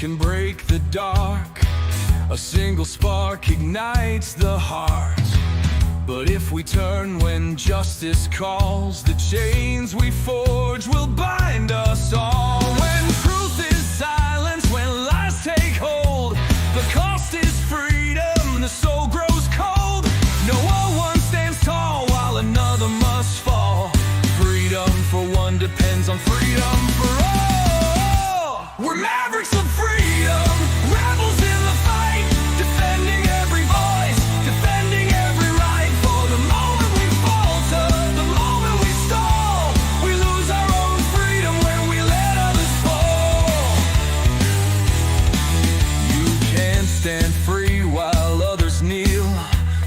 can break the dark. A single spark ignites the heart. But if we turn when justice calls, the chains we forge will bind us all. When truth is silenced, when lies take hold, the cost is freedom, the soul grows cold. No one stands tall while another must fall. Freedom for one depends on freedom for all. We're mavericks of freedom, rebels in the fight, defending every voice, defending every right. For the moment we falter, the moment we stall, we lose our own freedom when we let others fall. You can't stand free while others kneel.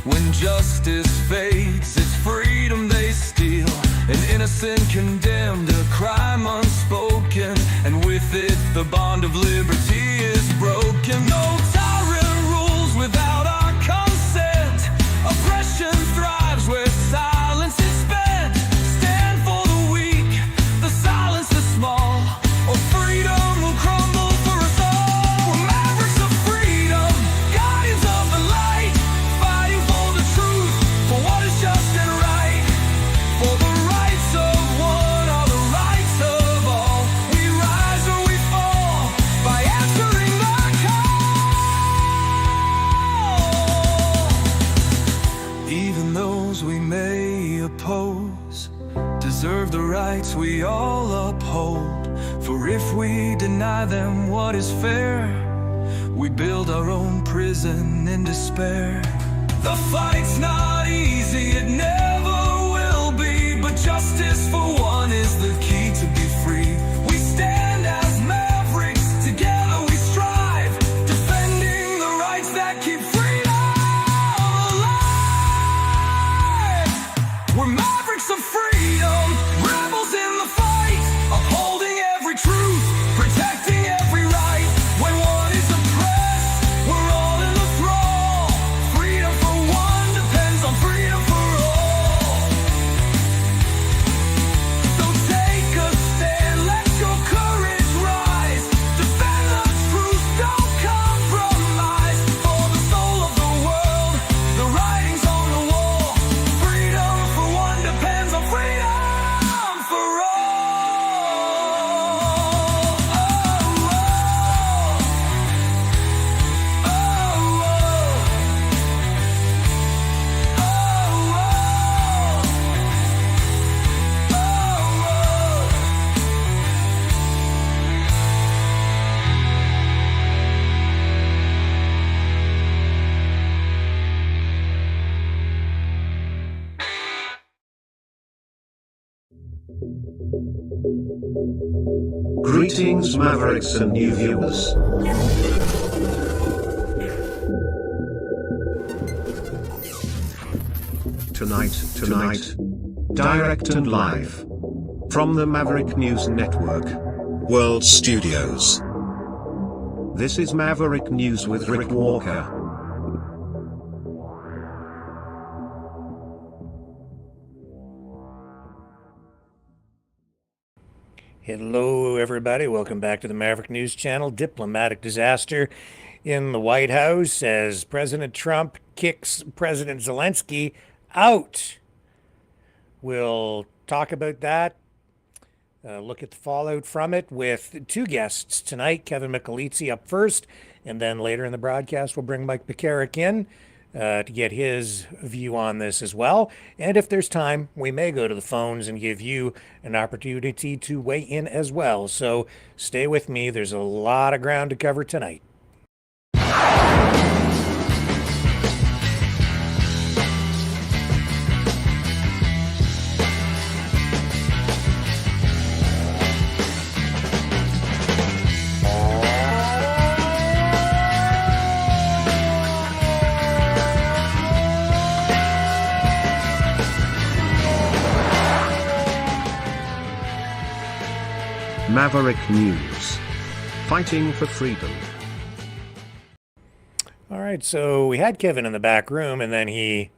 When justice fades, it's freedom they steal. An innocent condemned, a crime unspoken, and with it the bond of liberty is broken. No tyrant rules without our consent. Oppression thrives where silence is spent. Stand for the weak, the silence the small, or freedom will crumble for us all. We're mavericks of freedom, guardians of the light, fighting for the truth, for what is just and right. For the rights of one are the rights of all. We rise or we fall by answering the call. Even those we may oppose deserve the rights we all uphold. For if we deny them what is fair, we build our own prison in despair. The fight's not easy, it never will be, but justice for one is the key to be free. We stand as mavericks, together we strive, defending the rights that keep freedom alive. We're mavericks of freedom, rebels in the fight, upholding every truth, protecting every right. When one is oppressed, we're all in the thrall. Freedom for one depends on freedom for all. So take a stand, let your courage rise. Defend the truth, don't compromise. For the soul of the world, the writing's on the wall. Freedom for one depends on freedom for Greetings, Mavericks and new viewers. Tonight, direct and live from the Maverick News Network World Studios. This is Maverick News with Rick Walker. Hello, everybody. Welcome back to the Maverick News Channel. Diplomatic disaster in the White House as President Trump kicks President Zelensky out. We'll talk about that, look at the fallout from it with two guests tonight. Kevin Michelizzi up first, and then later in the broadcast, we'll bring Mike McCarrick in to get his view on this as well. And if there's time, we may go to the phones and give you an opportunity to weigh in as well. So stay with me. There's a lot of ground to cover tonight. Maverick News. Fighting for freedom. All right, so we had Kevin in the back room, and then he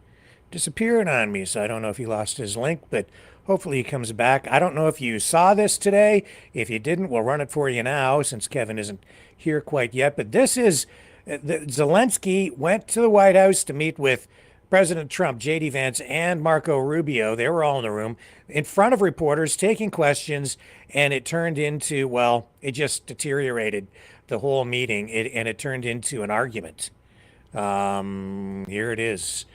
disappeared on me, so I don't know if he lost his link, but Hopefully he comes back. I don't know if you saw this today. If you didn't, we'll run it for you now since Kevin isn't here quite yet. But this is Zelensky went to the White House to meet with President Trump, J.D. Vance, and Marco Rubio. They were all in the room in front of reporters taking questions, and it turned into, well, it just deteriorated the whole meeting, and it turned into an argument. Here it is.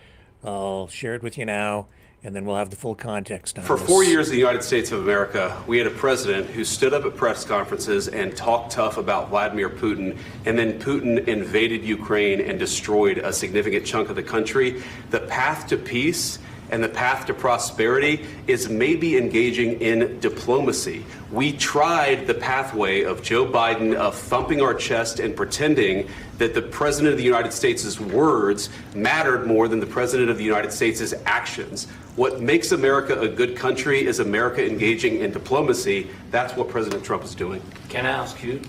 I'll share it with you now, and then we'll have the full context on For this. 4 years in the United States of America, we had a president who stood up at press conferences and talked tough about Vladimir Putin, and then Putin invaded Ukraine and destroyed a significant chunk of the country. The path to peace and the path to prosperity is maybe engaging in diplomacy. We tried the pathway of Joe Biden of thumping our chest and pretending that the President of the United States' words mattered more than the President of the United States' actions. What makes America a good country is America engaging in diplomacy. That's what President Trump is doing. Can I ask you?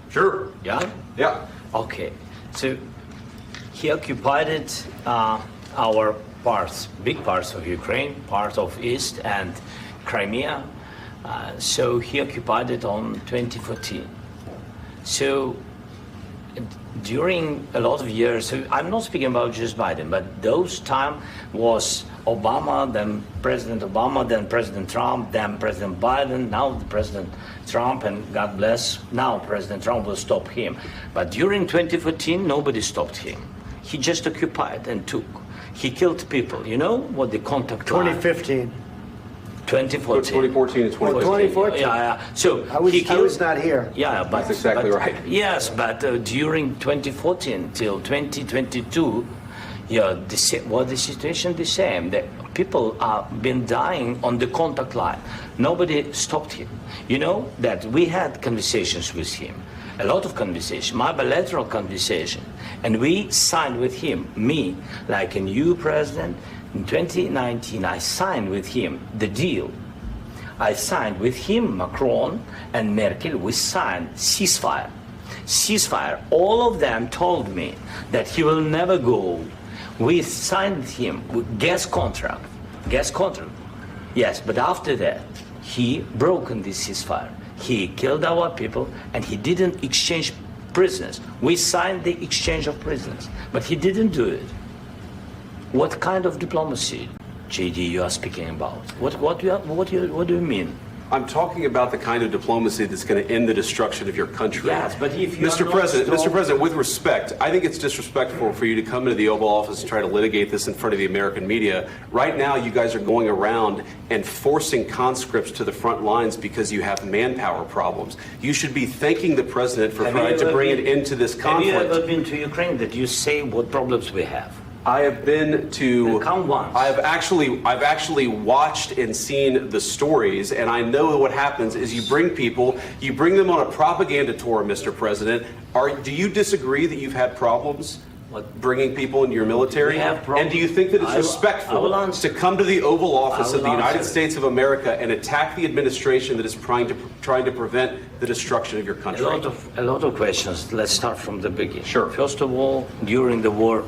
Sure. Yeah? Yeah. Okay. So he occupied our parts, big parts of Ukraine, part of East and Crimea. So he occupied it on 2014. So during a lot of years, so I'm not speaking about just Biden, but those time was Obama, then President Obama, then President Trump, then President Biden, now the President Trump, and God bless, now President Trump will stop him. But during 2014, nobody stopped him. He just occupied and took. He killed people. You know what the contact line? 2015. 2014. 2014 and 2015. 2014. Yeah. So I was killed, not here. Yeah, but That's exactly but- right. Yes, but during 2014 till 2022, yeah, the situation the same. The people have been dying on the contact line. Nobody stopped him. You know that we had conversations with him, a lot of conversation, my bilateral conversation, and we signed with him, me, like a new president. In 2019, I signed with him the deal. I signed with him, Macron and Merkel, we signed ceasefire. Ceasefire. All of them told me that he will never go. We signed with him with gas contract. Gas contract. Yes, but after that, he broken this ceasefire. He killed our people and he didn't exchange prisoners. We signed the exchange of prisoners, but he didn't do it. What kind of diplomacy, JD, you are speaking about? What do you mean? I'm talking about the kind of diplomacy that's going to end the destruction of your country. Yes, but if you Mr. President, with respect, I think it's disrespectful for you to come into the Oval Office and try to litigate this in front of the American media. Right now, you guys are going around and forcing conscripts to the front lines because you have manpower problems. You should be thanking the President for trying to bring it into this conflict. Have you ever been to Ukraine that you say what problems we have? I have been to. Come once. I've actually watched and seen the stories, and I know what happens is you bring them on a propaganda tour, Mr. President. Do you disagree that you've had problems bringing people into your military? We have problems. And do you think that it's respectful to come to the Oval Office of the United States of America and attack the administration that is trying to prevent the destruction of your country? A lot of questions. Let's start from the beginning. Sure. First of all, during the war,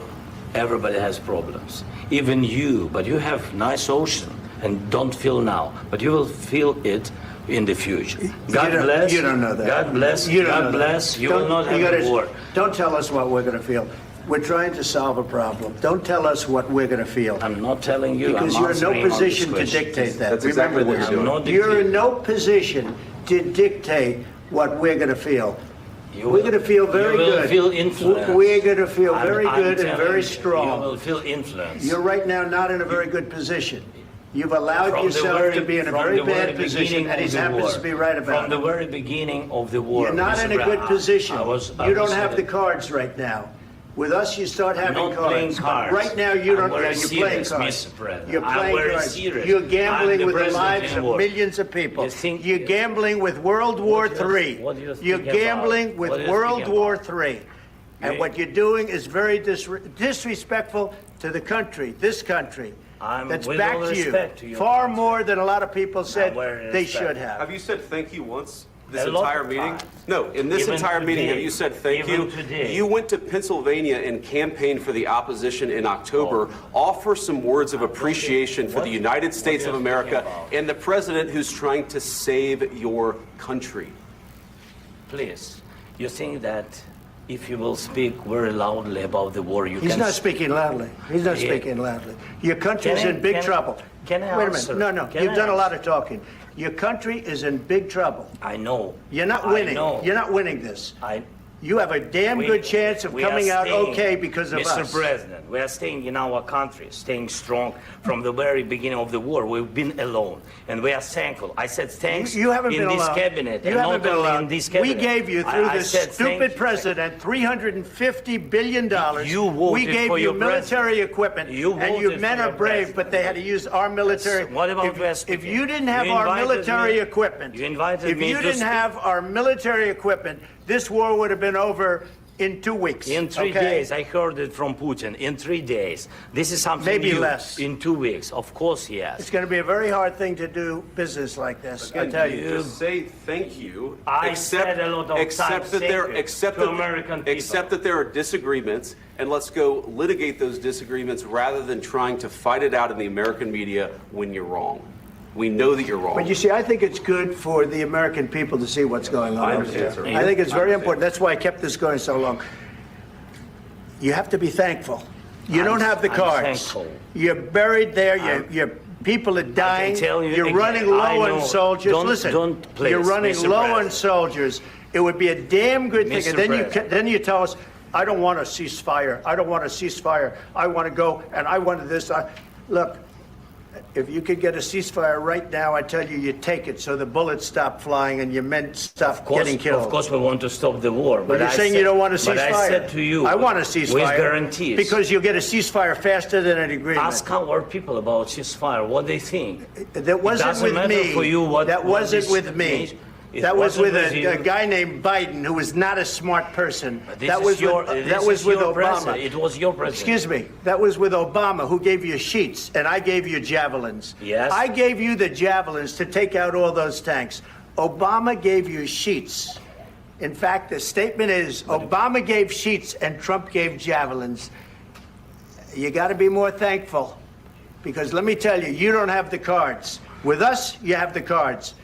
everybody has problems. Even you, but you have nice ocean and don't feel now, but you will feel it in the future. God bless. You don't know that. God bless. You don't God know bless. that. You will not have a war. Don't tell us what we're going to feel. We're trying to solve a problem. Don't tell us what we're going to feel. I'm not telling you. Because I'm you're in no answering on this position to question. dictate that. That's exactly Remember what this. you're doing. I'm not You're in dictating. no position to dictate what we're going to feel. You We're going to feel very you will good. Feel influenced. We're going to feel I'm very good and telling very you, strong. You will feel influenced. You're right now not in a very good position. You've allowed From the yourself very- to be in a from very the bad very position, beginning and he of the happens war. to be right about From the it. very beginning of the war. You're not Mr. in a good Brown, position. I was You don't have the the cards right now. With us, you start having not playing cards. But cards. right now, you I'm don't. very You're playing serious, cards. Mr. President. You're I'm playing very cards. serious. You're I'm gambling the with the president lives in of war. millions of people. You think- You're gambling with World War III. what do you You're think gambling about? with What do you World think War about? III. And You- what you're doing is very disrespectful to the country, this country. That's with back all to you. respect to your Far country. more than a lot of people said very they respect. should have. Have you said thank you once? This A lot entire of meeting? times. No, in this Even entire meeting, today. have you said thank Even you? today. You went to Pennsylvania and campaigned for the opposition in October. Offer some words of appreciation for the United States of America and the president who's trying to save your country. Please, you think that if you will speak very loudly about the war, you He's can... not speaking loudly. He's not Yeah. speaking loudly. Your country is Can I- in big can I- trouble. can I Wait a answer? minute. No, Can you've I done a lot answer? of talking. Your country is in big trouble. I know. You're not I winning. know. You're not winning this. I, You have a damn good chance of we are coming out staying, okay because of Mr. us. President, we are staying in our country, staying strong from the very beginning of the war. We've been alone, and we are thankful. I said thanks You haven't in been this alone. cabinet, You and haven't not been only alone. in this We cabinet. gave you, through I this said thank stupid you. president, $350 billion. You voted We gave for you your military president. equipment. You and you voted men for are your brave, president. but they had to use our military. What about if, West if Virginia? you didn't have You our invited military me- equipment, you invited if me you to didn't speak. have our military equipment, this war would have been over in 2 weeks. In 3 okay? days, I heard it from Putin. In 3 days, this is something Maybe new. less. In 2 weeks, of course, yes. It's going to be a very hard thing to do business like this. I tell you. Just say thank you. I said a lot of except times that there, thank you except to that, American people. except that there are disagreements, and let's go litigate those disagreements rather than trying to fight it out in the American media when you're wrong. We know that you're wrong. But you see, I think it's good for the American people to see what's going on. I understand, sir. I think it's I very understand. important. That's why I kept this going so long. You have to be thankful. You don't have the I'm cards. thankful. You're buried there. Your people are dying. tell you You're again, running I low know. on soldiers. Don't- Listen, don't, please, you're running Mr. low on President. soldiers. It would be a damn good thing. Mr. And then President. then you tell us, I don't want a ceasefire. I don't want a ceasefire. I want to go and I want this. Look. If you could get a ceasefire right now, I tell you, you take it so the bullets stop flying and your men stop getting killed. Of course, we want to stop the war. But you're saying you don't want a ceasefire. But I said to you, I want a ceasefire. with guarantees. Because you'll get a ceasefire faster than an agreement. Ask our people about ceasefire, what they think. That wasn't doesn't with matter me. for you what- that what wasn't this with me. means. It That was wasn't with with a you. guy named Biden, who was not a smart person. This That is was your, with, this that was is with your Obama. president. It was your president. Excuse me. That was with Obama, who gave you sheets, and I gave you javelins. Yes. I gave you the javelins to take out all those tanks. Obama gave you sheets. In fact, the statement is Obama gave sheets and Trump gave javelins. You got to be more thankful, because let me tell you, you don't have the cards. With us, you have the cards.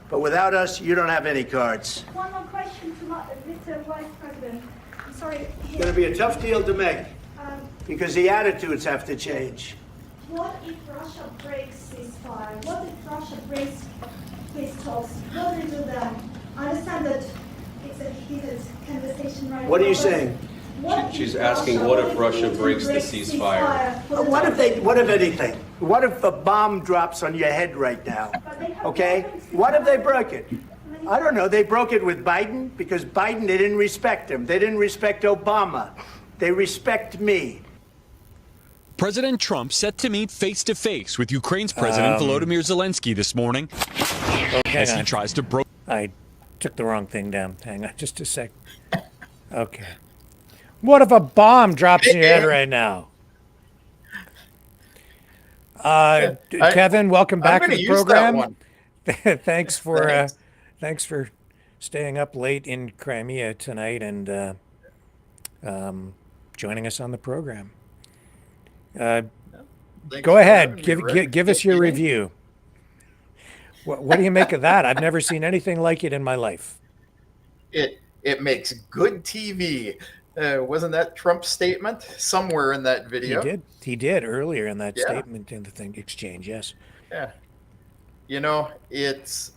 But without us, you don't have any cards. One more question to Mr. Vice President. I'm sorry. It's going to be a tough deal to make, Um, because the attitudes have to change. what if Russia breaks ceasefire? What if Russia breaks peace talks? What do they do then? I understand that it's a heated conversation right now. What are you but saying? what if She's asking, what if Russia Putin breaks the ceasefire? What if anything? What if a bomb drops on your head right now? Okay? What if they broke it? I don't know. They broke it with Biden because Biden, they didn't respect him. They didn't respect Obama. They respect me. President Trump set to meet face-to-face with Ukraine's President Volodymyr Zelensky this morning as he Hang on. tries to broker. I took the wrong thing down. Hang on just a sec. Okay. What if a bomb drops in your head right now? Kevin, welcome back to gonna the use that program. one. thanks for staying up late in Crimea tonight and joining us on the program. Thanks Go for ahead, having me, Rick. give us your review. What do you make of that? I've never seen anything like it in my life. It makes good TV. Wasn't that Trump's statement somewhere in that video? He did earlier in that Yeah. statement in the thing exchange. Yes. Yeah. You know, it's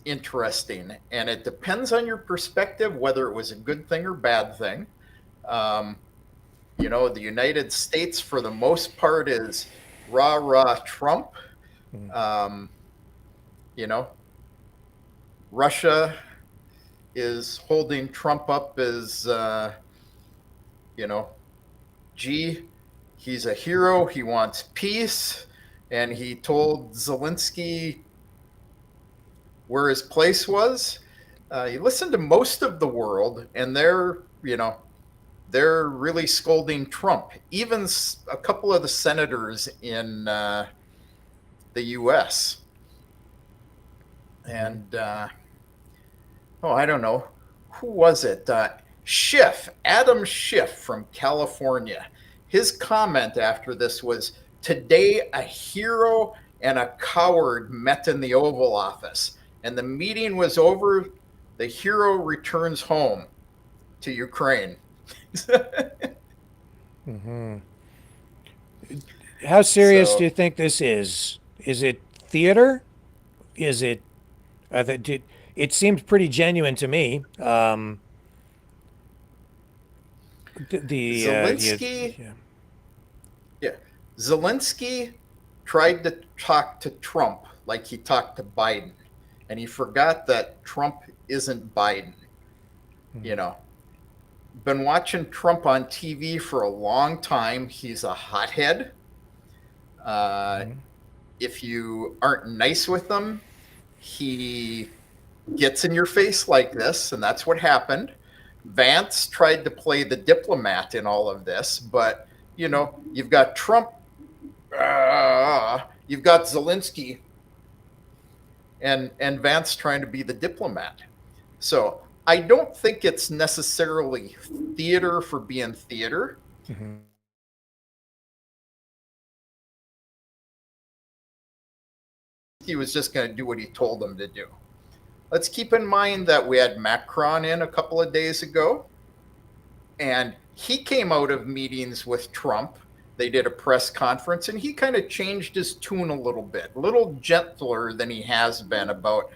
interesting, and it depends on your perspective whether it was a good thing or bad thing. You know, the United States, for the most part, is rah Trump. You know, Russia is holding Trump up as, you know, gee, he's a hero. He wants peace. And he told Zelensky where his place was. You listen to most of the world, and they're really scolding Trump. Even a couple of the senators in the U.S. And oh, I don't know, who was it? Adam Schiff from California. His comment after this was, "Today, a hero and a coward met in the Oval Office, and the meeting was over. The hero returns home to Ukraine." How serious So- do you think this is? Is it theater? Is it? It seems pretty genuine to me. Zelensky, yeah. yeah, Zelensky tried to talk to Trump like he talked to Biden, and he forgot that Trump isn't Biden. You know, been watching Trump on TV for a long time. He's a hothead. If you aren't nice with him, he gets in your face like this, and that's what happened. Vance tried to play the diplomat in all of this, but you've got Trump, you've got Zelensky, and Vance trying to be the diplomat. So I don't think it's necessarily theater for being theater. He was just going to do what he told them to do. Let's keep in mind that we had Macron in a couple of days ago, and he came out of meetings with Trump. They did a press conference, and he kind of changed his tune a little gentler than he has been about,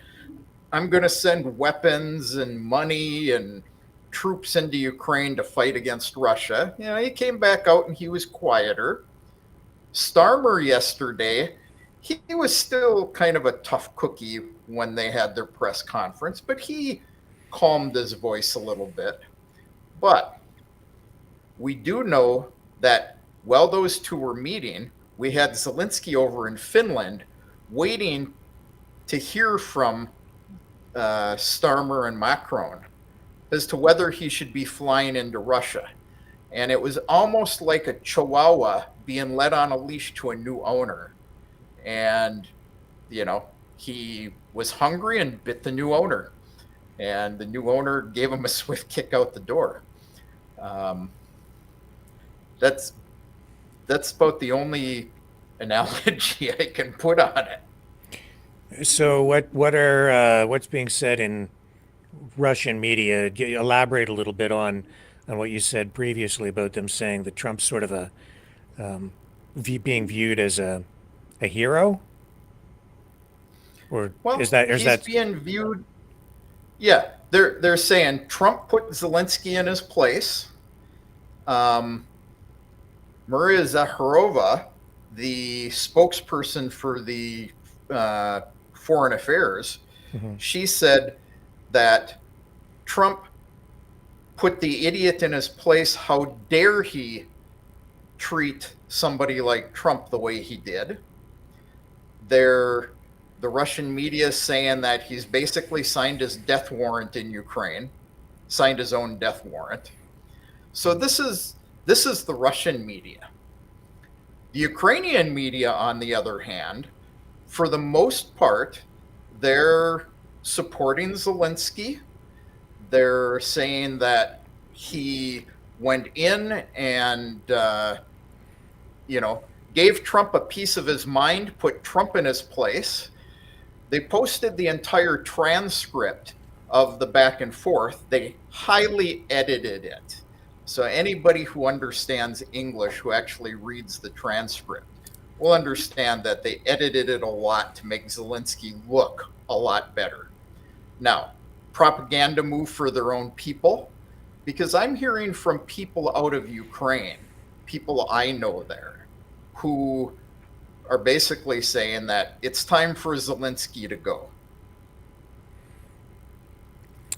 "I'm going to send weapons and money and troops into Ukraine to fight against Russia." He came back out and he was quieter. Starmer yesterday, he was still kind of a tough cookie when they had their press conference, but he calmed his voice a little bit. But we do know that while those two were meeting, we had Zelensky over in Finland waiting to hear from Starmer and Macron as to whether he should be flying into Russia. And it was almost like a chihuahua being led on a leash to a new owner. And, he was hungry and bit the new owner. And the new owner gave him a swift kick out the door. That's about the only analogy I can put on it. So what's being said in Russian media? Elaborate a little bit on what you said previously about them saying that Trump's sort of being viewed as a hero, or is that being viewed? Yeah, they're saying Trump put Zelensky in his place. Maria Zakharova, the spokesperson for the Foreign Affairs, she said that Trump put the idiot in his place. How dare he treat somebody like Trump the way he did? The Russian media is saying that he's basically signed his death warrant in Ukraine, signed his own death warrant. So this is the Russian media. The Ukrainian media, on the other hand, for the most part, they're supporting Zelensky. They're saying that he went in and, gave Trump a piece of his mind, put Trump in his place. They posted the entire transcript of the back and forth. They highly edited it. So anybody who understands English, who actually reads the transcript, will understand that they edited it a lot to make Zelensky look a lot better. Now, propaganda move for their own people, because I'm hearing from people out of Ukraine, people I know there, who are basically saying that it's time for Zelensky to go.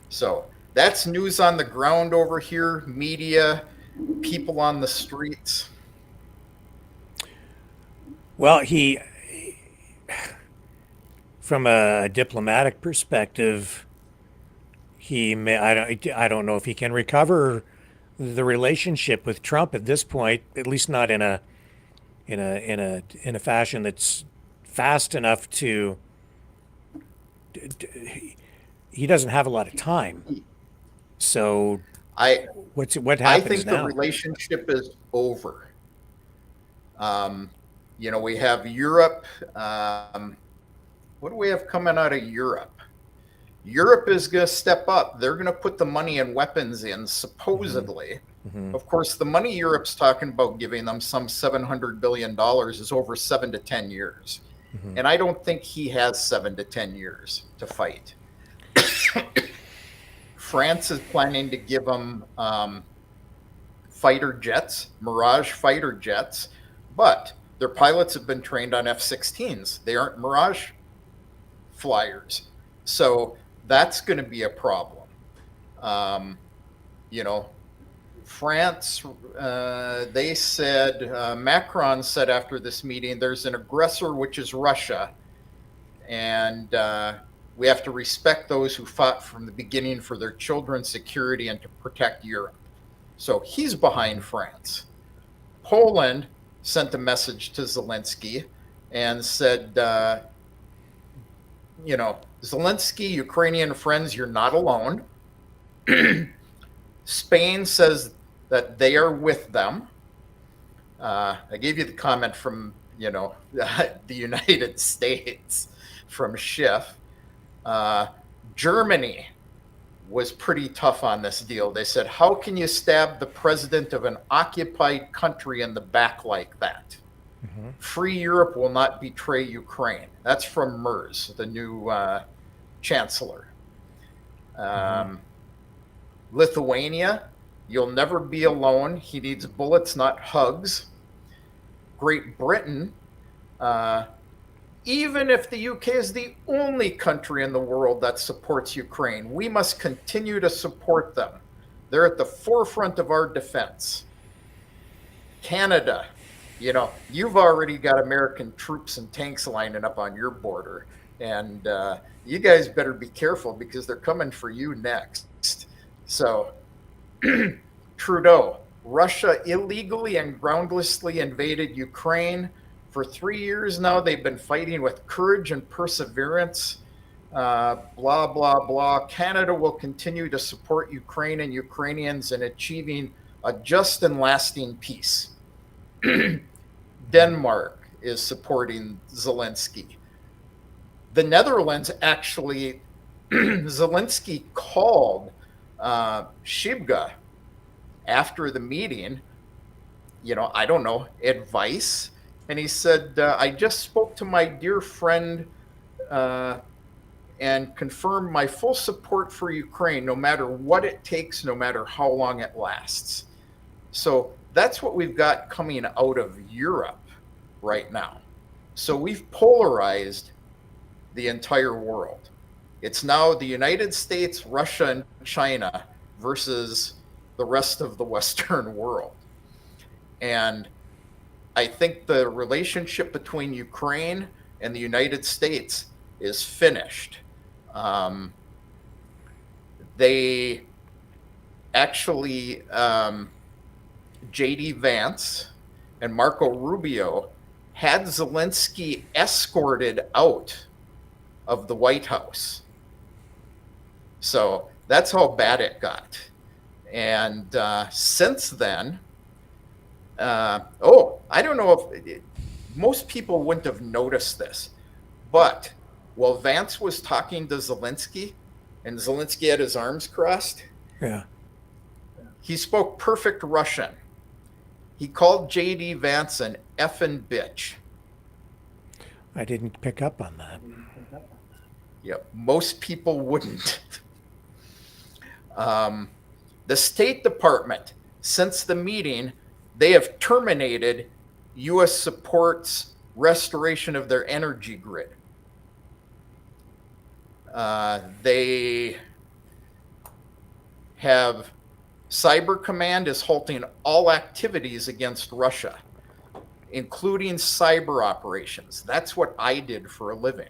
So that's news on the ground over here, media, people on the streets. Well, from a diplomatic perspective, I don't know if he can recover the relationship with Trump at this point, at least not in a fashion that's fast enough to he doesn't have a lot of time. So what I happens think now? the relationship is over. We have Europe. What do we have coming out of Europe? Europe is going to step up. They're going to put the money and weapons in, supposedly. Mm-hmm. Of course, the money Europe's talking about giving them, some $700 billion, is over 7 to 10 years. Mm-hmm. And I don't think he has 7 to 10 years to fight. France is planning to give them fighter jets, Mirage fighter jets, but their pilots have been trained on F-16s. They aren't Mirage flyers. So that's going to be a problem. France, they said, Macron said after this meeting, there's an aggressor, which is Russia, and we have to respect those who fought from the beginning for their children's security and to protect Europe. So he's behind France. Poland sent a message to Zelenskyy and said, Zelenskyy, Ukrainian friends, you're not alone. Spain says that they are with them. I gave you the comment from, the United States, from Schiff. Germany was pretty tough on this deal. They said, how can you stab the president of an occupied country in the back like that? Mm-hmm. Free Europe will not betray Ukraine. That's from Merz, the new chancellor. Lithuania, you'll never be alone. He needs bullets, not hugs. Great Britain, even if the UK is the only country in the world that supports Ukraine, we must continue to support them. They're at the forefront of our defense. Canada, you've already got American troops and tanks lining up on your border, and you guys better be careful because they're coming for you next. So, Trudeau, Russia illegally and groundlessly invaded Ukraine. For 3 years now, they've been fighting with courage and perseverance. Blah, blah, blah. Canada will continue to support Ukraine and Ukrainians in achieving a just and lasting peace. Denmark is supporting Zelenskyy. The Netherlands actually, Zelenskyy called Shibga after the meeting, I don't know, advice. And he said, I just spoke to my dear friend and confirmed my full support for Ukraine, no matter what it takes, no matter how long it lasts. So that's what we've got coming out of Europe right now. So we've polarized the entire world. It's now the United States, Russia, and China versus the rest of the Western world. And I think the relationship between Ukraine and the United States is finished. They actually, J.D. Vance and Marco Rubio had Zelenskyy escorted out of the White House. So that's how bad it got. And since then, I don't know if most people wouldn't have noticed this, but while Vance was talking to Zelenskyy and Zelenskyy had his arms crossed, he spoke perfect Russian. He called J.D. Vance an effing bitch. I didn't pick up on that. Yep, most people wouldn't. The State Department, since the meeting, they have terminated U.S. support's restoration of their energy grid. They have Cyber Command is halting all activities against Russia, including cyber operations. That's what I did for a living.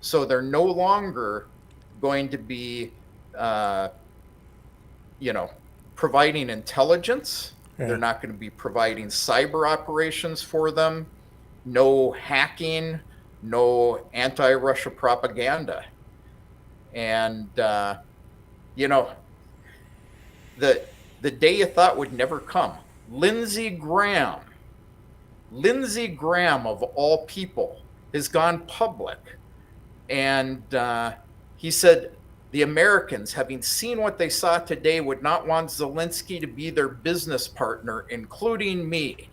So they're no longer going to be, providing intelligence. They're not going to be providing cyber operations for them. No hacking, no anti-Russia propaganda. And, you know, the day you thought would never come. Lindsey Graham of all people has gone public. And he said the Americans, having seen what they saw today, would not want Zelensky to be their business partner, including me.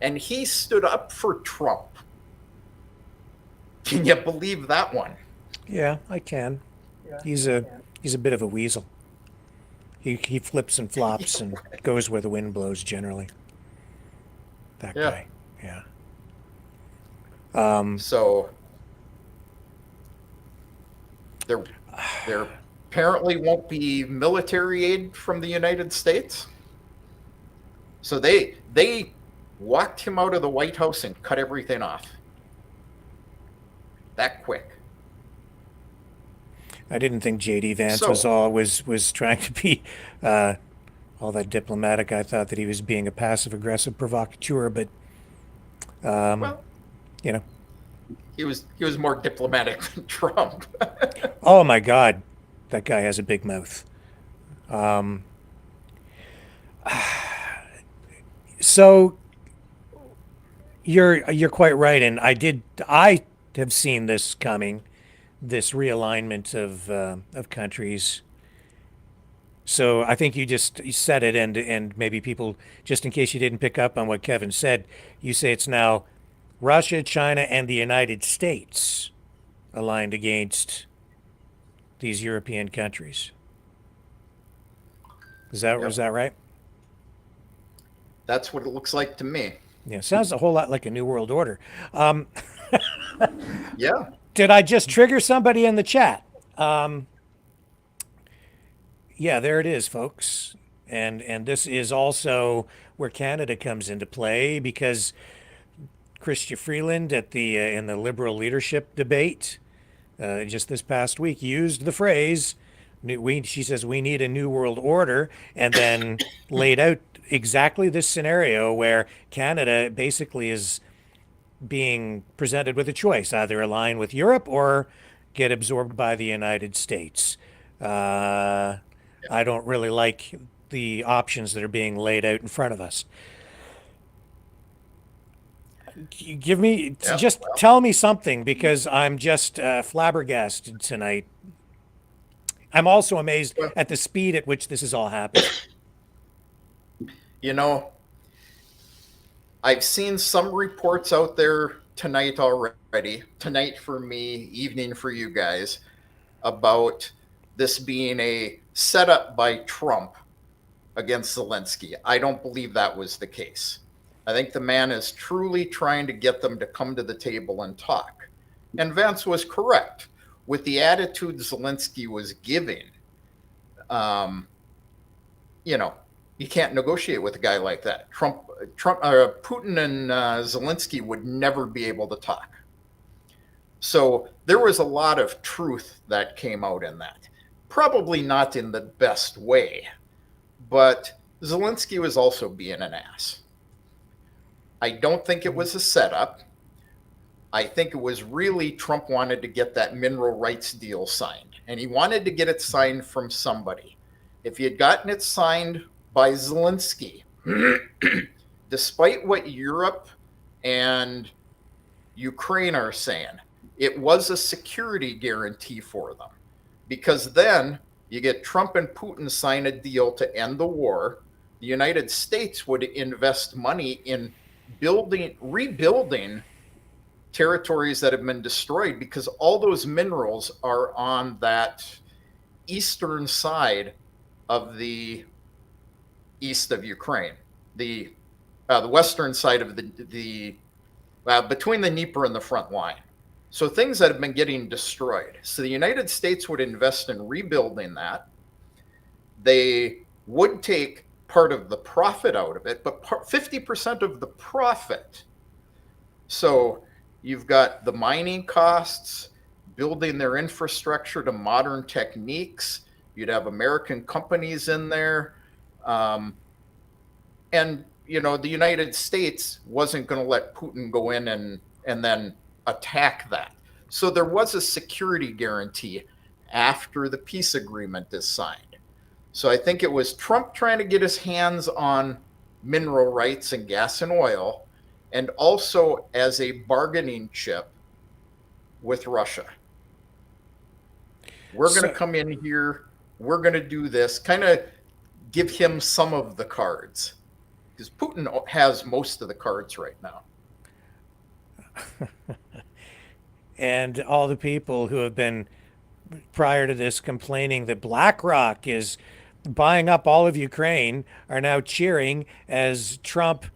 And he stood up for Trump. Can you believe that one? Yeah, I can. He's a bit of a weasel. He flips and flops and goes where the wind blows generally. That guy. Yeah. So there apparently won't be military aid from the United States. So they walked him out of the White House and cut everything off. That quick. I didn't think J.D. Vance was trying to be all that diplomatic. I thought that he was being a passive-aggressive provocateur, but Well, you know. he was more diplomatic than Trump. Oh my God, that guy has a big mouth. So you're quite right, and I have seen this coming, this realignment of countries. So I think you said it, and maybe people, just in case you didn't pick up on what Kevin said, you say it's now Russia, China, and the United States aligned against these European countries. Was that right? That's what it looks like to me. Yeah, sounds a whole lot like a New World Order. Yeah. Did I just trigger somebody in the chat? Yeah, there it is, folks. And this is also where Canada comes into play, because Chrystia Freeland at the in the Liberal leadership debate just this past week used the phrase, she says, we need a new world order, and then laid out exactly this scenario where Canada basically is being presented with a choice, either align with Europe or get absorbed by the United States. I don't really like the options that are being laid out in front of us. Give me, tell me something, because I'm just flabbergasted tonight. I'm also amazed at the speed at which this is all happening. You know, I've seen some reports out there tonight already, tonight for me, evening for you guys, about this being a setup by Trump against Zelensky. I don't believe that was the case. I think the man is truly trying to get them to come to the table and talk. And Vance was correct. With the attitude Zelensky was giving, you know, you can't negotiate with a guy like that. Putin and Zelensky would never be able to talk. So there was a lot of truth that came out in that. Probably not in the best way, but Zelensky was also being an ass. I don't think it was a setup. I think it was really Trump wanted to get that mineral rights deal signed, and he wanted to get it signed from somebody. If he had gotten it signed by Zelensky, despite what Europe and Ukraine are saying, it was a security guarantee for them, because then you get Trump and Putin sign a deal to end the war. The United States would invest money in rebuilding territories that have been destroyed, because all those minerals are on that eastern side of the east of Ukraine, the western side of the between the Dnieper and the front line. So things that have been getting destroyed. So the United States would invest in rebuilding that. They would take part of the profit out of it, but 50% of the profit. So you've got the mining costs, building their infrastructure to modern techniques. You'd have American companies in there. And, you know, the United States wasn't going to let Putin go in and then attack that. So there was a security guarantee. after the peace agreement is signed. So I think it was Trump trying to get his hands on mineral rights and gas and oil, and also as a bargaining chip with Russia. We're going to come in here, we're going to do this, kind of give him some of the cards. Because Putin has most of the cards right now. And all the people who have been, prior to this, complaining that BlackRock is buying up all of Ukraine are now cheering as Trump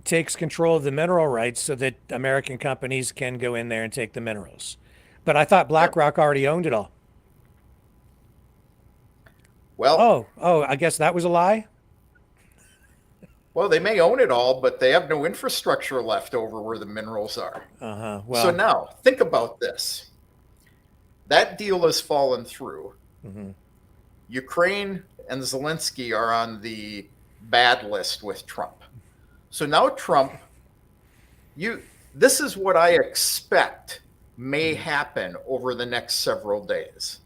takes control of the mineral rights so that American companies can go in there and take the minerals. But I thought BlackRock already owned it all. Well, I guess that was a lie. Well, they may own it all, but they have no infrastructure left over where the minerals are. Well, so now, think about this. That deal has fallen through. Ukraine and Zelensky are on the bad list with Trump. So now Trump, this is what I expect may happen over the next several days.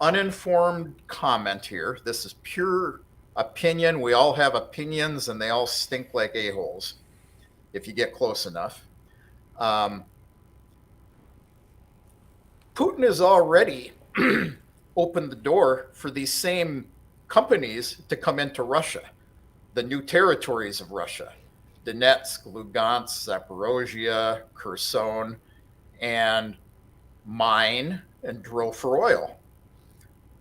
Uninformed comment here. This is pure opinion. We all have opinions and they all stink like a-holes if you get close enough. Putin has already opened the door for these same companies to come into Russia, the new territories of Russia, Donetsk, Lugansk, Zaporozhye, Kherson, and mine and drill for oil.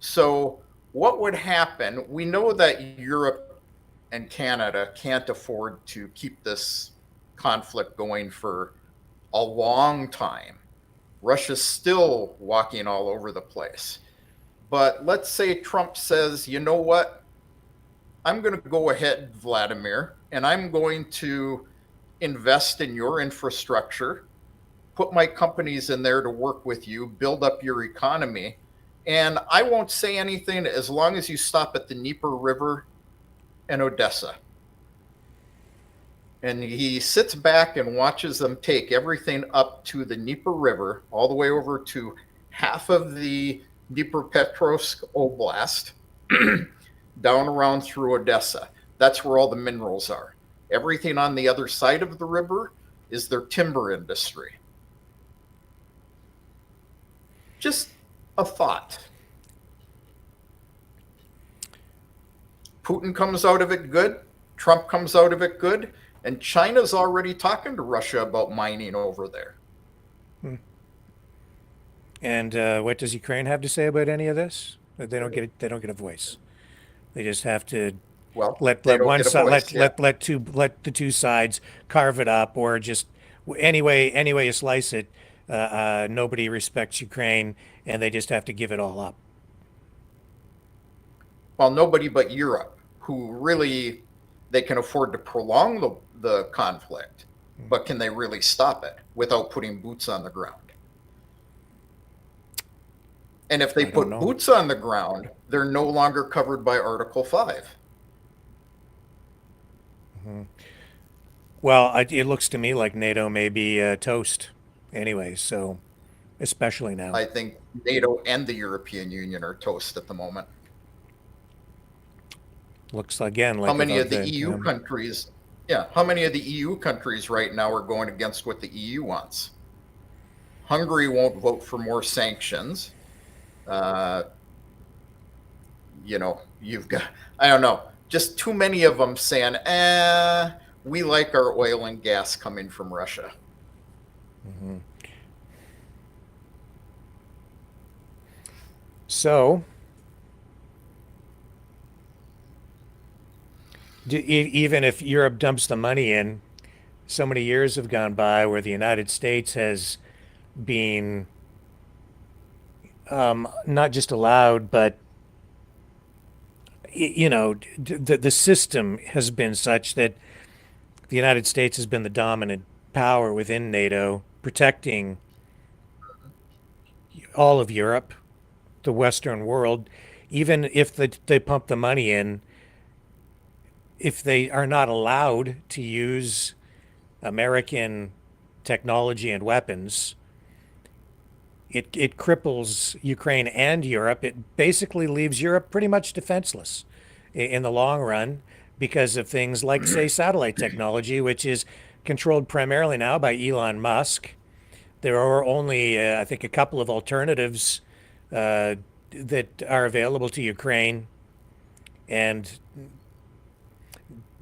So what would happen? We know that Europe and Canada can't afford to keep this conflict going for a long time. Russia's still walking all over the place. But let's say Trump says, you know what? I'm going to go ahead, Vladimir, and I'm going to invest in your infrastructure, put my companies in there to work with you, build up your economy. And I won't say anything as long as you stop at the Dnieper River and Odessa. And he sits back and watches them take everything up to the Dnieper River, all the way over to half of the Dnipropetrovsk Oblast, down around through Odessa. That's where all the minerals are. Everything on the other side of the river is their timber industry. Just a thought. Putin comes out of it good, Trump comes out of it good, and China's already talking to Russia about mining over there. And what does Ukraine have to say about any of this? They don't get a voice. They just have to let one side let the two sides carve it up, or just any way you slice it. Nobody respects Ukraine, and they just have to give it all up. Well, nobody but Europe, who really, they can afford to prolong the conflict, but can they really stop it without putting boots on the ground? And if they put boots on the ground, they're no longer covered by Article 5. Well, it looks to me like NATO may be toast anyway, so especially now. I think NATO and the European Union are toast at the moment. Looks again like how many of the EU countries? Yeah, how many of the EU countries right now are going against what the EU wants? Hungary won't vote for more sanctions. You've got, I don't know, just too many of them saying, we like our oil and gas coming from Russia. So, even if Europe dumps the money in, so many years have gone by where the United States has been not just allowed, but the system has been such that the United States has been the dominant power within NATO, protecting all of Europe, the Western world. Even if they pump the money in, if they are not allowed to use American technology and weapons, it cripples Ukraine and Europe. It basically leaves Europe pretty much defenseless in the long run because of things like, say, satellite technology, which is controlled primarily now by Elon Musk. There are only, I think, a couple of alternatives that are available to Ukraine, and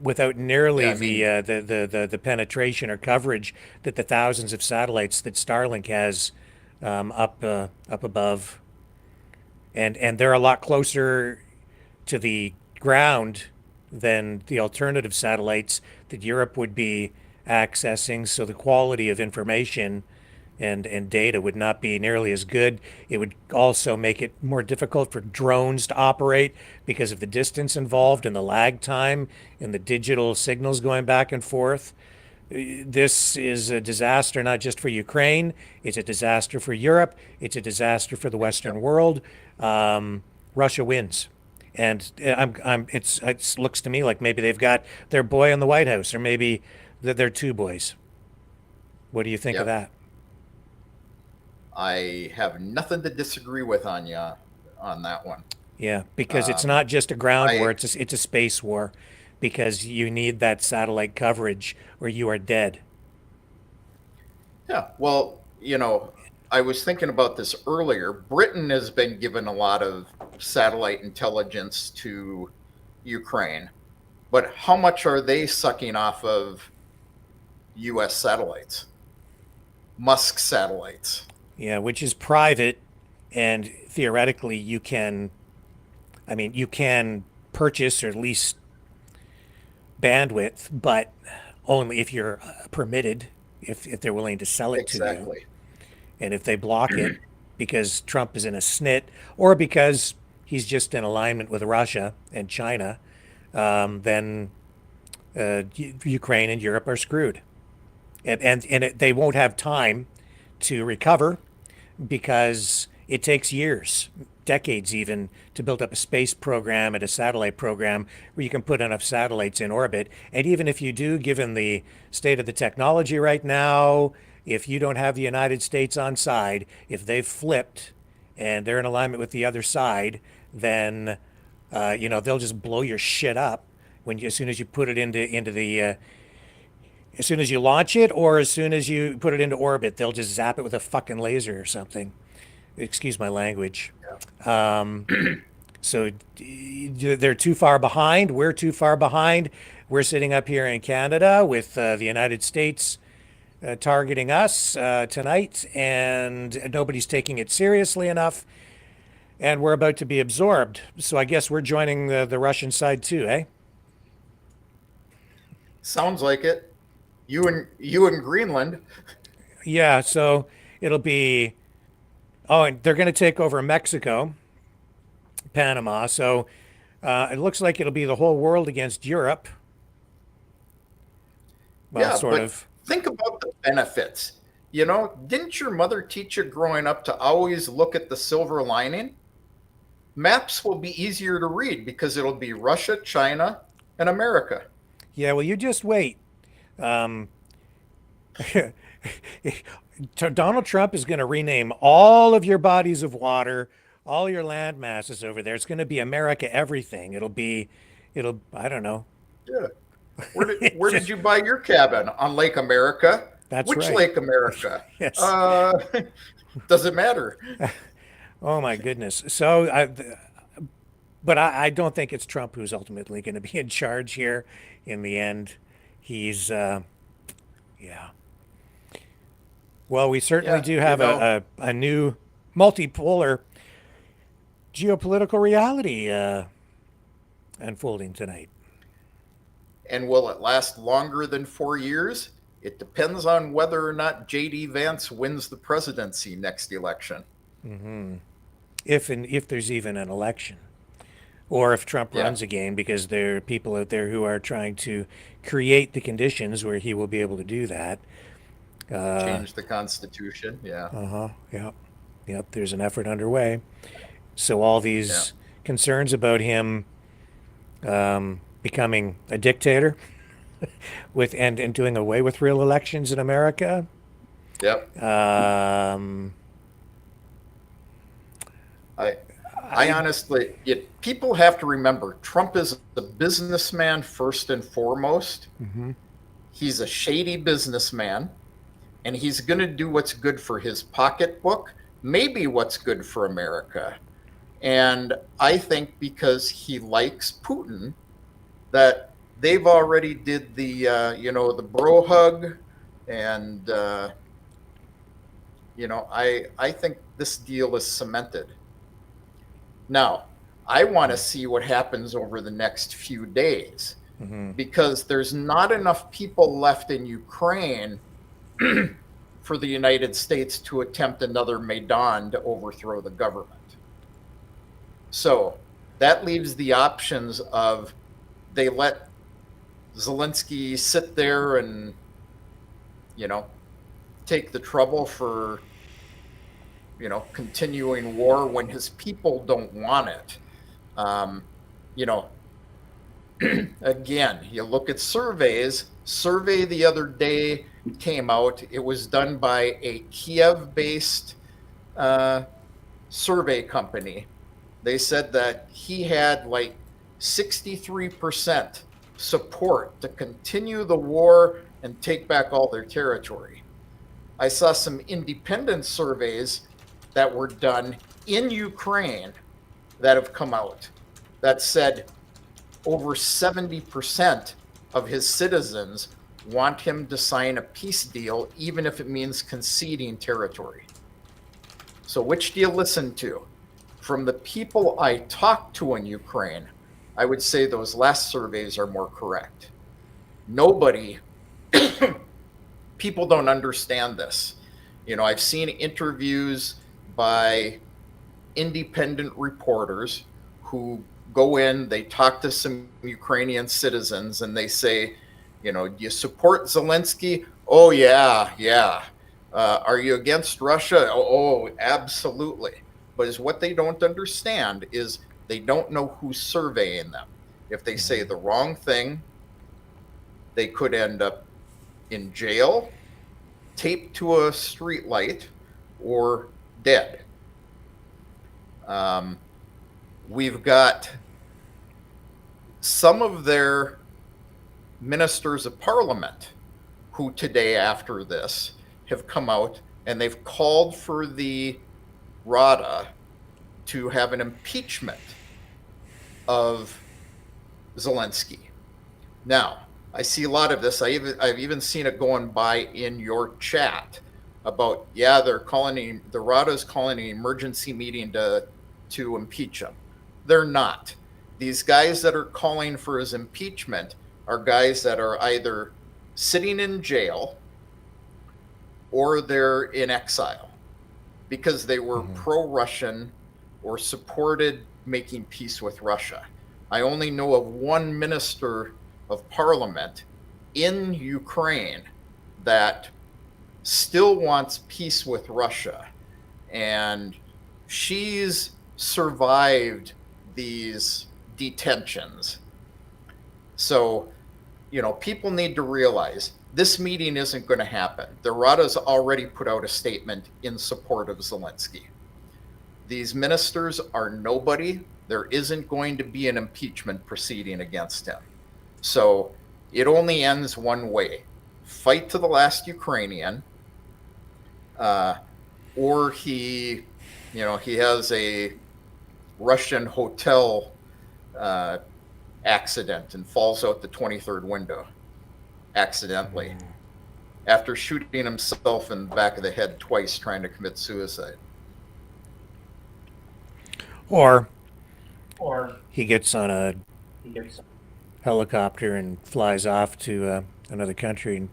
without nearly the penetration or coverage that the thousands of satellites that Starlink has up above, and they're a lot closer to the ground than the alternative satellites that Europe would be accessing. So the quality of information and data would not be nearly as good. It would also make it more difficult for drones to operate because of the distance involved and the lag time and the digital signals going back and forth. This is a disaster not just for Ukraine, it's a disaster for Europe, it's a disaster for the Western world. Russia wins. And it looks to me like maybe they've got their boy in the White House, or maybe they're two boys. What do you think of that? I have nothing to disagree with Anya on that one. Yeah, because it's not just a ground war, it's a space war, because you need that satellite coverage or you are dead. Yeah, well, I was thinking about this earlier. Britain has been given a lot of satellite intelligence to Ukraine, but how much are they sucking off of U.S. satellites? Musk satellites. Yeah, which is private, and theoretically you can purchase or lease bandwidth, but only if you're permitted, if they're willing to sell it to you. And if they block it because Trump is in a snit, or because he's just in alignment with Russia and China, then Ukraine and Europe are screwed. And they won't have time to recover, because it takes years, decades even, to build up a space program and a satellite program where you can put enough satellites in orbit. And even if you do, given the state of the technology right now, if you don't have the United States on side, if they've flipped and they're in alignment with the other side, then they'll just blow your shit up as soon as you put it into the as soon as you launch it, or as soon as you put it into orbit. They'll just zap it with a fucking laser or something. Excuse my language. So they're too far behind. We're too far behind. We're sitting up here in Canada with the United States targeting us tonight, and nobody's taking it seriously enough. And we're about to be absorbed. So I guess we're joining the Russian side too, eh? Sounds like it. You in Greenland. Yeah, so it'll be, and they're going to take over Mexico, Panama. So it looks like it'll be the whole world against Europe. Well, sort of. Think about the benefits. Didn't your mother teach you growing up to always look at the silver lining? Maps will be easier to read because it'll be Russia, China, and America. Yeah, well, you just wait. Donald Trump is going to rename all of your bodies of water, all your land masses over there. It's going to be America everything. I don't know. Yeah. Where did you buy your cabin? On Lake America? That's Which right. Lake America? Yes. Doesn't matter. Oh my goodness. So I don't think it's Trump who's ultimately going to be in charge here in the end. He's, yeah. Well, we certainly do have a new multipolar geopolitical reality unfolding tonight. And will it last longer than 4 years? It depends on whether or not J.D. Vance wins the presidency next election. Mm-hmm. If there's even an election. Or if Trump runs again, because there are people out there who are trying to create the conditions where he will be able to do that. Change the Constitution, yeah. Yep, there's an effort underway. So all these concerns about him becoming a dictator and doing away with real elections in America. Yep. I honestly, people have to remember, Trump is a businessman first and foremost. He's a shady businessman, and he's going to do what's good for his pocketbook, maybe what's good for America. And I think because he likes Putin, that they've already did the, the bro hug, and I think this deal is cemented. Now, I want to see what happens over the next few days, because there's not enough people left in Ukraine for the United States to attempt another Maidan to overthrow the government. So that leaves the options of they let Zelenskyy sit there and, take the trouble for, continuing war when his people don't want it. Again, you look at surveys. Survey the other day came out. It was done by a Kiev-based survey company. They said that he had like 63% support to continue the war and take back all their territory. I saw some independent surveys that were done in Ukraine that have come out that said over 70% of his citizens want him to sign a peace deal, even if it means conceding territory. So which do you listen to? From the people I talked to in Ukraine, I would say those last surveys are more correct. Nobody, people don't understand this. I've seen interviews by independent reporters who go in, they talk to some Ukrainian citizens, and they say, do you support Zelenskyy? Oh, yeah. Are you against Russia? Oh, absolutely. But what they don't understand is they don't know who's surveying them. If they say the wrong thing, they could end up in jail, taped to a street light, or dead. We've got some of their ministers of parliament who today, after this, have come out and they've called for the Rada to have an impeachment of Zelenskyy. Now, I see a lot of this. I've even seen it going by in your chat about, the Rada's calling an emergency meeting to impeach him. They're not. These guys that are calling for his impeachment are guys that are either sitting in jail or they're in exile because they were pro-Russian or supported making peace with Russia. I only know of one minister of parliament in Ukraine that still wants peace with Russia, and she's survived these detentions. So, people need to realize this meeting isn't going to happen. The Rada's already put out a statement in support of Zelenskyy. These ministers are nobody. There isn't going to be an impeachment proceeding against him. So it only ends one way: fight to the last Ukrainian, or he has a Russian hotel accident and falls out the 23rd window accidentally after shooting himself in the back of the head twice trying to commit suicide. Or he gets on a helicopter and flies off to another country and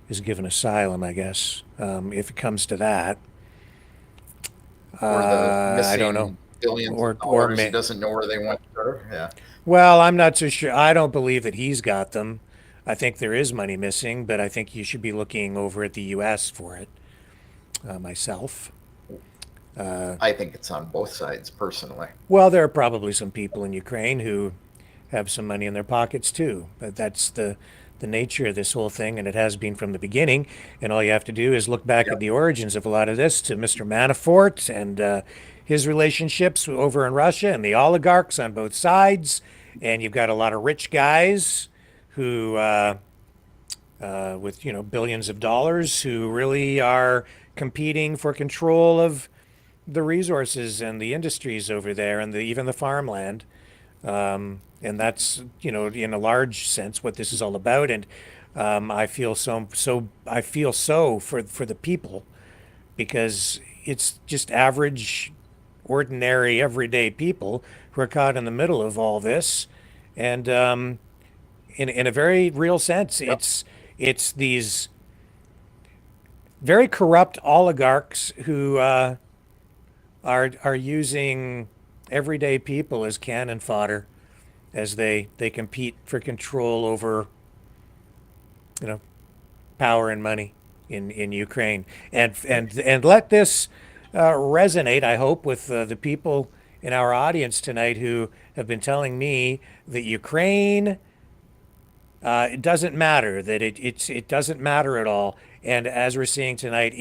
is given asylum, I guess, if it comes to that. Or the missing I don't know. Billions Or of dollars, he doesn't know where they went. Yeah. Well, I'm not so sure. I don't believe that he's got them. I think there is money missing, but I think you should be looking over at the U.S. for it, myself. I think it's on both sides, personally. Well, there are probably some people in Ukraine who have some money in their pockets too, but that's the nature of this whole thing, and it has been from the beginning. And all you have to do is look back at the origins of a lot of this to Mr. Manafort and his relationships over in Russia and the oligarchs on both sides. And you've got a lot of rich guys who, with billions of dollars, who really are competing for control of the resources and the industries over there, and even the farmland. And that's in a large sense what this is all about. And I feel I feel so for the people, because it's just average, ordinary, everyday people who are caught in the middle of all this. And in a very real sense, it's these very corrupt oligarchs who are using everyday people as cannon fodder as they compete for control over power and money in Ukraine. And let this resonate, I hope, with the people in our audience tonight who have been telling me that Ukraine, it doesn't matter, that it doesn't matter at all. And as we're seeing tonight,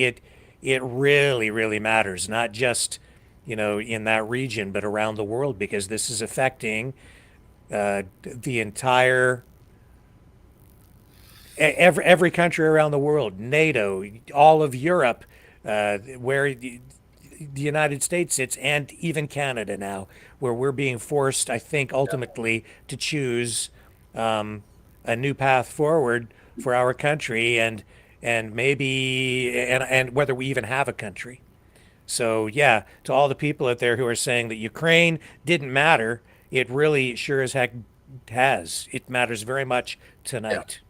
it really, really matters, not just in that region, but around the world, because this is affecting the entire every country around the world, NATO, all of Europe, where the United States sits, and even Canada now, where we're being forced, I think, ultimately to choose a new path forward for our country, and maybe and whether we even have a country. So yeah, to all the people out there who are saying that Ukraine didn't matter, it really sure as heck has. It matters very much tonight.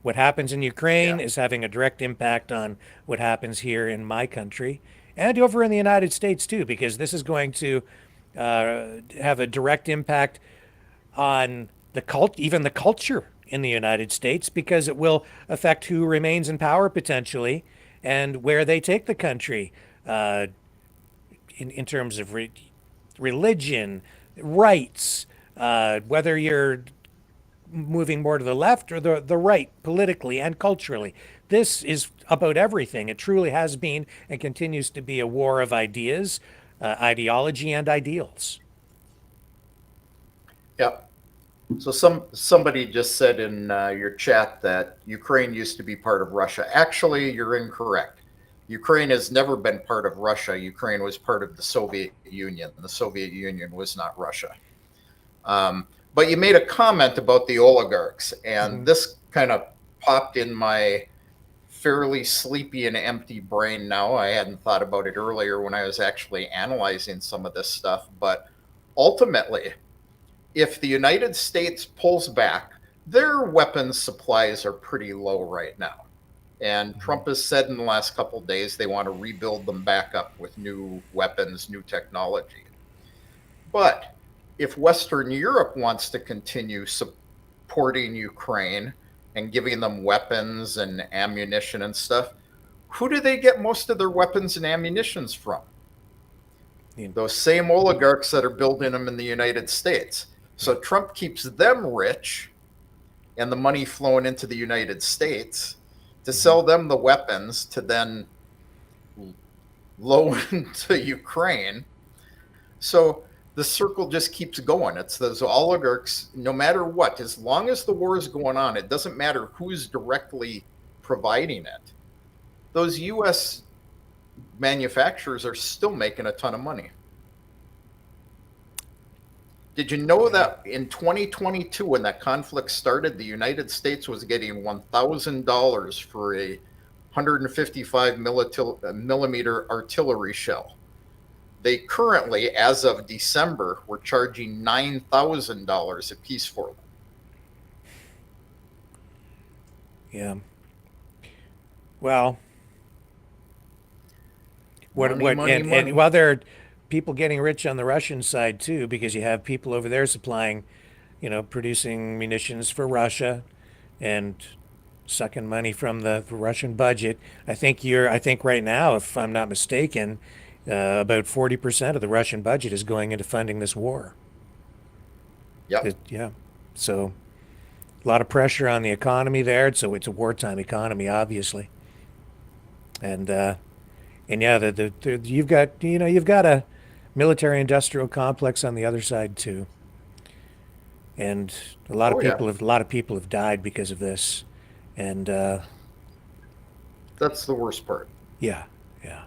What happens in Ukraine is having a direct impact on what happens here in my country and over in the United States too, because this is going to have a direct impact on even the culture in the United States, because it will affect who remains in power potentially and where they take the country in terms of religion, rights, whether you're moving more to the left or the right, politically and culturally. This is about everything. It truly has been and continues to be a war of ideas, ideology, and ideals. Yep. So somebody just said in your chat that Ukraine used to be part of Russia. Actually, you're incorrect. Ukraine has never been part of Russia. Ukraine was part of the Soviet Union. The Soviet Union was not Russia. But you made a comment about the oligarchs, and this kind of popped in my fairly sleepy and empty brain now. I hadn't thought about it earlier when I was actually analyzing some of this stuff. But ultimately, if the United States pulls back, their weapons supplies are pretty low right now. And Trump has said in the last couple of days they want to rebuild them back up with new weapons, new technology. But if Western Europe wants to continue supporting Ukraine and giving them weapons and ammunition and stuff, who do they get most of their weapons and ammunitions from? Those same oligarchs that are building them in the United States. So Trump keeps them rich and the money flowing into the United States to sell them the weapons to then loan to Ukraine. So the circle just keeps going. It's those oligarchs, no matter what, as long as the war is going on, it doesn't matter who's directly providing it. Those U.S. manufacturers are still making a ton of money. Did you know that in 2022, when that conflict started, the United States was getting $1,000 for a 155 millimeter artillery shell? They currently, as of December, were charging $9,000 a piece for them. Yeah. Well, and while there are people getting rich on the Russian side too, because you have people over there supplying, producing munitions for Russia and sucking money from the Russian budget. I think right now, if I'm not mistaken, about 40% of the Russian budget is going into funding this war. Yep. Yeah. So a lot of pressure on the economy there. So it's a wartime economy, obviously. And yeah, you've got military-industrial complex on the other side too. And a lot of Oh, yeah. people have died because of this. And That's the worst part. yeah, yeah.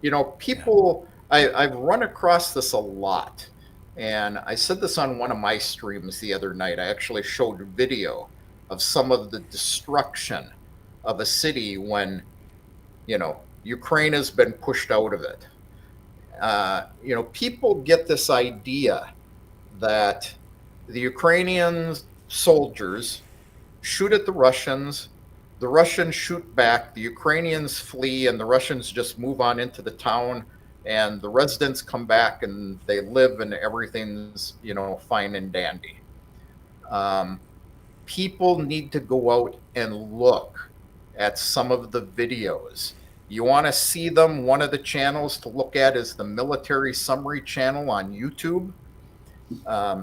You know, people, I've run across this a lot. And I said this on one of my streams the other night. I actually showed video of some of the destruction of a city when, you know, Ukraine has been pushed out of it. You know, people get this idea that the Ukrainian soldiers shoot at the Russians shoot back, the Ukrainians flee, and the Russians just move on into the town, and the residents come back and they live, and everything's, you know, fine and dandy. People need to go out and look at some of the videos. You want to see them? One of the channels to look at is the Military Summary channel on YouTube.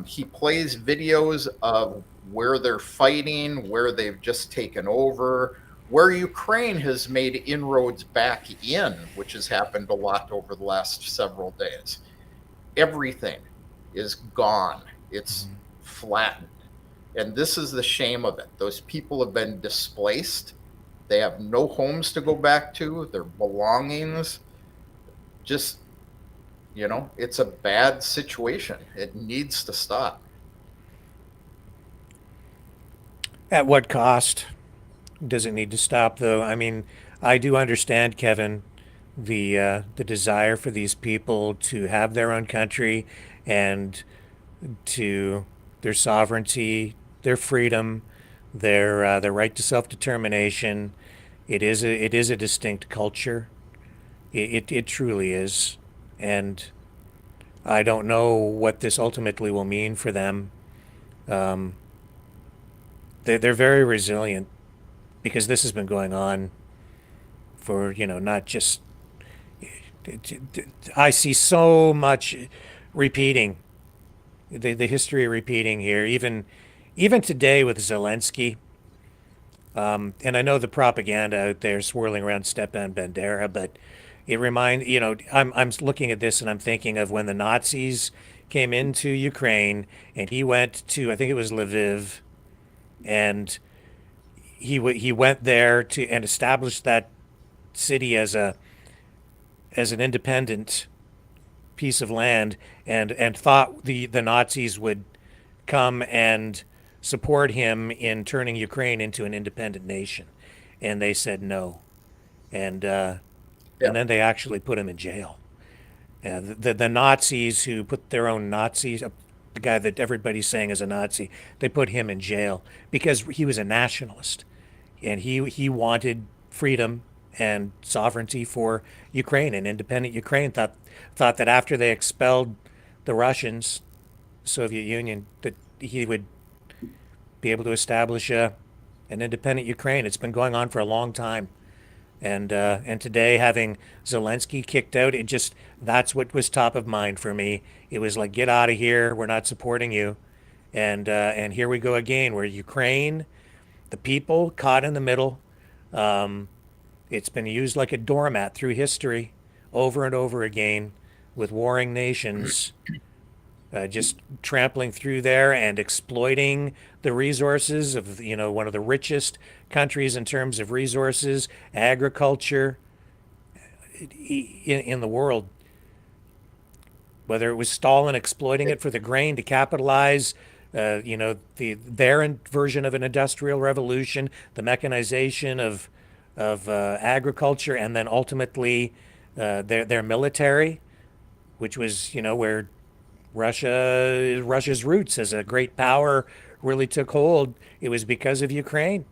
He plays videos of where they're fighting, where they've just taken over, where Ukraine has made inroads back in, which has happened a lot over the last several days. Everything is gone. It's flattened. And this is the shame of it. Those people have been displaced. They have no homes to go back to, their belongings. Just, you know, it's a bad situation. It needs to stop. At what cost does it need to stop, though? I mean, I do understand, Kevin, the desire for these people to have their own country and to their sovereignty, their freedom, their right to self-determination. It is a distinct culture. It truly is, and I don't know what this ultimately will mean for them. They're very resilient because this has been going on for, you know, not just. I see so much repeating, the history repeating here, even today with Zelenskyy. And I know the propaganda out there swirling around Stepan Bandera, but I'm looking at this and I'm thinking of when the Nazis came into Ukraine and he went to, I think it was Lviv, and he went there to and established that city as an independent piece of land, and thought the Nazis would come and support him in turning Ukraine into an independent nation, and they said no, and then they actually put him in jail. The Nazis who put their own Nazis, the guy that everybody's saying is a Nazi, they put him in jail because he was a nationalist, and he wanted freedom and sovereignty for Ukraine, and independent Ukraine. Thought that after they expelled the Russians, Soviet Union, that he would be able to establish an independent Ukraine. It's been going on for a long time. And today, having Zelenskyy kicked out, that's what was top of mind for me. It was like, get out of here. We're not supporting you. And here we go again, where Ukraine, the people caught in the middle. It's been used like a doormat through history, over and over again, with warring nations just trampling through there and exploiting the resources of, one of the richest countries in terms of resources, agriculture in the world. Whether it was Stalin exploiting it for the grain to capitalize, their version of an industrial revolution, the mechanization of agriculture, and then ultimately their military, which was, where Russia's roots as a great power really took hold. It was because of Ukraine.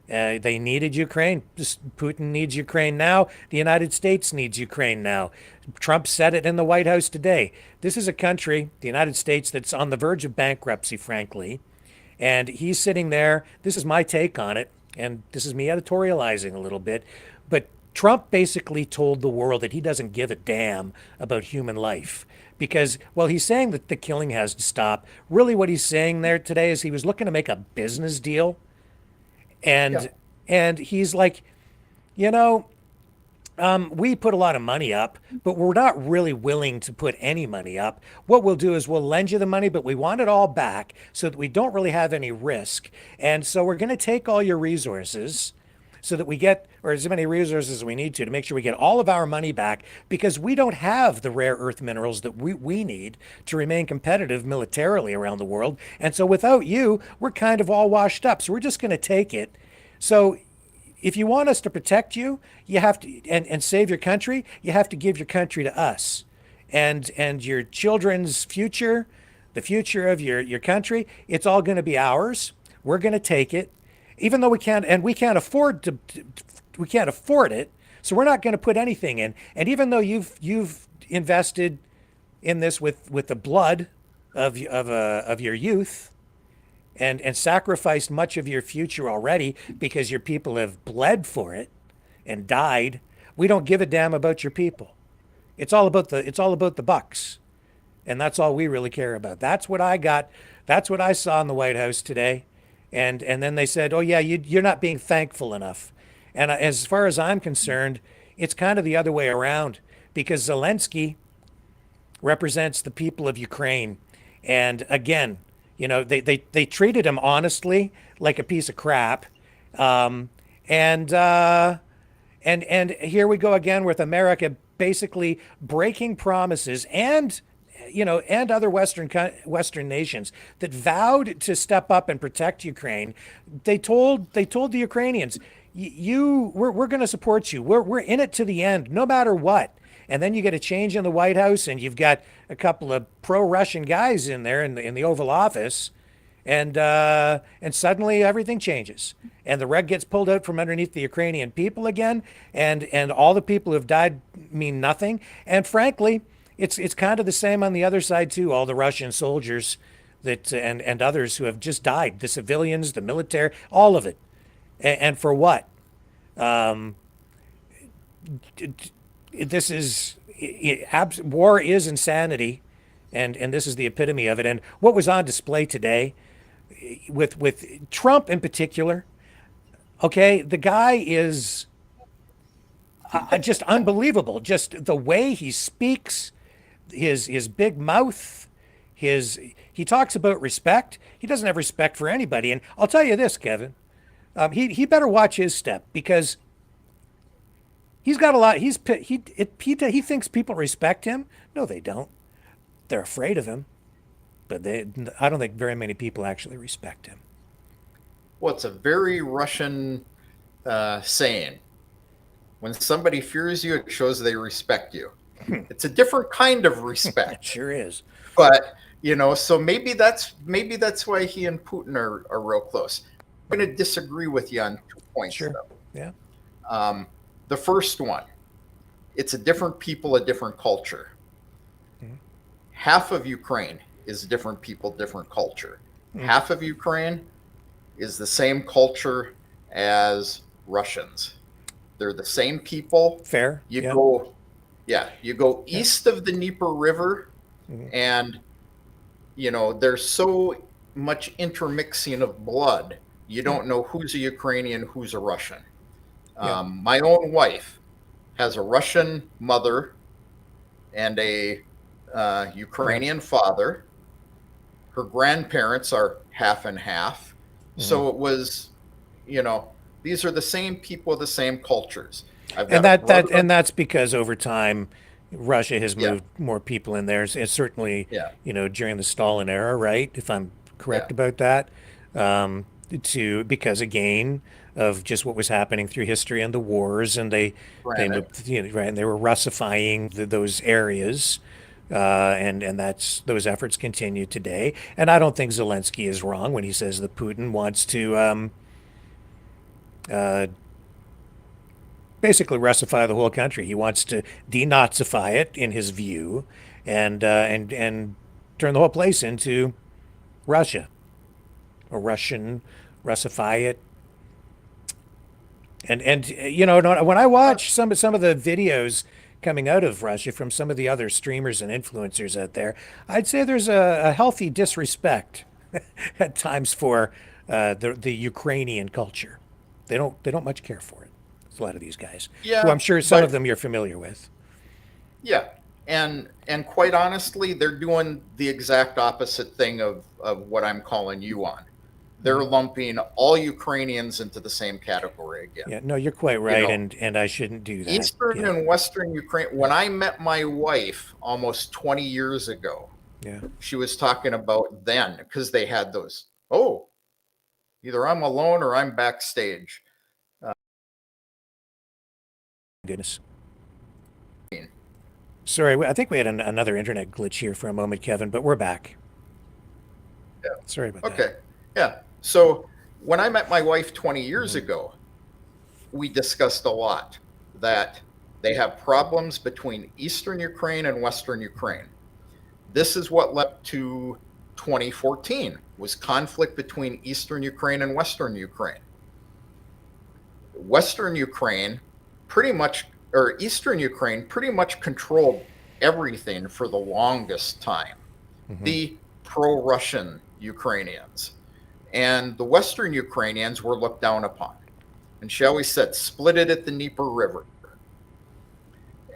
They needed Ukraine. Putin needs Ukraine now. The United States needs Ukraine now. Trump said it in the White House today. This is a country, the United States, that's on the verge of bankruptcy, frankly. And he's sitting there. This is my take on it, and this is me editorializing a little bit. But Trump basically told the world that he doesn't give a damn about human life. Because, he's saying that the killing has to stop. Really what he's saying there today is he was looking to make a business deal. And he's like, We put a lot of money up, but we're not really willing to put any money up. What we'll do is we'll lend you the money, but we want it all back so that we don't really have any risk. And so we're going to take all your resources so that we get, or as many resources as we need to make sure we get all of our money back, because we don't have the rare earth minerals that we need to remain competitive militarily around the world. And so without you, we're kind of all washed up. So we're just going to take it. So if you want us to protect you, you have to, and save your country, you have to give your country to us. And your children's future, the future of your country, it's all going to be ours. We're going to take it, even though we can't afford it. So we're not going to put anything in. And even though you've invested in this with the blood of your youth, and sacrificed much of your future already because your people have bled for it and died, we don't give a damn about your people. It's all about the bucks. And that's all we really care about. That's what I got. That's what I saw in the White House today. And then they said, oh yeah, you're not being thankful enough. And as far as I'm concerned, it's kind of the other way around, because Zelenskyy represents the people of Ukraine. And again, they treated him honestly like a piece of crap. And here we go again with America basically breaking promises, and other Western nations that vowed to step up and protect Ukraine. They told the Ukrainians, we're going to support you. We're in it to the end, no matter what. And then you get a change in the White House, and you've got a couple of pro-Russian guys in there in the Oval Office, and suddenly everything changes, and the rug gets pulled out from underneath the Ukrainian people again, and all the people who have died mean nothing. And frankly, it's kind of the same on the other side too. All the Russian soldiers that and others who have just died, the civilians, the military, all of it, and for what? This is war is insanity, and this is the epitome of it. And what was on display today with Trump in particular, okay, the guy is just unbelievable. Just the way he speaks, his big mouth, he talks about respect. He doesn't have respect for anybody. And I'll tell you this, Kevin, he better watch his step, because he's got a lot. He thinks people respect him. No, they don't. They're afraid of him. But I don't think very many people actually respect him. Well, it's a very Russian saying. When somebody fears you, it shows they respect you. It's a different kind of respect. It sure is. But so maybe that's why he and Putin are real close. I'm going to disagree with you on 2 points. Sure. Though. Yeah. The first one, it's a different people, a different culture. Mm-hmm. Half of Ukraine is different people, different culture. Mm-hmm. Half of Ukraine is the same culture as Russians. They're the same people. Fair. You go east of the Dnieper River, mm-hmm. and there's so much intermixing of blood. You don't know who's a Ukrainian, who's a Russian. My own wife has a Russian mother and a Ukrainian father. Her grandparents are half and half. Mm-hmm. So it was, these are the same people, the same cultures. And that's because over time, Russia has moved more people in there. It's certainly, during the Stalin era, right? If I'm correct about that, because again of just what was happening through history and the wars, and they moved, and they were Russifying those areas, and those efforts continue today. And I don't think Zelenskyy is wrong when he says that Putin wants to basically Russify the whole country. He wants to denazify it, in his view, and turn the whole place into Russia, or Russify it. And when I watch some of the videos coming out of Russia from some of the other streamers and influencers out there, I'd say there's a healthy disrespect at times for the Ukrainian culture. They don't much care for it. a lot of these guys, Yeah, who I'm sure some but- of them you're familiar with. Yeah, and quite honestly, they're doing the exact opposite thing of what I'm calling you on. They're lumping all Ukrainians into the same category again. Yeah, no, you're quite right, know, and I shouldn't do that. Eastern Yeah. and Western Ukraine. When I met my wife almost 20 years ago, Yeah. she was talking about then, because they had those, oh, either I'm alone or I'm backstage. Goodness. Sorry, I think we had another internet glitch here for a moment, Kevin, but we're back. Yeah. Sorry about that. Okay. Yeah. So when I met my wife 20 years ago, we discussed a lot that they have problems between Eastern Ukraine and Western Ukraine. This is what led to 2014 was conflict between Eastern Ukraine and Western Ukraine. Western Ukraine pretty much, or Eastern Ukraine pretty much controlled everything for the longest time. The pro-Russian Ukrainians and the Western Ukrainians were looked down upon. And she always said, split it at the Dnieper River.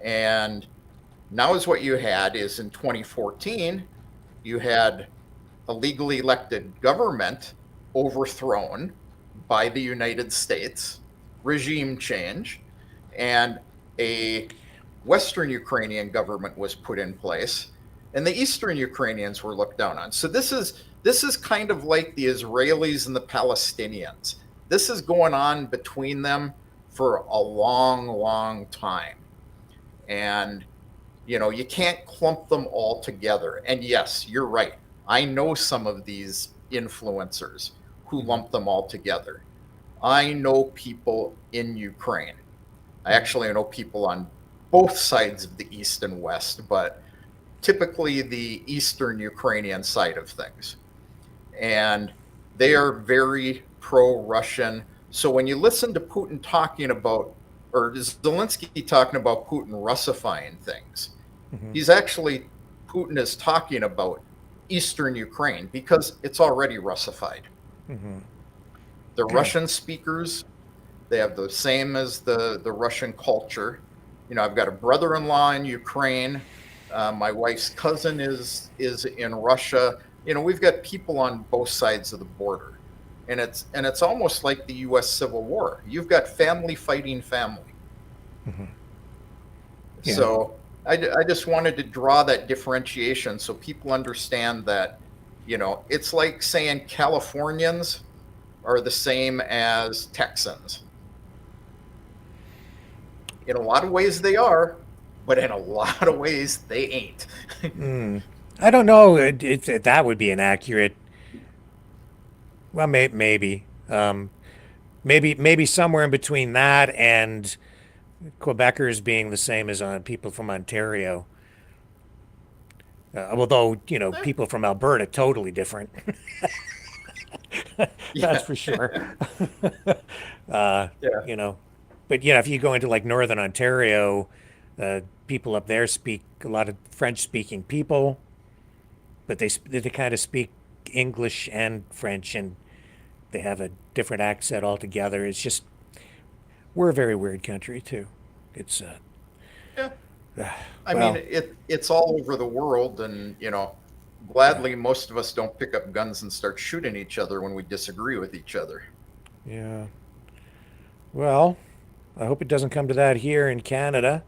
And now is what you had is in 2014, you had a legally elected government overthrown by the United States, regime change, and a Western Ukrainian government was put in place, and the Eastern Ukrainians were looked down on. So this is kind of like the Israelis and the Palestinians. This is going on between them for a long, long time. And, you know, you can't clump them all together. And yes, you're right. I know some of these influencers who lump them all together. I know people in Ukraine. I actually know people on both sides of the East and West, but typically the Eastern Ukrainian side of things. And they are very pro-Russian. So when you listen to Putin talking about, or Zelensky talking about Putin Russifying things, he's actually, Putin is talking about Eastern Ukraine because it's already Russified. The Russian speakers, they have the same as the Russian culture. You know, I've got a brother-in-law in Ukraine. My wife's cousin is in Russia. You know, we've got people on both sides of the border, and it's almost like the U.S. Civil War. You've got family fighting family. Yeah. So I just wanted to draw that differentiation so people understand that, you know, it's like saying Californians are the same as Texans. In a lot of ways they are, but in a lot of ways they ain't. I don't know. That would be inaccurate. Well, maybe. Maybe somewhere in between that and Quebecers being the same as people from Ontario. Although, you know, people from Alberta, totally different. That's for sure. You know, but yeah, if you go into like Northern Ontario, people up there speak a lot of French-speaking people, but they kind of speak English and French, and they have a different accent altogether. It's just, we're a very weird country too. It's I mean, it's all over the world, and you know, gladly most of us don't pick up guns and start shooting each other when we disagree with each other. Yeah. Well, I hope it doesn't come to that here in Canada,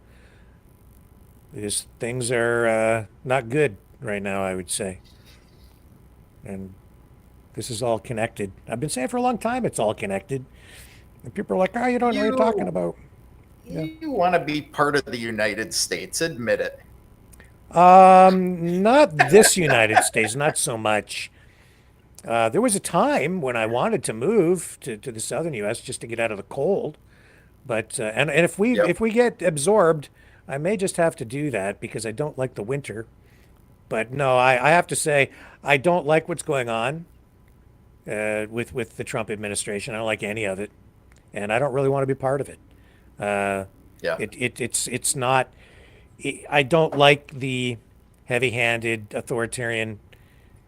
because things are not good right now, I would say. And this is all connected. I've been saying for a long time it's all connected. And people are like, oh, you don't know what you're talking about. You want to be part of the United States, admit it. Not this United States, not so much. There was a time when I wanted to move to the southern U.S. just to get out of the cold. But and if we get absorbed, I may just have to do that because I don't like the winter. But no, I have to say I don't like what's going on with the Trump administration. I don't like any of it, and I don't really want to be part of it. It's not. I don't like the heavy-handed authoritarian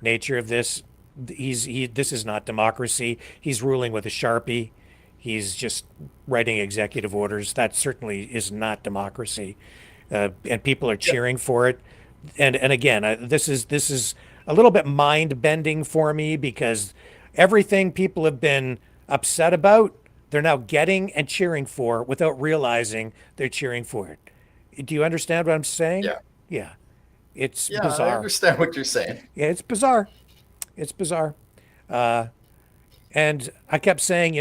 nature of this. This is not democracy. He's ruling with a Sharpie. He's just writing executive orders. That certainly is not democracy, and people are cheering for it. And again, this is a little bit mind bending for me, because everything people have been upset about, they're now getting and cheering for without realizing they're cheering for it. Do you understand what I'm saying? Yeah. Yeah. It's Yeah, bizarre. I understand what you're saying. Yeah, it's bizarre. It's bizarre. And I kept saying,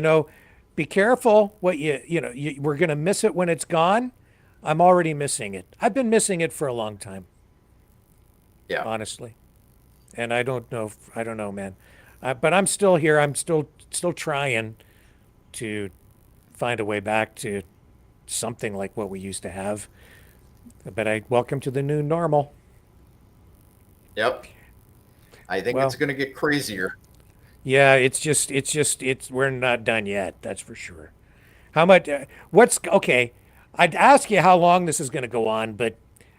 be careful what we're going to miss it when it's gone. I'm already missing it. I've been missing it for a long time. Yeah. Honestly. And I don't know, man. But I'm still here. I'm still trying to find a way back to something like what we used to have. But welcome to the new normal. Yep. I think it's going to get crazier. Yeah, we're not done yet. That's for sure. How much, okay. I'd ask you how long this is going to go on, but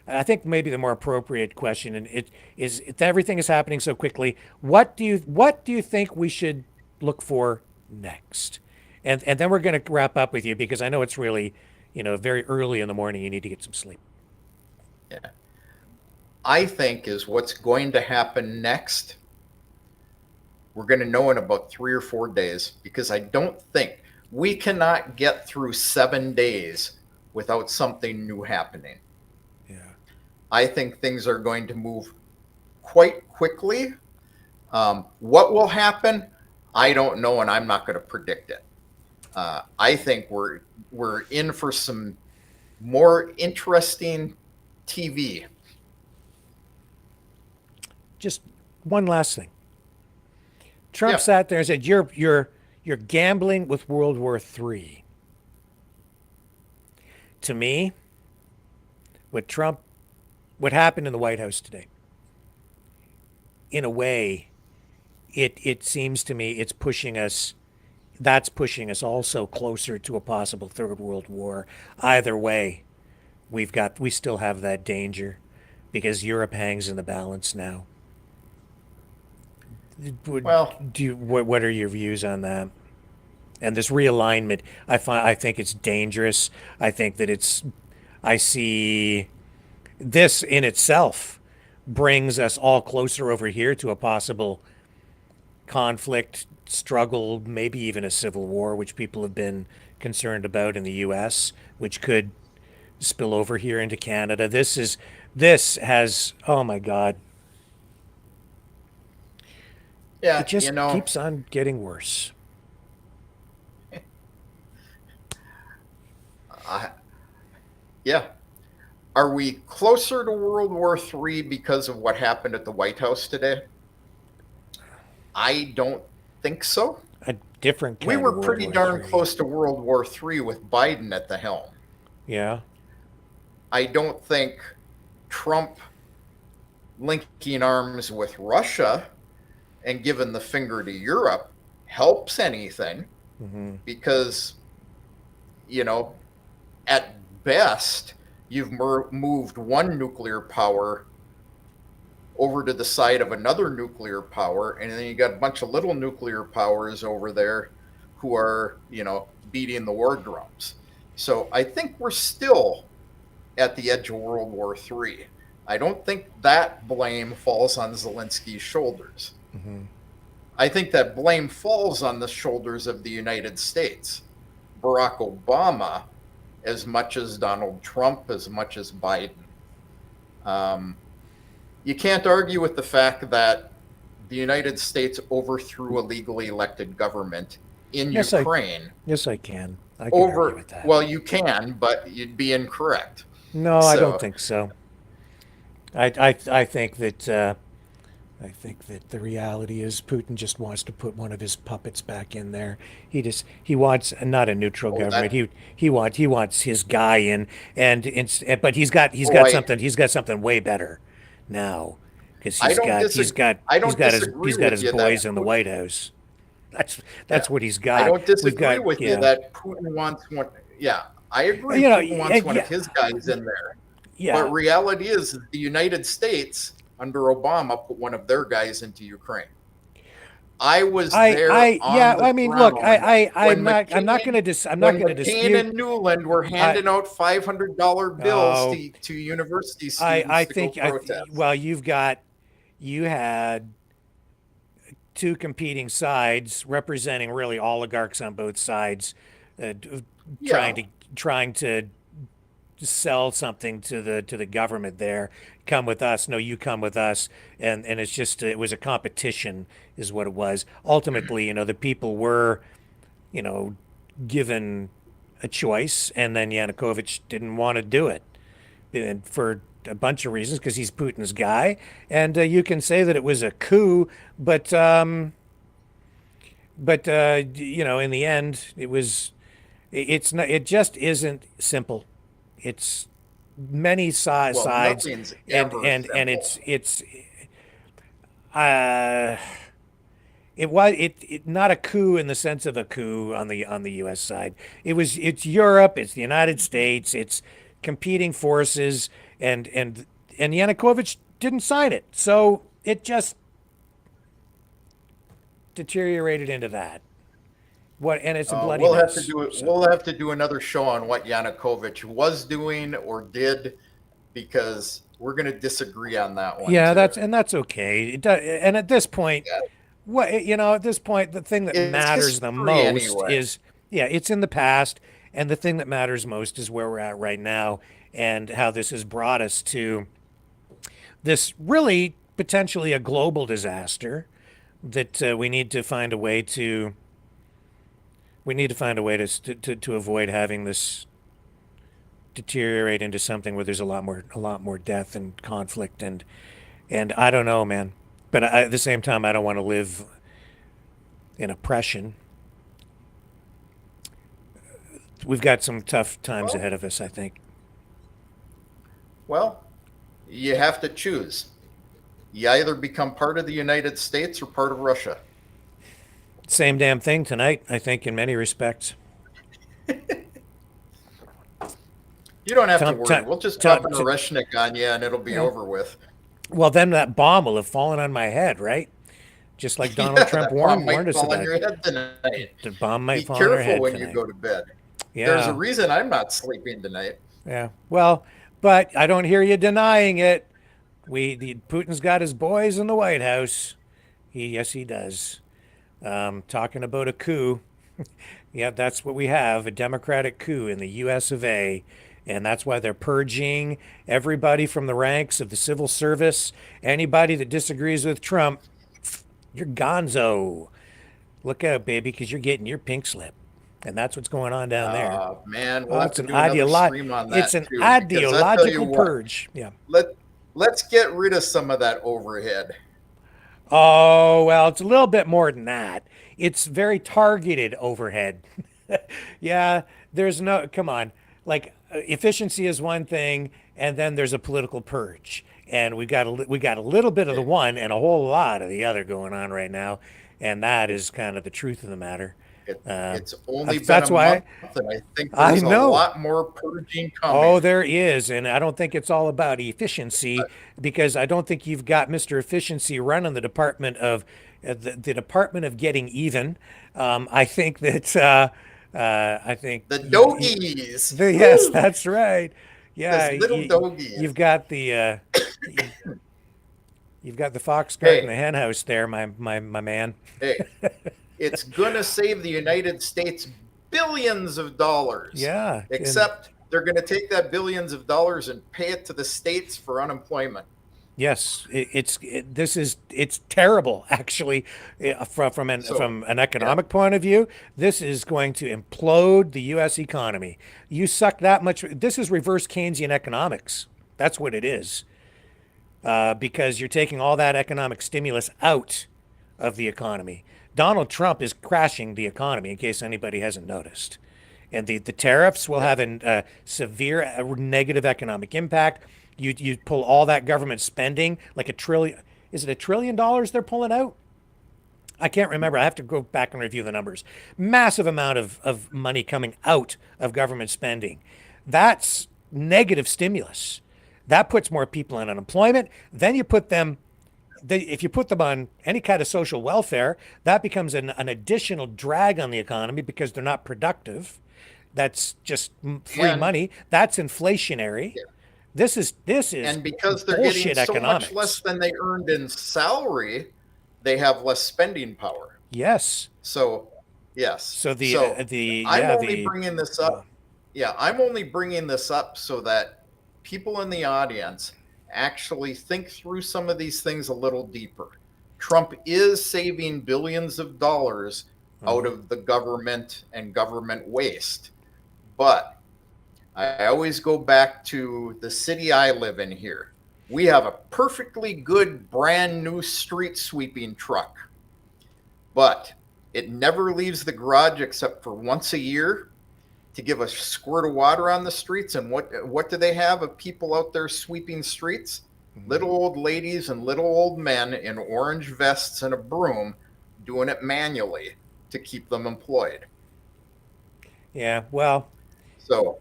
I think maybe the more appropriate question, and it is, if everything is happening so quickly, what do you think we should look for next? And then we're going to wrap up with you, because I know it's really, very early in the morning. You need to get some sleep. Yeah. I think is what's going to happen next. We're going to know in about 3 or 4 days, because I don't think we cannot get through 7 days without something new happening. Yeah. I think things are going to move quite quickly. What will happen, I don't know, and I'm not going to predict it. I think we're in for some more interesting TV. Just one last thing. Trump sat there and said, "You're gambling with World War III." To me, what happened in the White House today, in a way, it seems to me it's pushing us. That's pushing us also closer to a possible third world war. Either way, we still have that danger, because Europe hangs in the balance now. Well, what are your views on that? And this realignment, I think it's dangerous. I think that I see this in itself brings us all closer over here to a possible conflict, struggle, maybe even a civil war, which people have been concerned about in the U.S., which could spill over here into Canada. This has, oh my God. Yeah, it just keeps on getting worse. Yeah. Are we closer to World War III because of what happened at the White House today? I don't think so. A different kind We were of World pretty War darn III. close to World War III with Biden at the helm. Yeah. I don't think Trump linking arms with Russia and giving the finger to Europe helps anything, because, at best, you've moved one nuclear power over to the side of another nuclear power, and then you got a bunch of little nuclear powers over there who are, beating the war drums. So I think we're still at the edge of World War III. I don't think that blame falls on Zelensky's shoulders. I think that blame falls on the shoulders of the United States. Barack Obama, as much as Donald Trump, as much as Biden. You can't argue with the fact that the United States overthrew a legally elected government in Ukraine. Yes, I can. I can argue with that. Well, you can, but you'd be incorrect. No, I don't think so. I think that the reality is Putin just wants to put one of his puppets back in there. He wants not a neutral government. He wants his guy in, but he's got something way better now, because he's got his boys in the White House. That's what he's got. I don't disagree with you that Putin wants one. Yeah, I agree. Putin wants one of his guys in there. Yeah. But reality is the United States under Obama put one of their guys into Ukraine. I was I, there. I, on yeah. the I mean, look, ground I'm when not going to, I'm not when going to McCain dispute. and Newland were handing out $500 bills Oh, to university I students to go think, protest. well, you had two competing sides representing really oligarchs on both sides, Yeah. trying to sell something to the government there. Come with us. No, you come with us. And it's just, it was a competition is what it was. Ultimately, the people were, given a choice, and then Yanukovych didn't want to do it, and for a bunch of reasons, because he's Putin's guy. And you can say that it was a coup, but in the end, it's not. It just isn't simple. It's many Well, sides, nothing's and ever and and simple. it's uh, it was not a coup in the sense of a coup on the U.S. side. It's Europe, it's the United States, it's competing forces, and Yanukovych didn't sign it, so it just deteriorated into that. And it's a bloody We'll have mess. to do it. So, We'll have to do another show on what Yanukovych was doing or did, because we're going to disagree on that one. yeah, too. that's okay. And at this point, Yeah. at this point, the thing that It's matters the history most anyway. is, yeah, it's in the past, and the thing that matters most is where we're at right now, and how this has brought us to this really potentially a global disaster that we need to find a way to avoid having this deteriorate into something where there's a lot more death and conflict, and I don't know, man. But at the same time, I don't want to live in oppression. We've got some tough times Well, ahead of us, I think. well, you have to choose. You either become part of the United States or part of Russia. Same damn thing tonight, I think, in many respects. You don't have to Tom, worry. Tom, We'll just Tom, drop an Tom, Oreshnik on you and it'll be yeah. over with. Well, then that bomb will have fallen on my head, right? Just like Donald Yeah, Trump that bomb warned might us fall on about. your head tonight. The bomb Be might fall on our careful head when you tonight. go to bed. There's a Yeah, reason I'm not sleeping tonight. yeah. Well, but I don't hear you denying it. Putin's got his boys in the White House. Yes, he does. Talking about a coup. Yeah, that's what we have, a democratic coup in the US of A. And that's why they're purging everybody from the ranks of the civil service. Anybody that disagrees with Trump, you're gonzo. Look out, baby, because you're getting your pink slip. And that's what's going on down there. Man, Oh, we'll have it's to an do another stream on that it's an too. Because I tell you ideological what, purge. Yeah. let's get rid of some of that overhead. Oh, well, it's a little bit more than that. It's very targeted overhead. Yeah, come on. Like, efficiency is one thing, and then there's a political purge. And we got a little bit of the one and a whole lot of the other going on right now. And that is kind of the truth of the matter. It's only been That's a why month, and I think I there's a know. lot more purging coming. Oh, there is. And I don't think it's all about efficiency, because I don't think you've got Mr. Efficiency running the Department of the Department of Getting Even. I think that I think The doggies. yes, Woo! that's right. Yeah, Those little doggies. you've got the you've got the fox Hey. guarding the hen house there, my man. Hey, it's gonna save the United States billions of dollars. Yeah, and- Except they're gonna take that billions of dollars and pay it to the states for unemployment. Yes, it's terrible, actually, from an economic point of view. This is going to implode the U.S. economy. You suck that much. This is reverse Keynesian economics. That's what it is, because you're taking all that economic stimulus out of the economy. Donald Trump is crashing the economy, in case anybody hasn't noticed. And the tariffs will have a severe negative economic impact. You pull all that government spending, like $1 trillion. Is it $1 trillion they're pulling out? I can't remember. I have to go back and review the numbers. Massive amount of money coming out of government spending. That's negative stimulus. That puts more people in unemployment. Then you put them if you put them on any kind of social welfare, that becomes an additional drag on the economy because they're not productive. That's just free money. That's inflationary. This is And because they're bullshit getting so economics. much less than they earned in salary, they have less spending power. Yes. So, yes. So I'm only bringing this up. Yeah, I'm only bringing this up so that people in the audience actually think through some of these things a little deeper. Trump is saving billions of dollars out of the government and government waste. But I always go back to the city I live in here. We have a perfectly good brand new street sweeping truck, but it never leaves the garage except for once a year to give a squirt of water on the streets. And what do they have of people out there sweeping streets? Little old ladies and little old men in orange vests and a broom doing it manually to keep them employed. Yeah, well, so,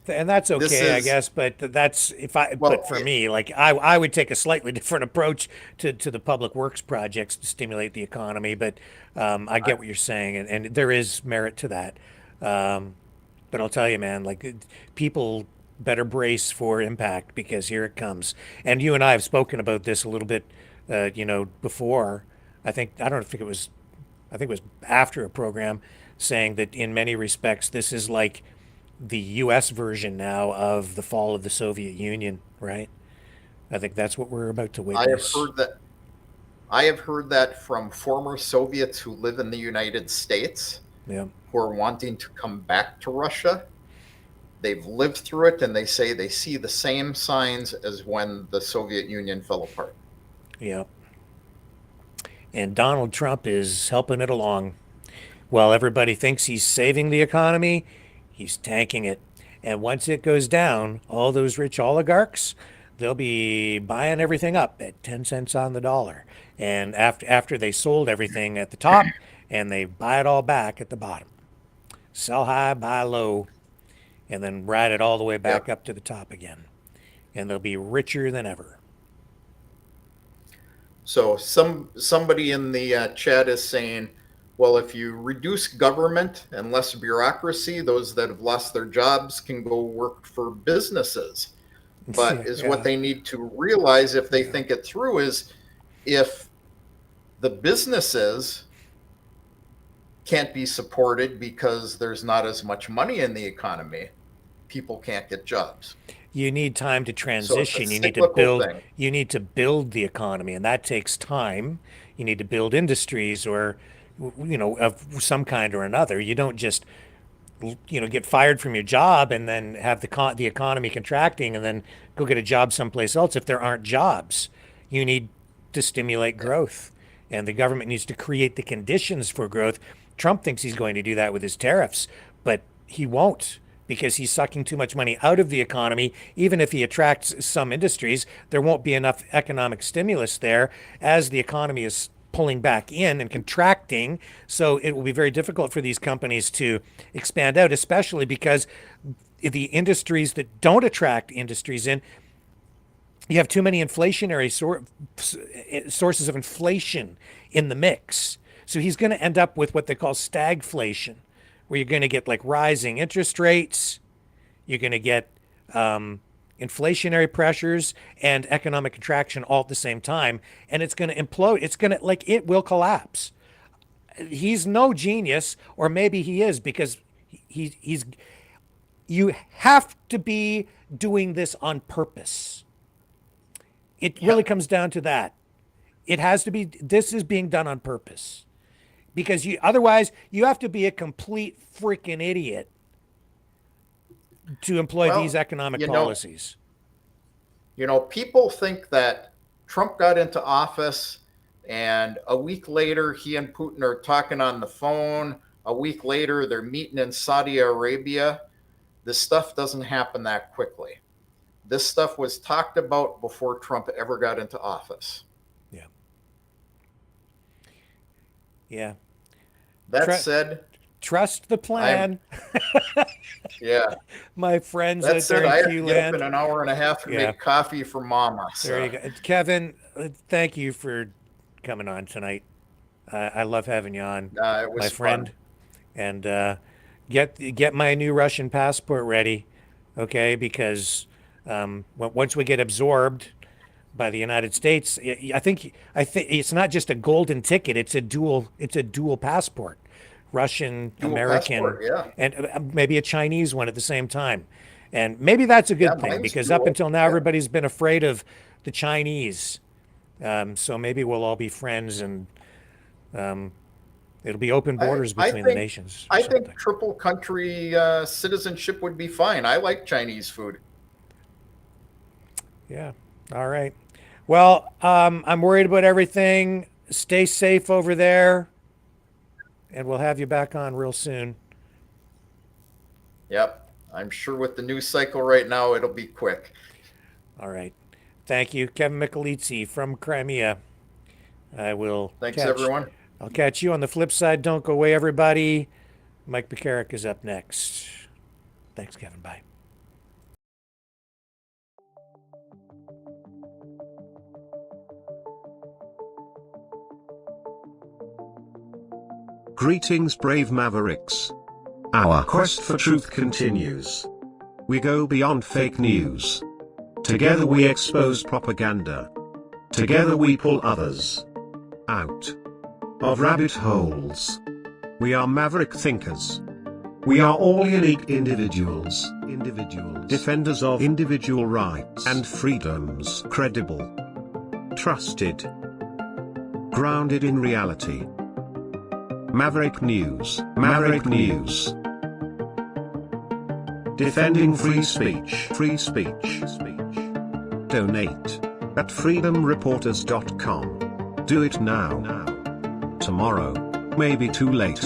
and that's okay, I guess. But that's but for me, like I would take a slightly different approach to the public works projects to stimulate the economy. But I get what you're saying, and there is merit to that. But I'll tell you, man, like people better brace for impact because here it comes. And you and I have spoken about this a little bit, before. I think it was after a program saying that in many respects this is like the U.S. version now of the fall of the Soviet Union, right? I think that's what we're about to witness. I have heard that from former Soviets who live in the United States, who are wanting to come back to Russia. They've lived through it, and they say they see the same signs as when the Soviet Union fell apart. Yeah. And Donald Trump is helping it along. While everybody thinks he's saving the economy, he's tanking it. And once it goes down, all those rich oligarchs, they'll be buying everything up at 10 cents on the dollar. And after they sold everything at the top, and they buy it all back at the bottom. Sell high, buy low, and then ride it all the way back up to the top again. And they'll be richer than ever. So somebody in the chat is saying, well, if you reduce government and less bureaucracy, those that have lost their jobs can go work for businesses. But what they need to realize if they think it through is if the businesses can't be supported because there's not as much money in the economy, people can't get jobs. You need time to transition. So you need to build. You need to build the economy, and that takes time. You need to build industries, or of some kind or another. You don't just get fired from your job and then have the economy contracting and then go get a job someplace else if there aren't jobs. You need to stimulate growth, and the government needs to create the conditions for growth. Trump thinks he's going to do that with his tariffs, but he won't, because he's sucking too much money out of the economy. Even if he attracts some industries, there won't be enough economic stimulus there as the economy is pulling back in and contracting. So it will be very difficult for these companies to expand out, especially because the industries that don't attract industries in, you have too many inflationary sources of inflation in the mix. So he's going to end up with what they call stagflation, where you're going to get like rising interest rates, you're going to get inflationary pressures and economic contraction all at the same time, and it's going to implode. It will collapse. He's no genius, or maybe he is, because you have to be doing this on purpose. It really comes down to that. It has to be, this is being done on purpose. Because otherwise you have to be a complete freaking idiot to employ these economic policies. People think that Trump got into office and a week later he and Putin are talking on the phone. A week later they're meeting in Saudi Arabia. This stuff doesn't happen that quickly. This stuff was talked about before Trump ever got into office. Yeah. That said, trust the plan. My friends that out said, there I in have to get up in an hour and a half to make coffee for Mama. So. There you go. Kevin, thank you for coming on tonight. I love having you on, It was my friend. fun. And get my new Russian passport ready, okay? Because once we get absorbed by the United States, I think it's not just a golden ticket; it's a dual passport, Russian, Dual American, passport, yeah. and maybe a Chinese one at the same time. And maybe that's a good Yeah, thing mine's because up dual, until now, yeah. everybody's been afraid of the Chinese. So maybe we'll all be friends and it'll be open borders between the nations. or I something. think triple country citizenship would be fine. I like Chinese food. Yeah. All right. Well, I'm worried about everything. Stay safe over there. And we'll have you back on real soon. Yep. I'm sure with the news cycle right now, it'll be quick. All right. Thank you. Kevin Michelizzi from Crimea. Thanks, everyone. I'll catch you on the flip side. Don't go away, everybody. Mike Bukarek is up next. Thanks, Kevin. Bye. Greetings, brave Mavericks. Our quest for truth continues. We go beyond fake news. Together we expose propaganda. Together we pull others out of rabbit holes. We are maverick thinkers. We are all unique individuals, defenders of individual rights and freedoms, credible, trusted, grounded in reality. Maverick News, Maverick News. Defending free speech, Donate at freedomreporters.com. Do it now. Tomorrow may be too late.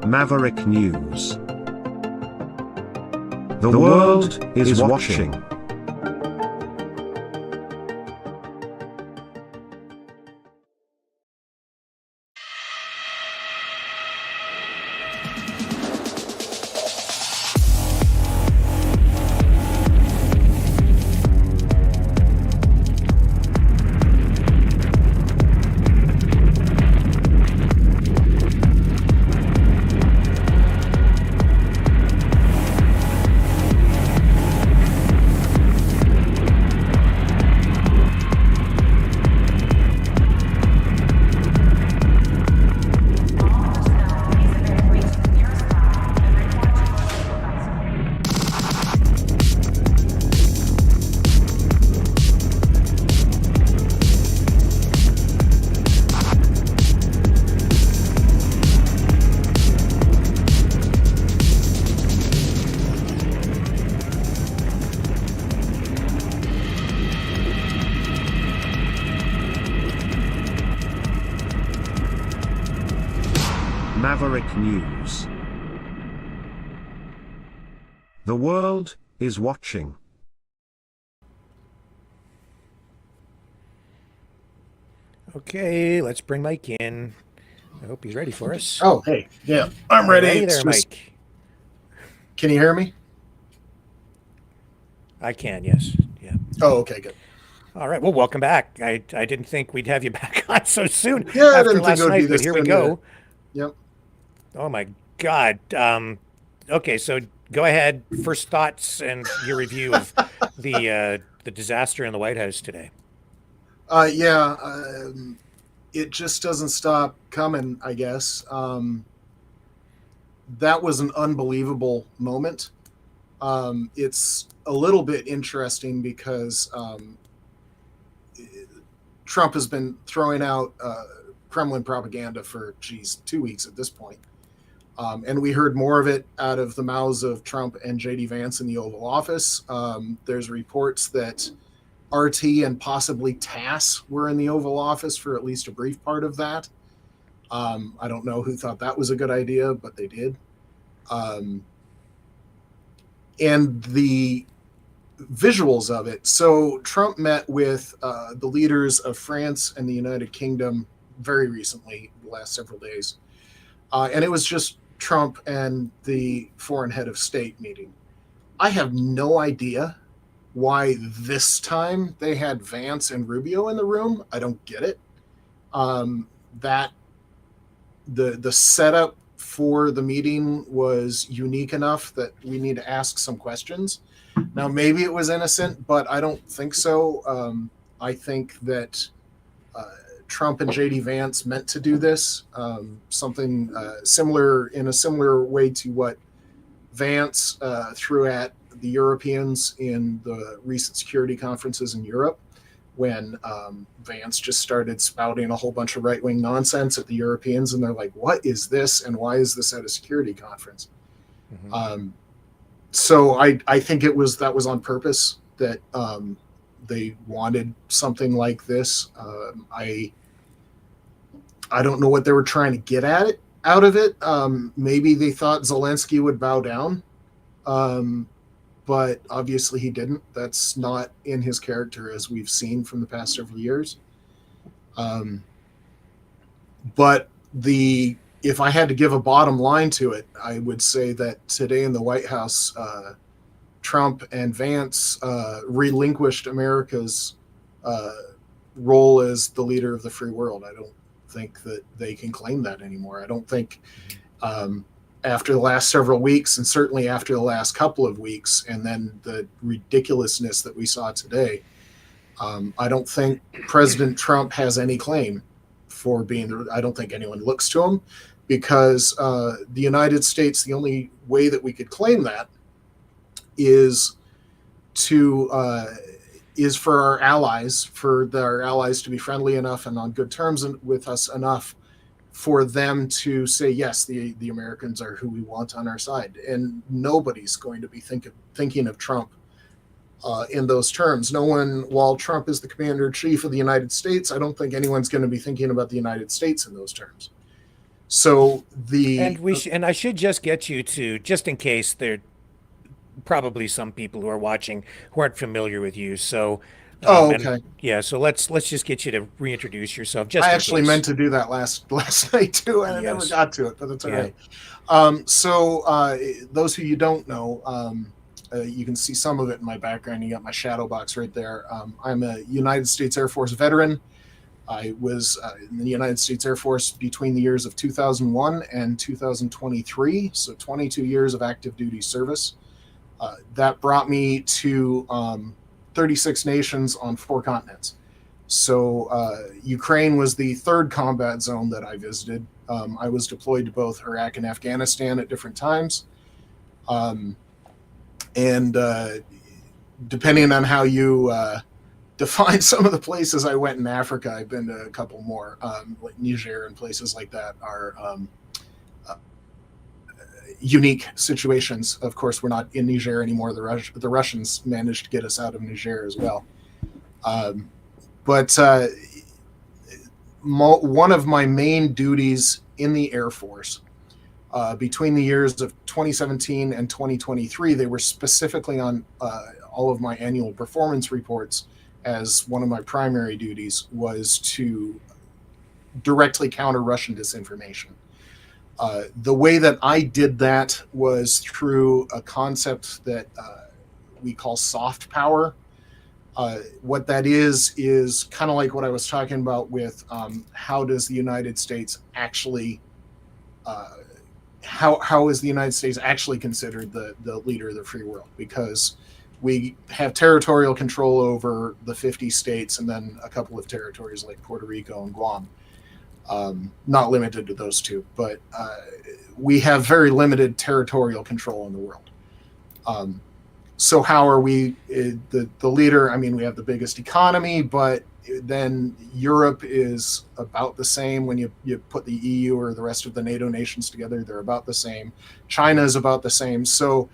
Maverick News. The world is watching. Maverick News. The world is watching. Okay, let's bring Mike in. I hope he's ready for us. Oh, hey, yeah, I'm ready. Hey It's there, just- Mike. Can you hear me? I can, yes. Yeah. Oh, okay, good. All right. Well, welcome back. I didn't think we'd have you back on so soon Yeah, I after didn't think last it would be night, but this here we soon go. either. Yep. Oh my God. Okay, so go ahead. First thoughts and your review of the disaster in the White House today. It just doesn't stop coming, I guess. That was an unbelievable moment. It's a little bit interesting because Trump has been throwing out Kremlin propaganda for, 2 weeks at this point. And we heard more of it out of the mouths of Trump and J.D. Vance in the Oval Office. There's reports that RT and possibly TASS were in the Oval Office for at least a brief part of that. I don't know who thought that was a good idea, but they did. And the visuals of it. So Trump met with the leaders of France and the United Kingdom very recently, the last several days. And it was just Trump and the foreign head of state meeting. I have no idea Why this time they had Vance and Rubio in the room, I don't get it. That the setup for the meeting was unique enough that we need to ask some questions. Now, maybe it was innocent, but I don't think so. I think that Trump and JD Vance meant to do this, something similar, in a similar way to what Vance threw at the Europeans in the recent security conferences in Europe, when Vance just started spouting a whole bunch of right-wing nonsense at the Europeans, and they're like, what is this, and why is this at a security conference? So I think that was on purpose, that they wanted something like this. I don't know what they were trying to get out of it. Maybe they thought Zelenskyy would bow down, but obviously he didn't. That's not in his character, as we've seen from the past several years. But if I had to give a bottom line to it, I would say that today in the White House, Trump and Vance relinquished America's role as the leader of the free world. I don't think that they can claim that anymore. I don't think after the last several weeks, and certainly after the last couple of weeks, and then the ridiculousness that we saw today, I don't think President Trump has any claim for being, I don't think anyone looks to him, because the United States, the only way that we could claim that is for our allies, to be friendly enough and on good terms with us enough for them to say, yes, the Americans are who we want on our side. And nobody's going to be thinking of Trump in those terms. No one, while Trump is the commander-in-chief of the United States, I don't think anyone's going to be thinking about the United States in those terms. So and I should just get you to, just in case there probably some people who are watching who aren't familiar with you. So, okay. So let's just get you to reintroduce yourself. I actually meant to do that last night too, and I never got to it, but that's all right. So those who you don't know, you can see some of it in my background. You got my shadow box right there. I'm a United States Air Force veteran. I was in the United States Air Force between the years of 2001 and 2023, so 22 years of active duty service. That brought me to 36 nations on 4 continents. So Ukraine was the 3rd combat zone that I visited. I was deployed to both Iraq and Afghanistan at different times. And depending on how you define some of the places I went in Africa, I've been to a couple more, like Niger and places like that are unique situations. Of course, we're not in Niger anymore. The Russians managed to get us out of Niger as well. But one of my main duties in the Air Force between the years of 2017 and 2023, they were specifically on all of my annual performance reports, as one of my primary duties was to directly counter Russian disinformation. The way that I did that was through a concept that we call soft power. What that is kind of like what I was talking about with how does the United States actually, how is the United States actually considered the leader of the free world? Because we have territorial control over the 50 states and then a couple of territories like Puerto Rico and Guam. Not limited to those two, but we have very limited territorial control in the world. So how are we the leader? I mean, we have the biggest economy, but then Europe is about the same. When you put the EU or the rest of the NATO nations together, they're about the same. China is about the same. So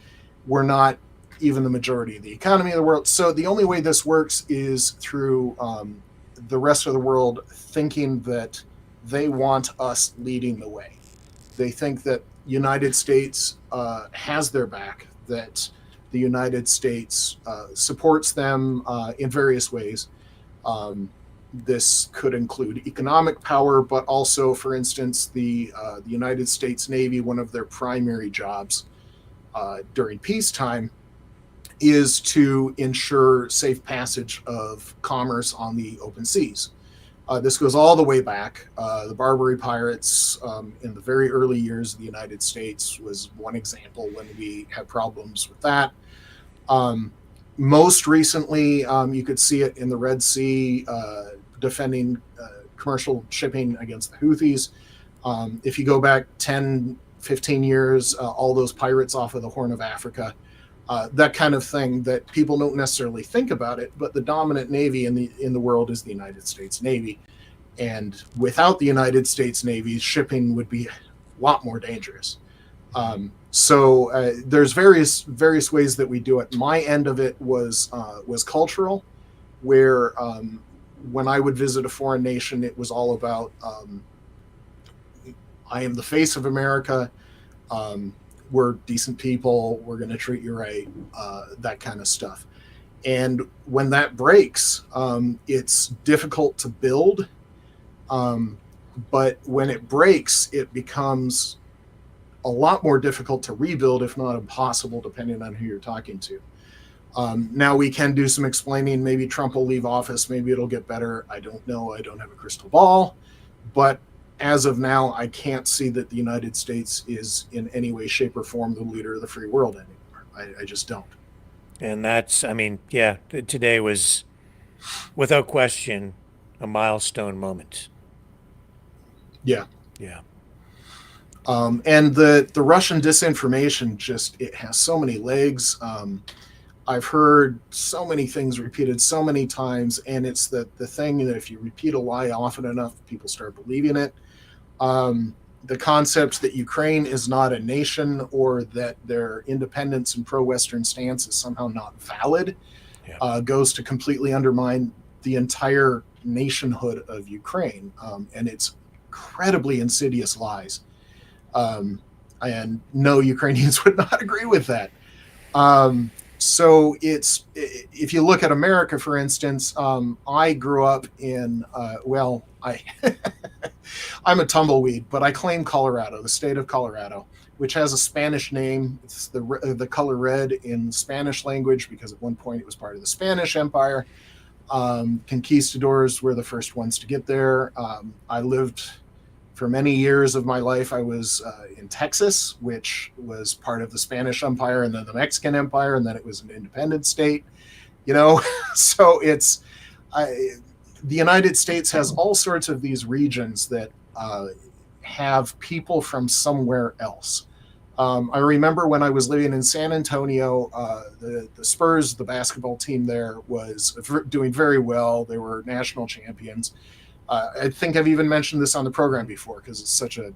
we're not even the majority of the economy of the world. So the only way this works is through the rest of the world thinking that they want us leading the way. They think that United States has their back, that the United States supports them in various ways. This could include economic power, but also, for instance, the United States Navy, one of their primary jobs during peacetime is to ensure safe passage of commerce on the open seas. This goes all the way back. The Barbary pirates in the very early years of the United States was one example when we had problems with that. Most recently, you could see it in the Red Sea, defending commercial shipping against the Houthis. If you go back 10, 15 years, all those pirates off of the Horn of Africa, that kind of thing that people don't necessarily think about it, but the dominant navy in the world is the United States Navy. And without the United States Navy, shipping would be a lot more dangerous. So there's various ways that we do it. My end of it was cultural, where when I would visit a foreign nation, it was all about I am the face of America. We're decent people. We're going to treat you right. That kind of stuff. And when that breaks, it's difficult to build. But when it breaks, it becomes a lot more difficult to rebuild, if not impossible, depending on who you're talking to. Now we can do some explaining. Maybe Trump will leave office. Maybe it'll get better. I don't know. I don't have a crystal ball. But as of now, I can't see that the United States is in any way, shape, or form the leader of the free world anymore. I just don't. And that's, I mean, yeah, today was, without question, a milestone moment. Yeah. Yeah. And the Russian disinformation it has so many legs. I've heard so many things repeated so many times, and it's the thing that if you repeat a lie often enough, people start believing it. The concept that Ukraine is not a nation or that their independence and pro-Western stance is somehow not valid goes to completely undermine the entire nationhood of Ukraine. And it's incredibly insidious lies. And no, Ukrainians would not agree with that. So if you look at America, for instance, I grew up in, I'm a tumbleweed, but I claim Colorado, the state of Colorado, which has a Spanish name. It's the color red in Spanish language because at one point it was part of the Spanish Empire. Conquistadors were the first ones to get there. I lived for many years of my life. I was in Texas, which was part of the Spanish Empire and then the Mexican Empire, and then it was an independent state, so it's the United States has all sorts of these regions that have people from somewhere else. I remember when I was living in San Antonio, the Spurs, the basketball team there, was doing very well. They were national champions. I think I've even mentioned this on the program before because it's such a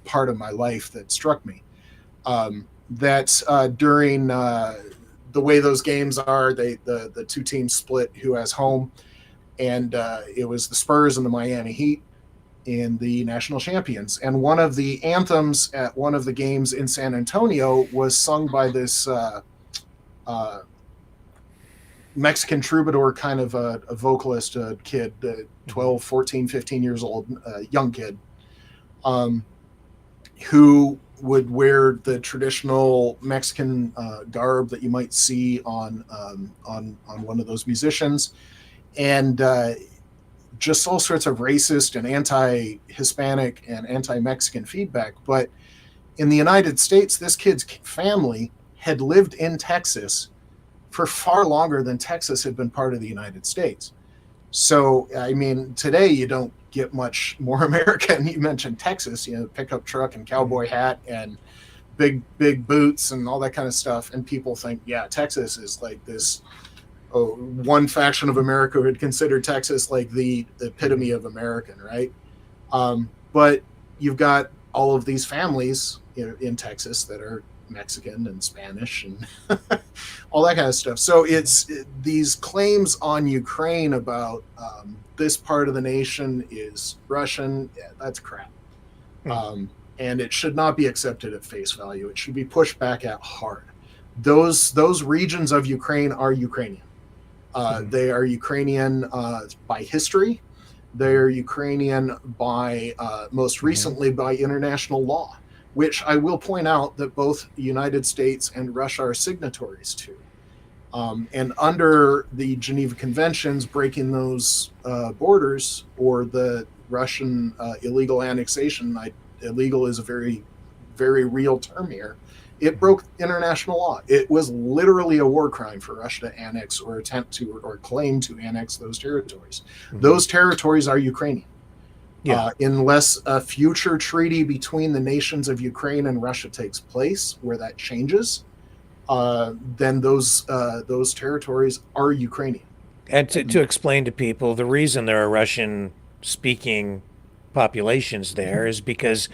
part of my life that struck me. That during the way those games are, the two teams split who has home, and it was the Spurs and the Miami Heat in the national champions. And one of the anthems at one of the games in San Antonio was sung by this Mexican troubadour kind of a vocalist, a kid, 12, 14, 15 years old, young kid, who would wear the traditional Mexican garb that you might see on one of those musicians, and just all sorts of racist and anti-Hispanic and anti-Mexican feedback. But in the United States, this kid's family had lived in Texas for far longer than Texas had been part of the United States. So, I mean, today you don't get much more American. You mentioned Texas, pickup truck and cowboy hat and big boots and all that kind of stuff. And people think, yeah, Texas is like this. One faction of America would consider Texas like the epitome of American, right? But you've got all of these families in Texas that are Mexican and Spanish and all that kind of stuff. So these claims on Ukraine about this part of the nation is Russian. Yeah, that's crap. And it should not be accepted at face value. It should be pushed back at hard. Those regions of Ukraine are Ukrainian. They are Ukrainian by history. They're Ukrainian by most recently by international law, which I will point out that both the United States and Russia are signatories to. And under the Geneva Conventions, breaking those borders, or the Russian illegal annexation, illegal is a very, very real term here. It broke international law. It was literally a war crime for Russia to annex or attempt to or claim to annex those territories. Those territories are Ukrainian. Unless a future treaty between the nations of Ukraine and Russia takes place where that changes, then those territories are Ukrainian. And to explain to people, the reason there are Russian-speaking populations there is because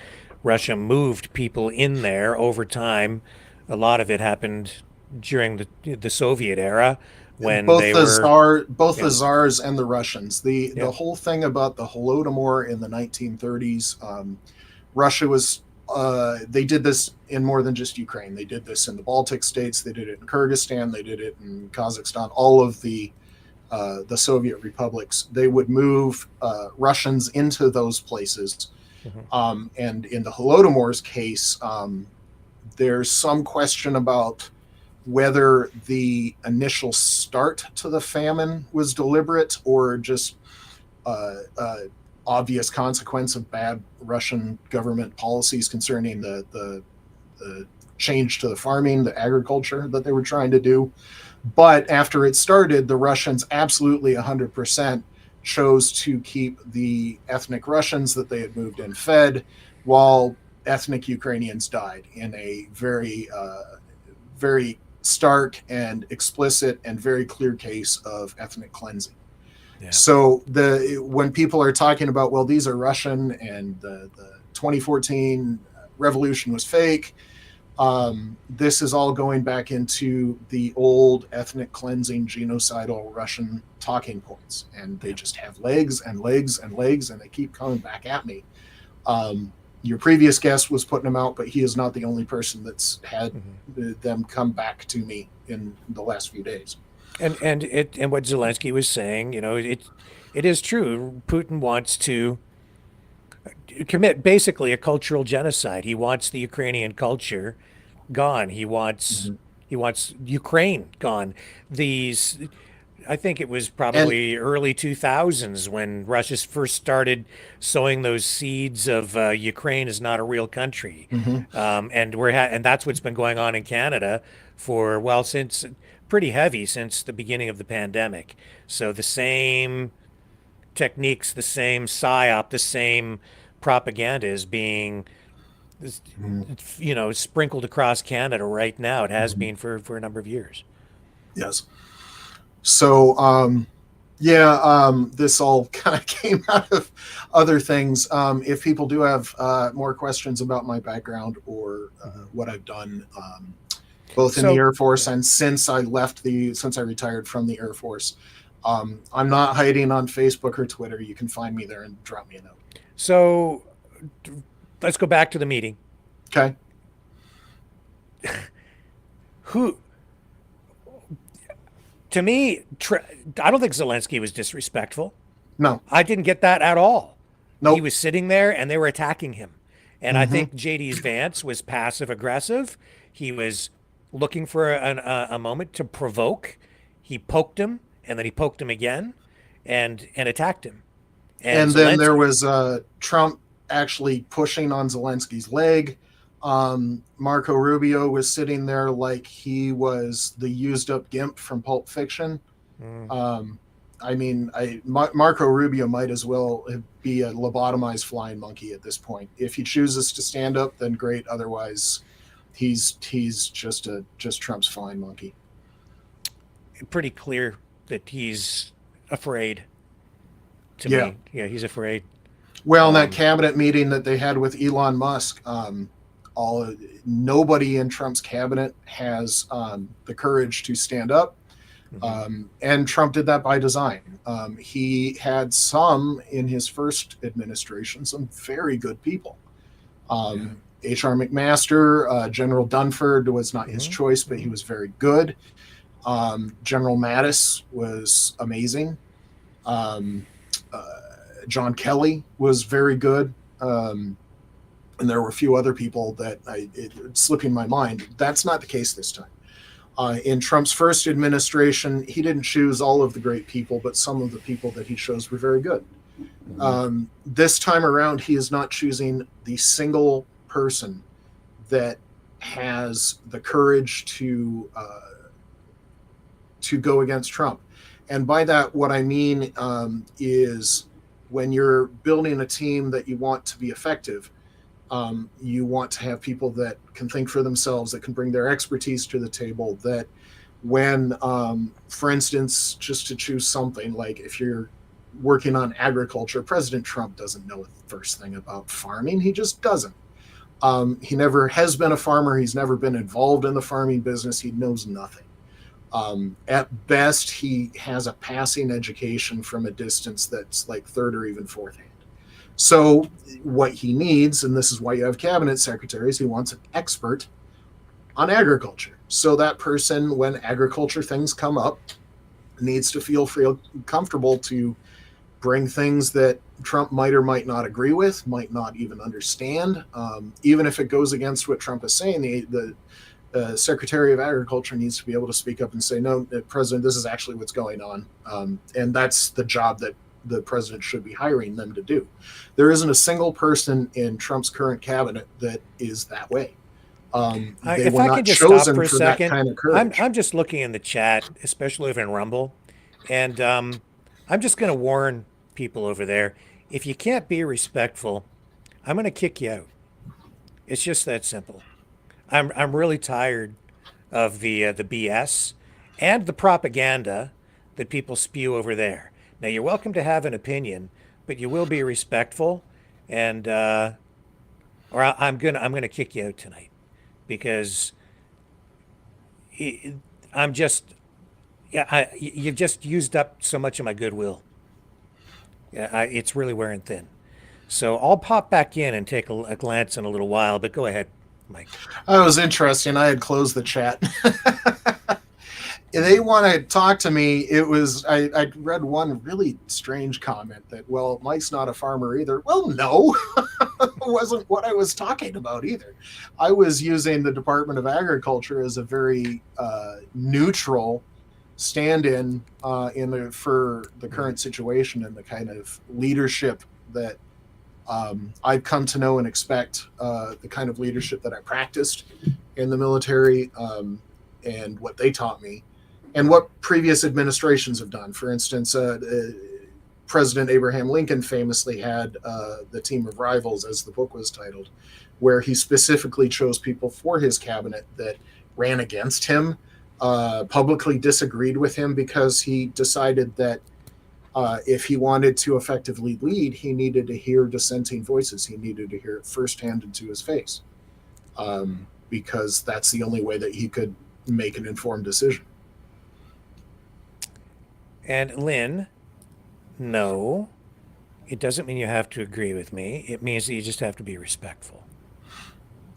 Russia moved people in there over time. A lot of it happened during the Soviet era, when both they the were the czars and the Russians. The whole thing about the Holodomor in the 1930s, Russia was they did this in more than just Ukraine. They did this in the Baltic states. They did it in Kyrgyzstan. They did it in Kazakhstan. All of the Soviet republics. They would move Russians into those places. And in the Holodomor's case, there's some question about whether the initial start to the famine was deliberate or just obvious consequence of bad Russian government policies concerning the change to the farming, the agriculture that they were trying to do. But after it started, the Russians absolutely 100% chose to keep the ethnic Russians that they had moved in fed, while ethnic Ukrainians died in a very, very stark and explicit and very clear case of ethnic cleansing. So when people are talking about, well, these are Russian and the 2014 revolution was fake, this is all going back into the old ethnic cleansing, genocidal Russian talking points, and they just have legs and legs and legs, and they keep coming back at me. Your previous guest was putting them out, but he is not the only person that's had them come back to me in the last few days. And what Zelensky was saying, it is true. Putin wants to commit basically a cultural genocide. He wants the Ukrainian culture gone. He wants Ukraine gone. I think it was probably early 2000s when Russia first started sowing those seeds of Ukraine is not a real country, and that's what's been going on in Canada for since pretty heavy since the beginning of the pandemic. So the same techniques, the same psyop, the same propaganda is being sprinkled across Canada right now. It has been for a number of years. Yes. So, this all kind of came out of other things. If people do have more questions about my background or what I've done, both in the Air Force and since I retired from the Air Force, I'm not hiding on Facebook or Twitter. You can find me there and drop me a note. So let's go back to the meeting. Okay. To me, I don't think Zelenskyy was disrespectful. No. I didn't get that at all. Nope. He was sitting there and they were attacking him. And I think JD's Vance was passive aggressive. He was looking for a moment to provoke. He poked him, and then he poked him again and attacked him. And then there was Trump actually pushing on Zelensky's leg. Marco Rubio was sitting there like he was the used up gimp from Pulp Fiction. Marco Rubio might as well be a lobotomized flying monkey at this point. If he chooses to stand up, then great. Otherwise, he's just Trump's flying monkey. Pretty clear that he's afraid. To me, he's afraid. Well, in that cabinet meeting that they had with Elon Musk, nobody in Trump's cabinet has the courage to stand up. And Trump did that by design. He had in his first administration, some very good people. H.R. McMaster, General Dunford was not his choice, but he was very good. General Mattis was amazing. John Kelly was very good. And there were a few other people that it's slipping my mind. That's not the case this time. In Trump's first administration, he didn't choose all of the great people, but some of the people that he chose were very good. This time around, he is not choosing the single person that has the courage to go against Trump. And by that, what I mean is when you're building a team that you want to be effective, you want to have people that can think for themselves, that can bring their expertise to the table, that when, for instance, just to choose something, like if you're working on agriculture, President Trump doesn't know the first thing about farming. He just doesn't. He never has been a farmer. He's never been involved in the farming business. He knows nothing. At best, he has a passing education from a distance that's like third or even fourth hand. So what he needs, and this is why you have cabinet secretaries, he wants an expert on agriculture. So that person, when agriculture things come up, needs to feel comfortable to bring things that Trump might or might not agree with, might not even understand. Even if it goes against what Trump is saying, the Secretary of Agriculture needs to be able to speak up and say, no, President, this is actually what's going on. And that's the job that the president should be hiring them to do. There isn't a single person in Trump's current cabinet that is that way. They if were I not could just stop chosen for a for that second, kind of courage. I'm just looking in the chat, especially over in Rumble, and I'm just going to warn people over there, if you can't be respectful, I'm going to kick you out. It's just that simple. I'm really tired of the BS and the propaganda that people spew over there. Now, you're welcome to have an opinion, but you will be respectful, and or I'm gonna kick you out tonight, because I'm just you've just used up so much of my goodwill. It's really wearing thin. So I'll pop back in and take a glance in a little while, but go ahead, Mike. That was interesting. I had closed the chat. They want to talk to me. It was, I read one really strange comment that, well, Mike's not a farmer either. Well, no, it wasn't what I was talking about either. I was using the Department of Agriculture as a very neutral stand-in for the current situation and the kind of leadership that I've come to know and expect, the kind of leadership that I practiced in the military, and what they taught me, and what previous administrations have done. For instance, President Abraham Lincoln famously had the team of rivals, as the book was titled, where he specifically chose people for his cabinet that ran against him, publicly disagreed with him, because he decided that if he wanted to effectively lead, he needed to hear dissenting voices. He needed to hear it firsthand into his face, because that's the only way that he could make an informed decision. And Lynn, no, it doesn't mean you have to agree with me. It means that you just have to be respectful.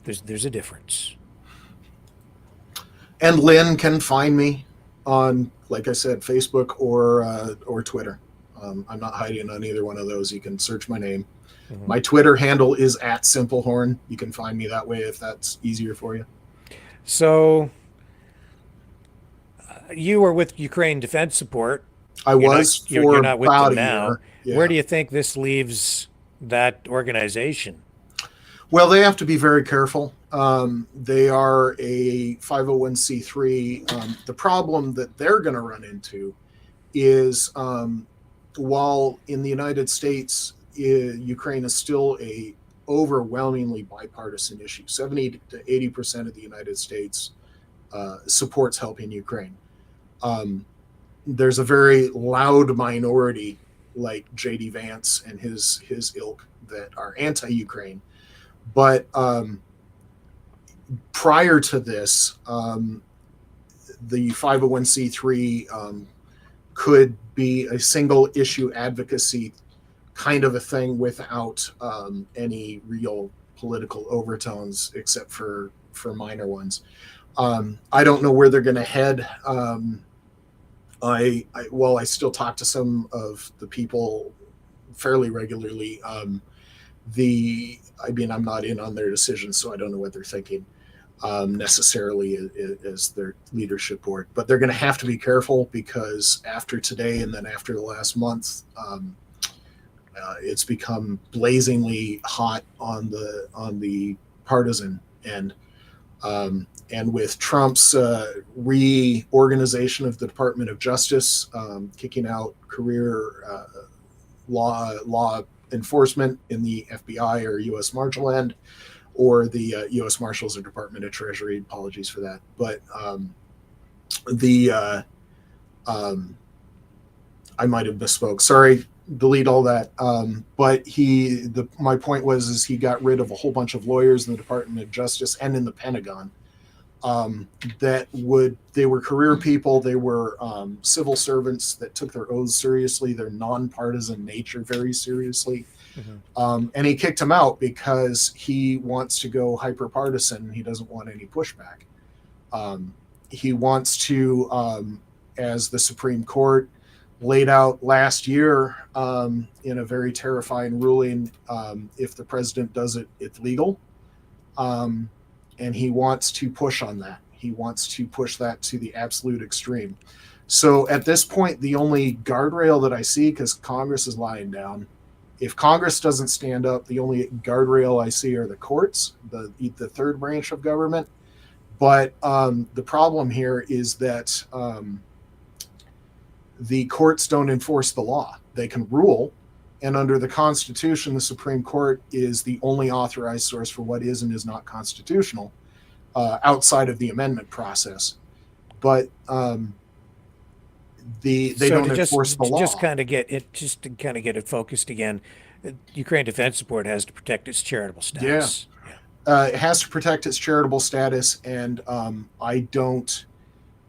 There's a difference. And Lynn can find me on, like I said, Facebook or Twitter. I'm not hiding on either one of those. You can search my name. Mm-hmm. My Twitter handle is @simplehorn. You can find me that way if that's easier for you. So you were with Ukraine Defense Support. You're not with them now. Yeah. Where do you think this leaves that organization? Well, they have to be very careful. They are a 501c3. The problem that they're going to run into is, while in the United States, Ukraine is still a overwhelmingly bipartisan issue. 70 to 80% of the United States supports helping Ukraine. There's a very loud minority like J.D. Vance and his ilk that are anti-Ukraine. But prior to this, the 501c3 could be a single issue advocacy kind of a thing without any real political overtones, except for minor ones. I don't know where they're going to head. I still talk to some of the people fairly regularly. I'm not in on their decisions, so I don't know what they're thinking. necessarily as their leadership board. But they're going to have to be careful, because after today and then after the last month, it's become blazingly hot on the partisan end. And with Trump's reorganization of the Department of Justice, kicking out career law enforcement in the FBI or U.S. Marshal end, or the U.S. Marshals or Department of Treasury. Apologies for that. But I might have misspoke. Sorry, delete all that. But my point was he got rid of a whole bunch of lawyers in the Department of Justice and in the Pentagon. They were career people. They were civil servants that took their oaths seriously, their nonpartisan nature very seriously. Mm-hmm. And he kicked him out because he wants to go hyper-partisan. He doesn't want any pushback. He wants to, as the Supreme Court laid out last year in a very terrifying ruling, if the president does it, it's legal. And he wants to push on that. He wants to push that to the absolute extreme. So at this point, the only guardrail that I see, because Congress is lying down, if Congress doesn't stand up, the only guardrail I see are the courts, the third branch of government. But the problem here is that the courts don't enforce the law. They can rule. And under the Constitution, the Supreme Court is the only authorized source for what is and is not constitutional outside of the amendment process. But they don't enforce the law. Just to kind of get it focused again, Ukraine Defense Support has to protect its charitable status. Yeah. It has to protect its charitable status, and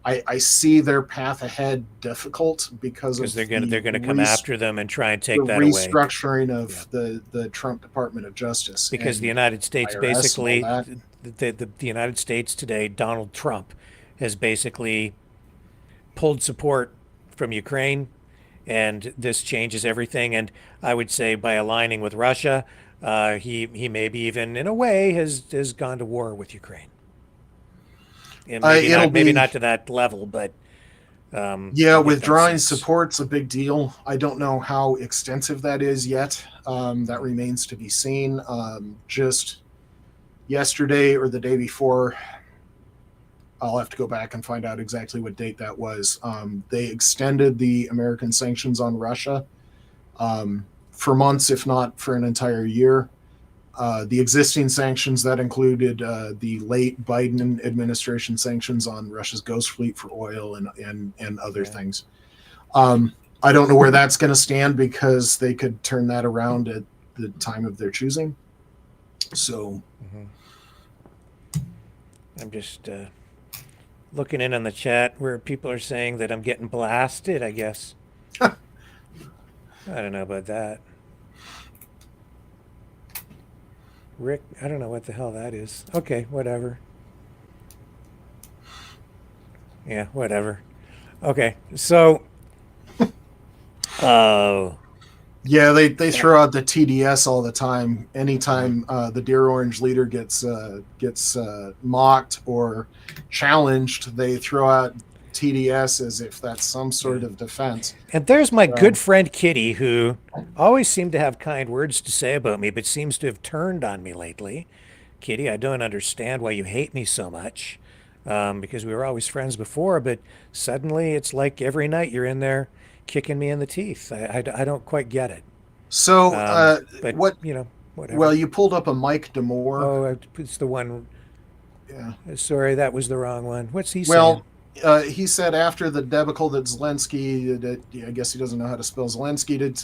I see their path ahead difficult because they're going to come after them and try and take that away. The restructuring of the Trump Department of Justice. Because the United States basically, the United States today, Donald Trump has basically pulled support from Ukraine, and this changes everything. And I would say by aligning with Russia, he maybe even in a way has gone to war with Ukraine. And maybe not to that level, but withdrawing support's a big deal. I don't know how extensive that is yet. That remains to be seen. Just yesterday or the day before, I'll have to go back and find out exactly what date that was. They extended the American sanctions on Russia for months, if not for an entire year. The existing sanctions that included the late Biden administration sanctions on Russia's Ghost Fleet for oil and other things. I don't know where that's going to stand, because they could turn that around at the time of their choosing. So I'm just looking in on the chat where people are saying that I'm getting blasted, I guess. I don't know about that. Rick, I don't know what the hell that is. Okay, whatever. Yeah, whatever. Okay, so yeah, they throw out the TDS all the time. Anytime the Deer Orange leader gets mocked or challenged, they throw out TDS as if that's some sort of defense. And there's my good friend Kitty, who always seemed to have kind words to say about me, but seems to have turned on me lately. Kitty, I don't understand why you hate me so much, because we were always friends before, but suddenly it's like every night you're in there kicking me in the teeth. I don't quite get it. So, but whatever. Well, you pulled up a Mike DeMore. Oh, it's the one. Yeah. Sorry, that was the wrong one. What's he saying? Well, he said after the debacle that Zelenskyy, I guess he doesn't know how to spell Zelenskyy, did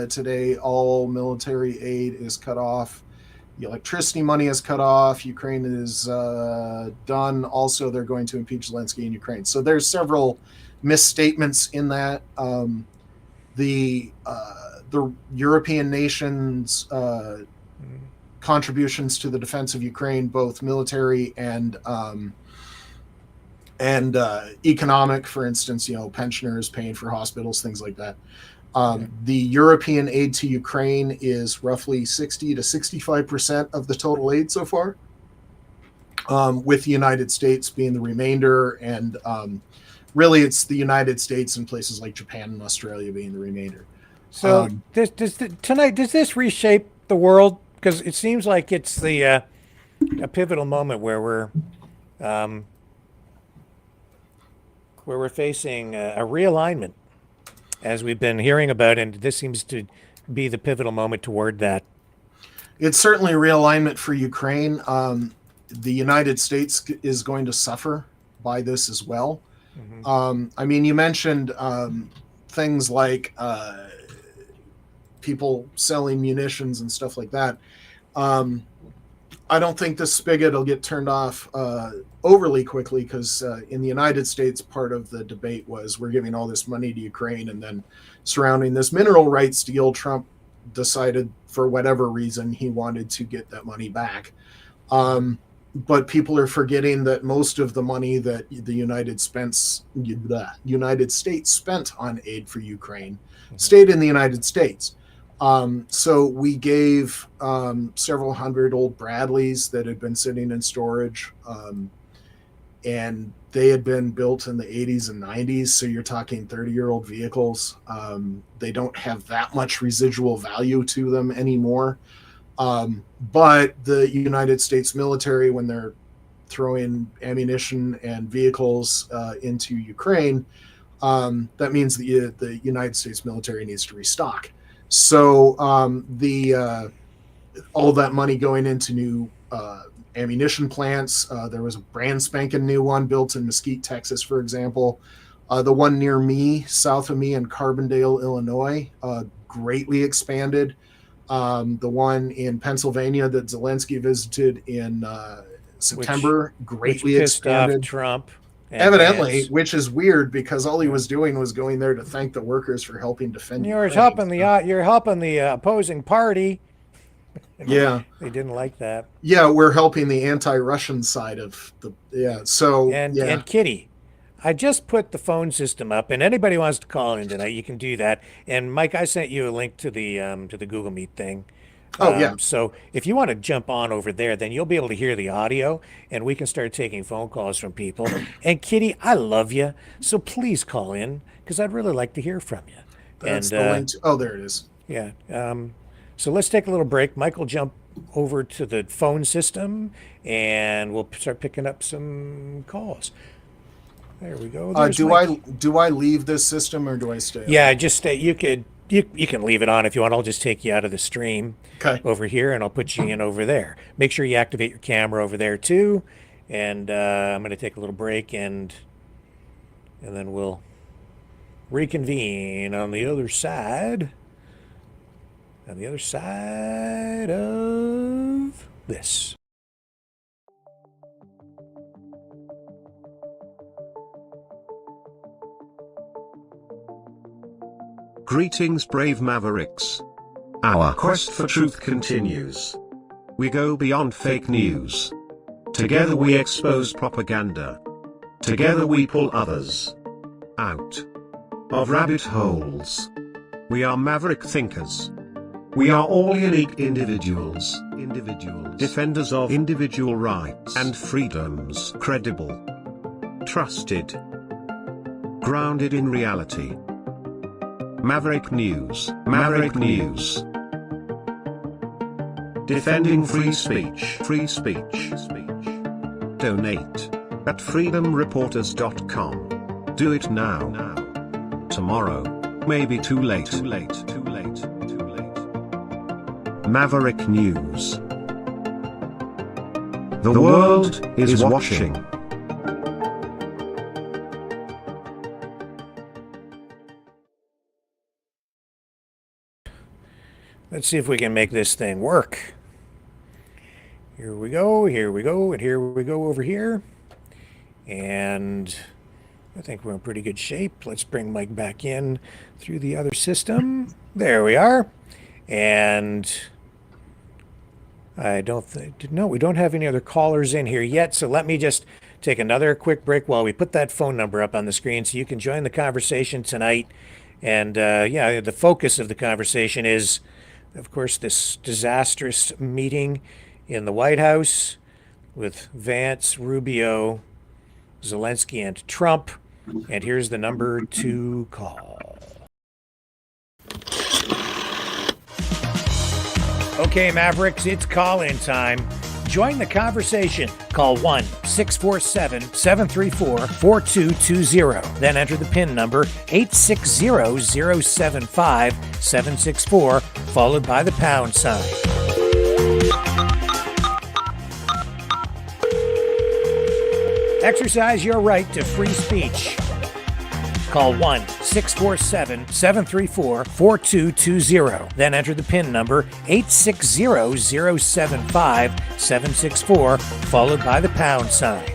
today, all military aid is cut off. The electricity money is cut off. Ukraine is done. Also, they're going to impeach Zelenskyy in Ukraine. So there's several misstatements in that. The European nations' contributions to the defense of Ukraine, both military and economic, for instance, pensioners paying for hospitals, things like that. The European aid to Ukraine is roughly 60 to 65% of the total aid so far. with the United States being the remainder, and really it's the United States and places like Japan and Australia being the remainder. So tonight, does this reshape the world? Because it seems like it's the a pivotal moment where we're facing a realignment, as we've been hearing about, and this seems to be the pivotal moment toward that. It's certainly a realignment for Ukraine. The United States is going to suffer by this as well. I mean, you mentioned things like people selling munitions and stuff like that. I don't think this spigot will get turned off overly quickly, because in the United States, part of the debate was we're giving all this money to Ukraine, and then surrounding this mineral rights deal, Trump decided for whatever reason he wanted to get that money back. But people are forgetting that most of the money that the United States spent on aid for Ukraine stayed in the United States. So we gave several hundred old Bradleys that had been sitting in storage, and they had been built in the 80s and 90s. So you're talking 30-year-old vehicles. They don't have that much residual value to them anymore. But the United States military, when they're throwing ammunition and vehicles into Ukraine, that means the United States military needs to restock. So all that money going into new ammunition plants. There was a brand spanking new one built in Mesquite, Texas, for example. The one near me, south of me in Carbondale, Illinois, greatly expanded. The one in Pennsylvania that Zelenskyy visited in September, greatly expanded. Off Trump. Evidently, Vance. which is weird, because all he was doing was going there to thank the workers for helping defend. You're Ukraine. helping the opposing party. Yeah, they didn't like that. Yeah, we're helping the anti-Russian side of the So and Kitty, I just put the phone system up, and anybody wants to call in tonight, you can do that. And Mike, I sent you a link to the Google Meet thing. So if you want to jump on over there, then you'll be able to hear the audio, and we can start taking phone calls from people. And Kitty, I love you, so please call in, because I'd really like to hear from you. That's the link. Oh, there it is. Yeah. So let's take a little break. Mike will jump over to the phone system, and we'll start picking up some calls. There we go. Do I leave this system, or do I stay? Yeah, just stay. You can leave it on if you want. I'll just take you out of the stream over here, and I'll put you in over there. Make sure you activate your camera over there too. And I'm going to take a little break, and then we'll reconvene on the other side. On the other side of this. Greetings, brave Mavericks. Our quest for truth continues. We go beyond fake news. Together we expose propaganda. Together we pull others out of rabbit holes. We are maverick thinkers. We are all unique individuals, defenders of individual rights and freedoms, credible, trusted, grounded in reality. Maverick News, defending free speech, Donate at freedomreporters.com. Do it now. Tomorrow may be too late. Maverick News. The world is watching. Let's see if we can make this thing work. Here we go, and here we go over here. And I think we're in pretty good shape. Let's bring Mike back in through the other system. There we are. And I don't think, no, we don't have any other callers in here yet. So let me just take another quick break while we put that phone number up on the screen so you can join the conversation tonight. And the focus of the conversation is, of course, this disastrous meeting in the White House with Vance, Rubio, Zelensky, and Trump. And here's the number to call. Okay, Mavericks, it's call-in time. Join the conversation. Call 1-647-734-4220. Then enter the PIN number 860-075-764, followed by the pound sign. Exercise your right to free speech. Call 1-647-734-4220. Then enter the PIN number 860-075-764, followed by the pound sign.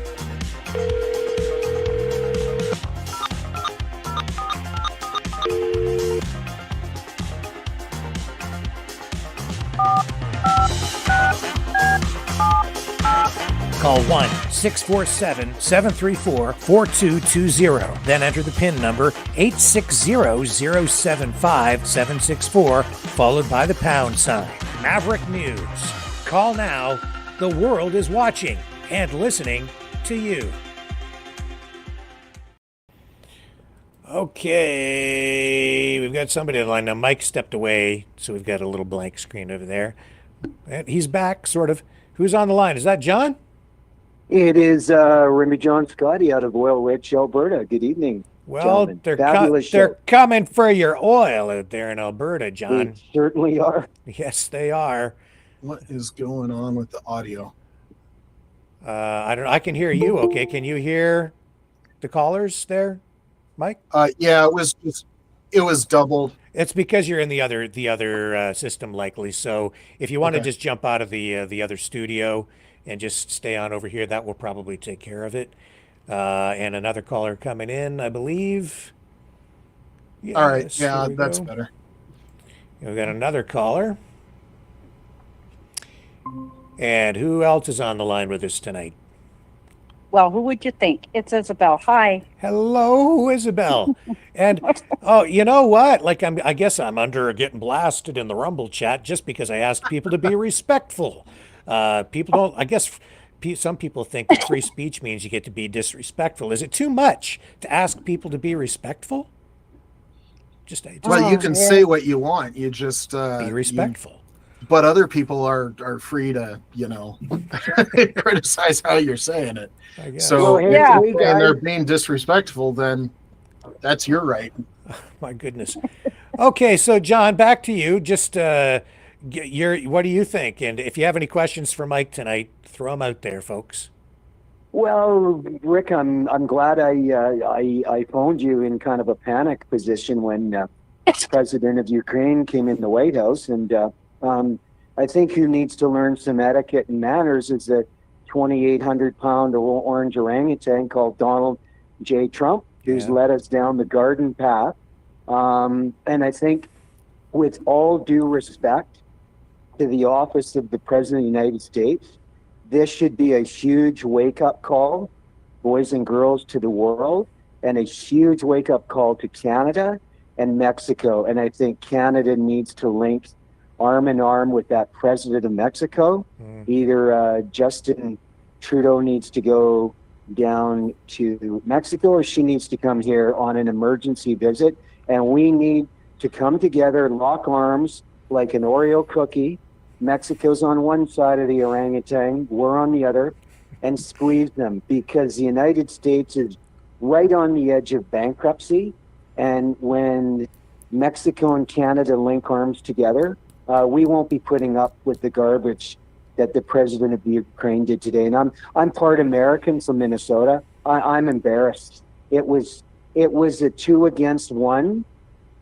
Call 1-647-734-4220. Then enter the PIN number 860-075-764, followed by the pound sign. Maverick News. Call now. The world is watching and listening to you. Okay, we've got somebody on the line now. Mike stepped away, so we've got a little blank screen over there. And he's back, sort of. Who's on the line? Is that John? It is Remy John Scotty out of Oil Ridge, Alberta. Good evening. Well, they're coming for your oil out there in Alberta, John. They certainly are. Yes, they are. What is going on with the audio? I don't know. I can hear you. Okay, can you hear the callers there, Mike? Yeah, it was doubled. It's because you're in the other system, likely. So if you want to just jump out of the other studio and just stay on over here, that will probably take care of it. And another caller coming in, I believe. Yes, all right, yeah, that's better. We've got another caller. And who else is on the line with us tonight? Well, who would you think? It's Isabel. Hi. Hello, Isabel. And oh, you know what? Like I guess I'm under getting blasted in the Rumble chat just because I asked people to be respectful. People don't. I guess some people think that free speech means you get to be disrespectful. Is it too much to ask people to be respectful? Well, you can say what you want. You just be respectful. But other people are free to, criticize how you're saying it. I guess. So and they're being disrespectful, then that's your right. My goodness. Okay, so John, back to you. Just what do you think? And if you have any questions for Mike tonight, throw them out there, folks. Well, Rick, I'm glad I phoned you in kind of a panic position when the president of Ukraine came in the White House, and I think who needs to learn some etiquette and manners is a 2,800-pound orange orangutan called Donald J. Trump, who's led us down the garden path. And I think, with all due respect to the office of the President of the United States, this should be a huge wake-up call, boys and girls, to the world, and a huge wake-up call to Canada and Mexico. And I think Canada needs to link arm in arm with that president of Mexico. Either Justin Trudeau needs to go down to Mexico, or she needs to come here on an emergency visit. And we need to come together, lock arms like an Oreo cookie. Mexico's on one side of the orangutan, we're on the other, and squeeze them, because the United States is right on the edge of bankruptcy. And when Mexico and Canada link arms together, we won't be putting up with the garbage that the president of the Ukraine did today. And I'm part American from Minnesota. I'm embarrassed. It was a 2 against 1,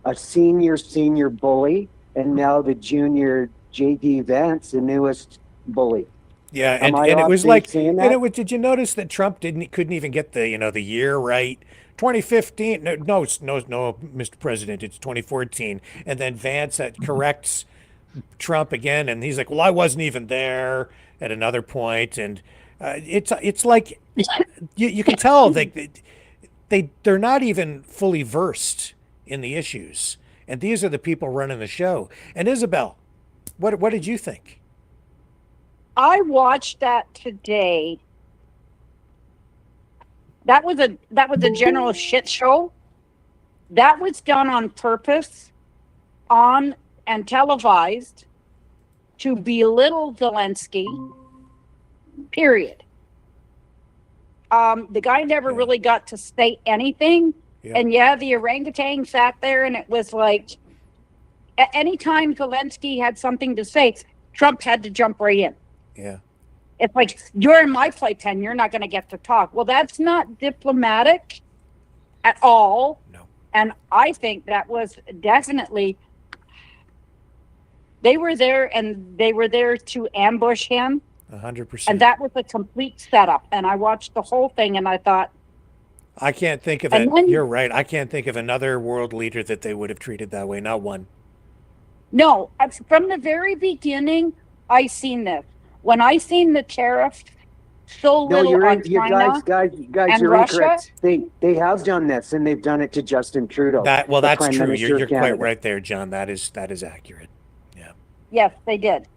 a senior bully, and now the junior JD Vance, the newest bully. Yeah, and it was like, and it was. Did you notice that Trump couldn't even get the the year right? 2015. No, Mr. President, it's 2014. And then Vance corrects Trump again, and he's like, well, I wasn't even there at another point. And it's like you can tell they're not even fully versed in the issues, and these are the people running the show. And Isabel, what did you think? I watched that today. That was a general shit show. That was done on purpose, on and televised to belittle Zelensky. Period. The guy never really got to say anything. Yeah. And yeah, the orangutan sat there, and it was like, anytime Zelensky had something to say, Trump had to jump right in. Yeah. It's like, you're in my playpen, you're not going to get to talk. Well, that's not diplomatic at all. No. And I think that was definitely, they were there to ambush him. 100%. And that was a complete setup. And I watched the whole thing and I thought, I can't think of And it. then- You're right. I can't think of another world leader that they would have treated that way. Not one. no, from the very beginning, I seen this. When I seen the tariff so No, little you're on in, you China guys, and you're Russia, incorrect. They have done this, and they've done it to Justin Trudeau. That's Prime true. Minister You're of quite Canada. right there, John. That is accurate. Yeah. yes, they did.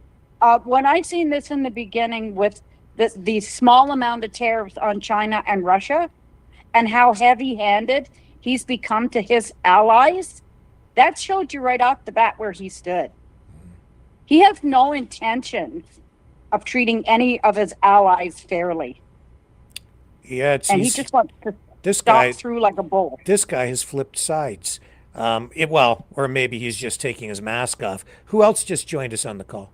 When I seen this in the beginning with the small amount of tariffs on China and Russia, and how heavy-handed he's become to his allies, that showed you right off the bat where he stood. He has no intention of treating any of his allies fairly, Yeah. and he just wants to this stalk guy. through like a bull. This guy has flipped sides. Or maybe he's just taking his mask off. Who else just joined us on the call?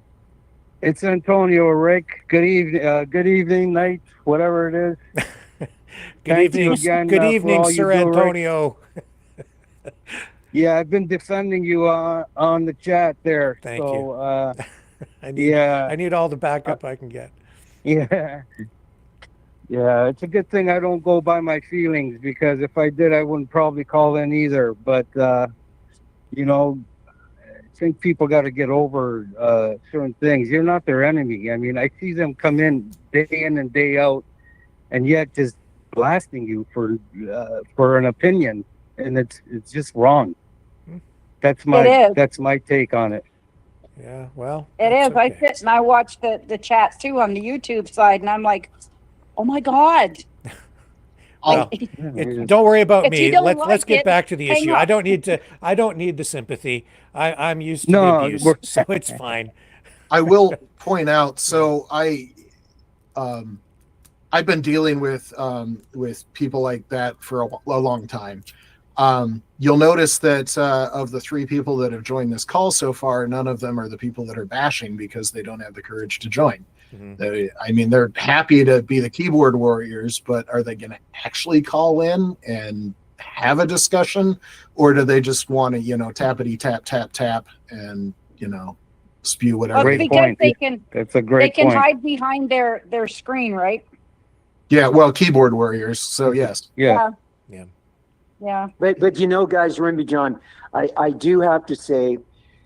It's Antonio, Rick. Good evening, night, whatever it is. Good Thank you evening, again, good for evening, all you Sir do, Rick. Antonio. Yeah, I've been defending you on the chat there. Thank you. I need all the backup I can get. Yeah. Yeah, it's a good thing I don't go by my feelings, because if I did, I wouldn't probably call in either. But, you know, I think people got to get over certain things. You're not their enemy. I mean, I see them come in and day out, and yet just blasting you for an opinion, and it's just wrong. That's my take on it. Yeah, well, It is. I sit and I watch the chat too on the YouTube side, and I'm like, oh my God. Well, don't worry about If you me. don't Let's like get it, back to the hang issue. up. I don't need the sympathy. I'm used to the No, abuse, so it's fine. I will point out. So I've been dealing with people like that for a long time. You'll notice that of the three people that have joined this call so far, none of them are the people that are bashing because they don't have the courage to join. Mm-hmm. They're happy to be the keyboard warriors, but are they going to actually call in and have a discussion, or do they just want to, tappity tap tap tap and spew whatever? Well, because they can. That's a great They can point. hide behind their screen, right? Yeah, well, keyboard warriors. So yes. Yeah. Yeah. But guys, remember, John, I do have to say,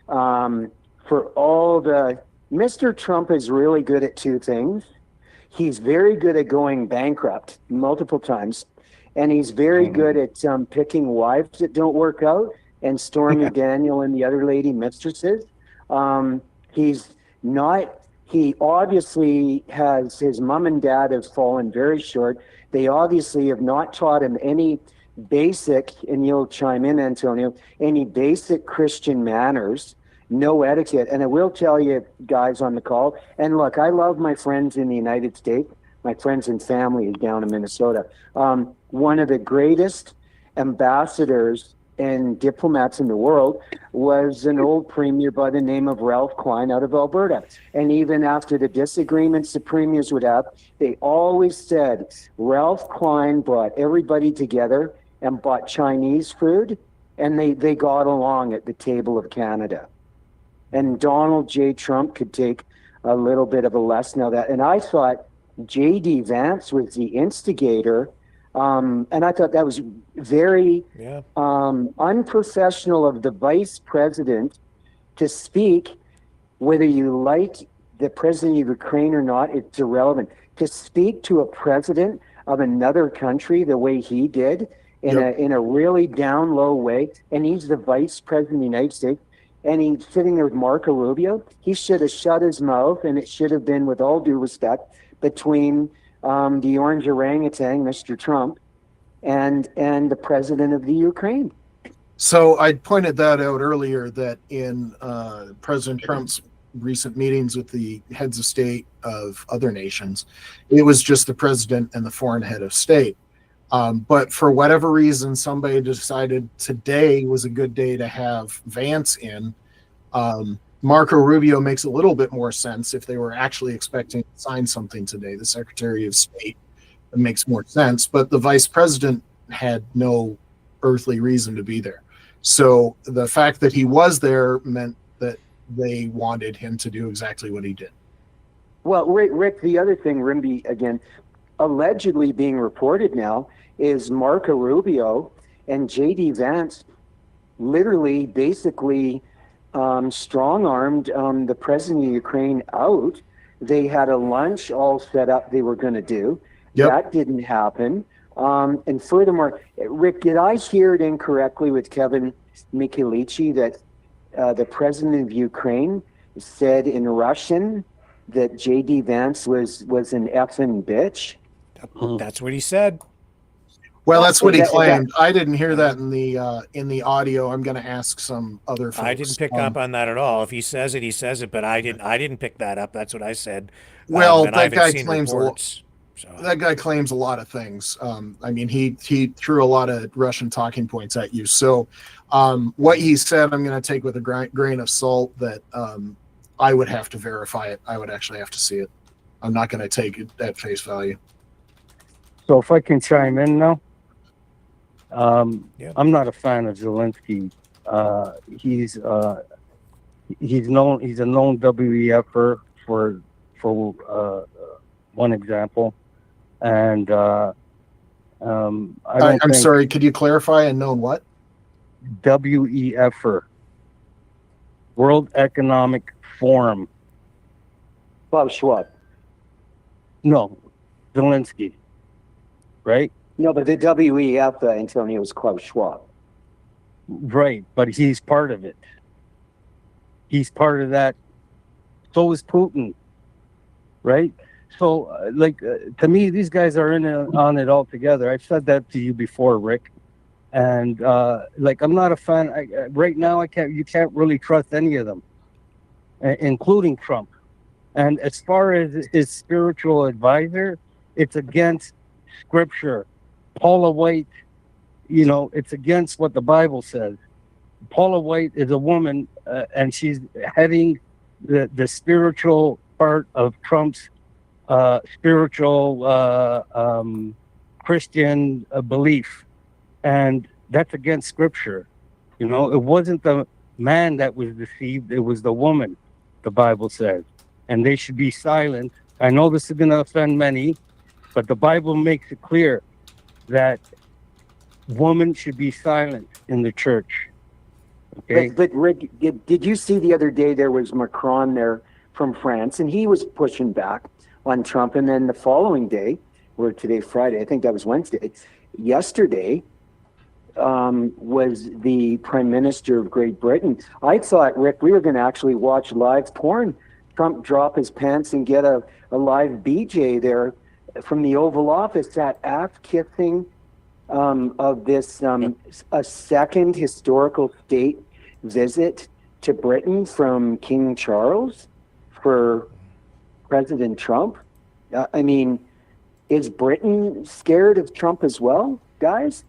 for all the Mr. Trump is really good at two things. He's very good at going bankrupt multiple times, and he's very good at picking wives that don't work out, and Stormy Daniel and the other lady mistresses. He obviously has, his mom and dad have fallen very short. They obviously have not taught him any basic, and you'll chime in, Antonio, any basic Christian manners, no etiquette. And I will tell you guys on the call, and look, I love my friends in the United States, my friends and family down in Minnesota. One of the greatest ambassadors and diplomats in the world was an old premier by the name of Ralph Klein out of Alberta. And even after the disagreements the premiers would have, they always said Ralph Klein brought everybody together and bought Chinese food, and they got along at the table of Canada. And Donald J. Trump could take a little bit of a lesson of that. And I thought J.D. Vance was the instigator. And I thought that was very unprofessional of the vice president to speak, whether you like the president of Ukraine or not, it's irrelevant. To speak to a president of another country the way he did in a really down low way, and he's the vice president of the United States, and he's sitting there with Marco Rubio. He should have shut his mouth, and it should have been, with all due respect, between the orange orangutan, Mr. Trump, and the president of the Ukraine. So I pointed that out earlier, that in President Trump's recent meetings with the heads of state of other nations, it was just the president and the foreign head of state. But for whatever reason, somebody decided today was a good day to have Vance in. Marco Rubio makes a little bit more sense if they were actually expecting to sign something today. The Secretary of State, it makes more sense, but the vice president had no earthly reason to be there. So the fact that he was there meant that they wanted him to do exactly what he did. Well, Rick, the other thing, Rimby, again, allegedly being reported now is Marco Rubio and J.D. Vance literally basically strong-armed the president of Ukraine out. They had a lunch all set up they were going to do. Yep. That didn't happen. And furthermore, Rick, did I hear it incorrectly with Kevin Michelici that the president of Ukraine said in Russian that J.D. Vance was an effing bitch? That's what he said. Well, that's what he claimed. I didn't hear that in the audio. I'm going to ask some other folks. I didn't pick up on that at all. If he says it, he says it. But I didn't pick that up. That's what I said. Well, that guy claims that guy claims a lot of things. I mean, he threw a lot of Russian talking points at you. So, what he said, I'm going to take with a grain of salt. That I would have to verify it. I would actually have to see it. I'm not going to take it at face value. So, if I can chime in now. I'm not a fan of Zelenskyy. He's a known WEFer for one example, and I'm sorry. Could you clarify? A known what? WEFer, World Economic Forum. Klaus Schwab. No, Zelenskyy. Right. No, but the WEF, Antonio, was Klaus Schwab. Right, but he's part of it. He's part of that. So is Putin, right? So, to me, these guys are on it all together. I've said that to you before, Rick. And, I'm not a fan. Right now, you can't really trust any of them, including Trump. And as far as his spiritual advisor, it's against Scripture. Paula White, it's against what the Bible says. Paula White is a woman, and she's heading the spiritual part of Trump's spiritual Christian belief, and that's against Scripture. It wasn't the man that was deceived; it was the woman. The Bible says, and they should be silent. I know this is going to offend many, but the Bible makes it clear that women should be silent in the church. Okay. But Rick, did you see the other day there was Macron there from France, and he was pushing back on Trump, and then the following day, or today Friday, I think that was Wednesday, yesterday was the Prime Minister of Great Britain. I thought, Rick, we were going to actually watch live porn. Trump drop his pants and get a live BJ there from the Oval Office, that ass-kissing of this a second historical state visit to Britain from King Charles for President Trump. I mean, is Britain scared of Trump as well, guys?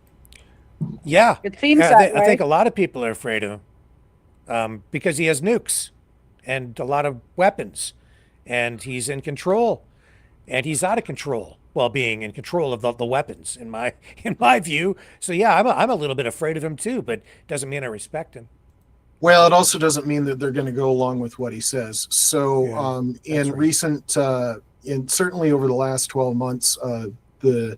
Yeah, it seems that way. I think a lot of people are afraid of him because he has nukes and a lot of weapons, and he's in control. And he's out of control while being in control of the weapons, in my view. So yeah, I'm a little bit afraid of him too, but doesn't mean I respect him. Well, it also doesn't mean that they're going to go along with what he says. So in recent, certainly over the last 12 months, the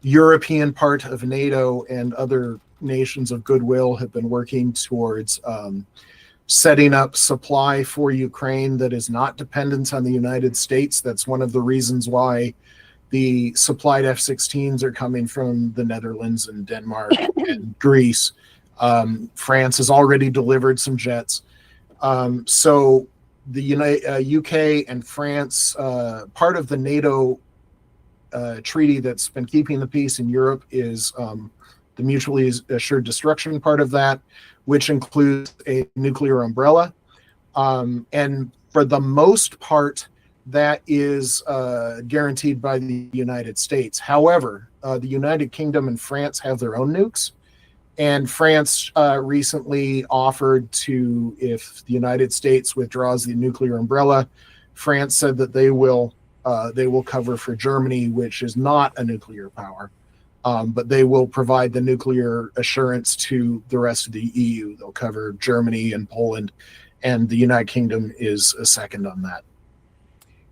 European part of NATO and other nations of goodwill have been working towards setting up supply for Ukraine that is not dependent on the United States. That's one of the reasons why the supplied F-16s are coming from the Netherlands and Denmark and Greece. France has already delivered some jets. So the UK and France, part of the NATO treaty that's been keeping the peace in Europe is the mutually assured destruction part of that, which includes a nuclear umbrella. And for the most part, that is guaranteed by the United States. However, the United Kingdom and France have their own nukes. And France recently offered to, if the United States withdraws the nuclear umbrella, France said that they will cover for Germany, which is not a nuclear power. But they will provide the nuclear assurance to the rest of the EU. They'll cover Germany and Poland, and the United Kingdom is a second on that.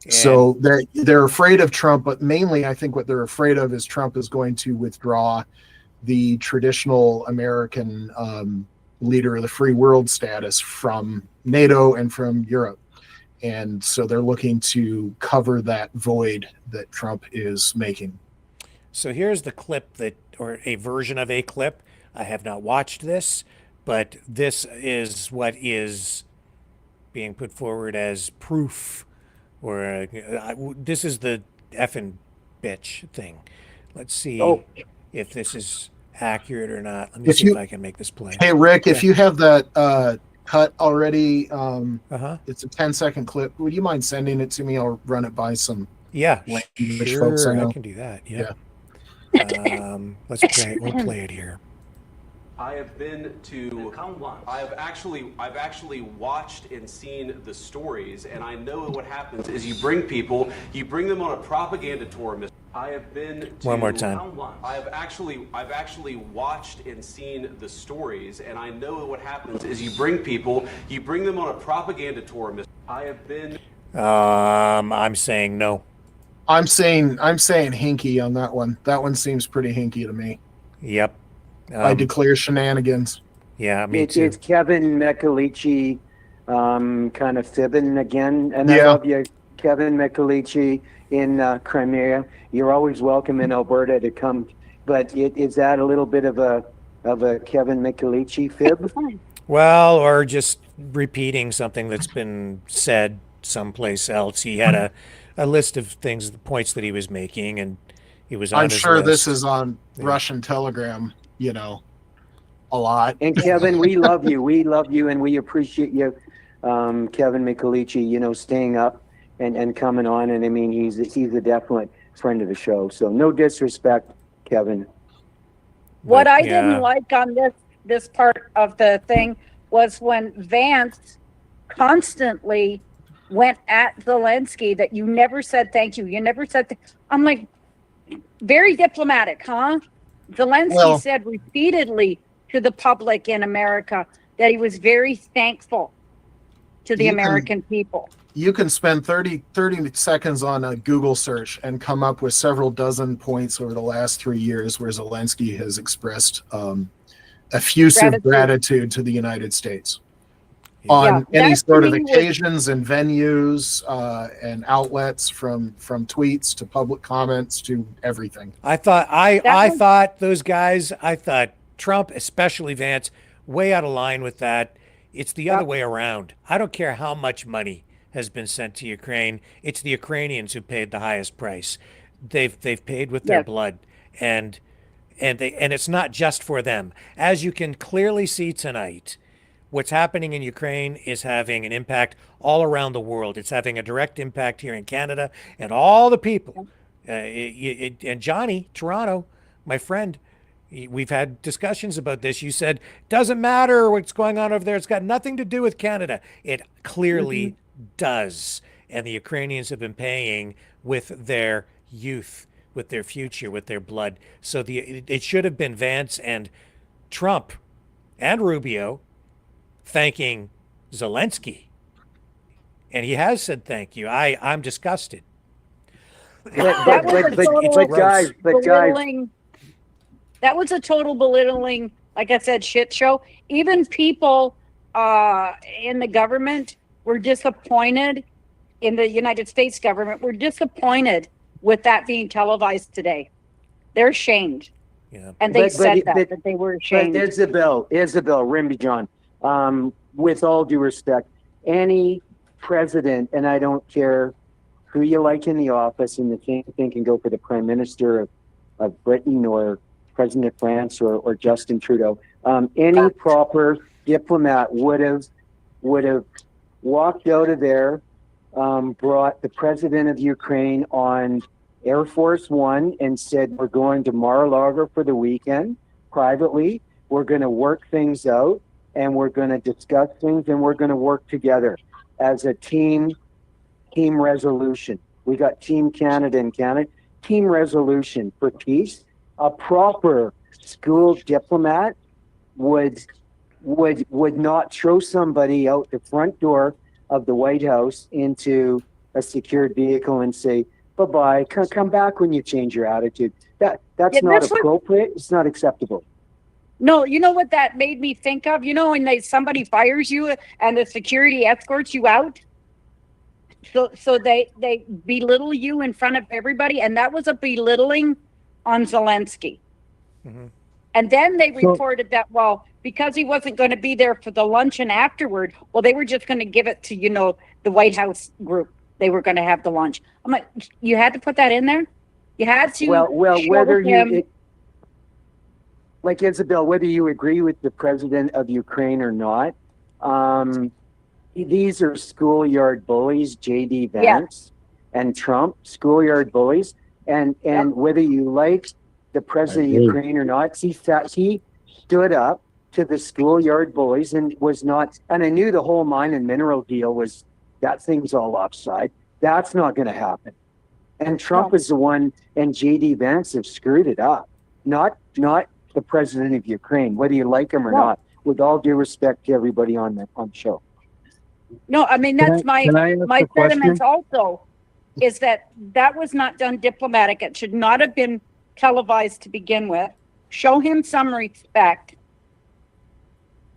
And so they're afraid of Trump, but mainly I think what they're afraid of is Trump is going to withdraw the traditional American leader of the free world status from NATO and from Europe. And so they're looking to cover that void that Trump is making. So here's the clip or a version of a clip. I have not watched this, but this is what is being put forward as proof, or this is the effing bitch thing. Let's see if this is accurate or not. Let me see if I can make this play. Hey, Rick, if you have that cut already, it's a 10-second clip. Would you mind sending it to me? I'll run it by some language folks I know. I can do that. Yeah. Let's play it. We'll play it here. I have been to. I've actually watched and seen the stories, and I know what happens is you bring them on a propaganda tour. I have been to. One more time. I've actually watched and seen the stories, and I know what happens is you bring them on a propaganda tour. I have been. I'm saying no. I'm saying hinky on that one. That one seems pretty hinky to me. Yep. I declare shenanigans. Yeah, me too. It's Kevin McAleechy kind of fibbing again. And I love you, Kevin McAleechy in Crimea. You're always welcome in Alberta to come. But is that a little bit of a Kevin McAleechy fib? Well, or just repeating something that's been said someplace else. He had a list of things, the points that he was making, and he was on I'm his sure list. This is on Russian Telegram, a lot. And Kevin, we love you. We love you, and we appreciate you, Kevin McAleechy, staying up and coming on. And I mean, he's a definite friend of the show. So no disrespect, Kevin. What I didn't like on this part of the thing was when Vance constantly went at Zelenskyy that you never said thank you. You never said I'm like, very diplomatic, huh? Zelenskyy said repeatedly to the public in America that he was very thankful to the American people. You can spend 30 seconds on a Google search and come up with several dozen points over the last 3 years where Zelenskyy has expressed effusive gratitude to the United States. On any sort of occasions and venues and outlets, from tweets to public comments to everything. I thought those guys, I thought Trump, especially Vance, way out of line with that. It's the other way around. I don't care how much money has been sent to Ukraine. It's the Ukrainians who paid the highest price. They've paid with their blood, and it's not just for them. As you can clearly see tonight, what's happening in Ukraine is having an impact all around the world. It's having a direct impact here in Canada, and all the people. And Johnny, Toronto, my friend, we've had discussions about this. You said, doesn't matter what's going on over there. It's got nothing to do with Canada. It clearly does. And the Ukrainians have been paying with their youth, with their future, with their blood. So it should have been Vance and Trump and Rubio thanking Zelenskyy, and he has said thank you. I'm disgusted. That was a total belittling, like I said, shit show. Even people in the government were disappointed, in the United States government, were disappointed with that being televised today. They're ashamed. Yeah. And they said that they were ashamed. But Isabel Rimby John, with all due respect, any president, and I don't care who you like in the office, and the same thing can go for the Prime Minister of Britain or President of France or Justin Trudeau. Any proper diplomat would have walked out of there, brought the president of Ukraine on Air Force One and said, we're going to Mar-a-Lago for the weekend privately. We're going to work things out and we're going to discuss things and we're going to work together as a team resolution. We got Team Canada and Canada. Team resolution for peace. A proper school diplomat would not throw somebody out the front door of the White House into a secured vehicle and say, bye-bye, come back when you change your attitude. That's not appropriate. It's not acceptable. No, you know what that made me think of? You know, when somebody fires you and the security escorts you out? So they belittle you in front of everybody, and that was a belittling on Zelenskyy. Mm-hmm. And then they reported that, well, because he wasn't going to be there for the luncheon afterward, well, they were just going to give it to, the White House group. They were going to have the lunch. I'm like, you had to put that in there? You had to. Well, whether like Isabel, whether you agree with the president of Ukraine or not, these are schoolyard bullies, J.D. Vance and Trump, schoolyard bullies. And whether you like the president of Ukraine or not, he stood up to the schoolyard bullies and was not, and I knew the whole mine and mineral deal was, that thing's all offside. That's not going to happen. And Trump is the one, and J.D. Vance have screwed it up. Not the president of Ukraine, whether you like him or not, with all due respect to everybody on the show. No, I mean, that's my sentiments also, is that was not done diplomatic. It should not have been televised to begin with. Show him some respect.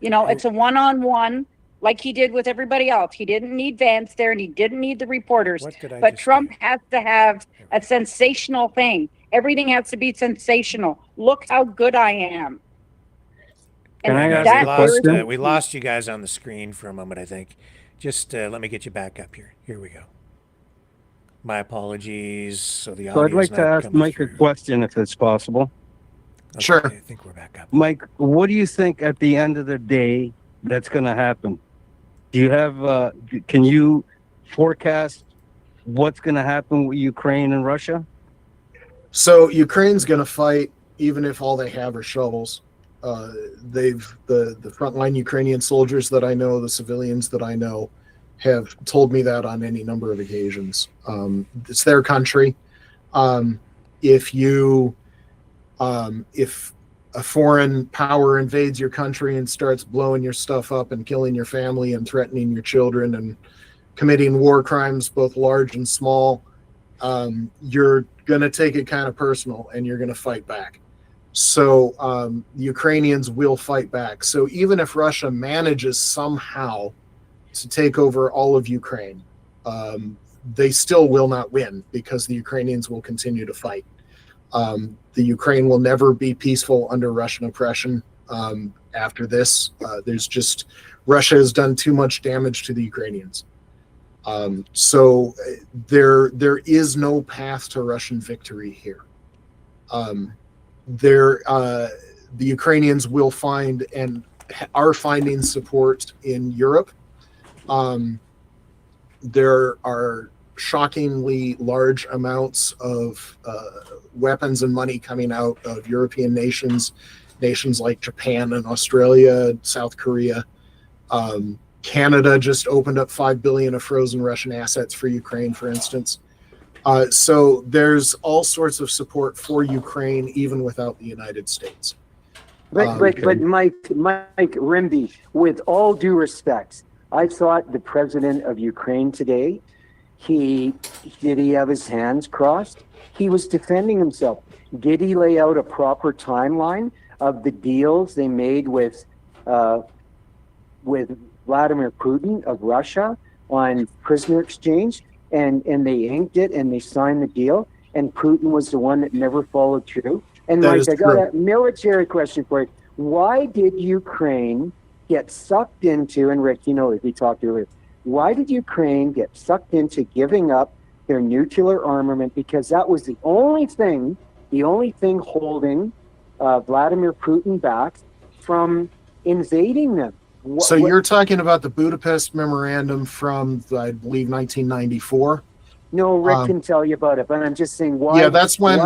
It's a one-on-one, like he did with everybody else. He didn't need Vance there, and he didn't need the reporters. But Trump has to have a sensational thing. Everything has to be sensational. Look how good I am. Can I ask a question? We lost you guys on the screen for a moment, I think. Just let me get you back up here. Here we go. My apologies. So I'd like to ask Mike a question, if it's possible. Okay, sure. I think we're back up. Mike, what do you think at the end of the day that's going to happen? Do you have? Can you forecast what's going to happen with Ukraine and Russia? So Ukraine's going to fight, even if all they have are shovels. The frontline Ukrainian soldiers that I know, the civilians that I know, have told me that on any number of occasions. It's their country. If a foreign power invades your country and starts blowing your stuff up and killing your family and threatening your children and committing war crimes, both large and small, you're going to take it kind of personal and you're going to fight back. So the Ukrainians will fight back. So even if Russia manages somehow to take over all of Ukraine, they still will not win because the Ukrainians will continue to fight. The Ukraine will never be peaceful under Russian oppression after this. Russia has done too much damage to the Ukrainians. So there is no path to Russian victory here. The Ukrainians will find and are finding support in Europe. There are shockingly large amounts of weapons and money coming out of European nations like Japan and Australia, South Korea. Canada just opened up $5 billion of frozen Russian assets for Ukraine, for instance. So there's all sorts of support for Ukraine, even without the United States. But Mike Rimby, with all due respect, I thought the president of Ukraine today, did he have his hands crossed? He was defending himself. Did he lay out a proper timeline of the deals they made with Vladimir Putin of Russia on prisoner exchange? And they inked it and they signed the deal, and Putin was the one that never followed through. And Mike, I got a military question for you. Why did Ukraine get sucked into, and Rick, we talked earlier, Why did Ukraine get sucked into giving up their nuclear armament? Because that was the only thing holding Vladimir Putin back from invading them. So you're talking about the Budapest memorandum from, I believe, 1994? No, Rick can tell you about it, but I'm just saying, why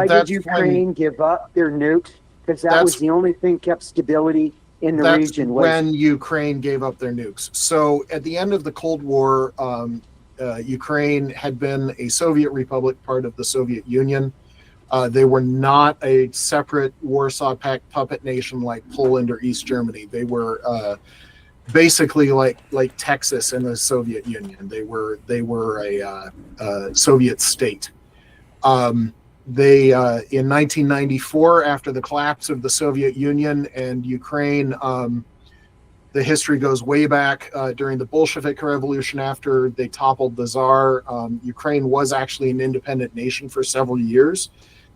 did Ukraine give up their nukes? Because that was the only thing kept stability in the region. When Ukraine gave up their nukes. So at the end of the Cold War, Ukraine had been a Soviet republic, part of the Soviet Union. They were not a separate Warsaw Pact puppet nation like Poland or East Germany. They were basically like Texas in the Soviet Union. They were a Soviet state. They in 1994, after the collapse of the Soviet Union and Ukraine, the history goes way back during the Bolshevik Revolution. After they toppled the Tsar, Ukraine was actually an independent nation for several years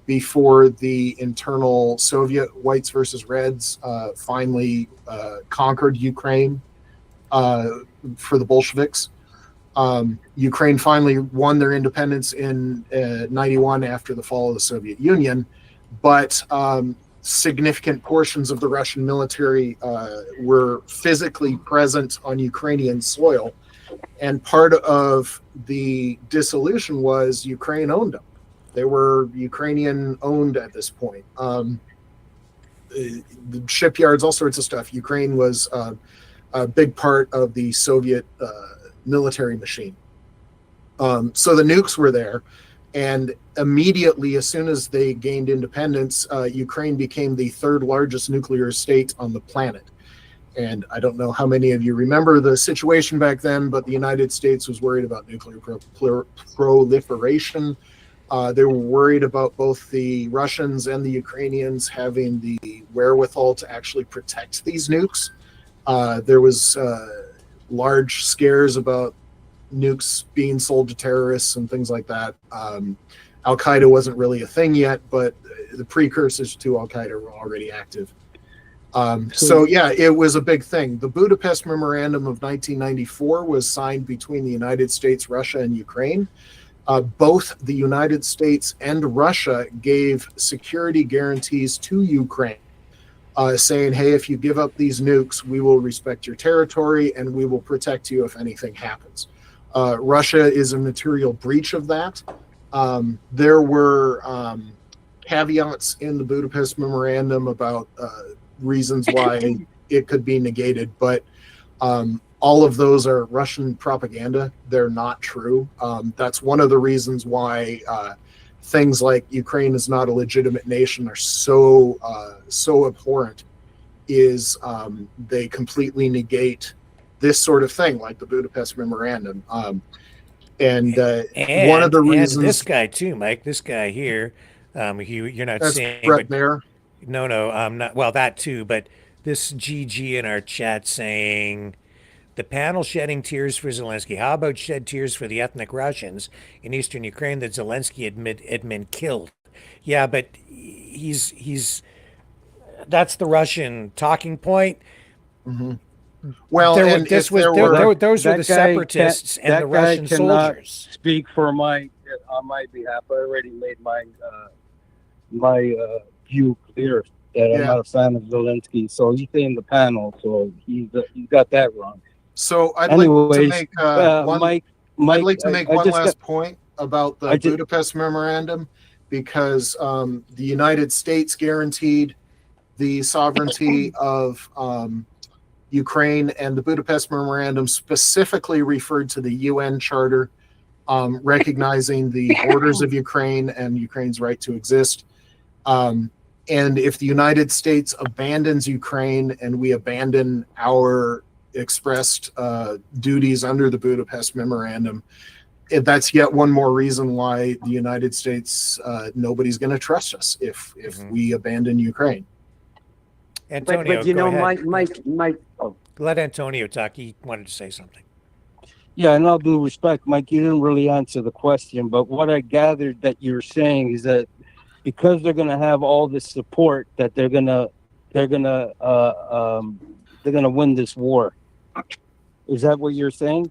before the internal Soviet whites versus reds finally conquered Ukraine for the Bolsheviks. Ukraine finally won their independence in 91 after the fall of the Soviet Union, but significant portions of the Russian military were physically present on Ukrainian soil, and part of the dissolution was Ukraine owned them. They were Ukrainian owned at this point. The shipyards, all sorts of stuff. Ukraine was a big part of the Soviet military machine. So the nukes were there, and immediately, as soon as they gained independence, Ukraine became the third largest nuclear state on the planet. And I don't know how many of you remember the situation back then, but the United States was worried about nuclear proliferation. They were worried about both the Russians and the Ukrainians having the wherewithal to actually protect these nukes. There was large scares about nukes being sold to terrorists and things like that. Al-Qaeda wasn't really a thing yet, but the precursors to Al-Qaeda were already active. So yeah, it was a big thing. The Budapest Memorandum of 1994 was signed between the United States, Russia, and Ukraine. Both the United States and Russia gave security guarantees to Ukraine, saying, hey, if you give up these nukes, we will respect your territory and we will protect you if anything happens. Russia is a material breach of that. There were caveats in the Budapest Memorandum about reasons why it could be negated, but all of those are Russian propaganda. They're not true. That's one of the reasons why things like Ukraine is not a legitimate nation are so abhorrent, is they completely negate this sort of thing, like the Budapest Memorandum. And one of the reasons, and this guy too, Mike, this guy here, you're not that's seeing, Brett Mayer. No, I'm not. Well, that too, but this GG in our chat saying the panel shedding tears for Zelensky. How about shed tears for the ethnic Russians in eastern Ukraine that Zelensky admit killed? Yeah, but he's that's the Russian talking point. Mm-hmm. Well, those were the separatists and the Russian soldiers. Speak for my on my behalf. I already made my view clear that I'm not a fan of Zelensky. So he's in the panel, so he's got that wrong. So I'd like to make one last point about the Budapest Memorandum, because the United States guaranteed the sovereignty of Ukraine, and the Budapest Memorandum specifically referred to the UN Charter, recognizing the borders of Ukraine and Ukraine's right to exist. And if the United States abandons Ukraine and we abandon our expressed duties under the Budapest Memorandum, that's yet one more reason why the United States, nobody's going to trust us if we abandon Ukraine. Antonio, but you know, Mike. Let Antonio talk. He wanted to say something. Yeah, and all due respect, Mike, you didn't really answer the question. But what I gathered that you're saying is that because they're going to have all this support, that they're gonna win this war. Is that what you're saying?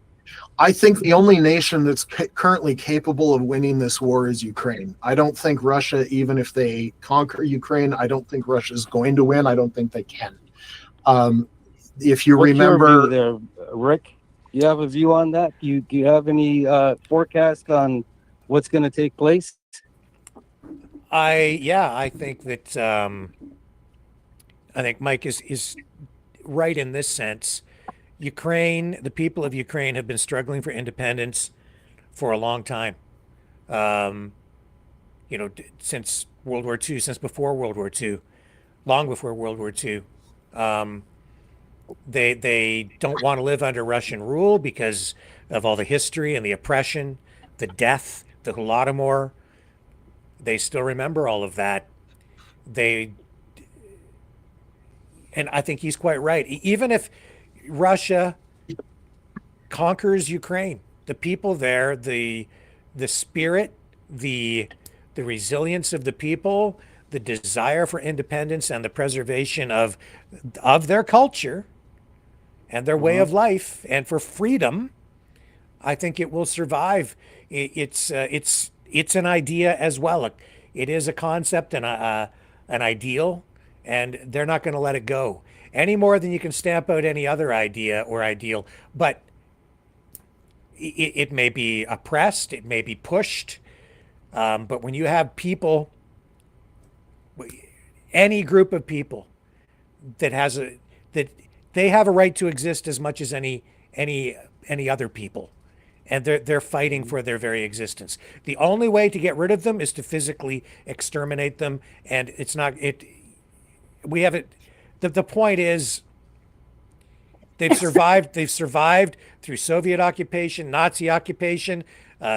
I think the only nation that's currently capable of winning this war is Ukraine. I don't think Russia, even if they conquer Ukraine, I don't think Russia is going to win. I don't think they can. If you remember, your view there, Rick, you have a view on that? Do you have any forecast on what's going to take place? I think that I think Mike is right in this sense. Ukraine, the people of Ukraine have been struggling for independence for a long time. Since World War II, since before World War II, long before World War II. They don't want to live under Russian rule because of all the history and the oppression, the death, the Holodomor. They still remember all of that. And I think he's quite right. Even if Russia conquers Ukraine, the people there, the spirit, the resilience of the people, the desire for independence and the preservation of their culture and their way of life and for freedom, I think it will survive. It's an idea as well. It is a concept and an ideal, and they're not going to let it go any more than you can stamp out any other idea or ideal. But it may be oppressed, it may be pushed, but when you have people, any group of people that they have a right to exist as much as any other people, and they're fighting for their very existence. The only way to get rid of them is to physically exterminate them, and it's not it. We have it. The point is, they've survived. They've survived through Soviet occupation, Nazi occupation,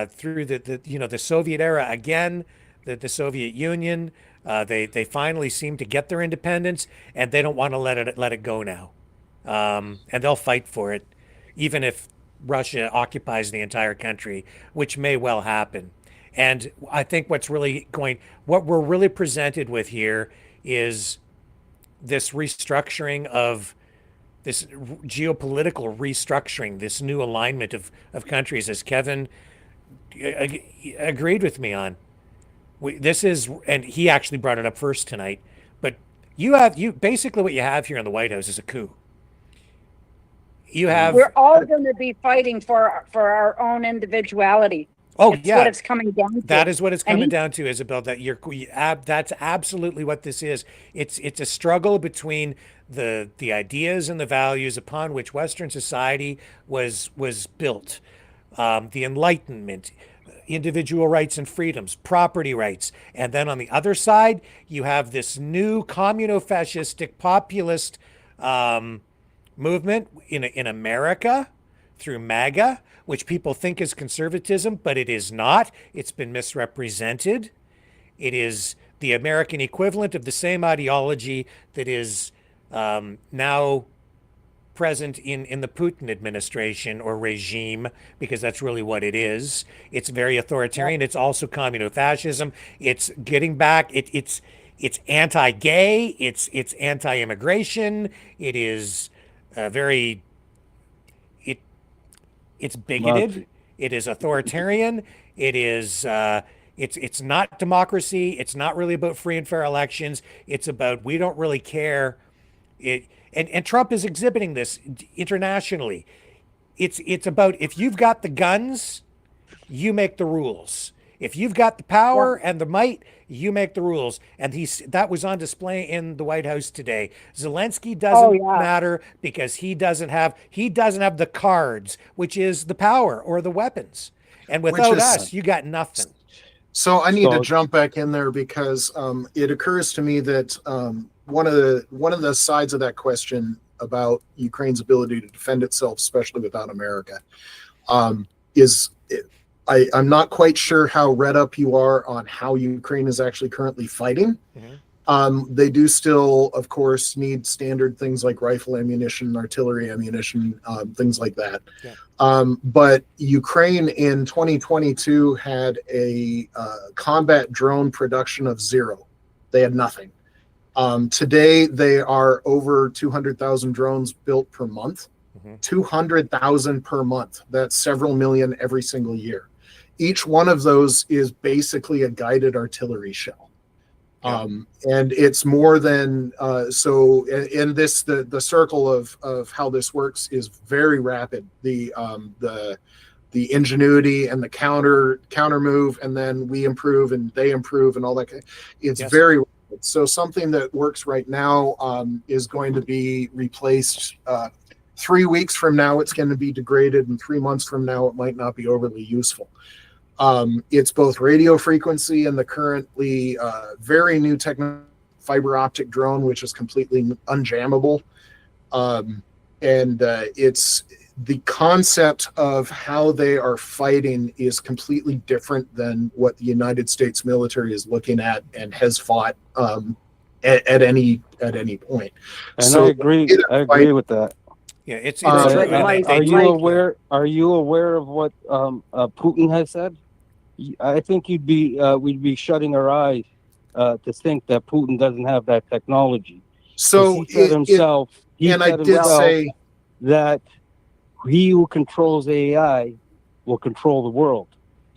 through the Soviet era again, the Soviet Union. They finally seem to get their independence, and they don't want to let it go now. And they'll fight for it, even if Russia occupies the entire country, which may well happen. And I think what we're really presented with here is this restructuring of this geopolitical restructuring, this new alignment of countries, as Kevin agreed with me on. And he actually brought it up first tonight, but you basically what you have here in the White House is a coup. We're all going to be fighting for our own individuality. That's what it's coming down to. That is what it's coming down to, Isabel. That's absolutely what this is. It's a struggle between the ideas and the values upon which Western society was built, the Enlightenment, individual rights and freedoms, property rights, and then on the other side you have this new communo-fascistic populist movement in America through MAGA, which people think is conservatism, but it is not. It's been misrepresented. It is the American equivalent of the same ideology that is now present in the Putin administration or regime, because that's really what it is. It's very authoritarian. It's also communo-fascism. It's getting back. It's anti-gay. It's anti-immigration. It is it's bigoted. It is authoritarian. It is it's not democracy. It's not really about free and fair elections. It's about, we don't really care. And Trump is exhibiting this internationally. It's about, if you've got the guns, you make the rules. If you've got the power and the might, you make the rules. And that was on display in the White House today. Zelenskyy doesn't matter because he doesn't have the cards, which is the power or the weapons. And without us, you got nothing. So I need to jump back in there because it occurs to me that one of the sides of that question about Ukraine's ability to defend itself, especially without America, is I'm not quite sure how read up you are on how Ukraine is actually currently fighting. Mm-hmm. They do still, of course, need standard things like rifle ammunition, artillery ammunition, things like that. Yeah. But Ukraine in 2022 had a combat drone production of 0. They had nothing. Today, they are over 200,000 drones built per month. 200,000 per month. That's several million every single year. Each one of those is basically a guided artillery shell. And it's more than so in this the circle of how this works is very rapid. The ingenuity and the counter move, and then we improve and they improve and all that. It's very rapid. So something that works right now is going to be replaced 3 weeks from now. It's going to be degraded, and 3 months from now it might not be overly useful. It's both radio frequency and the currently very new fiber optic drone, which is completely unjammable. It's the concept of how they are fighting is completely different than what the United States military is looking at and has fought at any point. And so I agree with that. Yeah, it's are you aware of what Putin has said? I think we'd be shutting our eyes to think that Putin doesn't have that technology. So he said himself that he who controls AI will control the world.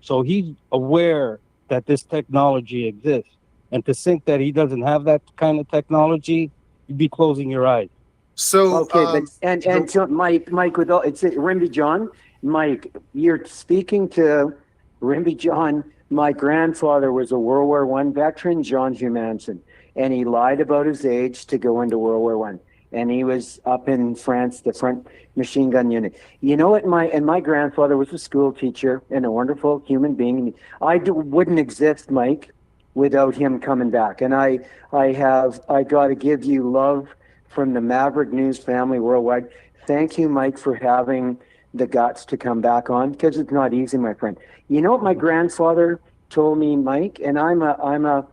So he's aware that this technology exists, and to think that he doesn't have that kind of technology, you'd be closing your eyes. So so Mike, with all it's Rimby John. Mike, you're speaking to Rimby John. My grandfather was a World War I veteran, John Humanson, and he lied about his age to go into World War I. And he was up in France, the front machine gun unit. You know what? My grandfather was a school teacher and a wonderful human being. Wouldn't exist, Mike, without him coming back. And I got to give you love from the Maverick News family worldwide. Thank you, Mike, for having the guts to come back on, because it's not easy, my friend. You know what my grandfather told me, Mike? And I'm a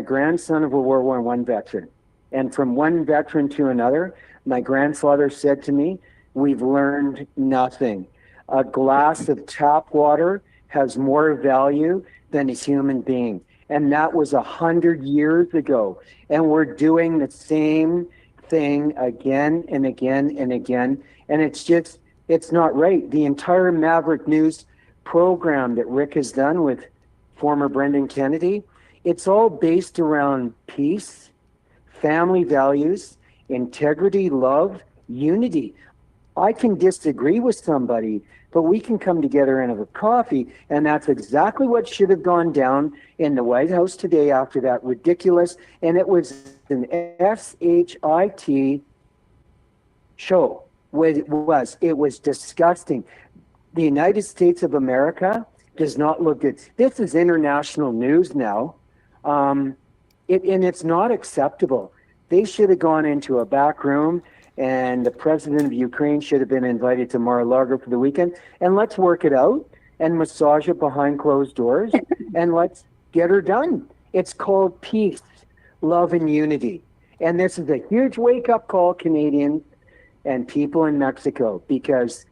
grandson of a World War I veteran. And from one veteran to another, my grandfather said to me, we've learned nothing. A glass of tap water has more value than a human being. And that was 100 years ago. And we're doing the same thing again and again and again. And it's not right. The entire Maverick News program that Rick has done with former Brendan Kennedy, it's all based around peace, family values, integrity, love, unity. I can disagree with somebody, but we can come together and have a coffee, and that's exactly what should have gone down in the White House today after that ridiculous, and it was an SHIT show. It was disgusting. The United States of America does not look good. This is international news now. And it's not acceptable. They should have gone into a back room, and the president of Ukraine should have been invited to Mar-a-Lago for the weekend, and let's work it out and massage it behind closed doors, and let's get her done. It's called peace, love, and unity. And this is a huge wake-up call, Canadians and people in Mexico, because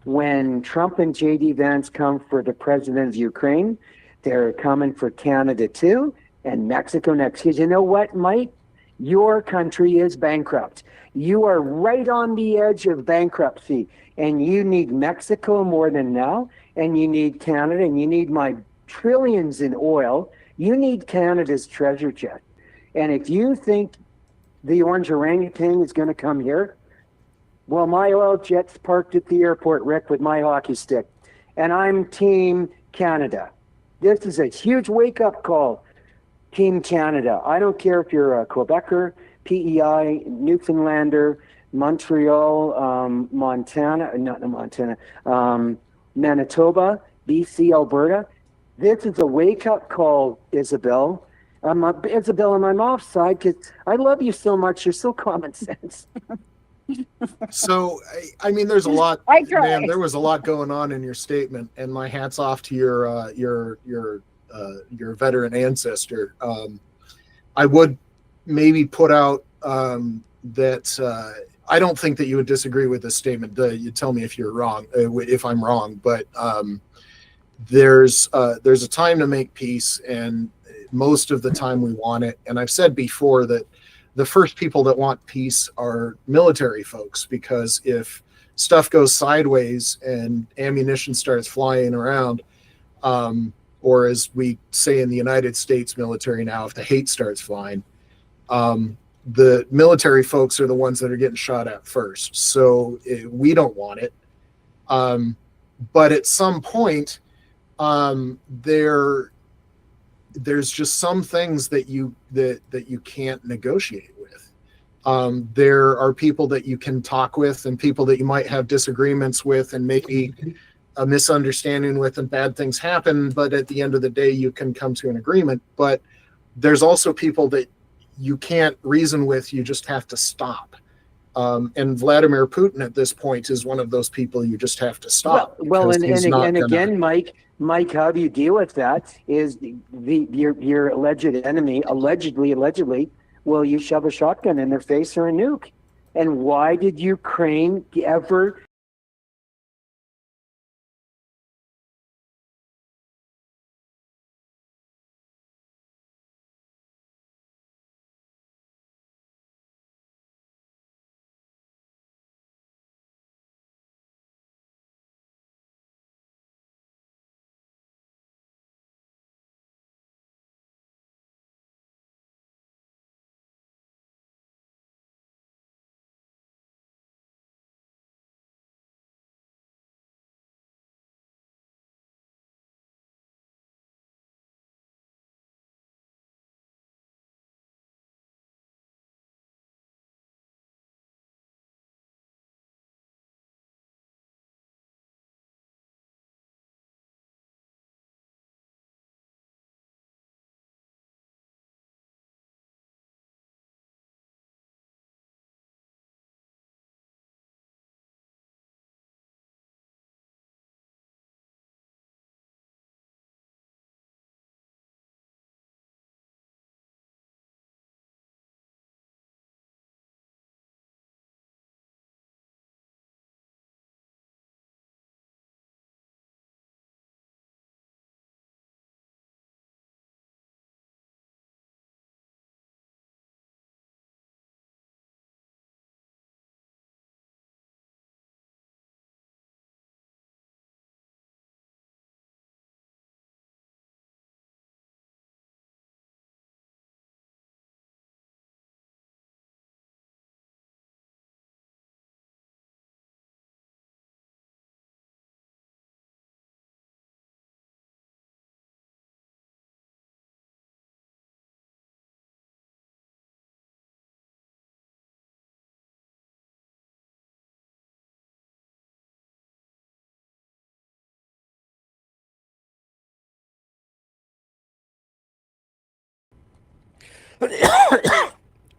when Trump and J.D. Vance come for the president of Ukraine, they're coming for Canada too, and Mexico next. Because you know what, Mike? Your country is bankrupt. You are right on the edge of bankruptcy, and you need Mexico more than now, and you need Canada, and you need my trillions in oil. You need Canada's treasure chest. And if you think the orange orangutan is going to come here, well, my oil jet's parked at the airport, Rick, with my hockey stick, and I'm Team Canada. This is a huge wake-up call. Team Canada. I don't care if you're a Quebecer, PEI, Newfoundlander, Montreal, Manitoba, BC, Alberta. This is a wake-up call, Isabel. Isabel, and I'm offside because I love you so much. You're so common sense. So, I mean, there's a lot. Man, there was a lot going on in your statement, and my hat's off to your veteran ancestor. I would maybe put out that I don't think that you would disagree with this statement. You tell me if you're wrong, if I'm wrong. But there's a time to make peace, and most of the time we want it. And I've said before that the first people that want peace are military folks, because if stuff goes sideways and ammunition starts flying around, or as we say in the United States military now, if the hate starts flying, the military folks are the ones that are getting shot at first. So we don't want it. But at some point, there's just some things that you can't negotiate with. There are people that you can talk with and people that you might have disagreements with and maybe a misunderstanding with, and bad things happen, but at the end of the day you can come to an agreement. But there's also people that you can't reason with, you just have to stop. And Vladimir Putin at this point is one of those people you just have to stop. Well, and again, Mike, how do you deal with that? Is your alleged enemy, allegedly, will you shove a shotgun in their face or a nuke? And why did Ukraine ever?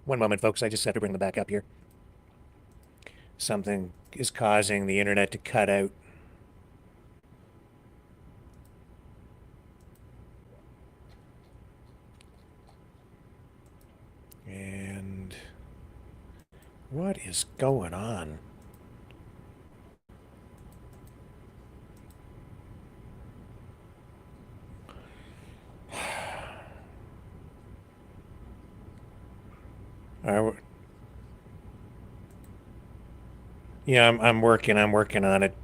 One moment, folks. I just have to bring them back up here. Something is causing the internet to cut out. And what is going on? Yeah, I'm working on it.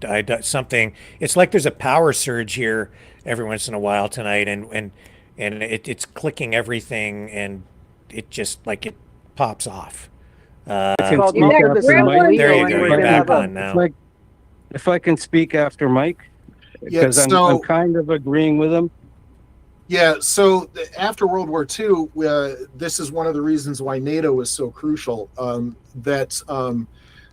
Something. It's like there's a power surge here every once in a while tonight, and it's clicking everything, and it just like it pops off. There you go. You're back on now. If I can speak after Mike, because I'm kind of agreeing with him. Yeah, so after World War II, this is one of the reasons why NATO was so crucial.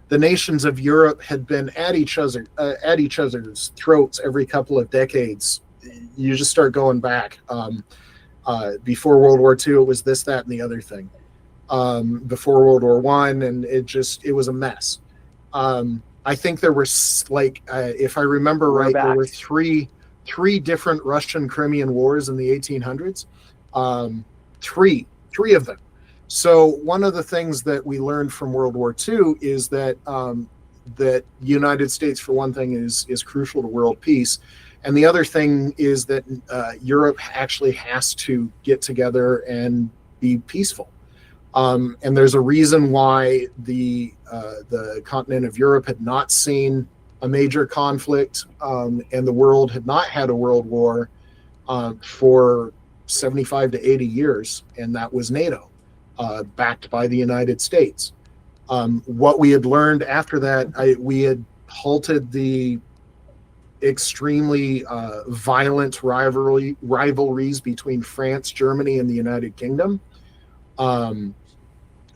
The nations of Europe had been at each other's throats every couple of decades. You just start going back. Before World War II, it was this, that, and the other thing. Before World War I, and it was a mess. I think there were if I remember right, there were three different Russian Crimean wars in the 1800s. Three of them. So one of the things that we learned from World War II is that that United States, for one thing, is crucial to world peace, and the other thing is that Europe actually has to get together and be peaceful. And there's a reason why the continent of Europe had not seen a major conflict, and the world had not had a world war for 75 to 80 years, and that was NATO, backed by the United States. What we had learned after that, we had halted the extremely violent rivalries between France, Germany, and the United Kingdom.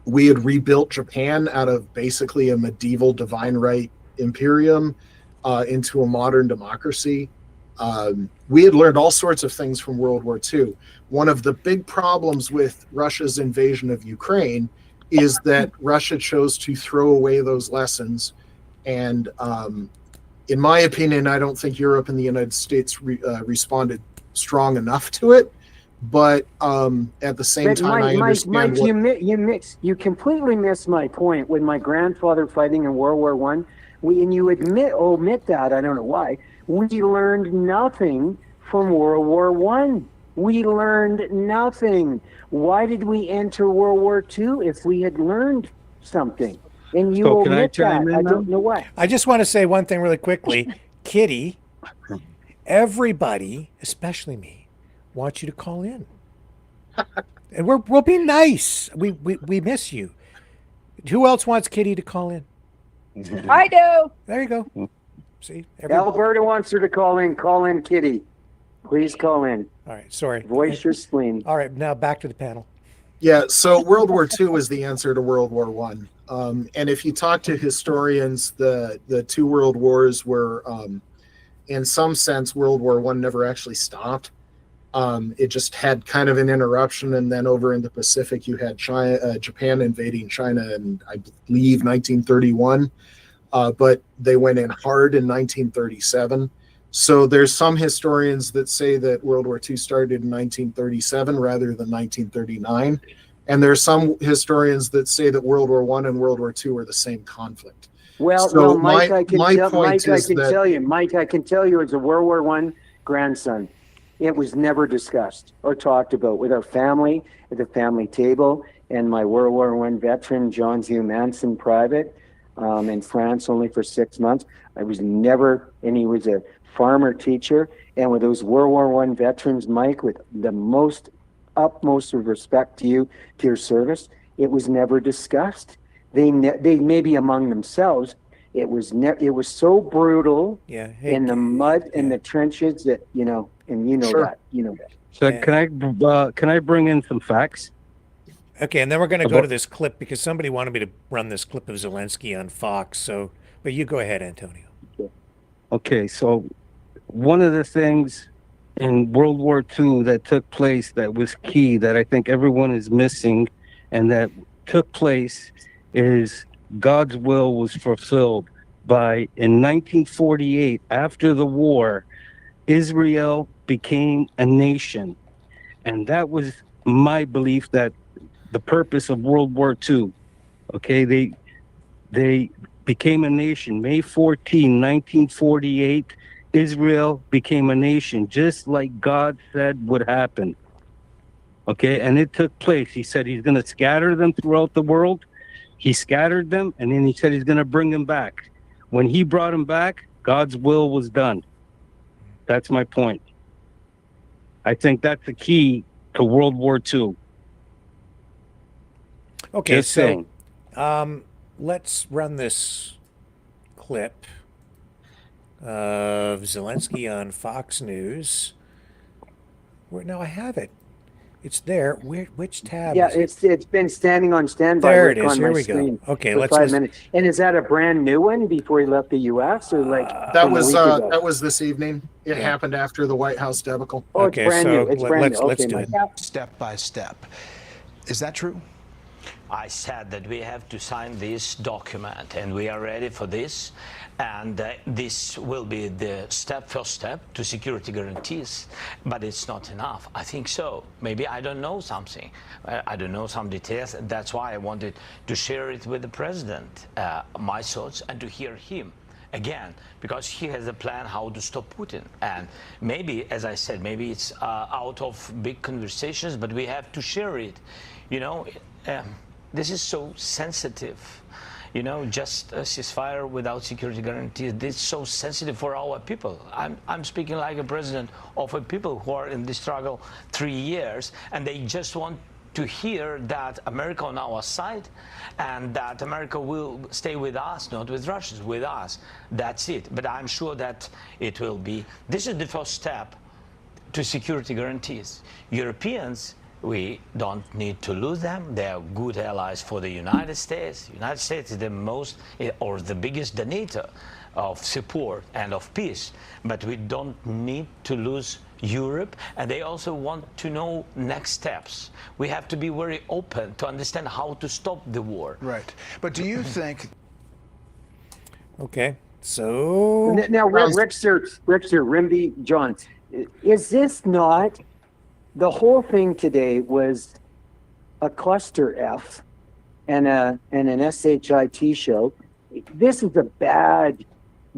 We had rebuilt Japan out of basically a medieval divine right imperium into a modern democracy. We had learned all sorts of things from World War II. One of the big problems with Russia's invasion of Ukraine is that Russia chose to throw away those lessons. And in my opinion, I don't think Europe and the United States responded strong enough to it. But at the same time, I understand Mike, you completely missed my point. With my grandfather fighting in World War I, and you omit that, I don't know why, we learned nothing from World War I. We learned nothing. Why did we enter World War II if we had learned something? And you omit that. I don't know why. I just want to say one thing really quickly. Kitty, everybody, especially me, wants you to call in. And we'll be nice. We miss you. Who else wants Kitty to call in? I do. There you go. See, Alberta wants her to call in. Call in, Kitty. Please call in. All right, sorry. Voice your spleen. All right, now back to the panel. Yeah, so World War II was the answer to World War I. And if you talk to historians, the two world wars were, in some sense, World War I never actually stopped. It just had kind of an interruption, and then over in the Pacific, you had Japan invading China in, I believe, 1931. But they went in hard in 1937. So there's some historians that say that World War II started in 1937 rather than 1939. And there's some historians that say that World War I and World War II were the same conflict. Well, so well Mike, I can tell you as a World War I grandson, it was never discussed or talked about with our family at the family table. And my World War I veteran, John Hugh Manson, private, in France only for 6 months. I was never, and he was a farmer teacher. And with those World War I veterans, Mike, with the utmost of respect to you, to your service, it was never discussed. They maybe among themselves. It was so brutal in the mud and the trenches that, and you know that. So can I bring in some facts? Okay, and then we're going to go to this clip because somebody wanted me to run this clip of Zelenskyy on Fox. So, but you go ahead, Antonio. Okay, so one of the things in World War II that took place that was key that I think everyone is missing and that took place is God's will was fulfilled by, in 1948, after the war, Israel became a nation. And that was my belief that the purpose of World War II, okay, they became a nation. May 14, 1948, Israel became a nation, just like God said would happen. Okay, and it took place. He said he's going to scatter them throughout the world. He scattered them, and then he said he's going to bring them back. When he brought them back, God's will was done. That's my point. I think that's the key to World War II. Okay, so let's run this clip of Zelenskyy on Fox News. Now I have it. It's there. Which tab? Yeah, it's been standing on standby. There it is. On Here my we screen go. Okay, for let's 5 minutes. And is that a brand new one before he left the U.S. or like that was this evening? It happened after the White House debacle. Oh, it's brand new. It's brand new. Let's do it. Step by step. Is that true? I said that we have to sign this document, and we are ready for this. And this will be the first step to security guarantees, but it's not enough. I think so. Maybe I don't know something. I don't know some details. That's why I wanted to share it with the president, my thoughts, and to hear him again, because he has a plan how to stop Putin. And maybe, as I said, maybe it's out of big conversations, but we have to share it. this is so sensitive. You know, just a ceasefire without security guarantees. This is so sensitive for our people. I'm speaking like a president of a people who are in the struggle 3 years, and they just want to hear that America on our side, and that America will stay with us, not with Russia, with us. That's it. But I'm sure that it will be. This is the first step to security guarantees. Europeans, we don't need to lose them. They are good allies for the United States. The United States is the most or the biggest donator of support and of peace. But we don't need to lose Europe, and they also want to know next steps. We have to be very open to understand how to stop the war. Right. But do you think... Okay, so... Now, Rickster, Rimby, John, is this not... The whole thing today was a cluster F and an SHIT show. This is a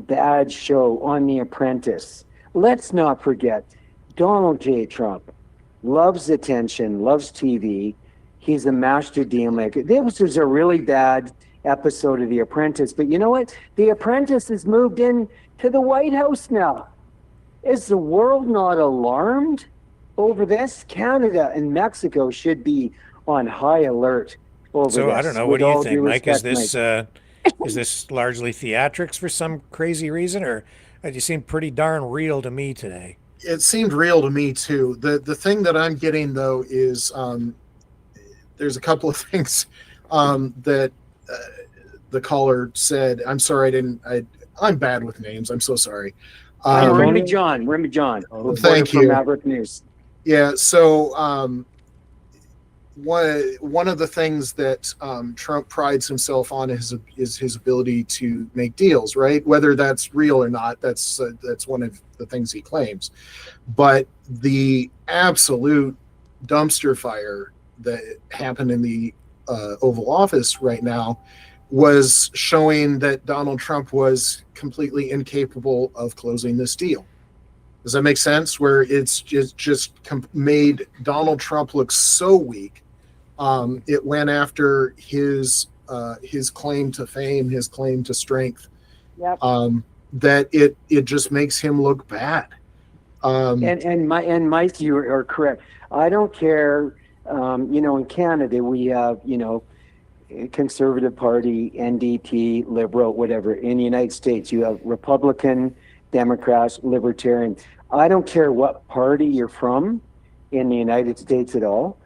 bad show on The Apprentice. Let's not forget, Donald J. Trump loves attention, loves TV. He's a master deal maker. This was a really bad episode of The Apprentice. But you know what? The Apprentice has moved in to the White House now. Is the world not alarmed over this? Canada and Mexico should be on high alert over so this. I don't know. What do you think, Mike? Is this largely theatrics for some crazy reason, or you seem pretty darn real to me today? It seemed real to me too. The thing that I'm getting though is there's a couple of things that the caller said. I'm sorry, I'm bad with names. I'm so sorry. Remy John. Thank you. From Maverick News. Yeah. So one of the things that Trump prides himself on is his ability to make deals, right? Whether that's real or not, that's one of the things he claims. But the absolute dumpster fire that happened in the Oval Office right now was showing that Donald Trump was completely incapable of closing this deal. Does that make sense? Where it's just made Donald Trump look so weak. It went after his claim to fame, his claim to strength. Yep. That it just makes him look bad. And Mike, you are correct. I don't care. In Canada we have Conservative Party, NDP, Liberal, whatever. In the United States you have Republican, Democrats, Libertarian. I don't care what party you're from in the United States at all.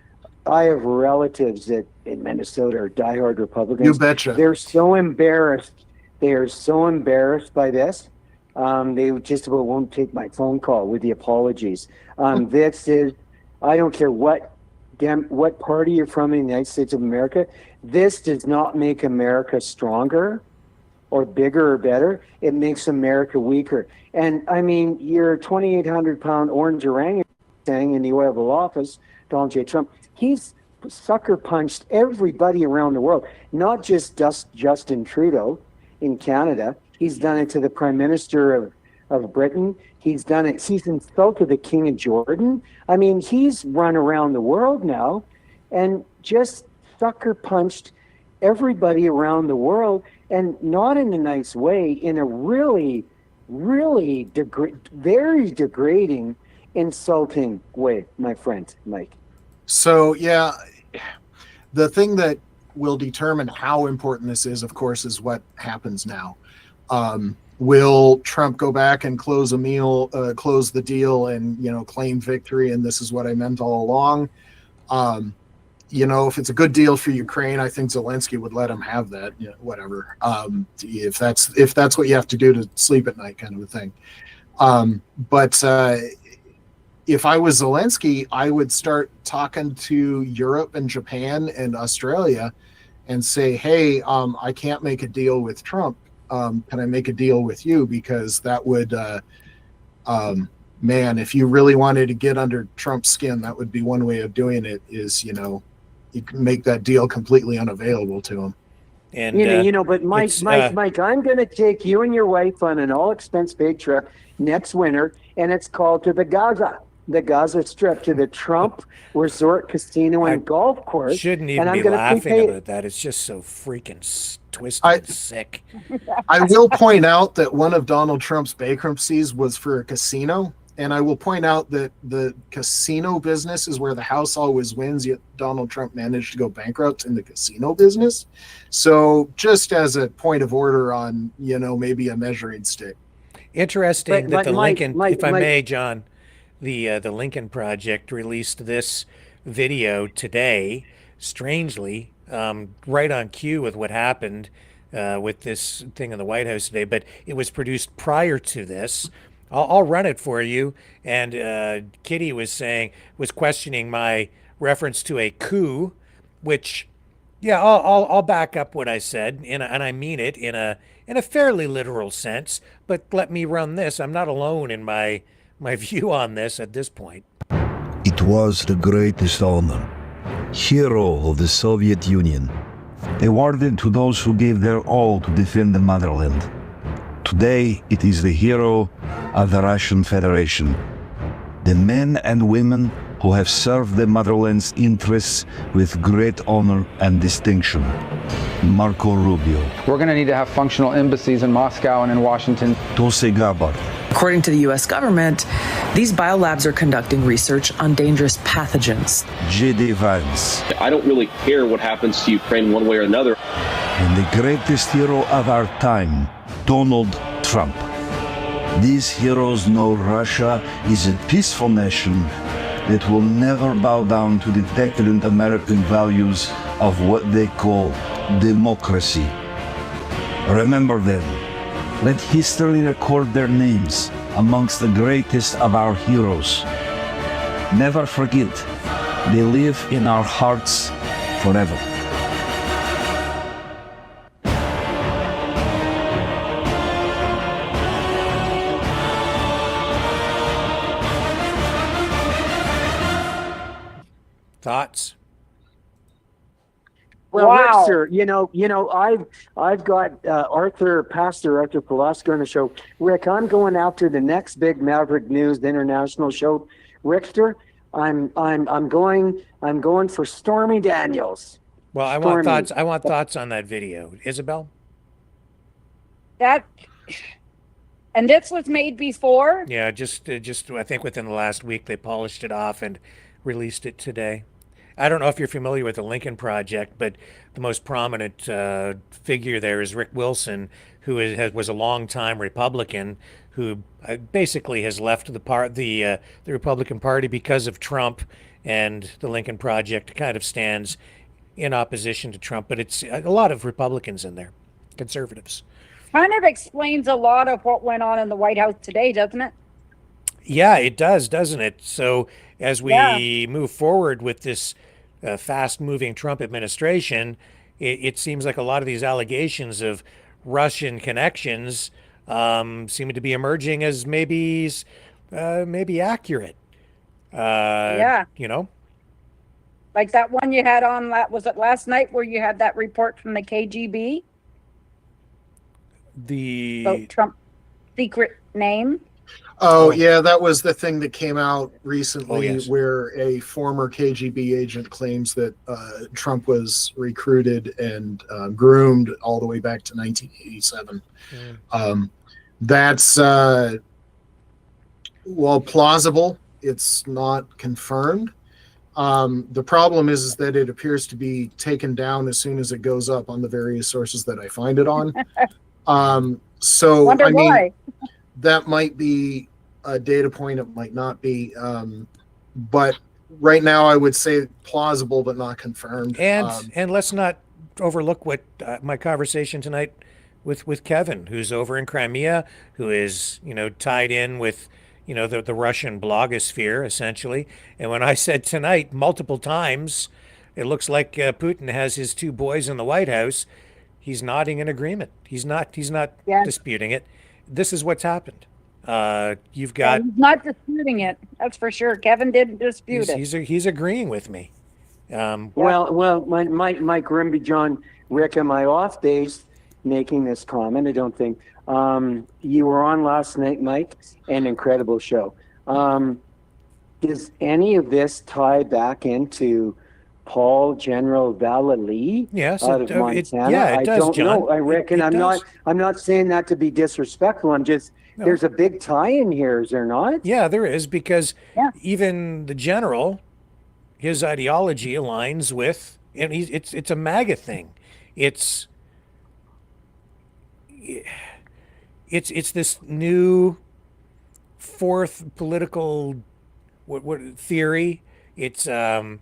I have relatives that in Minnesota are diehard Republicans. You betcha. They're so embarrassed. They are so embarrassed by this. They just about won't take my phone call with the apologies. This is, I don't care what party you're from in the United States of America. This does not make America stronger or bigger or better. It makes America weaker. And I mean, your 2,800-pound orange orangutan in the Oval Office, Donald J. Trump, he's sucker punched everybody around the world, not just Justin Trudeau in Canada. He's done it to the Prime Minister of Britain. He's done it. He's insulted the King of Jordan. I mean, he's run around the world now and just sucker punched everybody around the world, and not in a nice way, in a really, really very degrading, insulting way, my friend, Mike. So, yeah, the thing that will determine how important this is, of course, is what happens now. Will Trump go back and close the deal and, claim victory, and this is what I meant all along? If it's a good deal for Ukraine, I think Zelenskyy would let him have that, whatever. If that's what you have to do to sleep at night, kind of a thing. But if I was Zelenskyy, I would start talking to Europe and Japan and Australia and say, hey, I can't make a deal with Trump. Can I make a deal with you? Because that would, if you really wanted to get under Trump's skin, that would be one way of doing it is, you can make that deal completely unavailable to him. And but Mike, I'm going to take you and your wife on an all-expense paid trip next winter, and it's called to the Gaza the Gaza Strip to the Trump Resort Casino and Golf Course. Shouldn't and even I'm be gonna laughing prepay- about that. It's just so freaking twisted and sick. I will point out that one of Donald Trump's bankruptcies was for a casino. And I will point out that the casino business is where the house always wins, yet Donald Trump managed to go bankrupt in the casino business. So just as a point of order on, maybe a measuring stick. Interesting that But the Mike- Lincoln, Mike- if I Mike- may, John, the Lincoln Project released this video today, strangely, right on cue with what happened with this thing in the White House today. But it was produced prior to this. I'll run it for you. And Kitty was questioning my reference to a coup, which, yeah, I'll back up what I said, and I mean it in a fairly literal sense. But let me run this. I'm not alone in my view on this at this point. It was the greatest honor, hero of the Soviet Union, awarded to those who gave their all to defend the motherland. Today, it is the hero of the Russian Federation. The men and women who have served the motherland's interests with great honor and distinction. Marco Rubio. We're going to need to have functional embassies in Moscow and in Washington. Tulsi Gabbard. According to the U.S. government, these biolabs are conducting research on dangerous pathogens. J.D. Vance. I don't really care what happens to Ukraine one way or another. And the greatest hero of our time, Donald Trump. These heroes know Russia is a peaceful nation that will never bow down to the decadent American values of what they call democracy. Remember them. Let history record their names amongst the greatest of our heroes. Never forget, they live in our hearts forever. Thoughts? Well, Wow. Rick, sir, I've got past director Pulaski on the show. Rick, I'm going after the next big Maverick News International show. Richter, I'm going for Stormy Daniels. Well, I want thoughts on that video. Isabel? And this was made before? Yeah, just I think within the last week they polished it off and released it today. I don't know if you're familiar with the Lincoln Project, but the most prominent figure there is Rick Wilson, who was a longtime Republican who basically has left the Republican Party because of Trump, and the Lincoln Project kind of stands in opposition to Trump, but it's a lot of Republicans in there, conservatives. Kind of explains a lot of what went on in the White House today, doesn't it? Yeah, it does, doesn't it? So as we move forward with this fast-moving Trump administration, it seems like a lot of these allegations of Russian connections seem to be emerging as maybe accurate. Yeah. You know? Like that one you had on, was it last night where you had that report from the KGB? About Trump's secret name? Oh, yeah, that was the thing that came out recently. Oh, yes. Where a former KGB agent claims that Trump was recruited and groomed all the way back to 1987. That's, well, plausible. It's not confirmed. The problem is that it appears to be taken down as soon as it goes up on the various sources that I find it on. So, Wonder I mean, why. that might be a data point. It might not be. But right now, I would say plausible, but not confirmed. And let's not overlook what my conversation tonight with Kevin, who's over in Crimea, who is, tied in with, the Russian blogosphere, essentially. And when I said tonight multiple times, it looks like Putin has his two boys in the White House, he's nodding in agreement. He's not disputing it. This is what's happened. You've got. He's not disputing it. That's for sure. Kevin didn't dispute it. He's agreeing with me. Well, Mike Grimby, John, Rick, am I off base making this comment? I don't think. You were on last night, Mike, an incredible show. Does any of this tie back into Paul General Vallely Yes, out of Montana? yeah, it I does, don't John. know. I reckon It I'm does. not saying that to be disrespectful. I'm just No. there's a big tie in here, is there not? Yeah, there is, because even the general, his ideology aligns with, and it's a MAGA thing. It's this new fourth political what theory. It's the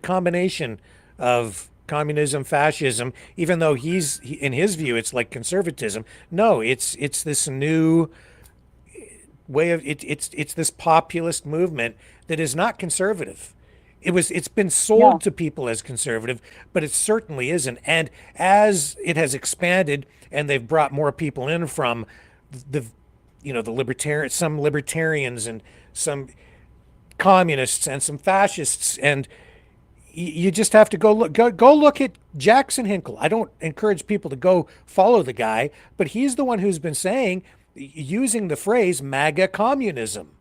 combination of communism, fascism. Even though in his view, it's like conservatism. No, it's this new way of it's this populist movement that is not conservative. It's been sold to people as conservative, but it certainly isn't. And as it has expanded and they've brought more people in from the some libertarians and some communists and some fascists, and you just have to go look at Jackson Hinkle. I don't encourage people to go follow the guy, but he's the one who's been using the phrase MAGA communism.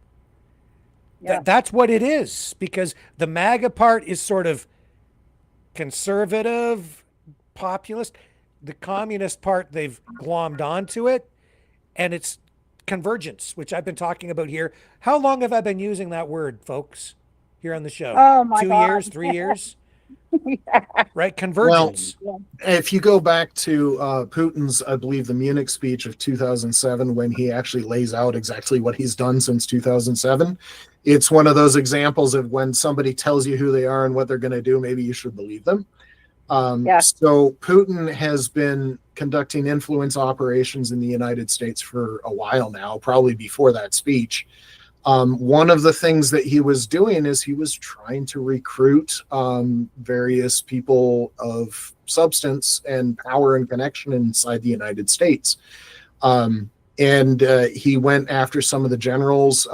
That's what it is, because the MAGA part is sort of conservative, populist. The communist part, they've glommed onto it, and it's convergence, which I've been talking about here. How long have I been using that word, folks, here on the show? Oh my 2 God. years, 3 years? Right? Convergence. Well, if you go back to Putin's, I believe, the Munich speech of 2007, when he actually lays out exactly what he's done since 2007, it's one of those examples of when somebody tells you who they are and what they're going to do, maybe you should believe them. So Putin has been conducting influence operations in the United States for a while now, probably before that speech. One of the things that he was doing is he was trying to recruit various people of substance and power and connection inside the United States. And he went after some of the generals.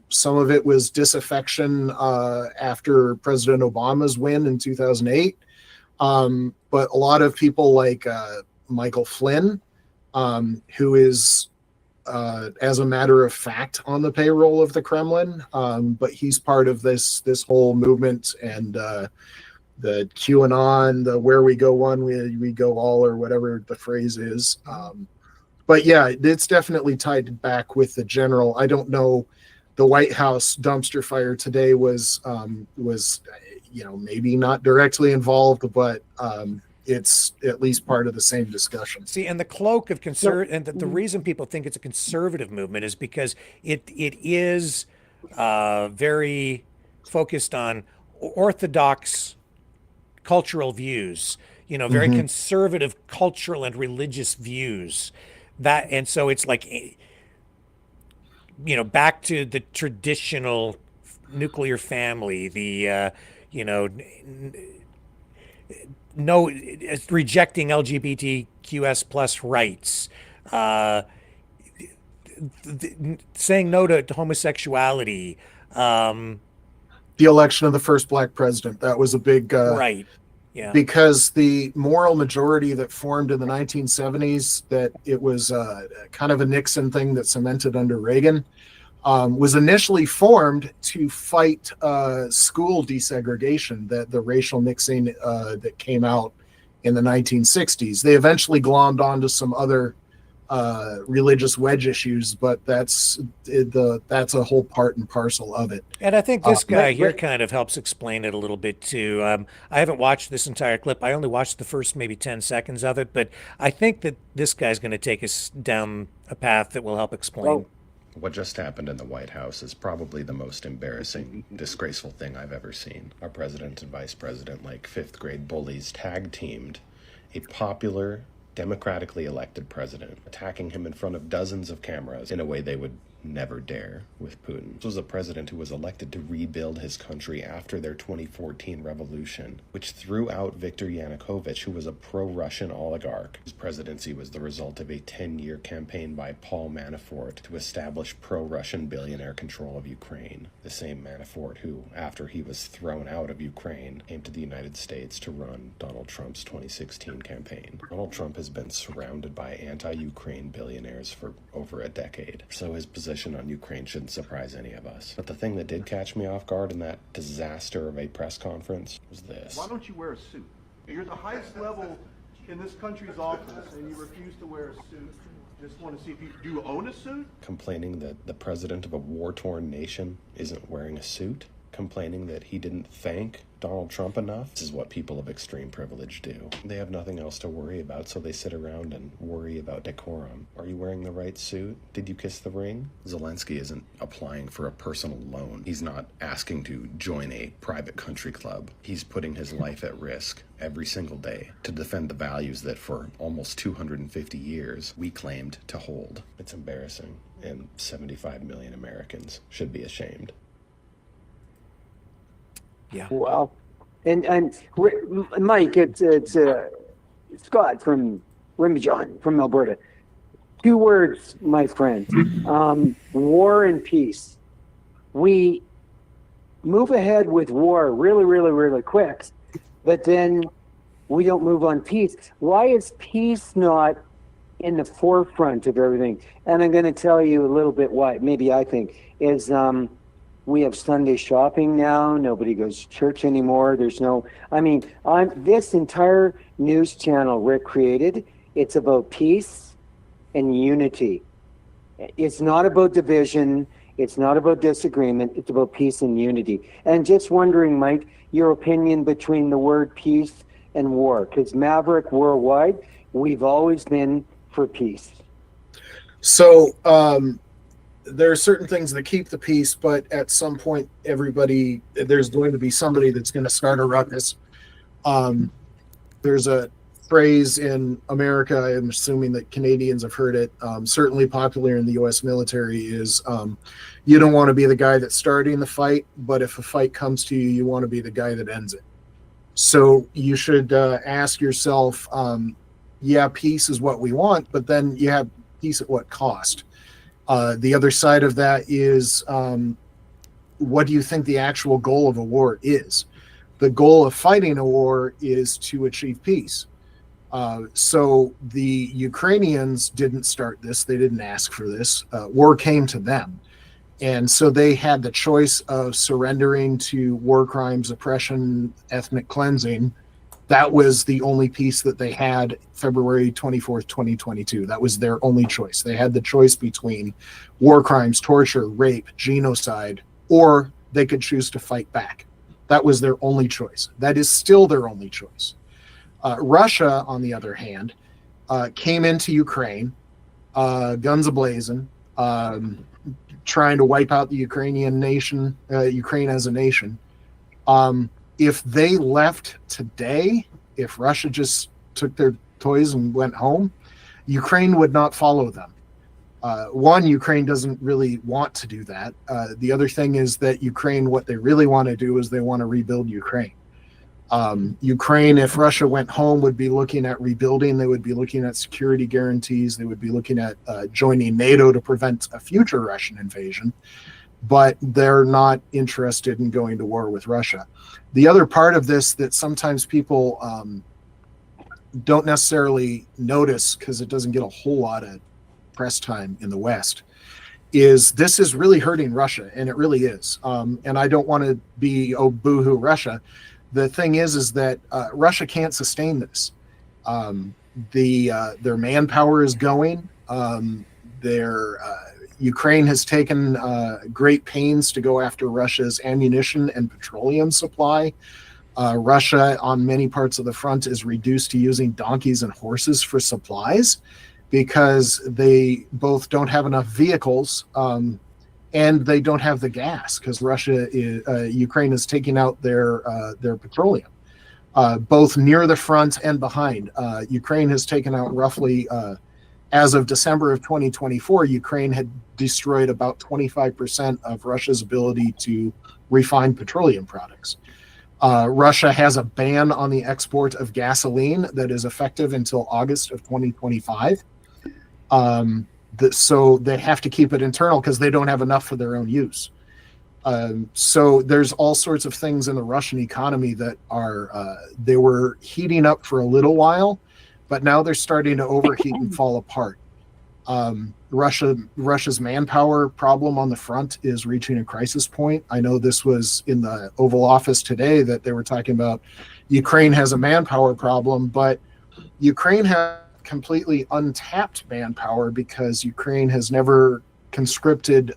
Some of it was disaffection after President Obama's win in 2008. But a lot of people like Michael Flynn, who is, as a matter of fact, on the payroll of the Kremlin, but he's part of this whole movement, and the QAnon, the where we go one, we go all, or whatever the phrase is. But yeah, it's definitely tied back with the general. I don't know. The White House dumpster fire today was maybe not directly involved, but it's at least part of the same discussion. See, and the cloak of and the reason people think it's a conservative movement is because it is very focused on orthodox cultural views, very conservative cultural and religious views. And so it's like, back to the traditional nuclear family, the rejecting LGBTQS plus rights, saying no to homosexuality, the election of the first black president, that was a big right. Yeah. Because the moral majority that formed in the 1970s, that it was kind of a Nixon thing that cemented under Reagan, was initially formed to fight school desegregation, the racial mixing that came out in the 1960s. They eventually glommed onto some other religious wedge issues, but that's a whole part and parcel of it. And I think this guy here kind of helps explain it a little bit too. I haven't watched this entire clip. I only watched the first maybe 10 seconds of it, but I think that this guy's going to take us down a path that will help explain. What just happened in the White House is probably the most embarrassing, disgraceful thing I've ever seen. Our president and vice president, like fifth grade bullies, tag-teamed a popular, democratically elected president, attacking him in front of dozens of cameras in a way they would never dare with Putin. This was a president who was elected to rebuild his country after their 2014 revolution, which threw out Viktor Yanukovych, who was a pro-Russian oligarch. His presidency was the result of a 10-year campaign by Paul Manafort to establish pro-Russian billionaire control of Ukraine. The same Manafort who, after he was thrown out of Ukraine, came to the United States to run Donald Trump's 2016 campaign. Donald Trump has been surrounded by anti-Ukraine billionaires for over a decade, so his position position on Ukraine shouldn't surprise any of us. But the thing that did catch me off guard in that disaster of a press conference was this. Why don't you wear a suit? You're at the highest level in this country's office, and you refuse to wear a suit. Just want to see if you do own a suit? Complaining that the president of a war-torn nation isn't wearing a suit. Complaining that he didn't thank Donald Trump enough. This is what people of extreme privilege do. They have nothing else to worry about, so they sit around and worry about decorum. Are you wearing the right suit? Did you kiss the ring? Zelenskyy isn't applying for a personal loan. He's not asking to join a private country club. He's putting his life at risk every single day to defend the values that for almost 250 years we claimed to hold. It's embarrassing, and 75 million Americans should be ashamed. Yeah. Well, and Mike, it's Scott from Rimjohn from Alberta. 2 words, my friend. War and peace. We move ahead with war really quick, but then we don't move on peace. Why is peace not in the forefront of everything? And I'm going to tell you a little bit why. Maybe I think is. We have Sunday shopping now. Nobody goes to church anymore. There's no, this entire news channel Rick created, it's about peace and unity. It's not about division. It's not about disagreement. It's about peace and unity. And just wondering, Mike, your opinion between the word peace and war, because Maverick worldwide, we've always been for peace. So, there are certain things that keep the peace, but at some point, there's going to be somebody that's going to start a ruckus. There's a phrase in America, I'm assuming that Canadians have heard it, certainly popular in the U.S. military, is you don't want to be the guy that's starting the fight, but if a fight comes to you, you want to be the guy that ends it. So you should ask yourself, peace is what we want, but then you have peace at what cost? The other side of that is, what do you think the actual goal of a war is? The goal of fighting a war is to achieve peace. So the Ukrainians didn't start this. They didn't ask for this. War came to them. And so they had the choice of surrendering to war crimes, oppression, ethnic cleansing. That was the only peace that they had February 24th, 2022. That was their only choice. They had the choice between war crimes, torture, rape, genocide, or they could choose to fight back. That was their only choice. That is still their only choice. Russia, on the other hand, came into Ukraine, guns a-blazing, trying to wipe out the Ukrainian nation, Ukraine as a nation. If they left today, if Russia just took their toys and went home, Ukraine would not follow them. One, Ukraine doesn't really want to do that. The other thing is that Ukraine, what they really want to do is they want to rebuild Ukraine. Ukraine, if Russia went home, would be looking at rebuilding. They would be looking at security guarantees. They would be looking at joining NATO to prevent a future Russian invasion. But they're not interested in going to war with Russia. The other part of this that sometimes people don't necessarily notice, because it doesn't get a whole lot of press time in the West, is this is really hurting Russia, and it really is. And I don't want to be, oh, boo-hoo Russia. The thing is that Russia can't sustain this. Their manpower is going. Ukraine has taken great pains to go after Russia's ammunition and petroleum supply. Russia, on many parts of the front, is reduced to using donkeys and horses for supplies because they both don't have enough vehicles and they don't have the gas because Ukraine is taking out their petroleum, both near the front and behind. Ukraine has taken out roughly, as of December of 2024, Ukraine had destroyed about 25% of Russia's ability to refine petroleum products. Russia has a ban on the export of gasoline that is effective until August of 2025. So they have to keep it internal because they don't have enough for their own use. So there's all sorts of things in the Russian economy that they were heating up for a little while, but now they're starting to overheat and fall apart. Russia's manpower problem on the front is reaching a crisis point. I know this was in the Oval Office today that they were talking about Ukraine has a manpower problem, but Ukraine has completely untapped manpower because Ukraine has never conscripted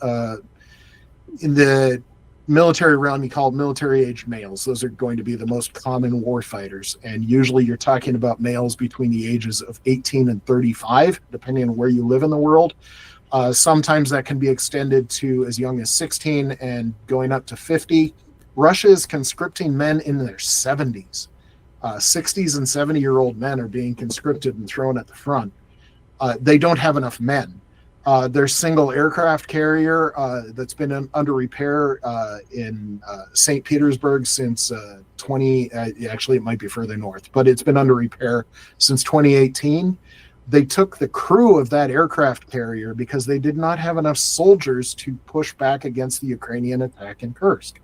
in the military realm, you call it military-age males. Those are going to be the most common war fighters. And usually you're talking about males between the ages of 18 and 35, depending on where you live in the world. Sometimes that can be extended to as young as 16 and going up to 50. Russia is conscripting men in their 70s. 60s and 70-year-old men are being conscripted and thrown at the front. They don't have enough men. Their single aircraft carrier that's been under repair in St. Petersburg since actually it might be further north, but it's been under repair since 2018. They took the crew of that aircraft carrier because they did not have enough soldiers to push back against the Ukrainian attack in Kursk.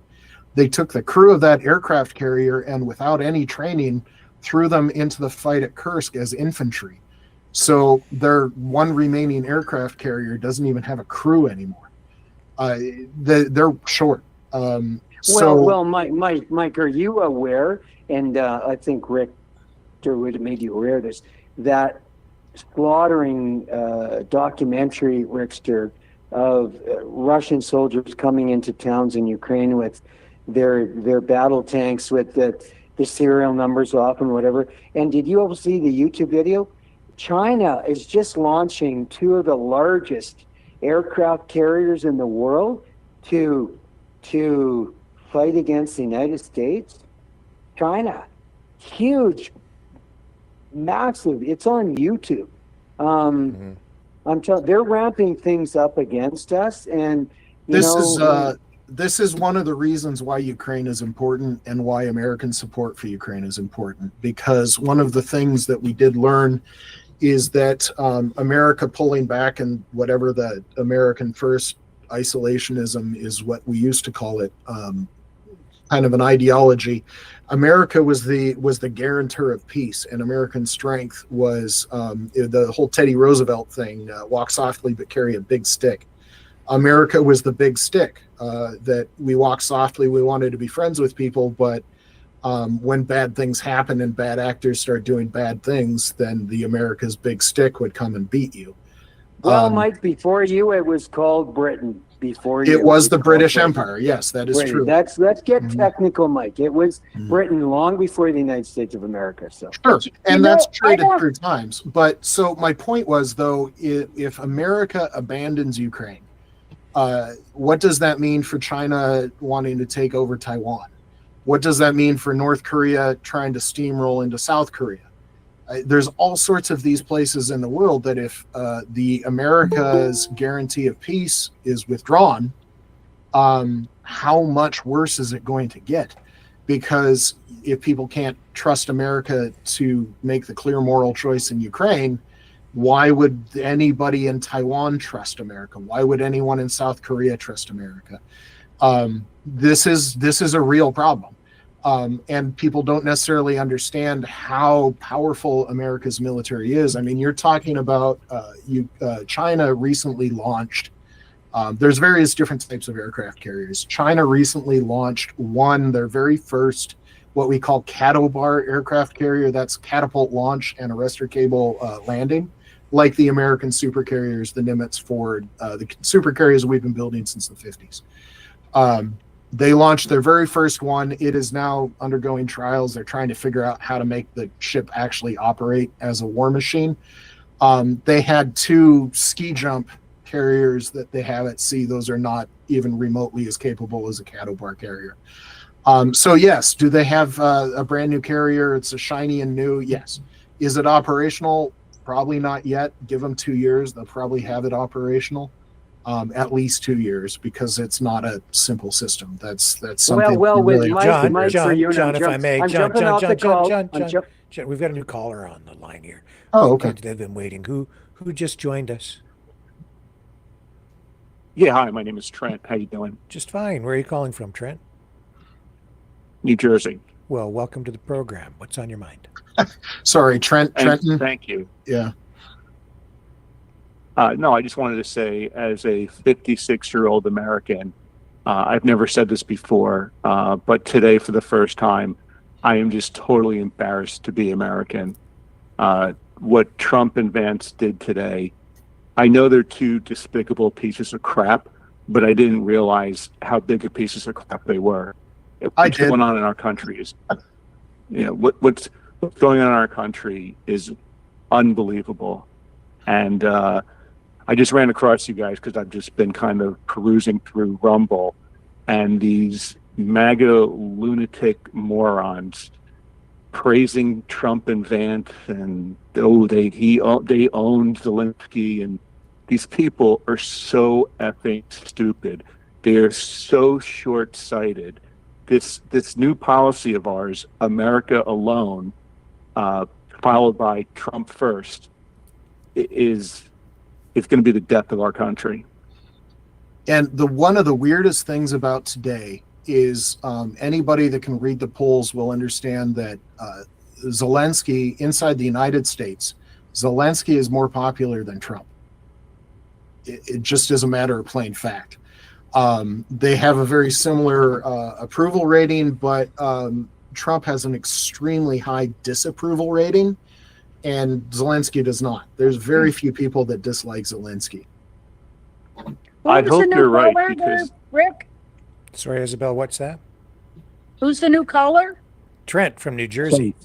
They took the crew of that aircraft carrier and without any training threw them into the fight at Kursk as infantry. So their one remaining aircraft carrier doesn't even have a crew anymore. They're short. Well, Mike, are you aware? And I think Rick would have made you aware of this. That slaughtering documentary, Rickster, of Russian soldiers coming into towns in Ukraine with their battle tanks with the serial numbers off and whatever. And did you ever see the YouTube video? China is just launching two of the largest aircraft carriers in the world to fight against the United States. China, huge, massive. It's on YouTube. I'm telling. They're ramping things up against us, and this is one of the reasons why Ukraine is important and why American support for Ukraine is important. Because one of the things that we did learn is that America pulling back and whatever the American first isolationism is what we used to call it, kind of an ideology. America was the guarantor of peace, and American strength was the whole Teddy Roosevelt thing, walk softly but carry a big stick. America was the big stick, that we walk softly, we wanted to be friends with people, but when bad things happen and bad actors start doing bad things, then the America's big stick would come and beat you. Well, Mike, before you, it was called Britain. Before you, it was the British Empire. Yes, that is true. Let's get technical, Mike. It was Britain long before the United States of America. So sure, and that's traded through times. But so my point was, though, if America abandons Ukraine, what does that mean for China wanting to take over Taiwan? What does that mean for North Korea trying to steamroll into South Korea? There's all sorts of these places in the world that if the America's guarantee of peace is withdrawn, how much worse is it going to get? Because if people can't trust America to make the clear moral choice in Ukraine, why would anybody in Taiwan trust America? Why would anyone in South Korea trust America? This is a real problem. And people don't necessarily understand how powerful America's military is. I mean, you're talking about China recently launched, there's various different types of aircraft carriers. China recently launched their very first, what we call Catobar aircraft carrier. That's catapult launch and arrestor cable landing, like the American supercarriers, the Nimitz, Ford, the supercarriers we've been building since the 50s. They launched their very first one. It is now undergoing trials. They're trying to figure out how to make the ship actually operate as a war machine. They had two ski jump carriers that they have at sea. Those are not even remotely as capable as a Catobar carrier. So yes, do they have a brand new carrier? It's a shiny and new. Yes. Is it operational? Probably not yet. Give them 2 years. They'll probably have it operational. At least 2 years, because it's not a simple system. That's something. Well, with really John, if I may, John, we've got a new caller on the line here. Oh, okay. They've been waiting. Who just joined us? Yeah, hi. My name is Trent. How you doing? Just fine. Where are you calling from, Trent? New Jersey. Well, welcome to the program. What's on your mind? Sorry, Trenton. Thank you. Yeah. No, I just wanted to say, as a 56-year-old American, I've never said this before, but today, for the first time, I am just totally embarrassed to be American. What Trump and Vance did today, I know they're two despicable pieces of crap, but I didn't realize how big of pieces of crap they were. What's going on in our country is, what's going on in our country is unbelievable. And I just ran across you guys because I've just been kind of perusing through Rumble, and these MAGA lunatic morons praising Trump and Vance, and they owned Zelenskyy, and these people are so effing stupid. They're so short-sighted. This new policy of ours, America alone, followed by Trump first, is going to be the death of our country. And one of the weirdest things about today is anybody that can read the polls will understand that Zelenskyy, inside the United States, Zelenskyy is more popular than Trump. It just is a matter of plain fact. They have a very similar approval rating, but Trump has an extremely high disapproval rating, and Zelenskyy does not. There's very few people that dislike Zelenskyy. I hope you're right, because Rick? Sorry, Isabel, what's that? Who's the new caller? Trent from New Jersey.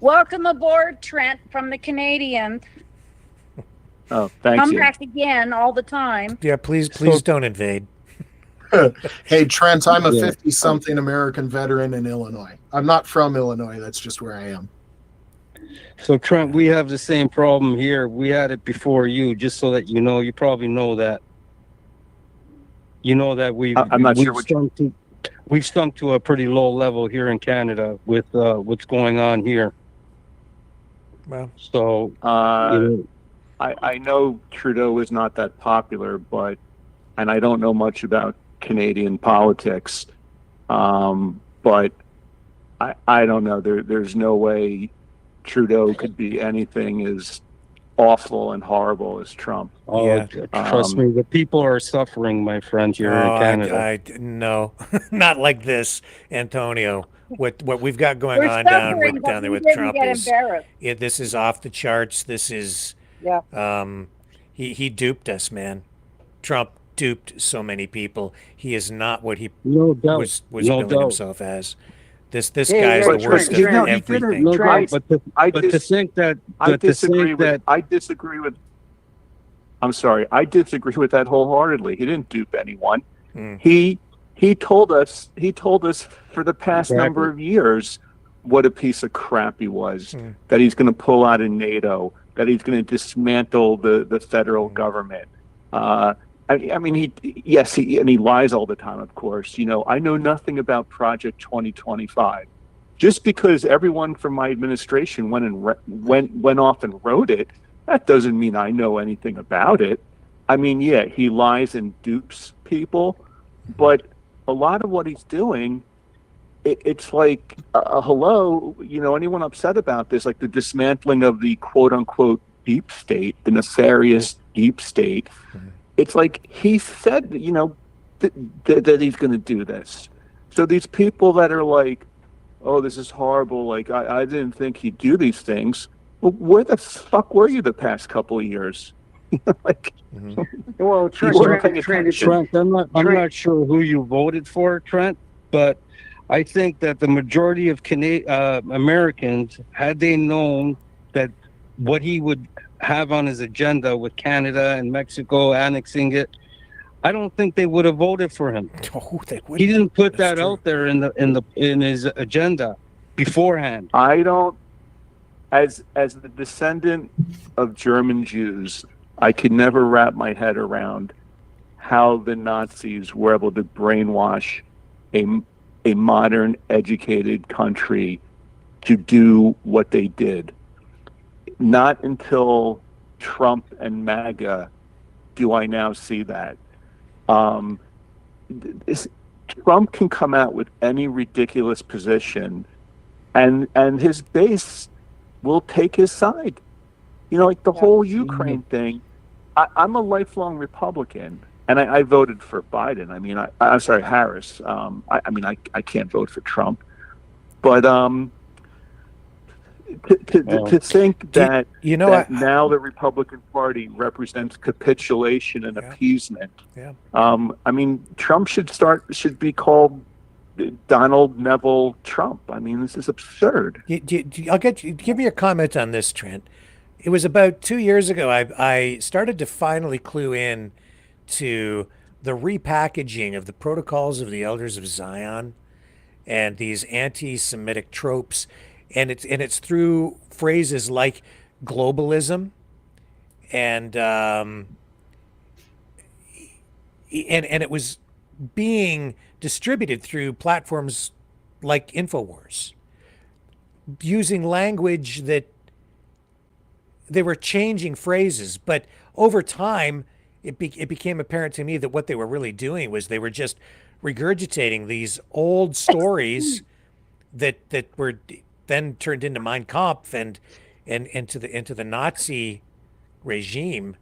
Welcome aboard, Trent, from the Canadians. Oh, thank Come you. back again all the time. Yeah, please don't invade. Hey, Trent, I'm a 50-something American veteran in Illinois. I'm not from Illinois. That's just where I am. So, Trent, we have the same problem here. We had it before you, just so that you know. You probably know that. You know that I'm not sure we've sunk to a pretty low level here in Canada with what's going on here. Well, so I know Trudeau is not that popular, and I don't know much about Canadian politics, but I don't know. There's no way Trudeau could be anything as awful and horrible as Trump. Oh, yeah. Trust me, the people are suffering, my friend, here in Canada. No, not like this, Antonio. What we've got going on down there with Trump this is off the charts. This is he duped us, man. Trump duped so many people. He is not what he was billing himself as. This guy is the worst of everything. I disagree with. I'm sorry. I disagree with that wholeheartedly. He didn't dupe anyone. He told us for the past number of years what a piece of crap he was. That he's going to pull out of NATO. That he's going to dismantle the federal government. I mean, he lies all the time, of course. I know nothing about Project 2025. Just because everyone from my administration went off and wrote it, that doesn't mean I know anything about it. I mean, yeah, he lies and dupes people, but a lot of what he's doing, it's like, hello, anyone upset about this, like the dismantling of the quote-unquote deep state, the nefarious deep state. It's like he said, that he's going to do this. So these people that are like, oh, this is horrible, like, I didn't think he'd do these things. Well, where the fuck were you the past couple of years? Well, Trent, I'm not sure who you voted for, Trent, but I think that the majority of Americans, had they known that what he would have on his agenda with Canada and Mexico annexing it, I don't think they would have voted for him. He didn't put that out there in his agenda beforehand. I don't, as the descendant of German Jews, I could never wrap my head around how the Nazis were able to brainwash a modern, educated country to do what they did. Not until Trump and MAGA do I now see that. Trump can come out with any ridiculous position, and his base will take his side. Like the whole Ukraine thing. I'm a lifelong Republican, and I voted for Biden. I mean, I'm sorry, Harris. I can't vote for Trump, but to think that now the Republican Party represents capitulation and appeasement. Yeah. I mean, Trump should be called Donald Neville Trump. I mean, this is absurd. I'll give me your comment on this, Trent. It was about 2 years ago I started to finally clue in to the repackaging of the protocols of the elders of Zion and these anti-Semitic tropes, and it's through phrases like globalism and it was being distributed through platforms like InfoWars, using language that they were changing phrases, but over time it became apparent to me that what they were really doing was they were just regurgitating these old stories that were then turned into Mein Kampf and into the Nazi regime.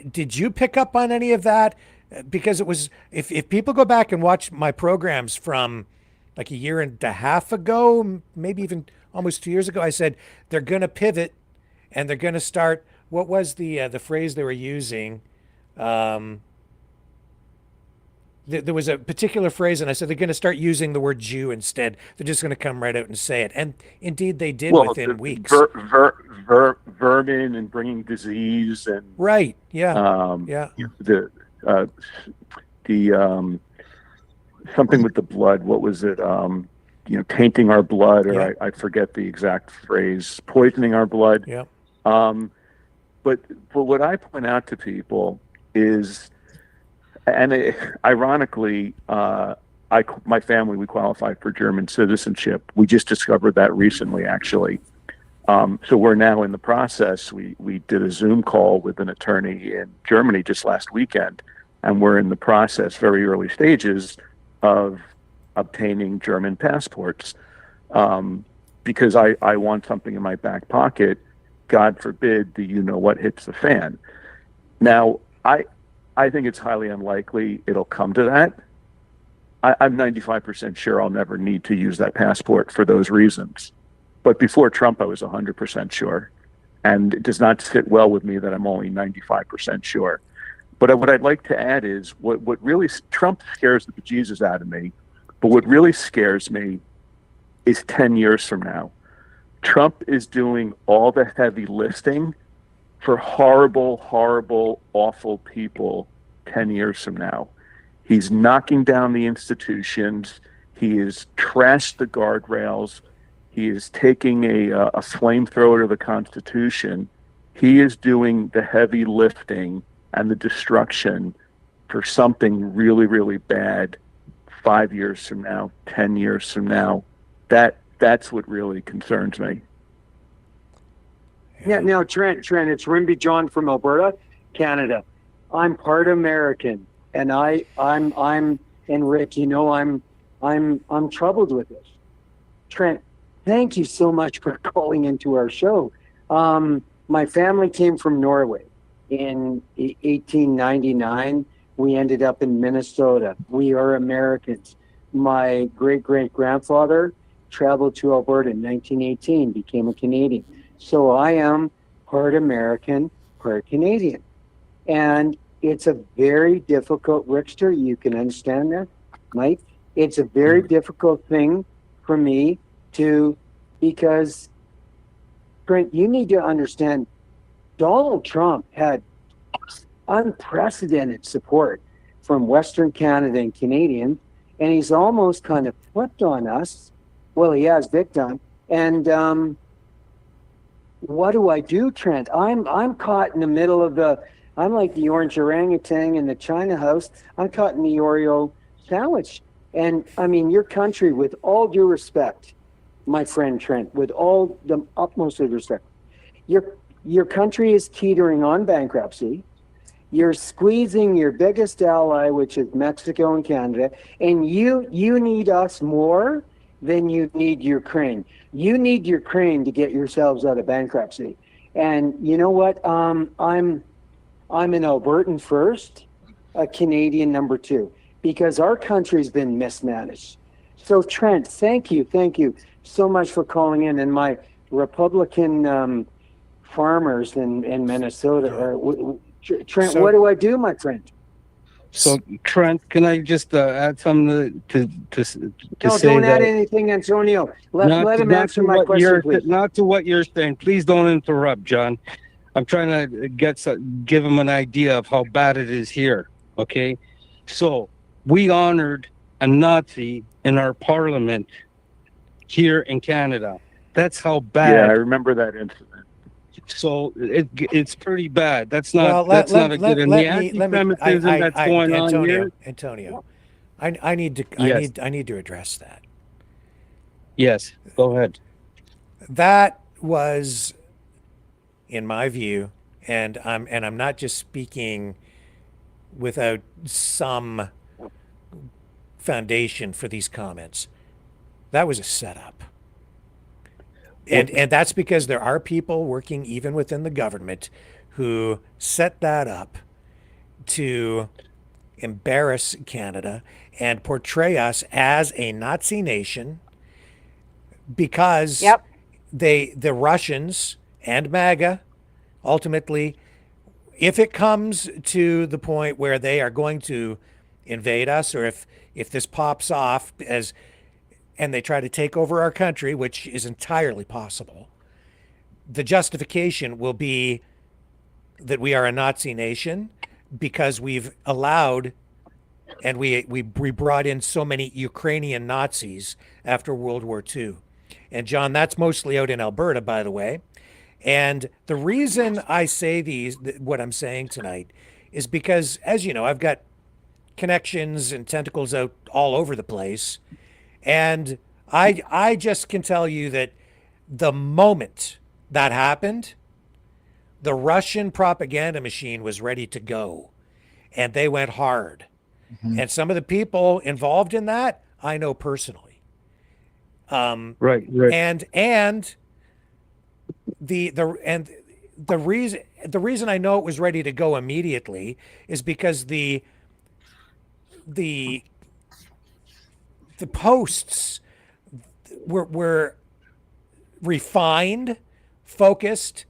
Did you pick up on any of that? Because it was, if people go back and watch my programs from like a year and a half ago, maybe even almost 2 years ago, I said they're going to pivot and they're going to start. What was the phrase they were using? There was a particular phrase, and I said they're going to start using the word Jew instead. They're just going to come right out and say it, and indeed they did within weeks. Vermin and bringing disease and right, yeah, the something with the blood. What was it? Tainting our blood, or I forget the exact phrase. Poisoning our blood. Yeah. But what I point out to people is, and ironically, my family, we qualified for German citizenship. We just discovered that recently, actually. So we're now in the process. We did a Zoom call with an attorney in Germany just last weekend, and we're in the process, very early stages, of obtaining German passports, because I want something in my back pocket. God forbid the you-know-what hits the fan. Now, I think it's highly unlikely it'll come to that. I'm 95% sure I'll never need to use that passport for those reasons. But before Trump, I was 100% sure. And it does not sit well with me that I'm only 95% sure. But what I'd like to add is what really, Trump scares the bejesus out of me. But what really scares me is 10 years from now. Trump is doing all the heavy lifting for horrible, horrible, awful people 10 years from now. He's knocking down the institutions. He has trashed the guardrails. He is taking a flamethrower to the Constitution. He is doing the heavy lifting and the destruction for something really, really bad 5 years from now, 10 years from now. That's what really concerns me. Yeah, now Trent, it's Rimby John from Alberta, Canada. I'm part American, and I'm and Rick, I'm troubled with this. Trent, thank you so much for calling into our show. My family came from Norway in 1899. We ended up in Minnesota. We are Americans. My great-great-grandfather traveled to Alberta in 1918, became a Canadian. So I am part American, part Canadian. And it's a very difficult, Rickster, you can understand that, Mike? It's a very difficult thing for me because, Brent, you need to understand, Donald Trump had unprecedented support from Western Canada and Canadians, and he's almost kind of flipped on us. Well, he has big time. And what do I do, Trent? I'm caught in the middle of I'm like the orange orangutan in the China house. I'm caught in the Oreo sandwich. And I mean, your country, with all due respect, my friend Trent, with all the utmost of respect, your country is teetering on bankruptcy. You're squeezing your biggest ally, which is Mexico and Canada, and you need us more than you need Ukraine. You need Ukraine to get yourselves out of bankruptcy. And you know what? I'm an Albertan first, a Canadian number two, because our country's been mismanaged. So Trent, thank you so much for calling in. And my Republican farmers in Minnesota, Trent, what do I do, my friend? So Trent, can I just add something to No, say don't add that? anything, Antonio. Let him answer my question, please. Not to what you're saying. Please don't interrupt, John. I'm trying to give him an idea of how bad it is here. Okay, so we honored a Nazi in our parliament here in Canada. That's how bad. Yeah, I remember that incident. So it's pretty bad. That's not not a good. And the anti-Semitism that's going on here. Antonio, I need to address that. Yes, go ahead. That was, in my view, and I'm not just speaking without some foundation for these comments. That was a setup. And that's because there are people working even within the government who set that up to embarrass Canada and portray us as a Nazi nation because the Russians and MAGA ultimately, if it comes to the point where they are going to invade us, or if this pops off and they try to take over our country, which is entirely possible, the justification will be that we are a Nazi nation because we've allowed and we brought in so many Ukrainian Nazis after World War II. And John, that's mostly out in Alberta, by the way. And the reason I say what I'm saying tonight is because, as you know, I've got connections and tentacles out all over the place. And I just can tell you that the moment that happened, the Russian propaganda machine was ready to go, and they went hard. Mm-hmm. And some of the people involved in that, I know personally. Right. And the reason I know it was ready to go immediately is because the posts were refined, focused,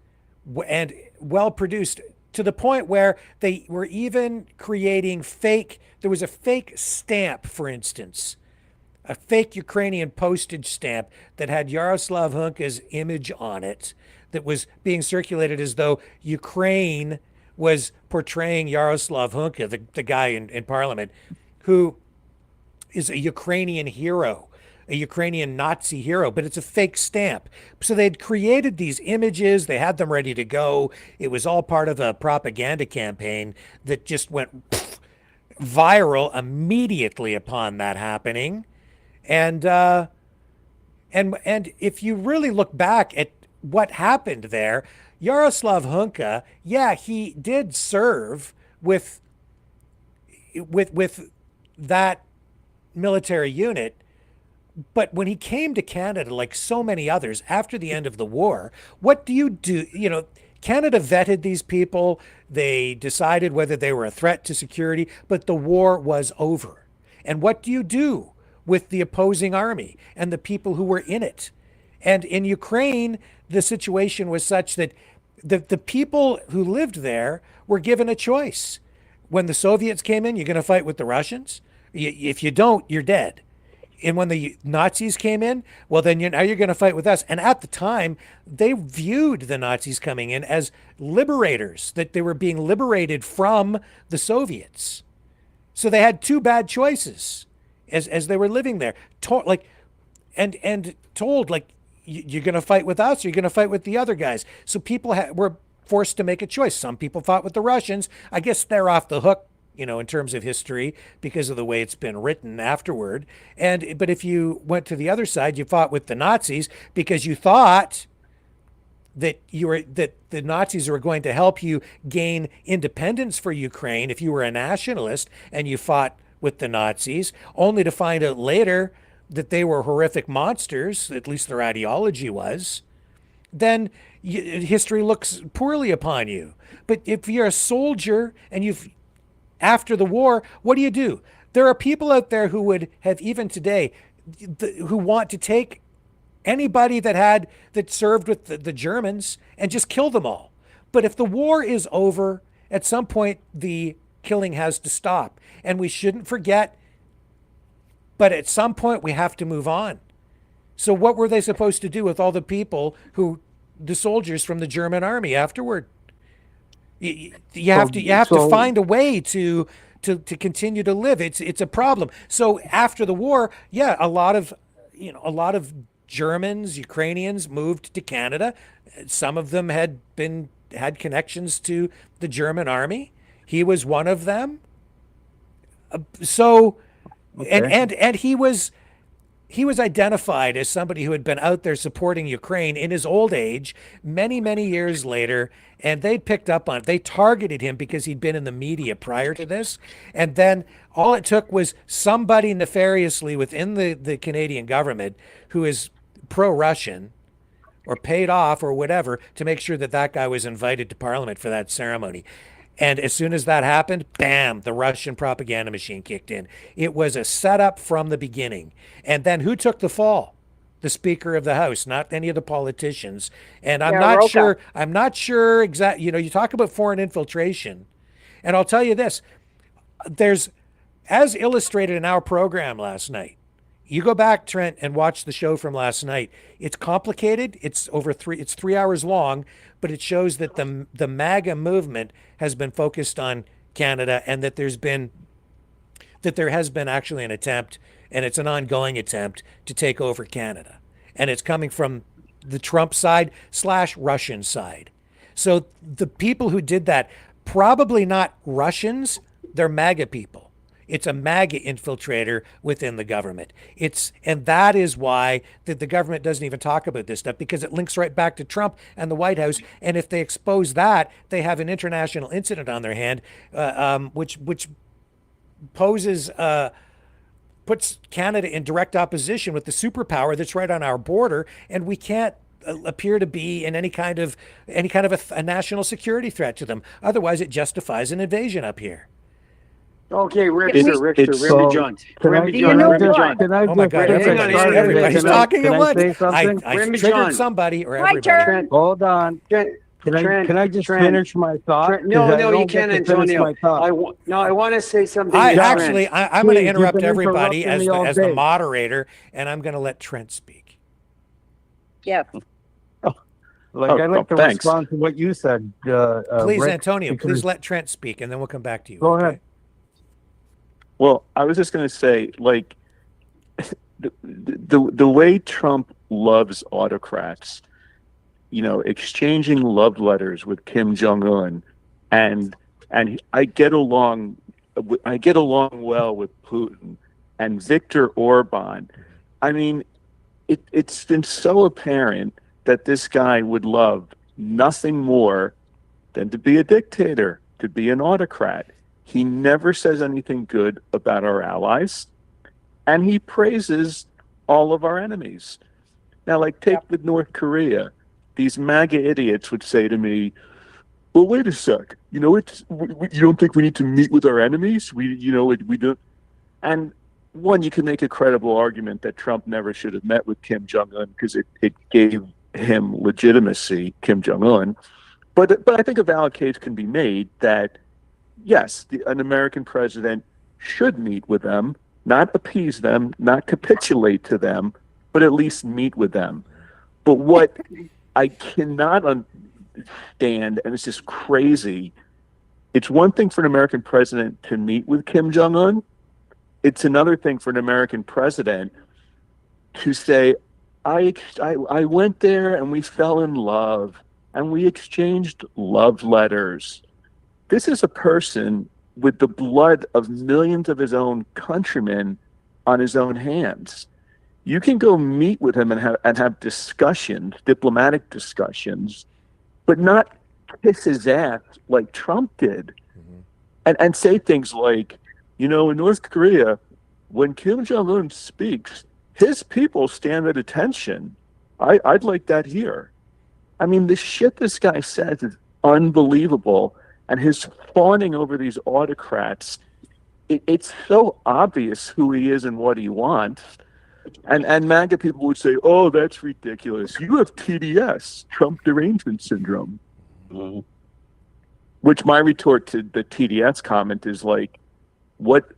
and well produced to the point where they were even creating there was a fake stamp, for instance, a fake Ukrainian postage stamp that had Yaroslav Hunka's image on it that was being circulated as though Ukraine was portraying Yaroslav Hunka, the guy in parliament, who is a Ukrainian hero, a Ukrainian Nazi hero, but it's a fake stamp. So they'd created these images, they had them ready to go. It was all part of a propaganda campaign that just went viral immediately upon that happening. And if you really look back at what happened there, Yaroslav Hunka, yeah, he did serve with that military unit, but when he came to Canada, like so many others after the end of the war, what do? Canada vetted these people. They decided whether they were a threat to security, but the war was over. And what do you do with the opposing army and the people who were in it? And in Ukraine, the situation was such that the people who lived there were given a choice. When the Soviets came in, you're going to fight with the Russians. If you don't, you're dead. And when the Nazis came in, well, then now you're going to fight with us. And at the time, they viewed the Nazis coming in as liberators, that they were being liberated from the Soviets. So they had two bad choices as they were living there. Told you're going to fight with us or you're going to fight with the other guys. So people were forced to make a choice. Some people fought with the Russians. I guess they're off the hook, in terms of history because of the way it's been written afterward. But if you went to the other side, you fought with the Nazis because you thought that the Nazis were going to help you gain independence for Ukraine if you were a nationalist and you fought with the Nazis, only to find out later that they were horrific monsters, at least their ideology was. then history looks poorly upon you. But if you're a soldier and after the war, what do? There are people out there who would have, even today, who want to take anybody that served with the Germans and just kill them all. But if the war is over, at some point the killing has to stop, and we shouldn't forget. But at some point we have to move on. So what were they supposed to do with all the people the soldiers from the German army afterward? You have to find a way to continue to live. It's a problem. So after the war, a lot of Germans, Ukrainians moved to Canada. Some of them had connections to the German army. He was one of them. And he was identified as somebody who had been out there supporting Ukraine in his old age many, many years later, and they picked up on it. They targeted him because he'd been in the media prior to this, and then all it took was somebody nefariously within the Canadian government who is pro-Russian or paid off or whatever to make sure that guy was invited to Parliament for that ceremony. And as soon as that happened, bam, the Russian propaganda machine kicked in. It was a setup from the beginning. And then who took the fall? The Speaker of the House, not any of the politicians. And I'm not sure exactly, you talk about foreign infiltration. And I'll tell you this, there's, as illustrated in our program last night, you go back, Trent, and watch the show from last night. It's complicated. It's 3 hours long, but it shows that the MAGA movement has been focused on Canada, and that there has been actually an attempt, and it's an ongoing attempt to take over Canada. And it's coming from the Trump side / Russian side. So the people who did that, probably not Russians, they're MAGA people. It's a MAGA infiltrator within the government. And that is why the government doesn't even talk about this stuff, because it links right back to Trump and the White House. And if they expose that, they have an international incident on their hand, which puts Canada in direct opposition with the superpower that's right on our border, and we can't appear to be in any kind of a national security threat to them. Otherwise, it justifies an invasion up here. Okay, Richter, Remy John. Oh my God, everybody's talking at once. I triggered somebody or everybody. Trent, hold on. Trent, can I just finish my thought? No, you can't, Antonio. I want to say something. I'm going to interrupt everybody as the moderator, and I'm going to let Trent speak. Yeah. I'd like to respond to what you said. Please, Rick, Antonio, please let Trent speak, and then we'll come back to you. Go ahead. Well, I was just going to say, the way Trump loves autocrats, exchanging love letters with Kim Jong-un, and I get along well with Putin and Viktor Orban. I mean, it's been so apparent that this guy would love nothing more than to be a dictator, to be an autocrat. He never says anything good about our allies, and he praises all of our enemies. Now, take with North Korea. These MAGA idiots would say to me, well, wait a sec. You don't think we need to meet with our enemies? We don't. And one, you can make a credible argument that Trump never should have met with Kim Jong-un because it gave him legitimacy, Kim Jong-un. But I think a valid case can be made that, yes, an American president should meet with them, not appease them, not capitulate to them, but at least meet with them. But what I cannot understand, and it's just crazy, it's one thing for an American president to meet with Kim Jong-un. It's another thing for an American president to say, I went there and we fell in love and we exchanged love letters. This is a person with the blood of millions of his own countrymen on his own hands. You can go meet with him and have discussions, diplomatic discussions, but not kiss his ass like Trump did. And say things like, in North Korea, when Kim Jong-un speaks, his people stand at attention. I'd like that here. I mean, the shit this guy says is unbelievable, and his fawning over these autocrats, it's so obvious who he is and what he wants. And MAGA people would say, "Oh, that's ridiculous. You have TDS, Trump derangement syndrome." Mm-hmm. Which my retort to the TDS comment is like, what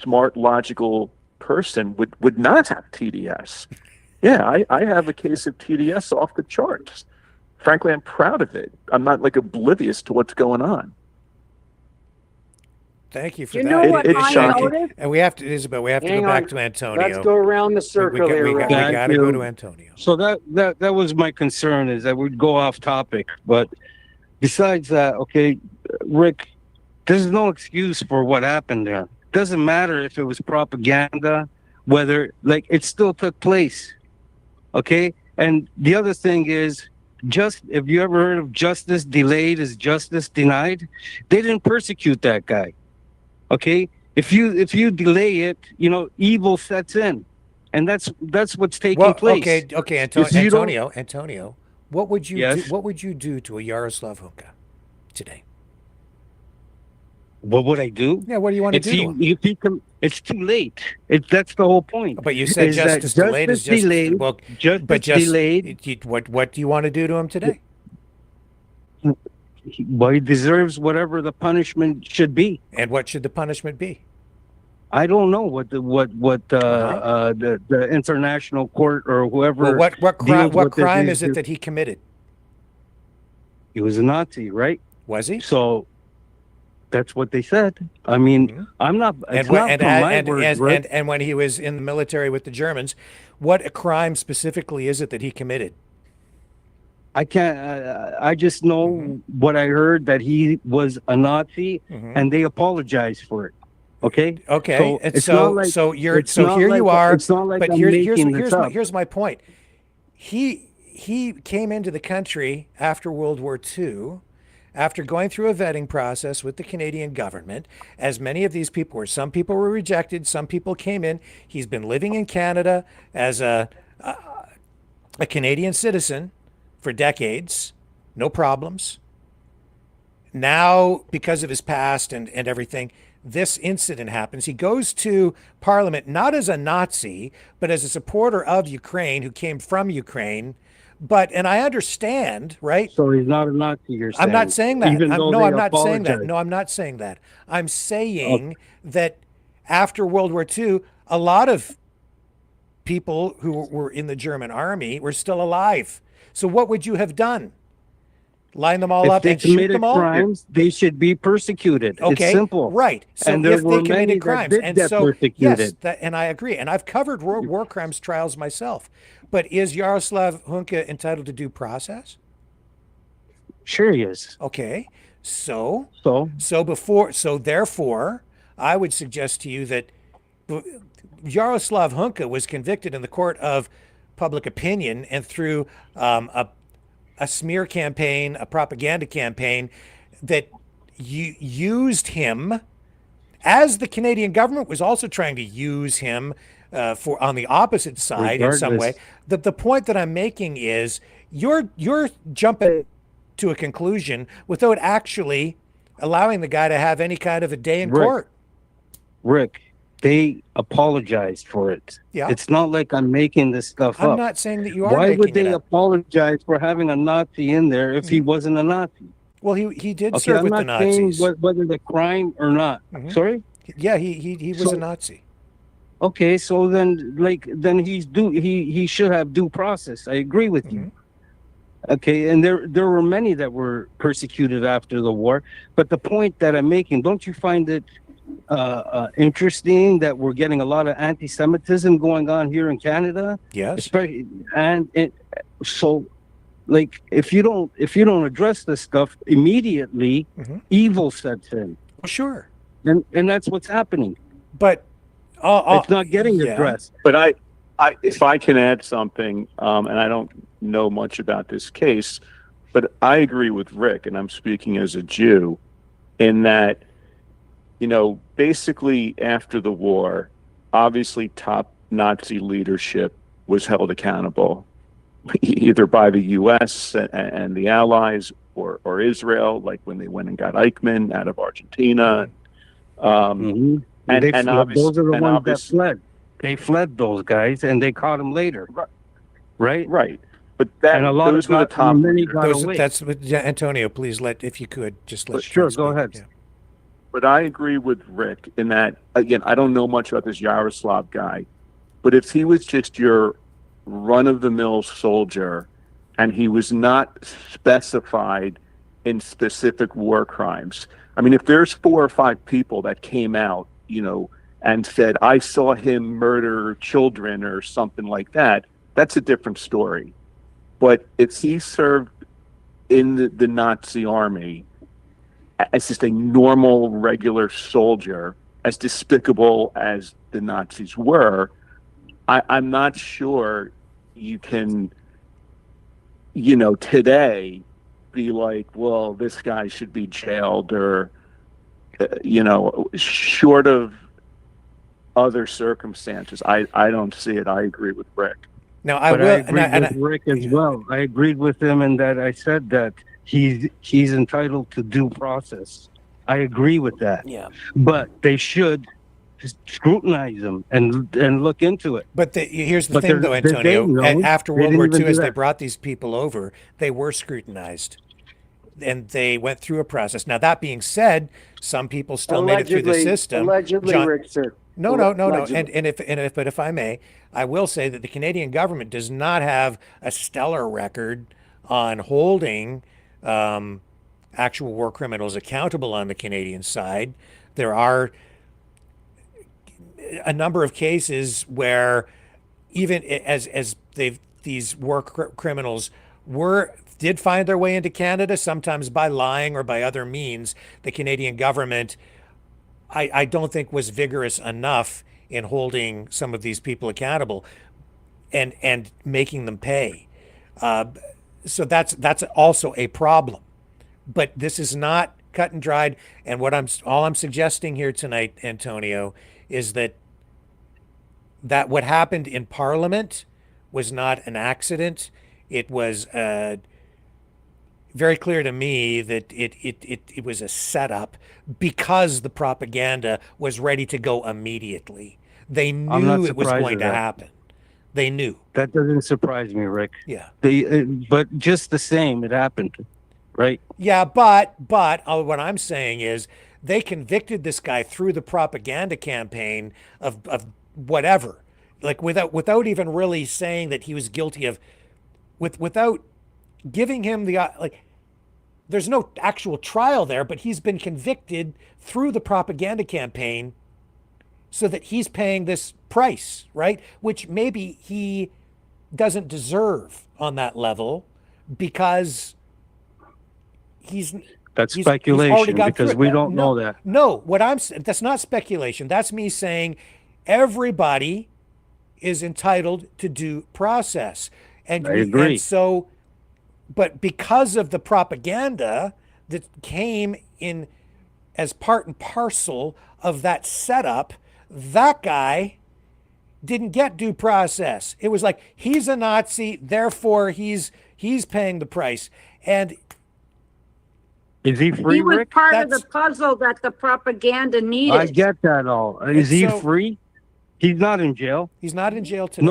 smart, logical person would not have TDS? Yeah, I have a case of TDS off the charts. Frankly, I'm proud of it. I'm not like oblivious to what's going on. Thank you for You that. know what I shocking. noticed? And we have to, Isabel, we have to Hang go on. back to Antonio. Let's go around the circle here. We Ron. got to go to Antonio. So that was my concern, is that we'd go off topic. But besides that, okay, Rick, there's no excuse for what happened there. Doesn't matter if it was propaganda, whether, like, it still took place. Okay? And the other thing is, have you ever heard of justice delayed is justice denied? They didn't persecute that guy. Okay? If you delay it, evil sets in. And that's what's taking place. Okay, Antonio, what would you do? What would you do to a Yaroslav Hunka today? What would I do? Yeah, what do you want to do to him? It's too late. That's the whole point. But you said justice delayed is justice delayed. Well, delayed. What do you want to do to him today? Well, he deserves whatever the punishment should be. And what should the punishment be? I don't know what the international court or whoever. Well, what crime is it that he committed? He was a Nazi, right? Was he? So that's what they said. I mean, I'm not. And when he was in the military with the Germans, what crime specifically is it that he committed? I can't. I just know what I heard, that he was a Nazi, and they apologized for it. Okay. Okay. So here's my point. He came into the country after World War II, after going through a vetting process with the Canadian government, as many of these people were. Some people were rejected. Some people came in. He's been living in Canada as a Canadian citizen for decades, no problems. Now, because of his past and everything, this incident happens. He goes to Parliament not as a Nazi, but as a supporter of Ukraine who came from Ukraine. And I understand, right? So he's not a Nazi, you're saying? I'm not saying that. I'm not saying that. No, I'm not saying that. I'm saying that after World War II, a lot of people who were in the German army were still alive. So what would you have done? Line them all up and shoot them all? If they committed crimes, they should be persecuted. Okay, it's simple. Right. So and if they committed crimes, and so persecuted. Yes, and I agree. And I've covered war crimes trials myself. But is Yaroslav Hunka entitled to due process? Sure he is. Okay. Therefore, I would suggest to you that Yaroslav Hunka was convicted in the court of public opinion and through a smear campaign, a propaganda campaign that used him, as the Canadian government was also trying to use him for on the opposite side in some way. The point that I'm making is you're jumping to a conclusion without actually allowing the guy to have any kind of a day in court. Rick, they apologized for it. Yeah. It's not like I'm making this stuff up. I'm not saying that you are. Why would they apologize for having a Nazi in there if he wasn't a Nazi? Well, he did serve with the Nazis. I'm not saying whether the crime or not. Sorry? Yeah, he was a Nazi. Okay, so then he should have due process. I agree with you. Okay, and there were many that were persecuted after the war. But the point that I'm making, don't you find it interesting that we're getting a lot of anti-Semitism going on here in Canada? Yes. Especially, like, if you don't address this stuff immediately, evil sets in. Sure. And that's what's happening. But it's not getting addressed. But I if I can add something, and I don't know much about this case, but I agree with Rick, and I'm speaking as a Jew, in that, basically after the war, obviously top Nazi leadership was held accountable. either by the U.S. and the allies or Israel, like when they went and got Eichmann out of Argentina. Those are the ones that fled. They fled, those guys, and they caught them later. Right. But that, and a lot those of were the top many leaders. got away. That's Antonio. Please if you could just let. Sure, go ahead. Yeah. But I agree with Rick in that, again, I don't know much about this Yaroslav guy, but if he was just your run-of-the-mill soldier and he was not specified in specific war crimes, I mean, if there's 4 or 5 people that came out, and said, I saw him murder children or something like that, that's a different story. But if he served in the Nazi army as just a normal, regular soldier, as despicable as the Nazis were, I'm not sure you can, today be like, well, this guy should be jailed or, short of other circumstances. I don't see it. I agree with Rick. Now, I agreed with Rick as well. I agreed with him in that I said that he's entitled to due process. I agree with that. Yeah. But they should scrutinize him and look into it. But here's the thing, though, Antonio. After World War II, as they brought these people over, they were scrutinized. And they went through a process. Now, that being said, some people still made it through the system. Allegedly, Rick, sir. No. And if I may, I will say that the Canadian government does not have a stellar record on holding actual war criminals accountable on the Canadian side. There are a number of cases where even as these war criminals did find their way into Canada, sometimes by lying or by other means, the Canadian government, I don't think, was vigorous enough in holding some of these people accountable and making them pay. So that's also a problem. But this is not cut and dried. And all I'm suggesting here tonight, Antonio, is that what happened in Parliament was not an accident. It was very clear to me that it was a setup because the propaganda was ready to go immediately. They knew it was going to happen. They knew. That doesn't surprise me, Rick. Yeah. But just the same, it happened, right? Yeah, but what I'm saying is they convicted this guy through the propaganda campaign of whatever, like without even really saying that he was guilty of, without giving him there's no actual trial there, but he's been convicted through the propaganda campaign so that he's paying this price, right? Which maybe he doesn't deserve on that level because that's speculation because we don't know that. No, that's not speculation. That's me saying everybody is entitled to due process. And I agree. And so, but because of the propaganda that came in as part and parcel of that setup, that guy didn't get due process. It was like, he's a Nazi, therefore he's paying the price. And is he free, He was Rick? part of the puzzle that the propaganda needed. I get that all. Is he free? He's not in jail. He's not in jail today.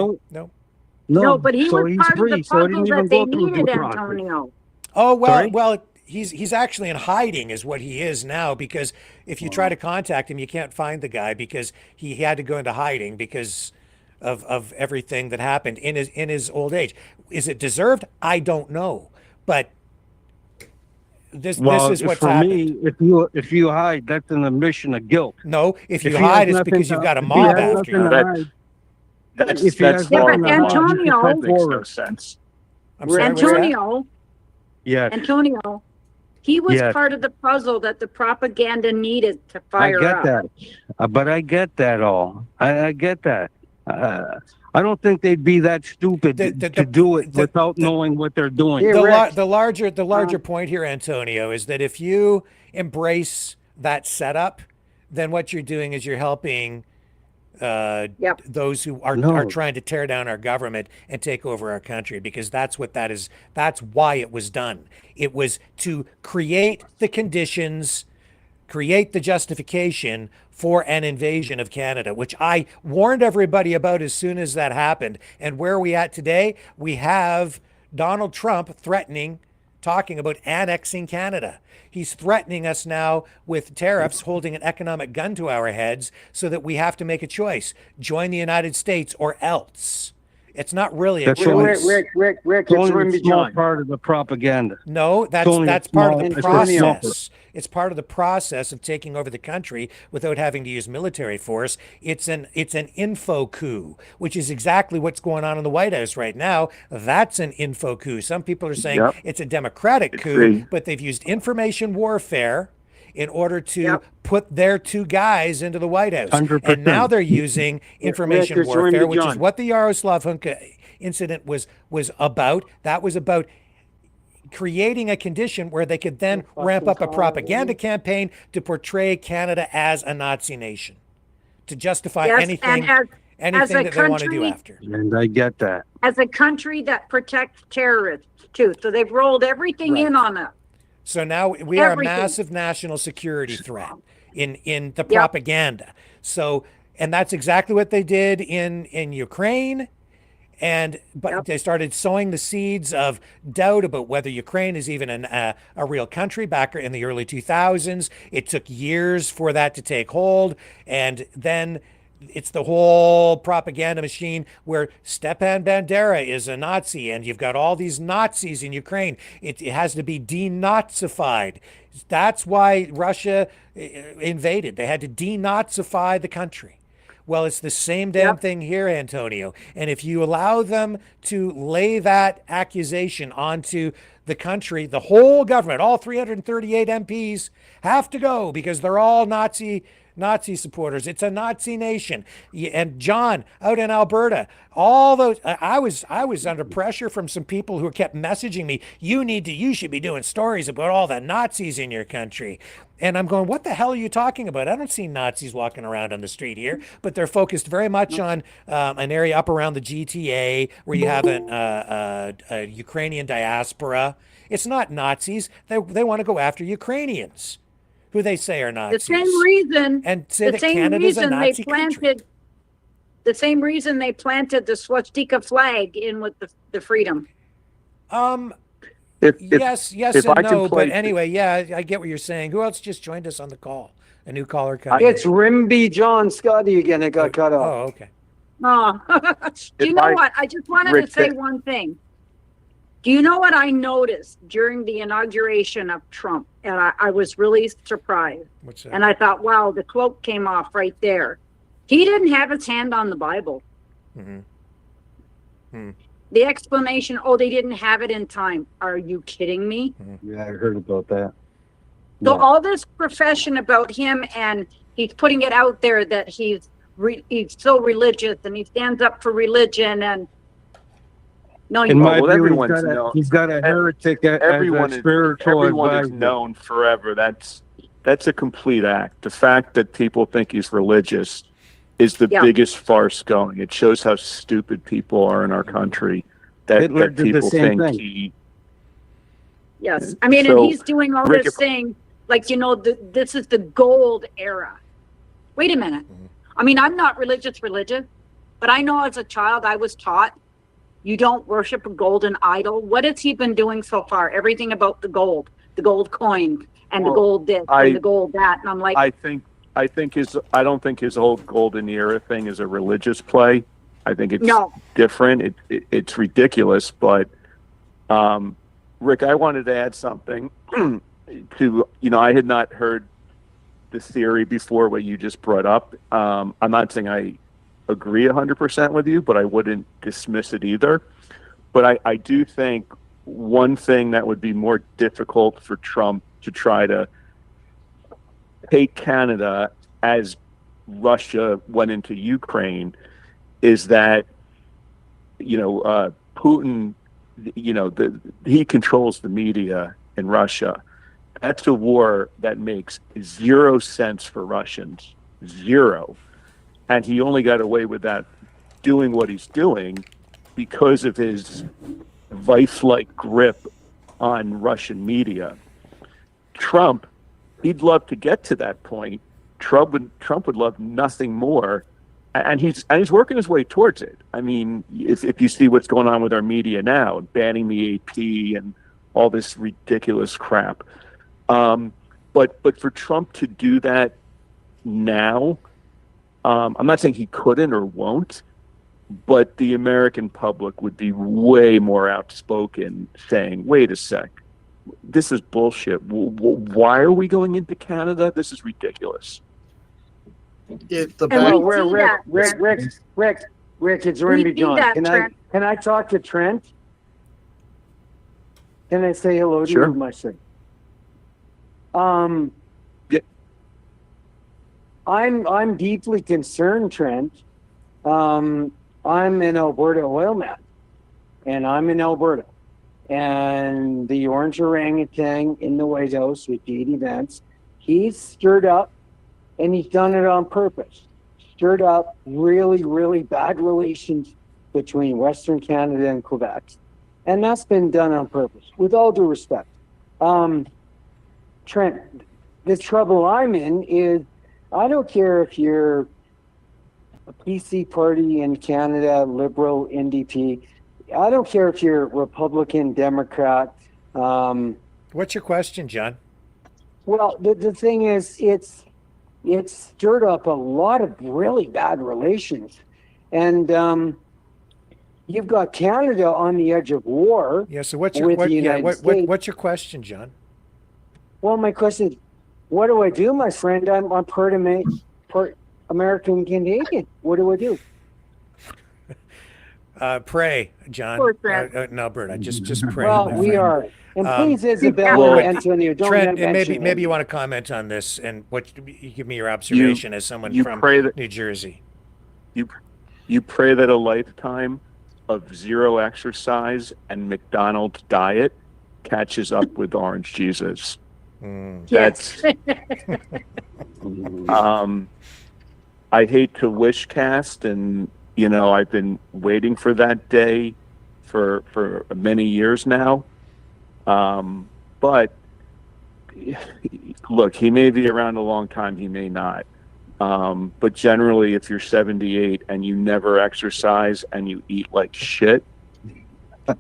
No, but he was he's part free, of the so he puzzle didn't even that they go through the needed, process. Antonio. Oh, Sorry? well, he's actually in hiding is what he is now, because if you try to contact him, you can't find the guy because he had to go into hiding because of everything that happened in his old age. Is it deserved? I don't know. But this is what's for happened. me, if you hide, that's an admission of guilt. No, if you hide, it's because you've got a mob after you. That's Antonio, makes no sense. I'm sorry, Antonio, yes. Antonio, he was Yes. part of the puzzle that the propaganda needed to fire I get up. that, but I get that all. I get that. I don't think they'd be that stupid to do it without knowing what they're doing. The larger point here, Antonio, is that if you embrace that setup, then what you're doing is you're helping those who are trying to tear down our government and take over our country, because that's what that is. That's why it was done. It was to create the conditions, create the justification for an invasion of Canada, which I warned everybody about as soon as that happened. And where are we at today? We have Donald Trump talking about annexing Canada. He's threatening us now with tariffs, holding an economic gun to our heads so that we have to make a choice. Join the United States or else. It's not really a choice. Rick, It's only a small part of the propaganda. No, that's part of the process. It's part of the process of taking over the country without having to use military force. It's an info coup, which is exactly what's going on in the White House right now. That's an info coup. Some people are saying it's a democratic coup, but they've used information warfare in order to put their two guys into the White House. 100%. And now they're using information warfare, which is what the Yaroslav Hunka incident was about. That was about creating a condition where they could then ramp up a propaganda campaign to portray Canada as a Nazi nation, to justify anything that they want to do after. And I get that. As a country that protects terrorists, too. So they've rolled everything in on us. So now we are a massive national security threat in the propaganda. So, and that's exactly what they did in Ukraine. But they started sowing the seeds of doubt about whether Ukraine is even a real country back in the early 2000s. It took years for that to take hold. And then it's the whole propaganda machine where Stepan Bandera is a Nazi and you've got all these Nazis in Ukraine. It has to be denazified. That's why Russia invaded. They had to denazify the country. Well, it's the same damn thing here, Antonio. And if you allow them to lay that accusation onto the country, the whole government, all 338 MPs have to go because they're all Nazi supporters. It's a Nazi nation. And John, out in Alberta, all those, I was under pressure from some people who kept messaging me, you should be doing stories about all the Nazis in your country. And I'm going, what the hell are you talking about? I don't see Nazis walking around on the street here, but they're focused very much on an area up around the GTA where you have a Ukrainian diaspora. It's not Nazis. They want to go after Ukrainians, who they say are Nazis. The same reason, and say that Canada's a Nazi country. The same reason they planted the swastika flag in with the freedom. Yes and no, but anyway, yeah, I get what you're saying. Who else just joined us on the call? A new caller coming. It's Rimby John Scotty again. It got cut off. Oh, okay. Oh, do you know what? I just wanted to say one thing. Do you know what I noticed during the inauguration of Trump? And I was really surprised. What's that? And I thought, wow, the cloak came off right there. He didn't have his hand on the Bible. The explanation, they didn't have it in time. Are you kidding me? Yeah, I heard about that. So all this profession about him, and he's putting it out there that he's so religious and he stands up for religion, and he's got a heretic as a spiritual everyone advisor. is known forever. That's a complete act. The fact that people think he's religious is the biggest farce going. It shows how stupid people are in our country. That people think he. Yes, I mean, and he's doing all this thing like, this is the gold era. Wait a minute. I mean, I'm not religious, but I know as a child I was taught you don't worship a golden idol. What has he been doing so far? Everything about the gold coin, and the gold this and the gold that. And I'm like, I don't think his whole golden era thing is a religious play. I think it's different. It's ridiculous. But Rick, I wanted to add something to, I had not heard the theory before what you just brought up. I'm not saying I agree 100% with you, but I wouldn't dismiss it either. But I do think one thing that would be more difficult for Trump to try to take Canada as Russia went into Ukraine is that, Putin, he controls the media in Russia. That's a war that makes 0 sense for Russians. 0. And he only got away with that, doing what he's doing, because of his vice-like grip on Russian media. Trump, he'd love to get to that point. Trump would love nothing more, and he's working his way towards it. I mean, if you see what's going on with our media now, banning the AP and all this ridiculous crap, but for Trump to do that now, I'm not saying he couldn't or won't, but the American public would be way more outspoken, saying, "Wait a sec, this is bullshit. Why are we going into Canada? This is ridiculous." Rick, it's Randy John. Can I talk to Trent? Can I say hello to you, my son? Yeah. I'm deeply concerned, Trent. I'm an Alberta oil man, and I'm in Alberta. And the orange orangutan in the White House with J.D. Vance, he's stirred up, and he's done it on purpose. Stirred up really, really bad relations between Western Canada and Quebec. And that's been done on purpose, with all due respect. Trent, the trouble I'm in is, I don't care if you're a PC party in Canada, Liberal, NDP. I don't care if you're Republican, Democrat. What's your question, John? Well, the thing is, it's stirred up a lot of really bad relations. And you've got Canada on the edge of war. Yeah, so what's your question, John? Well, my question is, what do I do, my friend? I'm part American Canadian. What do I do? Pray, John. No, Bert, just pray. Well, we are. And please, Isabella and Antonio, don't Trent, and mention maybe you want to comment on this, and you give me your observation as someone from New Jersey. You pray that a lifetime of zero exercise and McDonald's diet catches up with Orange Jesus. That's I hate to wish cast, and I've been waiting for that day for many years now. But look, he may be around a long time, he may not. But generally, if you're 78 and you never exercise and you eat like shit,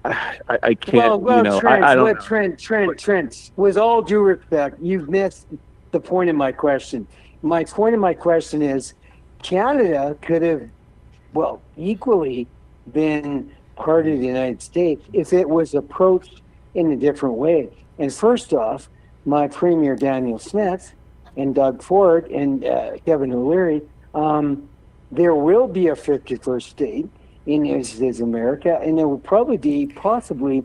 I can't. Trent, I don't know. Trent. With all due respect, you've missed the point of my question. My point of my question is, Canada could have, equally been part of the United States if it was approached in a different way. And first off, my Premier Daniel Smith and Doug Ford and Kevin O'Leary, there will be a 51st state in America, and there will probably be possibly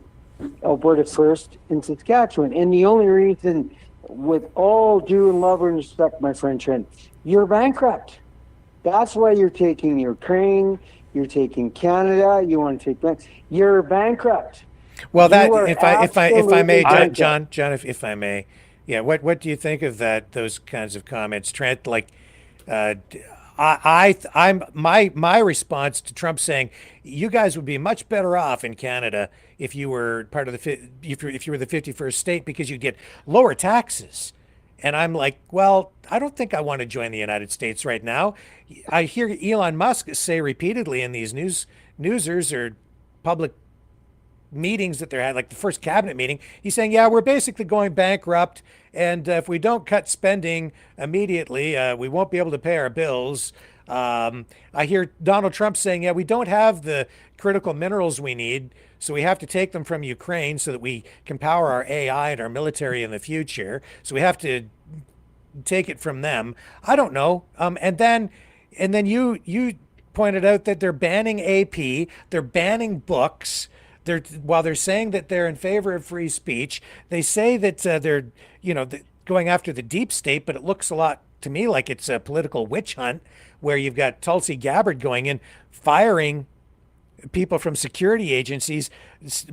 Alberta first in Saskatchewan. And the only reason, with all due love and respect, my friend Trent, you're bankrupt. That's why you're taking Ukraine, you're taking Canada, you want to take you're bankrupt. Well, that if I may, John, if I may, yeah. What do you think of those kinds of comments, Trent? Like, I'm my response to Trump saying you guys would be much better off in Canada if you were part of if you were the 51st state, because you'd get lower taxes. And I'm like, well, I don't think I want to join the United States right now. I hear Elon Musk say repeatedly in these newsers or public meetings that they're at, like the first cabinet meeting, he's saying, yeah, we're basically going bankrupt, and if we don't cut spending immediately, we won't be able to pay our bills. I hear Donald Trump saying, yeah, we don't have the critical minerals we need, so we have to take them from Ukraine so that we can power our AI and our military in the future. So we have to take it from them. I don't know. And then you pointed out that they're banning AP, they're banning books. While they're saying that they're in favor of free speech, they say that they're going after the deep state, but it looks a lot to me like it's a political witch hunt where you've got Tulsi Gabbard going in, firing people from security agencies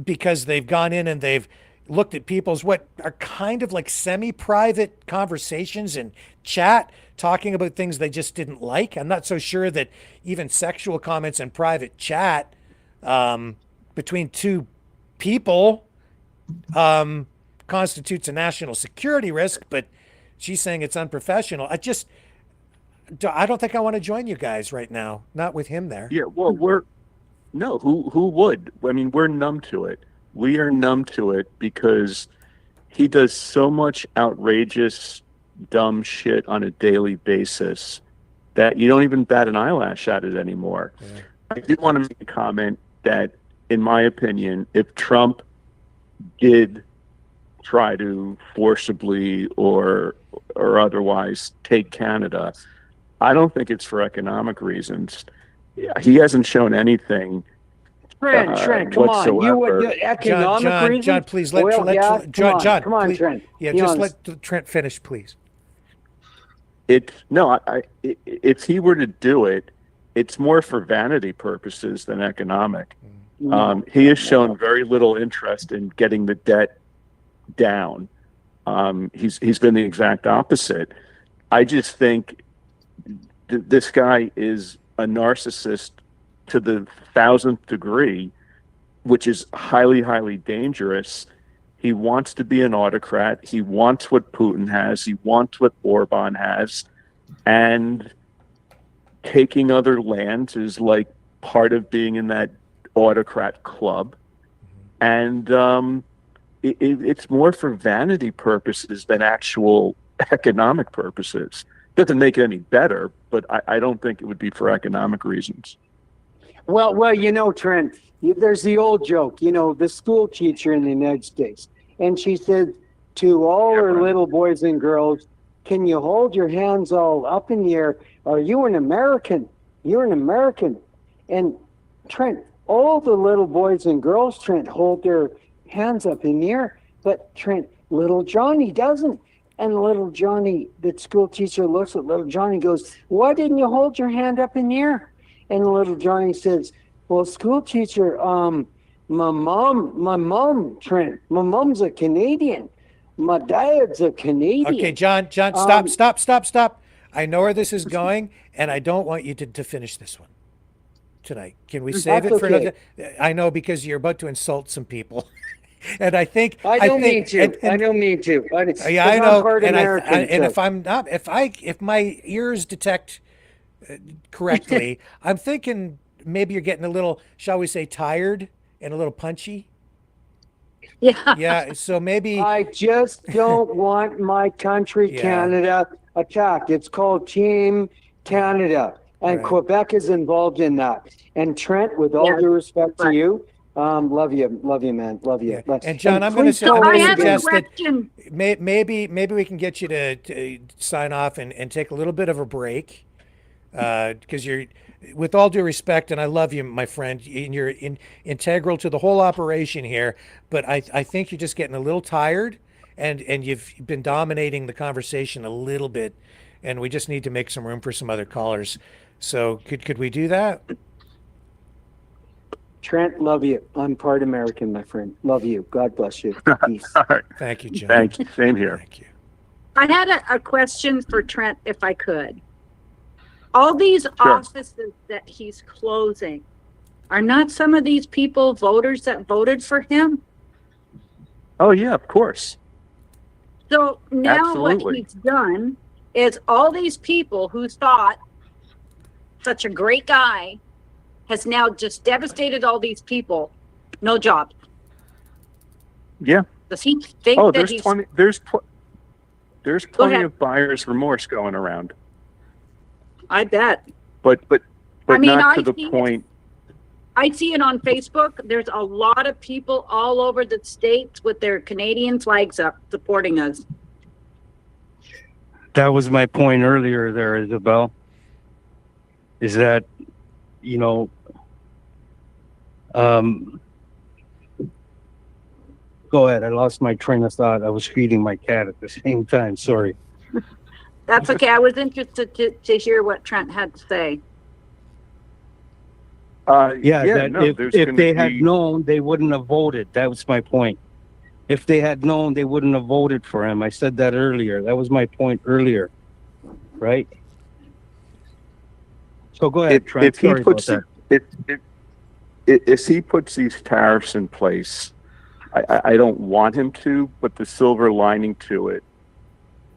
because they've gone in and they've looked at people's what are kind of like semi-private conversations and chat, talking about things they just didn't like. I'm not so sure that even sexual comments in private chat between two people constitutes a national security risk, but she's saying it's unprofessional. I don't think I want to join you guys right now. Not with him there. Yeah, well, who would? I mean, we're numb to it. We are numb to it because he does so much outrageous, dumb shit on a daily basis that you don't even bat an eyelash at it anymore. Yeah. I did want to make a comment that, in my opinion, if Trump did try to forcibly or otherwise take Canada, I don't think it's for economic reasons. He hasn't shown anything. Trent, come on. You would economic reasons? John, please let John. Come on, please, Trent. Yeah, just let Trent finish, please. If he were to do it, it's more for vanity purposes than economic. He has shown very little interest in getting the debt down. He's been the exact opposite. I just think this guy is a narcissist to the 1000th degree, which is highly, highly dangerous. He wants to be an autocrat. He wants what Putin has. He wants what Orban has. And taking other lands is like part of being in that autocrat club. And it's more for vanity purposes than actual economic purposes. Doesn't make it any better, but I don't think it would be for economic reasons. Well, you know, Trent, there's the old joke, you know, the school teacher in the United States. And she said to all her little boys and girls, can you hold your hands all up in the air? Are you an American? You're an American. And Trent, all the little boys and girls, Trent, hold their hands up in the air. But Trent, little Johnny doesn't. And little Johnny, the school teacher looks at little Johnny and goes, why didn't you hold your hand up in the air? And little Johnny says, well, school teacher, my mom, Trent, my mom's a Canadian. My dad's a Canadian. Okay, John, stop. I know where this is going, and I don't want you to finish this one tonight. Can we save it for another? I know, because you're about to insult some people. And I think I don't mean to. I know. And if my ears detect correctly, I'm thinking maybe you're getting a little, shall we say, tired and a little punchy. Yeah. Yeah. So maybe I just don't want my country, Canada, attacked. It's called Team Canada, and Quebec is involved in that. And Trent, with all due respect to you. Love you, man. Love you. Yeah. And John, I'm going to suggest that maybe we can get you to sign off and take a little bit of a break, because you're, with all due respect, and I love you, my friend, and you're integral to the whole operation here, but I think you're just getting a little tired, and you've been dominating the conversation a little bit, and we just need to make some room for some other callers. So could we do that? Trent, love you. I'm part American, my friend. Love you. God bless you. Peace. All right. Thank you, John. Thank you. Same here. Thank you. I had a question for Trent, if I could. All these offices that he's closing, are not some of these people voters that voted for him? Oh, yeah, of course. So now what he's done is all these people who thought such a great guy has now just devastated all these people. No jobs. Yeah. Does he think that there's plenty of buyer's remorse going around. I bet. But I mean, not to the point. I see it on Facebook. There's a lot of people all over the states with their Canadian flags up supporting us. That was my point earlier there, Isabel. Is that, you know, go ahead. I lost my train of thought. I was feeding my cat at the same time. Sorry. That's okay. I was interested to hear what Trent had to say. If they had known, they wouldn't have voted. That was my point. If they had known, they wouldn't have voted for him. I said that earlier. That was my point earlier, right? So go ahead, Trent. If he Sorry puts about that. if he puts these tariffs in place, I don't want him to, but the silver lining to it,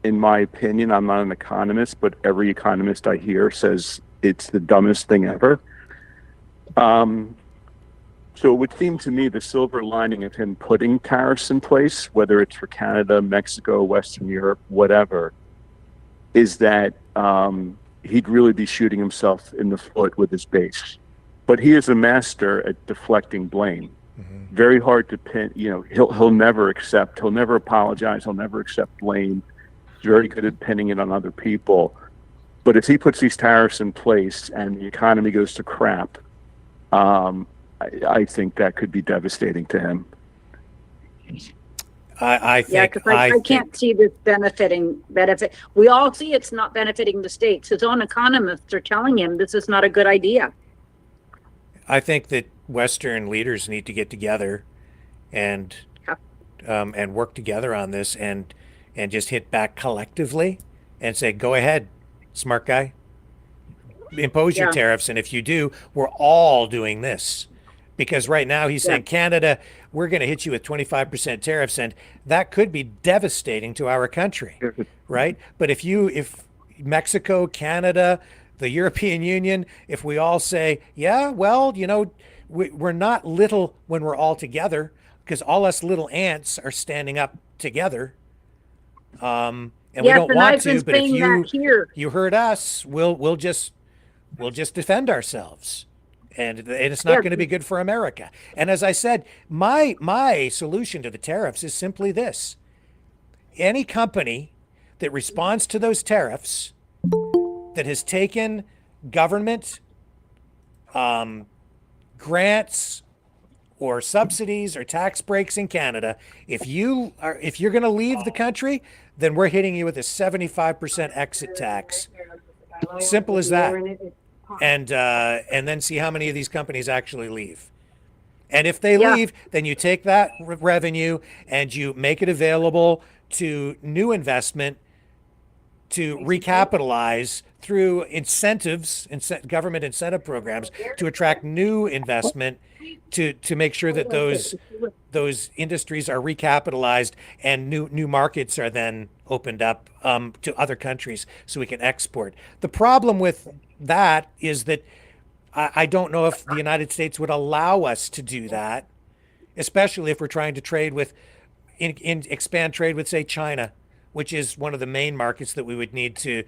in my opinion, I'm not an economist, but every economist I hear says it's the dumbest thing ever. So it would seem to me the silver lining of him putting tariffs in place, whether it's for Canada, Mexico, Western Europe, whatever, is that he'd really be shooting himself in the foot with his base. But he is a master at deflecting blame. Very hard to pin, he'll never accept, he'll never apologize, he'll never accept blame. He's very good at pinning it on other people. But if he puts these tariffs in place and the economy goes to crap, I think that could be devastating to him. I think, because I can't see this benefit. We all see it's not benefiting the states. His own economists are telling him this is not a good idea. I think that Western leaders need to get together and work together on this and just hit back collectively and say, go ahead, smart guy, impose your tariffs. And if you do, we're all doing this. Because right now he's saying, Canada, we're going to hit you with 25% tariffs, and that could be devastating to our country, right? But if Mexico, Canada, the European Union, if we all say, we're not little when we're all together, because all us little ants are standing up together, and we don't want to. But if you hurt us, we'll just defend ourselves. And it's not going to be good for America. And as I said, my solution to the tariffs is simply this. Any company that responds to those tariffs, that has taken government grants or subsidies or tax breaks in Canada, if you're going to leave the country, then we're hitting you with a 75% exit tax. Simple as that. And then see how many of these companies actually leave. And if they leave, then you take that revenue and you make it available to new investment to recapitalize through incentives, government incentive programs to attract new investment to make sure that those industries are recapitalized and new markets are then opened up to other countries so we can export. The problem with that is that I don't know if the United States would allow us to do that, especially if we're trying to trade with, expand trade with, say, China, which is one of the main markets that we would need to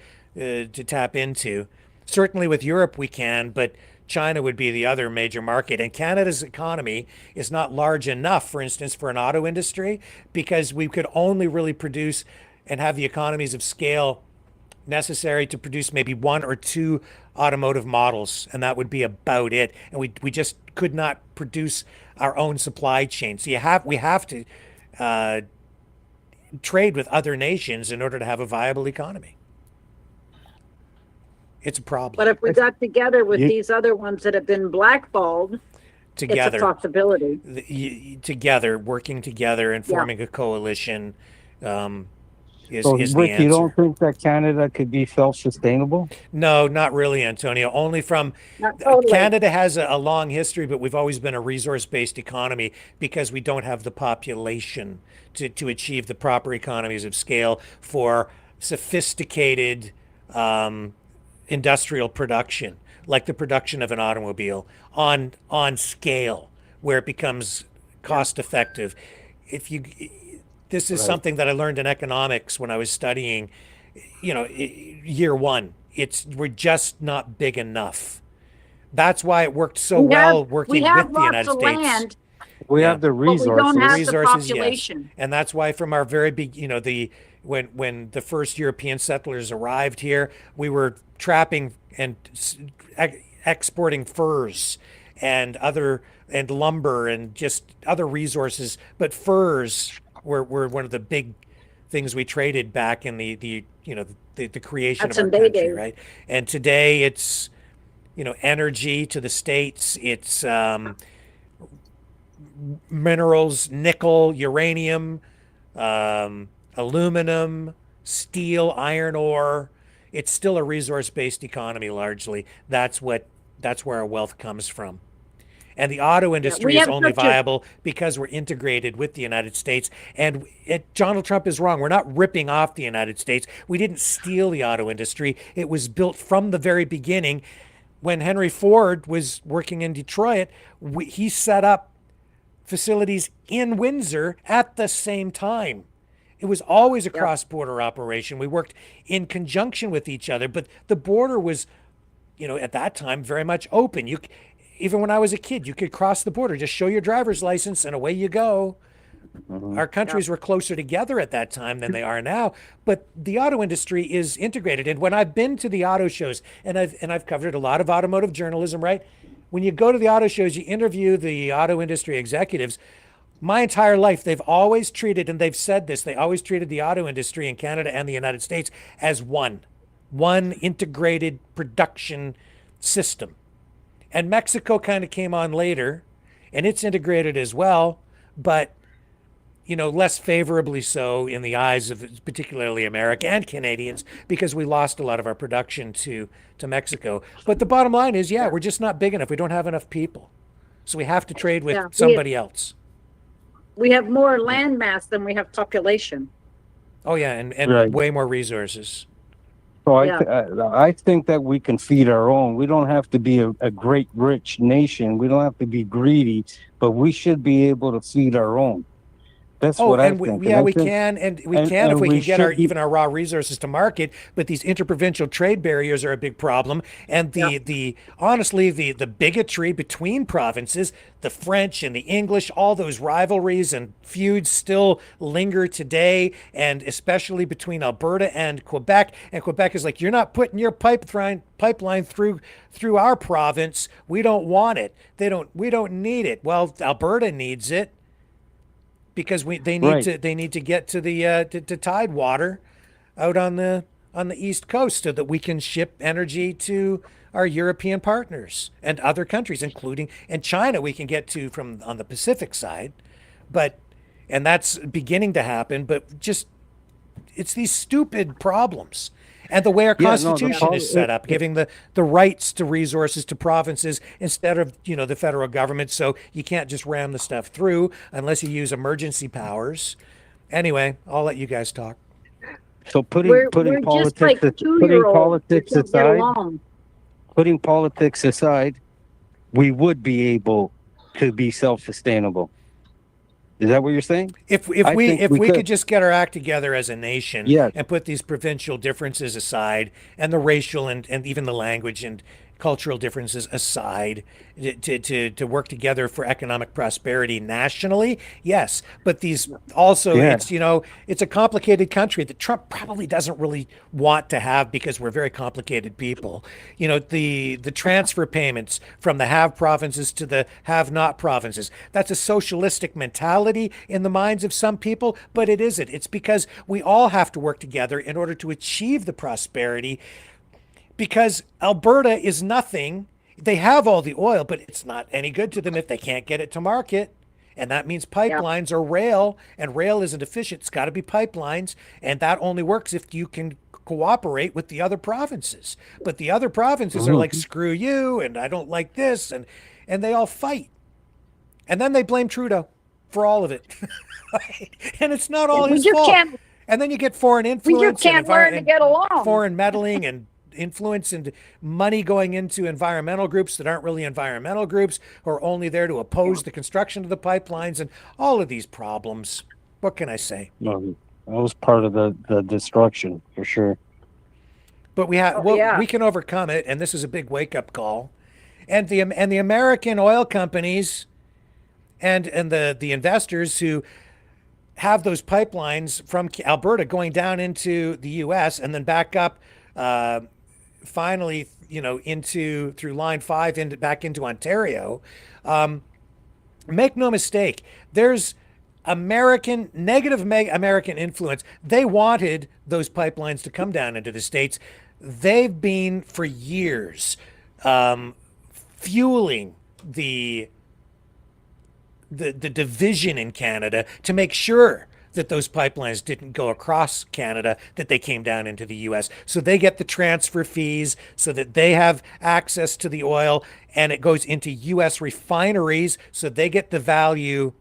tap into. Certainly with Europe we can, but China would be the other major market. And Canada's economy is not large enough, for instance, for an auto industry, because we could only really produce and have the economies of scale necessary to produce maybe one or two automotive models, and that would be about it. And we just could not produce our own supply chain. So we have to trade with other nations in order to have a viable economy. It's a problem. But if we got together with these other ones that have been blackballed, together, it's a possibility. Working together and forming a coalition is So, the Rick, answer. you don't think that Canada could be self-sustainable? No, not really, Antonio. Only from Canada has a long history, but we've always been a resource-based economy because we don't have the population to achieve the proper economies of scale for sophisticated industrial production, like the production of an automobile on scale, where it becomes cost-effective. This is something that I learned in economics when I was studying, year one. We're just not big enough. That's why it worked so well working with the United States. Land, we have the resources. But we don't have the the Yes. population. And that's why from our very big, when the first European settlers arrived here, we were trapping and exporting furs and lumber and just other resources, but furs were one of the big things we traded back in the creation of our country, right? And today it's energy to the States, it's minerals, nickel, uranium, aluminum, steel, iron ore. It's still a resource-based economy largely. That's where our wealth comes from. And the auto industry is only viable because we're integrated with the United States. And Donald Trump is wrong. We're not ripping off the United States. We didn't steal the auto industry. It was built from the very beginning. When Henry Ford was working in Detroit, he set up facilities in Windsor at the same time. It was always a cross-border operation. We worked in conjunction with each other, but the border was, at that time, very much open. Even when I was a kid, you could cross the border, just show your driver's license, and away you go. Our countries were closer together at that time than they are now, but the auto industry is integrated. And when I've been to the auto shows, and I've covered a lot of automotive journalism, right? When you go to the auto shows, you interview the auto industry executives. My entire life, they've always treated, and they've said this, they always treated the auto industry in Canada and the United States as one integrated production system. And Mexico kind of came on later, and it's integrated as well, but less favorably so in the eyes of particularly America and Canadians, because we lost a lot of our production to Mexico. But the bottom line is, we're just not big enough. We don't have enough people. So we have to trade with somebody else. We have more land mass than we have population. Oh, yeah, and way more resources. So I think that we can feed our own. We don't have to be a great rich nation. We don't have to be greedy, but we should be able to feed our own. That's what I think. We can if we can get even our raw resources to market. But these interprovincial trade barriers are a big problem, and honestly the bigotry between provinces, the French and the English, all those rivalries and feuds still linger today, and especially between Alberta and Quebec. And Quebec is like, you're not putting your pipeline through our province. We don't want it. We don't need it. Well, Alberta needs it, because they need to get to the to Tidewater out on the East Coast, so that we can ship energy to our European partners and other countries, including China. We can get to from on the Pacific side, and that's beginning to happen. But just it's these stupid problems. And the way our Constitution is set up, giving the rights to resources to provinces instead of, the federal government. So you can't just ram the stuff through unless you use emergency powers. Anyway, I'll let you guys talk. So putting politics aside, we would be able to be self-sustainable. Is that what you're saying? If we could just get our act together as a nation, and put these provincial differences aside, and the racial and even the language and cultural differences aside, to work together for economic prosperity nationally, yes. But these also, it's a complicated country that Trump probably doesn't really want to have, because we're very complicated people. The transfer payments from the have provinces to the have not provinces, that's a socialistic mentality in the minds of some people, but it isn't. It's because we all have to work together in order to achieve the prosperity. Because Alberta is nothing. They have all the oil, but it's not any good to them if they can't get it to market. And that means pipelines or rail, and rail isn't efficient. It's got to be pipelines, and that only works if you can cooperate with the other provinces. But the other provinces are like, screw you, and I don't like this, and they all fight. And then they blame Trudeau for all of it. And it's not all his fault. And then you get foreign influence. We just can't learn to get along. Foreign meddling and influence and money going into environmental groups that aren't really environmental groups, or are only there to oppose the construction of the pipelines, and all of these problems. What can I say? No, that was part of the destruction, for sure. But we can overcome it, and this is a big wake-up call. And the American oil companies and the investors who have those pipelines from Alberta going down into the U.S. and then back up, finally, through Line 5 back into Ontario. Make no mistake, there's negative American influence. They wanted those pipelines to come down into the States. They've been for years fueling the the division in Canada to make sure that those pipelines didn't go across Canada, that they came down into the U.S. So they get the transfer fees so that they have access to the oil, and it goes into U.S. refineries so they get the value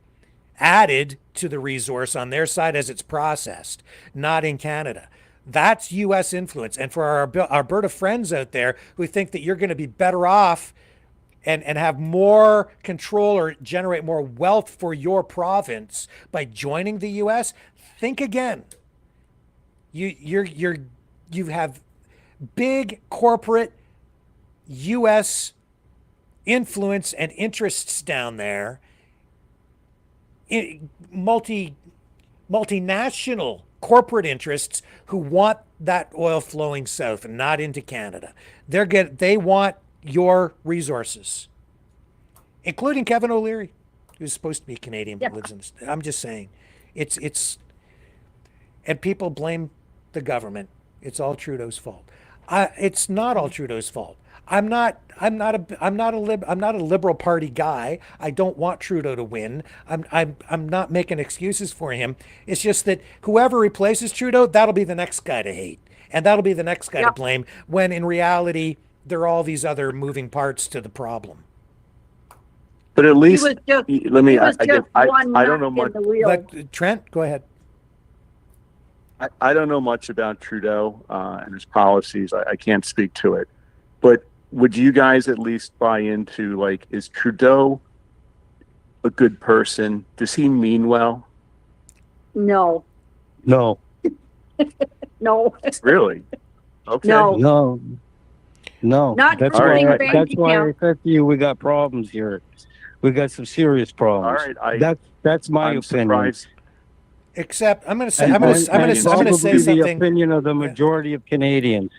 added to the resource on their side as it's processed, not in Canada. That's U.S. influence. And for our Alberta friends out there who think that you're going to be better off and have more control or generate more wealth for your province by joining the U.S., think again. You have big corporate U.S. influence and interests down there, multinational corporate interests who want that oil flowing south and not into Canada. They want your resources, including Kevin O'Leary, who's supposed to be Canadian but lives in the States. I'm just saying, it's and people blame the government. It's all Trudeau's fault. It's not all Trudeau's fault. I'm not a Liberal Party guy. I don't want Trudeau to win. I'm not making excuses for him. It's just that whoever replaces Trudeau, that'll be the next guy to hate, and that'll be the next guy to blame. When in reality, there are all these other moving parts to the problem. But at least He was just- let me. he was I just one don't know nut much. in the wheel. But Trent, go ahead. I don't know much about Trudeau and his policies. I can't speak to it. But would you guys at least buy into, like, is Trudeau a good person? Does he mean well? No. No. No. Really? Okay. No. No. No. Not that's voting why. bank That's why I account. said to you, we got problems here. We got some serious problems. All right. That's my I'm opinion. surprised. Except I'm going to say And- I'm going and to say probably the something. opinion of the majority of Canadians.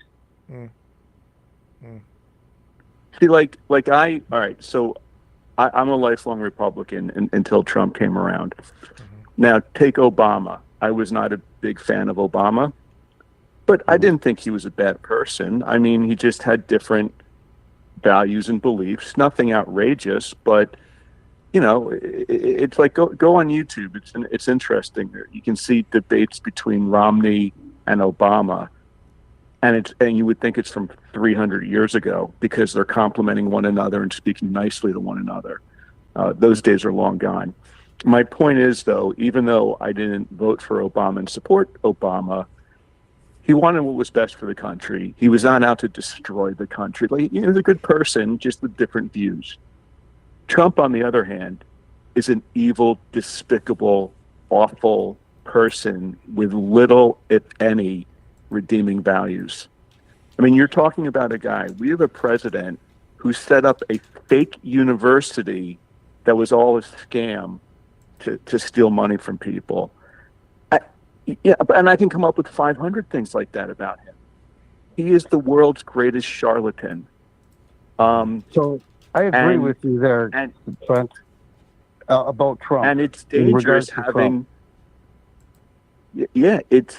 See, like all right, so I'm a lifelong Republican until Trump came around. Now, take Obama. I was not a big fan of Obama, but I didn't think he was a bad person. I mean, he just had different values and beliefs, nothing outrageous, but, you know, it's like, go on YouTube. It's interesting. You can see debates between Romney and Obama. And you would think it's from 300 years ago because they're complimenting one another and speaking nicely to one another. Those days are long gone. My point is, though, even though I didn't vote for Obama and support Obama, he wanted what was best for the country. He was not out to destroy the country. Like, he was a good person, just with different views. Trump, on the other hand, is an evil, despicable, awful person with little, if any, redeeming values. I mean, you're talking about a guy. We have a president who set up a fake university that was all a scam to steal money from people. Yeah, and I can come up with 500 things like that about him. He is the world's greatest charlatan. So I agree with you there, Trent, about Trump. And it's in regards dangerous to having. Trump. Yeah, it's.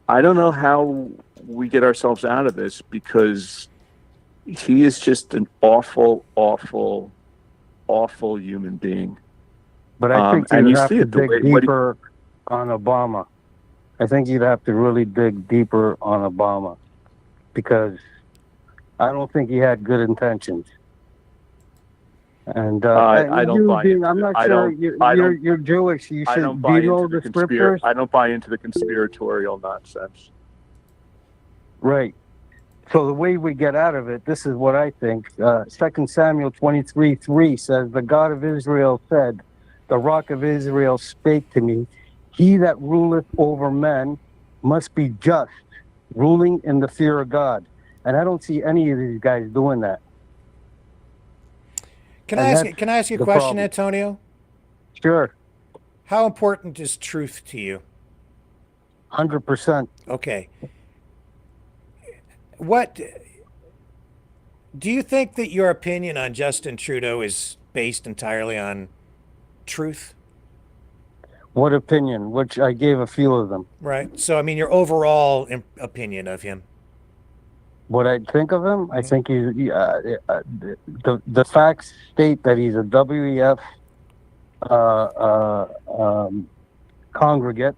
I don't know how we get ourselves out of this because he is just an awful, awful, awful human being. But I think and you'd you have see to it the dig way what he- deeper on Obama. I think you'd have to really dig deeper on Obama because I don't think he had good intentions. And I don't buy into I'm not it. sure you're Jewish. You I should don't buy know into the scriptures. I don't buy into the conspiratorial nonsense. Right. So the way we get out of it, this is what I think. 2 Samuel 23:3 says, "The God of Israel said, the rock of Israel spake to me, he that ruleth over men must be just, ruling in the fear of God." And I don't see any of these guys doing that. Can I ask you a question, Antonio? Sure. How important is truth to you? 100%. Okay. What do you think that your opinion on Justin Trudeau is based entirely on truth? What opinion? Which I gave a few of them. Right. So, I mean, your overall opinion of him. What I think of him, I think he's the facts state that he's a WEF congregate.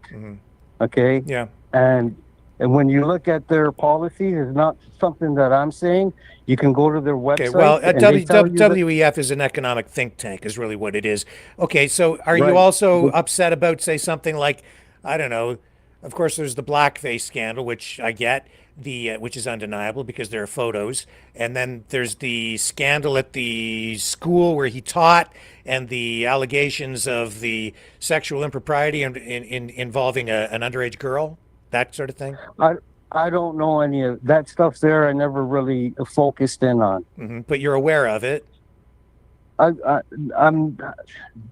Okay. Yeah. And when you look at their policies, it's not something that I'm saying. You can go to their website. Okay, well, and they tell you that- WEF is an economic think tank, is really what it is. Okay, so are you Right. also upset about, say, something like, I don't know, of course, there's the blackface scandal, which I get, which is undeniable because there are photos, and then there's the scandal at the school where he taught, and the allegations of the sexual impropriety involving an underage girl, that sort of thing? I don't know any of that stuff's there. I never really focused in on. But you're aware of it. I'm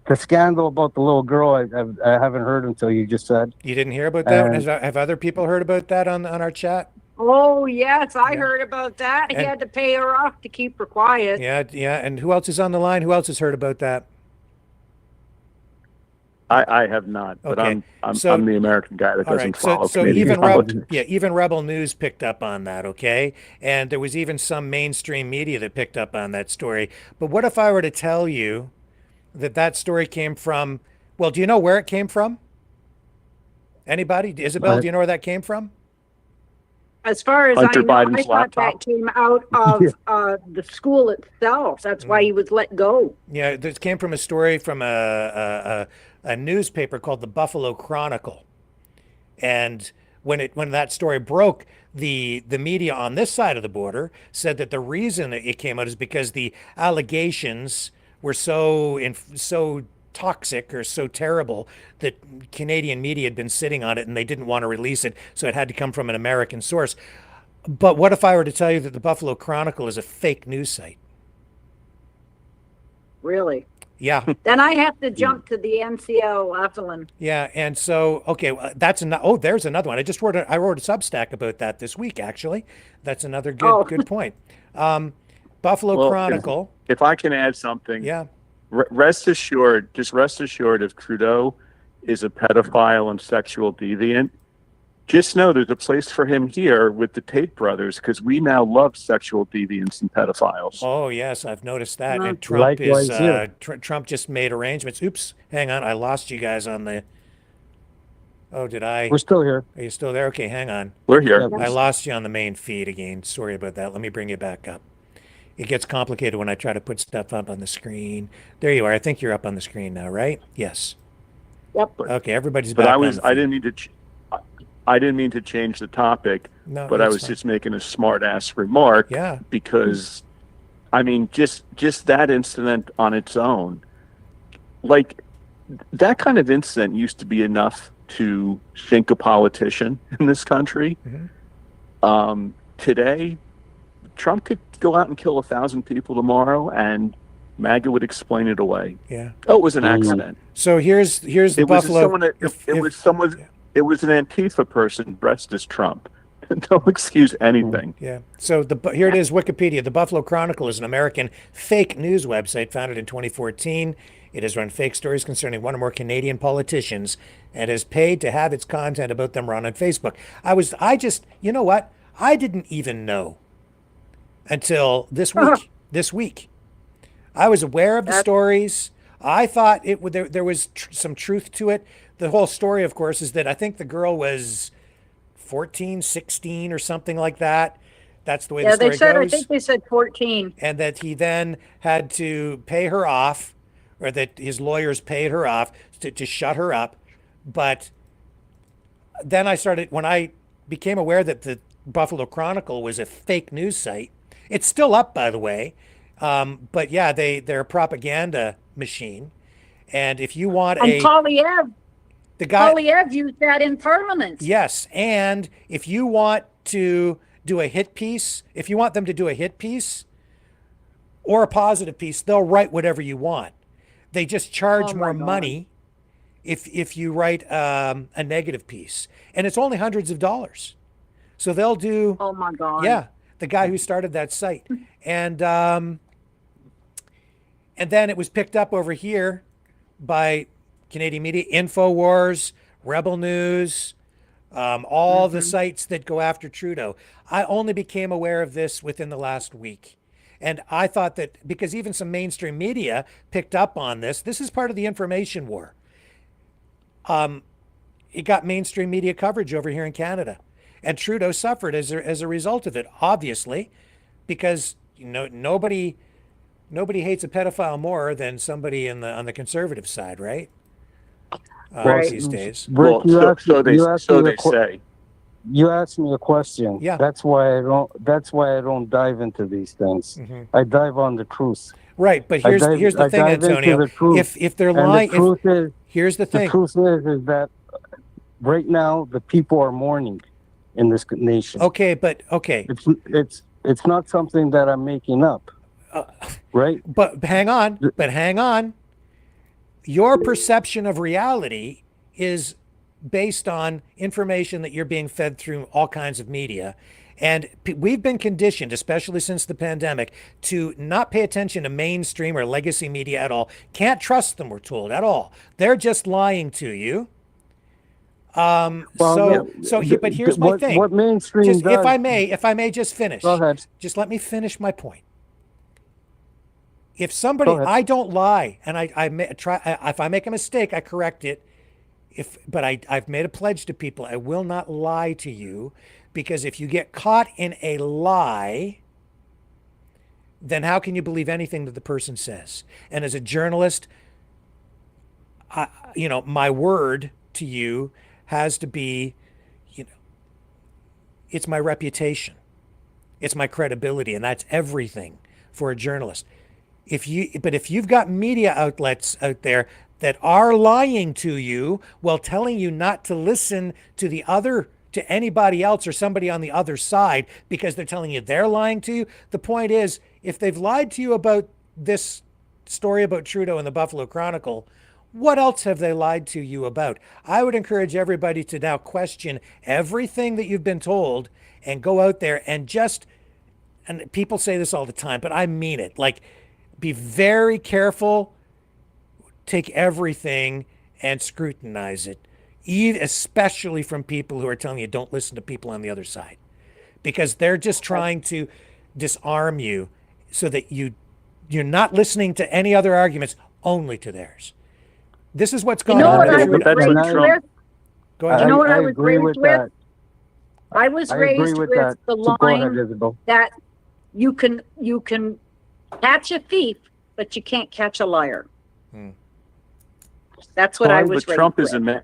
the scandal about the little girl. I haven't heard until you just said. You didn't hear about that? Have other people heard about that on our chat? Oh, yes, I heard about that. He had to pay her off to keep her quiet. Yeah, yeah. And who else is on the line? Who else has heard about that? I have not, but Okay. I'm the American guy that doesn't follow So Canadian even politics. even Rebel News picked up on that, okay? And there was even some mainstream media that picked up on that story. But what if I were to tell you that story came from, well, do you know where it came from? Anybody? Isabel, do you know where that came from? As far as Hunter I know, Biden's I thought laptop. that came out of the school itself. That's why he was let go. Yeah, this came from a story from a newspaper called the Buffalo Chronicle. And when that story broke, the media on this side of the border said that the reason it came out is because the allegations were so toxic or so terrible that Canadian media had been sitting on it and they didn't want to release it, so it had to come from an American source. But what if I were to tell you that the Buffalo Chronicle is a fake news site? Really? Yeah. Then I have to jump to the NCO Evelyn. Yeah, and so okay, that's there's another one. I wrote a Substack about that this week. Actually, that's another good point. Buffalo Chronicle. If I can add something, yeah. Rest assured, if Trudeau is a pedophile and sexual deviant, just know there's a place for him here with the Tate brothers, because we now love sexual deviants and pedophiles. Oh yes, I've noticed that. And Trump Likewise, Trump just made arrangements. Oops, hang on, I lost you guys on the. Oh, did I? We're still here. Are you still there? Okay, hang on. We're here. I lost you on the main feed again. Sorry about that. Let me bring you back up. It gets complicated when I try to put stuff up on the screen. There you are. I think you're up on the screen now, right? Yes. Yep. Okay, everybody's But back. I didn't mean to change the topic, No, but I that's was fine. just making a smart ass remark. Yeah. Because, I mean, just that incident on its own, like that kind of incident used to be enough to sink a politician in this country. Today, Trump could go out and kill 1,000 people tomorrow, and MAGA would explain it away. Yeah. Oh, it was an accident. So here's the It was Buffalo. someone that, it was an Antifa person dressed as Trump. Don't excuse anything. Yeah. So here it is, Wikipedia. The Buffalo Chronicle is an American fake news website founded in 2014. It has run fake stories concerning one or more Canadian politicians and has paid to have its content about them run on Facebook. You know what? I didn't even know until this week. This week, I was aware of the stories. I thought there was some truth to it. The whole story, of course, is that I think the girl was 14, 16 or something like that. That's the way the story I goes. think they said 14. And that he then had to pay her off, or that his lawyers paid her off to shut her up. But then when I became aware that the Buffalo Chronicle was a fake news site. It's still up, by the way. But yeah, they're a propaganda machine. And if you want Polyev used that in permanence. Yes, and if you want to do a hit piece, if you want them to do a hit piece or a positive piece, they'll write whatever you want. They just charge more money if you write a negative piece, and it's only hundreds of dollars. So they'll do. Oh my God! Yeah, the guy who started that site, and then it was picked up over here by Canadian media, InfoWars, Rebel News, all the sites that go after Trudeau. I only became aware of this within the last week. And I thought that because even some mainstream media picked up on this, this is part of the information war. It got mainstream media coverage over here in Canada. And Trudeau suffered as a result of it, obviously, because nobody hates a pedophile more than somebody on the conservative side, right? These days. Well, so they say. You asked me a question. Yeah. That's why I don't dive into these things. Mm-hmm. I dive on the truth. Right, but here's the thing, Antonio. If they're lying, here's the thing. The truth is that right now the people are mourning in this nation. Okay. It's not something that I'm making up. Right? But hang on. Your perception of reality is based on information that you're being fed through all kinds of media. And we've been conditioned, especially since the pandemic, to not pay attention to mainstream or legacy media at all. Can't trust them, we're told, at all. They're just lying to you. But here's my thing. What mainstream just, does, if I may just finish. Go ahead. Just let me finish my point. If somebody, I don't lie, and if I make a mistake, I correct it. But I've made a pledge to people: I will not lie to you, because if you get caught in a lie, then how can you believe anything that the person says? And as a journalist, my word to you has to be, it's my reputation, it's my credibility, and that's everything for a journalist. If you've got media outlets out there that are lying to you while telling you not to listen to anybody else or somebody on the other side because they're telling you they're lying to you, the point is, if they've lied to you about this story about Trudeau in the Buffalo Chronicle, what else have they lied to you about? I would encourage everybody to now question everything that you've been told and go out there and and people say this all the time, but I mean it, be very careful, take everything and scrutinize it, especially from people who are telling you don't listen to people on the other side, because they're just trying to disarm you so that you're not listening to any other arguments, only to theirs. This is what's going on. Go ahead. You know what I was raised with? I was raised with the line that you can catch a thief, but you can't catch a liar. That's what I was raised with.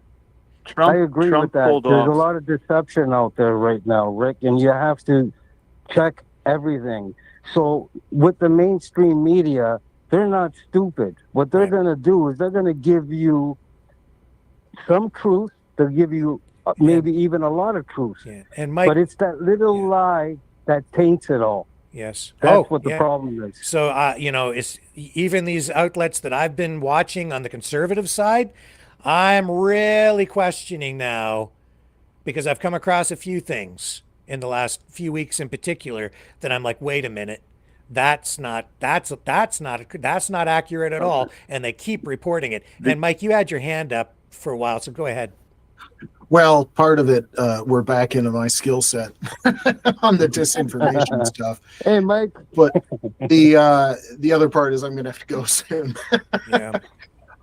I agree with that. There's a lot of deception out there right now, Rick, and you have to check everything. So with the mainstream media, they're not stupid. What they're going to do is they're going to give you some truth. They'll give you maybe even a lot of truth. Yeah. And Mike, but it's that little lie that taints it all. Yes. That's what the problem is. So, it's even these outlets that I've been watching on the conservative side, I'm really questioning now, because I've come across a few things in the last few weeks in particular that I'm like, wait a minute, that's not accurate at all. And they keep reporting it. And Mike, you had your hand up for a while, so go ahead. Well, part of it, we're back into my skill set on the disinformation stuff. Hey, Mike. But the other part is I'm going to have to go soon. Yeah.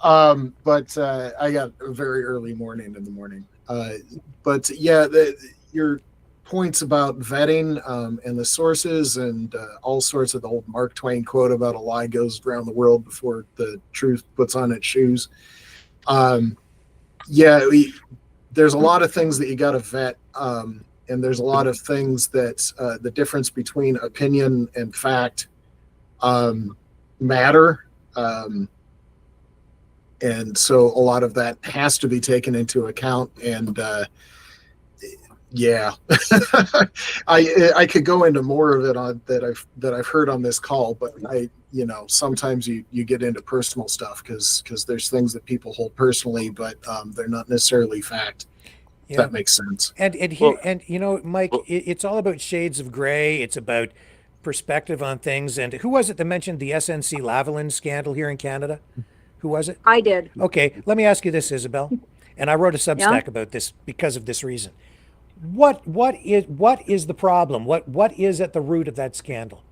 But I got a very early morning in the morning. But yeah, your points about vetting and the sources and all sorts of the old Mark Twain quote about a lie goes around the world before the truth puts on its shoes. There's a lot of things that you got to vet, and there's a lot of things that the difference between opinion and fact matter. And so a lot of that has to be taken into account. And I could go into more of it that I've heard on this call, but sometimes you get into personal stuff because there's things that people hold personally, but they're not necessarily fact. If that makes sense. And Mike, it's all about shades of gray. It's about perspective on things. And who was it that mentioned the SNC Lavalin scandal here in Canada? Who was it? I did. Okay, let me ask you this, Isabel. And I wrote a Substack about this because of this reason. What is the problem? What is at the root of that scandal?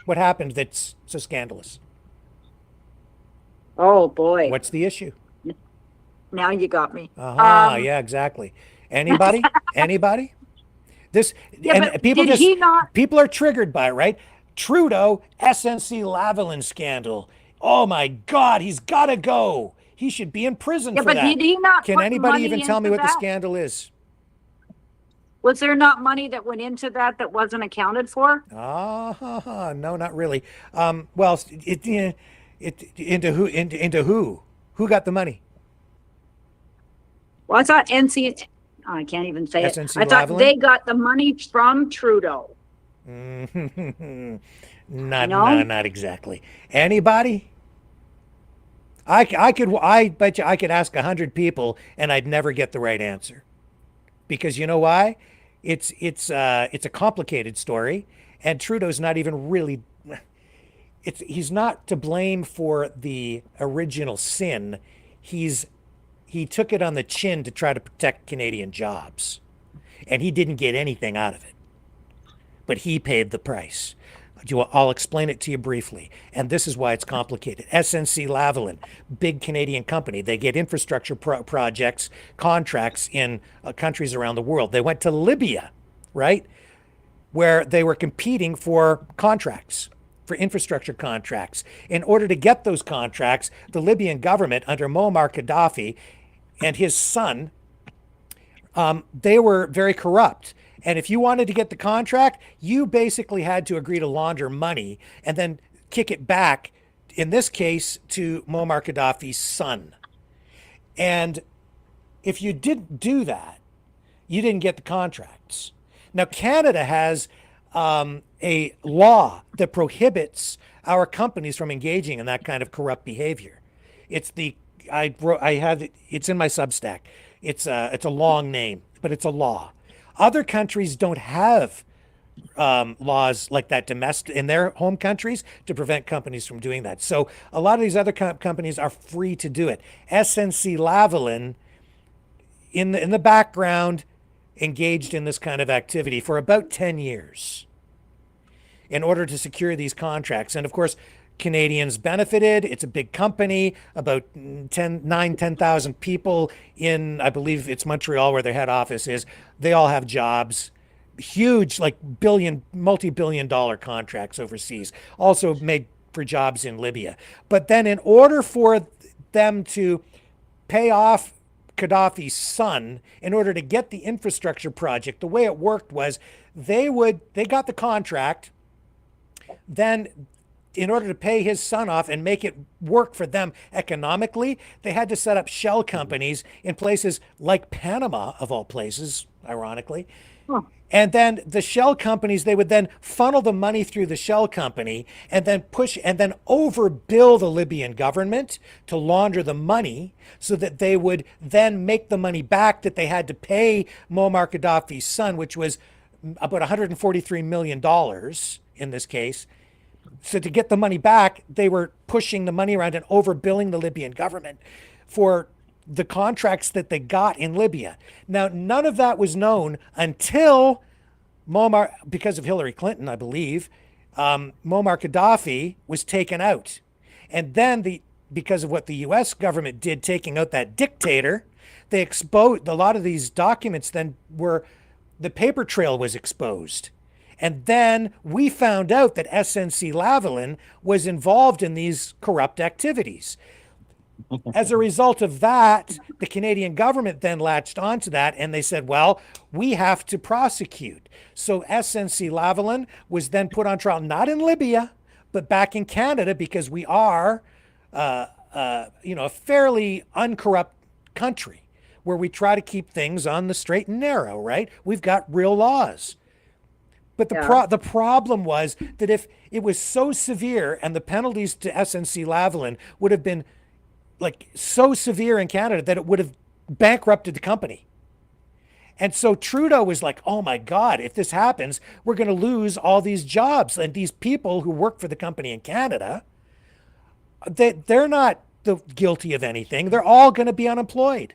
What happened that's so scandalous? Oh boy. What's the issue? Now you got me. Yeah, exactly. Anybody? Anybody? This Yeah, and but people did just he not- people are triggered by it, right? Trudeau, SNC-Lavalin scandal. Oh my God, he's got to go. He should be in prison Yeah, for but that. did he not Can put anybody money even tell me into what the that? scandal is? Was there not money that went into that wasn't accounted for? No, not really. Well, into who? Who got the money? Well, I thought I can't even say it. SNC I thought Lavalin? they got the money from Trudeau. Not exactly. Anybody? I bet you I could ask 100 people and I'd never get the right answer. Because you know why? It's a complicated story, and Trudeau's not even really. He's not to blame for the original sin. He took it on the chin to try to protect Canadian jobs, and he didn't get anything out of it. But he paid the price. I'll explain it to you briefly. And this is why it's complicated. SNC-Lavalin, big Canadian company. They get infrastructure projects, contracts in countries around the world. They went to Libya, right, where they were competing for contracts, for infrastructure contracts. In order to get those contracts, the Libyan government under Muammar Gaddafi and his son, they were very corrupt. And if you wanted to get the contract, you basically had to agree to launder money and then kick it back, in this case, to Muammar Gaddafi's son. And if you didn't do that, you didn't get the contracts. Now, Canada has a law that prohibits our companies from engaging in that kind of corrupt behavior. It's in my Substack. It's a long name, but it's a law. Other countries don't have laws like that in their home countries to prevent companies from doing that. So a lot of these other companies are free to do it. SNC-Lavalin, in the background, engaged in this kind of activity for about 10 years in order to secure these contracts. And of course, Canadians benefited. It's a big company, about 10,000 people in, I believe it's Montreal where their head office is. They all have jobs, huge, like multi-billion dollar contracts overseas, also made for jobs in Libya. But then in order for them to pay off Gaddafi's son, in order to get the infrastructure project, the way it worked was they got the contract, then in order to pay his son off and make it work for them economically, they had to set up shell companies in places like Panama, of all places, ironically. And then the shell companies, they would then funnel the money through the shell company and then overbill the Libyan government to launder the money so that they would then make the money back that they had to pay Muammar Gaddafi's son, which was about $143 million in this case. So to get the money back, they were pushing the money around and overbilling the Libyan government for the contracts that they got in Libya. Now, none of that was known until because of Hillary Clinton, I believe, Muammar Gaddafi was taken out. And then because of what the U.S. government did, taking out that dictator, they exposed a lot of these documents. Then the paper trail was exposed. And then we found out that SNC-Lavalin was involved in these corrupt activities. As a result of that, the Canadian government then latched onto that and they said, well, we have to prosecute. So SNC-Lavalin was then put on trial, not in Libya, but back in Canada, because we are a fairly uncorrupt country where we try to keep things on the straight and narrow, right? We've got real laws. But the problem was that if it was so severe and the penalties to SNC-Lavalin would have been like so severe in Canada that it would have bankrupted the company. And so Trudeau was like, oh my God, if this happens, we're going to lose all these jobs. And these people who work for the company in Canada, they're not guilty of anything. They're all going to be unemployed.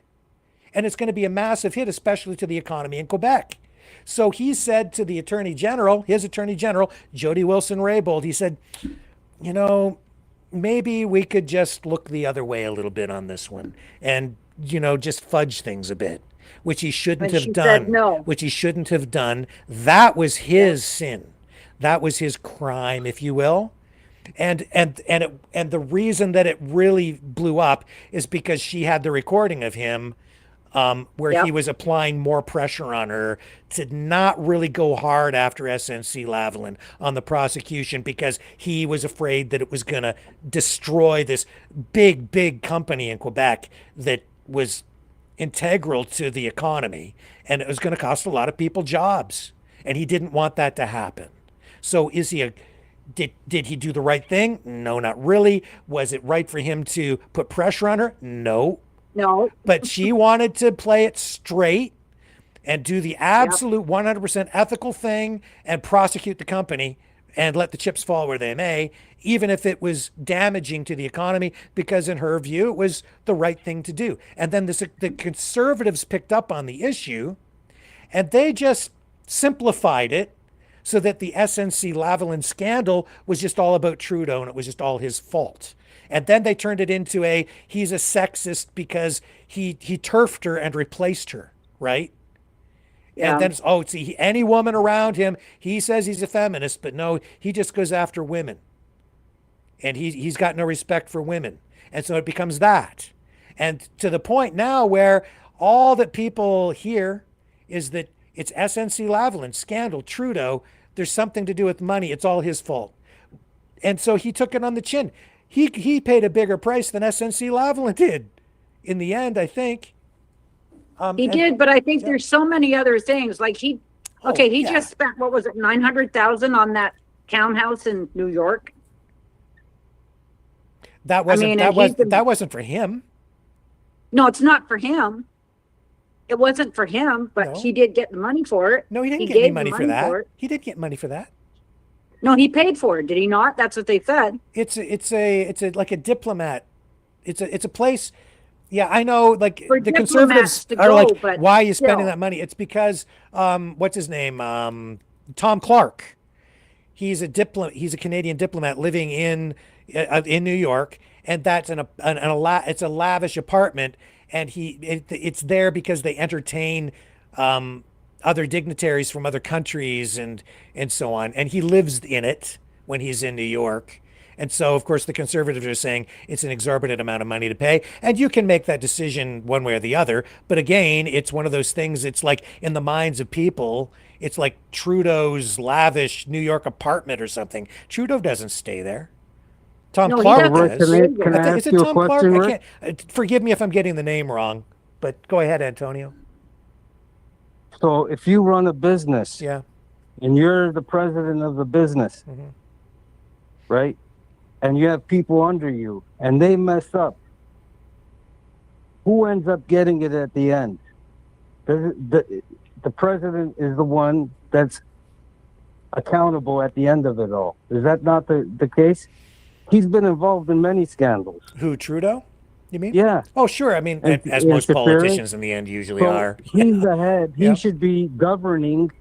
And it's going to be a massive hit, especially to the economy in Quebec. So he said to the attorney general, his attorney general, Jody Wilson-Raybould, he said, you know, maybe we could just look the other way a little bit on this one and, you know, just fudge things a bit, which he shouldn't But have she done. said no. Which he shouldn't have done. That was his sin. That was his crime, if you will. And the reason that it really blew up is because she had the recording of him where he was applying more pressure on her to not really go hard after SNC-Lavalin on the prosecution because he was afraid that it was going to destroy this big company in Quebec that was integral to the economy, and it was going to cost a lot of people jobs, and he didn't want that to happen. So is he did he do the right thing? No, not really. Was it right for him to put pressure on her? No. But she wanted to play it straight and do the absolute 100% ethical thing and prosecute the company and let the chips fall where they may, even if it was damaging to the economy, because in her view, it was the right thing to do. And then the conservatives picked up on the issue and they just simplified it so that the SNC-Lavalin scandal was just all about Trudeau and it was just all his fault. And then they turned it into he's a sexist because he turfed her and replaced her, right? Yeah. And then it's, any woman around him, he says he's a feminist, but no, he just goes after women. And he's got no respect for women. And so it becomes that. And to the point now where all that people hear is that it's SNC-Lavalin, scandal, Trudeau, there's something to do with money, it's all his fault. And so he took it on the chin. He paid a bigger price than SNC-Lavalin did in the end, I think. He did, but I think there's so many other things. Like he just spent, what was it, $900,000 on that townhouse in New York. That wasn't that wasn't for him. No, it's not for him. It wasn't for him, but he did get the money for it. No, he didn't get any money for that. He did get money for that. No, he paid for it. Did he not? That's what they said. It's like a diplomat. It's a place. Yeah, I know. Like for the conservatives are like, why are you spending that money? It's because what's his name? Tom Clark. He's a Canadian diplomat living in New York, and that's it's a lavish apartment, and it's there because they entertain other dignitaries from other countries and so on. And he lives in it when he's in New York. And so, of course, the conservatives are saying it's an exorbitant amount of money to pay. And you can make that decision one way or the other. But again, it's one of those things, it's like in the minds of people, it's like Trudeau's lavish New York apartment or something. Trudeau doesn't stay there. Tom Clark does. Can I ask you a question, Rick? Forgive me if I'm getting the name wrong, but go ahead, Antonio. So if you run a business, and you're the president of the business, right? And you have people under you, and they mess up, who ends up getting it at the end? The president is the one that's accountable at the end of it all. Is that not the case? He's been involved in many scandals. Who, Trudeau? You mean? Yeah. Oh, sure. I mean, as most politicians in the end usually are. He's the head. He should be governing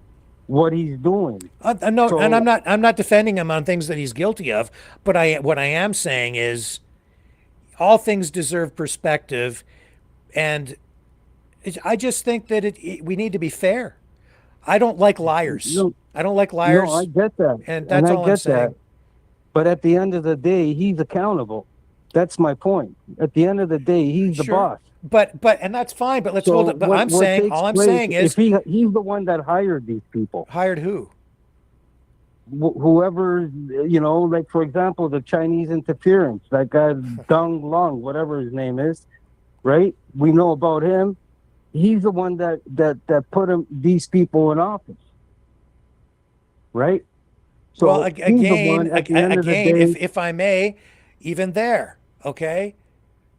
what he's doing. And I'm not defending him on things that he's guilty of, but what I am saying is all things deserve perspective, and I just think that we need to be fair. I don't like liars. I don't like liars. No, I get that. And that's all I'm saying. But at the end of the day, he's accountable. That's my point. At the end of the day, he's the boss. But and that's fine. But let's hold it. But all I'm saying is he's the one that hired these people. Hired who? Whoever, like for example, the Chinese interference. That guy Dong Long, whatever his name is, right? We know about him. He's the one that put these people in office, right? So well, again, if I may, even there, okay.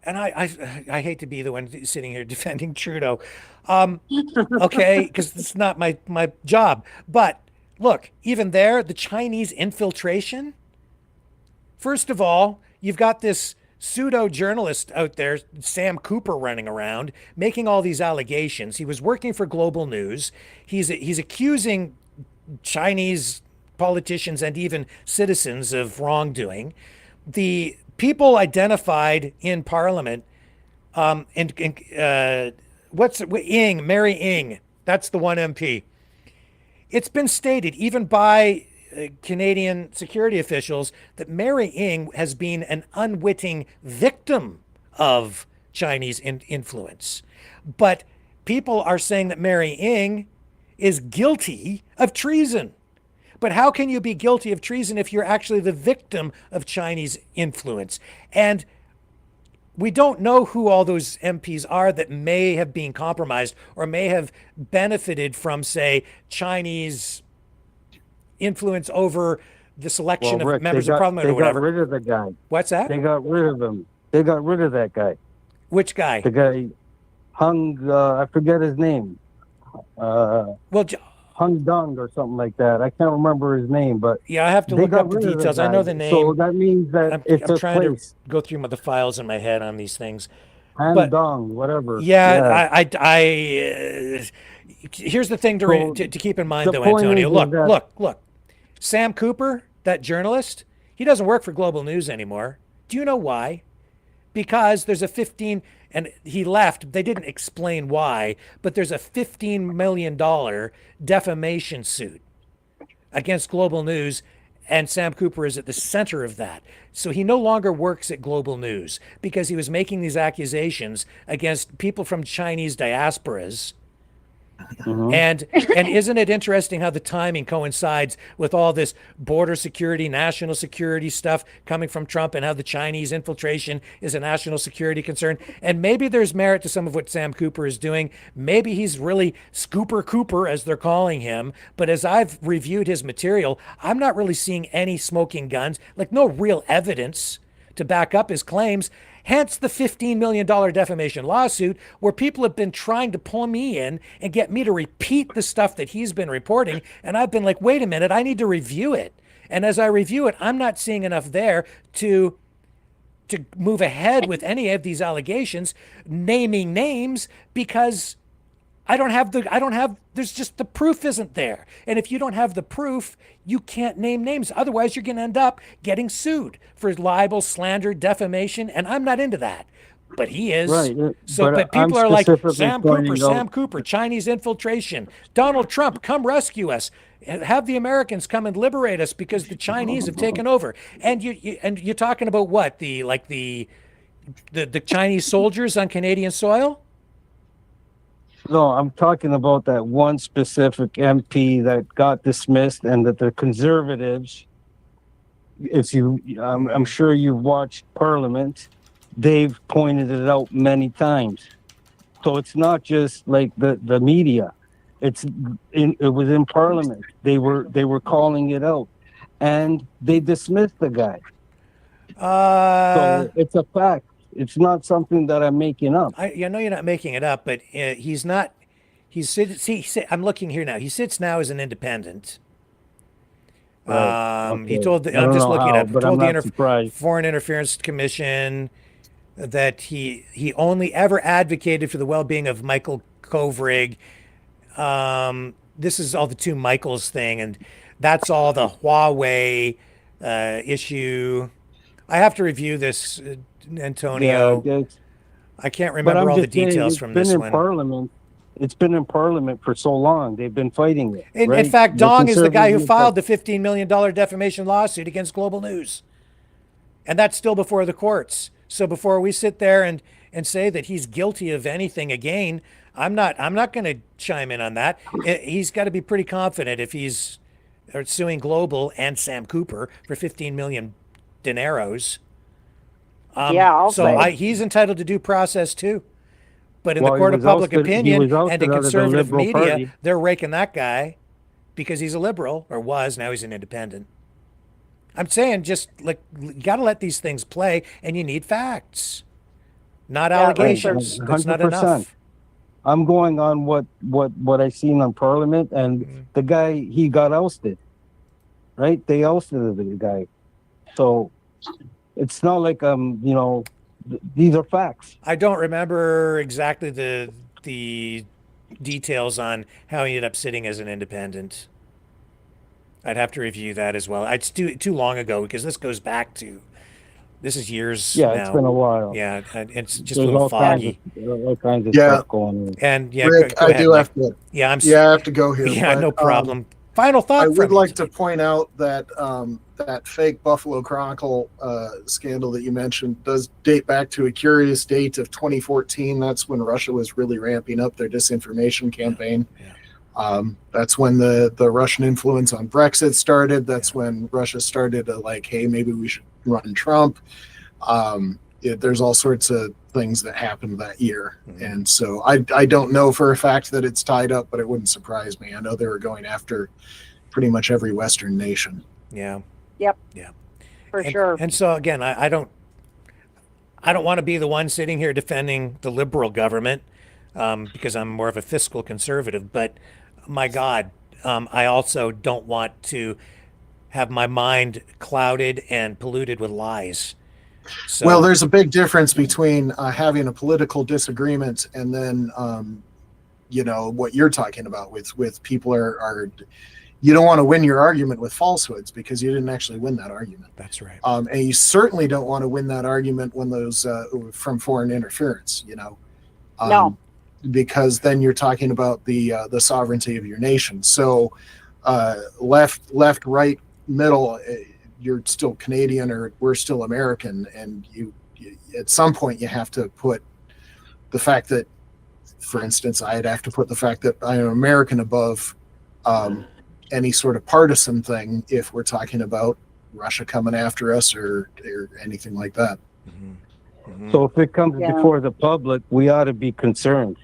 And I hate to be the one sitting here defending Trudeau, okay, because it's not my job. But look, even there, the Chinese infiltration. First of all, you've got this pseudo journalist out there, Sam Cooper, running around making all these allegations. He was working for Global News. He's accusing Chinese politicians and even citizens of wrongdoing. The people identified in Parliament, Mary Ng, that's the one MP. It's been stated even by Canadian security officials that Mary Ng has been an unwitting victim of Chinese influence. But people are saying that Mary Ng is guilty of treason. But how can you be guilty of treason if you're actually the victim of Chinese influence? And we don't know who all those MPs are that may have been compromised or may have benefited from, say, Chinese influence over the selection of members of parliament or whatever. They got rid of the guy. What's that? They got rid of him. They got rid of that guy. Which guy? The guy Hung, I forget his name. Hung Dung or something like that. I can't remember his name, but yeah, I have to look up the details. I know the name. So that means that I'm trying to go through the files in my head on these things. Han Dong, whatever. Yeah. Here's the thing to keep in mind, though, Antonio. Look. Sam Cooper, that journalist, he doesn't work for Global News anymore. Do you know why? Because there's and he left. They didn't explain why, but there's a $15 million defamation suit against Global News, and Sam Cooper is at the center of that. So he no longer works at Global News because he was making these accusations against people from Chinese diasporas. Mm-hmm. And isn't it interesting how the timing coincides with all this border security, national security stuff coming from Trump, and how the Chinese infiltration is a national security concern? And maybe there's merit to some of what Sam Cooper is doing. Maybe he's really Scooper Cooper, as they're calling him. But as I've reviewed his material, I'm not really seeing any smoking guns, like no real evidence to back up his claims. Hence the $15 million defamation lawsuit, where people have been trying to pull me in and get me to repeat the stuff that he's been reporting. And I've been like, wait a minute, I need to review it. And as I review it, I'm not seeing enough there to move ahead with any of these allegations, naming names, because there's just the proof isn't there. And if you don't have the proof, you can't name names. Otherwise, you're going to end up getting sued for libel, slander, defamation. And I'm not into that. But he is. Right. But people are like, Sam Cooper, Chinese infiltration. Donald Trump, come rescue us. Have the Americans come and liberate us because the Chinese have taken over. And you're talking about what? The Chinese soldiers on Canadian soil? No, I'm talking about that one specific MP that got dismissed, and that the conservatives, I'm sure you've watched Parliament, they've pointed it out many times. So it's not just like the media. It was in Parliament. They were calling it out, and they dismissed the guy. So it's a fact. It's not something that I'm making up. I know you're not making it up, but he's not. I'm looking here now. He sits now as an independent. Okay. He told. I'm just looking at. Told the Foreign Interference Commission that he only ever advocated for the well-being of Michael Kovrig. This is all the two Michaels thing, and that's all the Huawei issue. I have to review this. Antonio, yeah, I can't remember all the details from this one. It's been in Parliament for so long. They've been fighting it. In fact, Dong is the guy who filed the $15 million defamation lawsuit against Global News. And that's still before the courts. So before we sit there and say that he's guilty of anything again, I'm not going to chime in on that. He's got to be pretty confident if he's suing Global and Sam Cooper for 15 million dineros. He's entitled to due process too, but in the court of public opinion and in conservative media, they're raking that guy because he's a liberal, or was. Now he's an independent. I'm saying, just like, you got to let these things play, and you need facts, not allegations. That's not enough. I'm going on what I seen on Parliament, and the guy, he got ousted, right? They ousted the guy, so. it's not like these are facts. I don't remember exactly the details on how he ended up sitting as an independent. I'd have to review that as well. It's too long ago because this goes back to, this is years now. It's been a while. Yeah, and it's just There's a little all foggy. All kinds of stuff going on. And yeah, Rick, go I ahead, do Mike. have to. Yeah, I have to go here. Yeah, but, no problem. Final thought. I would from you. like to point out that that fake Buffalo Chronicle scandal that you mentioned does date back to a curious date of 2014. That's when Russia was really ramping up their disinformation campaign. That's when the Russian influence on Brexit started. That's when Russia started to hey, maybe we should run Trump. There's all sorts of things that happened that year. And so I don't know for a fact that it's tied up, but it wouldn't surprise me. I know they were going after pretty much every Western nation. Yeah. Yep. Yeah. For sure. And so again, I don't want to be the one sitting here defending the liberal government because I'm more of a fiscal conservative. But my God, I also don't want to have my mind clouded and polluted with lies. So, Well, there's a big difference between having a political disagreement and then, what you're talking about with people are you don't want to win your argument with falsehoods because you didn't actually win that argument. That's right. And you certainly don't want to win that argument when those from foreign interference, No. because then you're talking about the sovereignty of your nation. So left, right, middle, you're still Canadian or we're still American, and you at some point you have to put the fact that, for instance, I'd have to put the fact that I am American above any sort of partisan thing if we're talking about Russia coming after us or anything like that. So if it comes before the public, we ought to be concerned.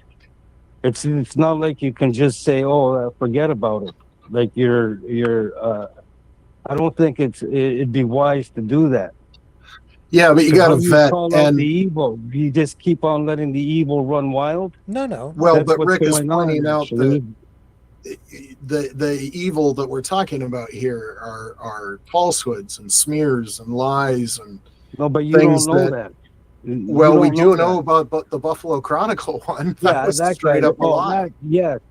It's not like you can just say, forget about it. Like I don't think it'd be wise to do that. Yeah, but you got to vet and the evil. You just keep on letting the evil run wild. No. Well, That's but what's Rick is going on, pointing out actually. the evil that we're talking about here are falsehoods and smears and lies and no, but you don't know that. Well, we do know about the Buffalo Chronicle one. That was straight up a lie.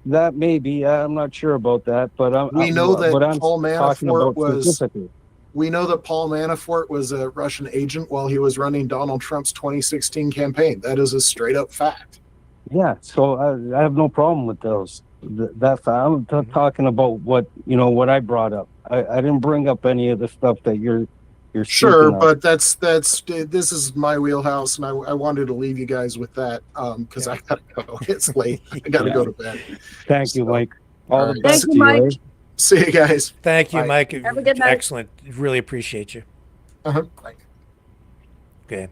That may be. I'm not sure about that, but we know that Paul Manafort was a Russian agent while he was running Donald Trump's 2016 campaign. That is a straight up fact. Yeah, so I have no problem with those. I'm talking about what I brought up. I didn't bring up any of the stuff that you're sure, but that's this is my wheelhouse, and I wanted to leave you guys with that because I gotta go. It's late. I gotta go to bed. Thank you, Mike. All the best. Thank you, Mike. See you guys. Thank you, Bye. Mike. Have a good night. Excellent. Really appreciate you. Bye. Okay.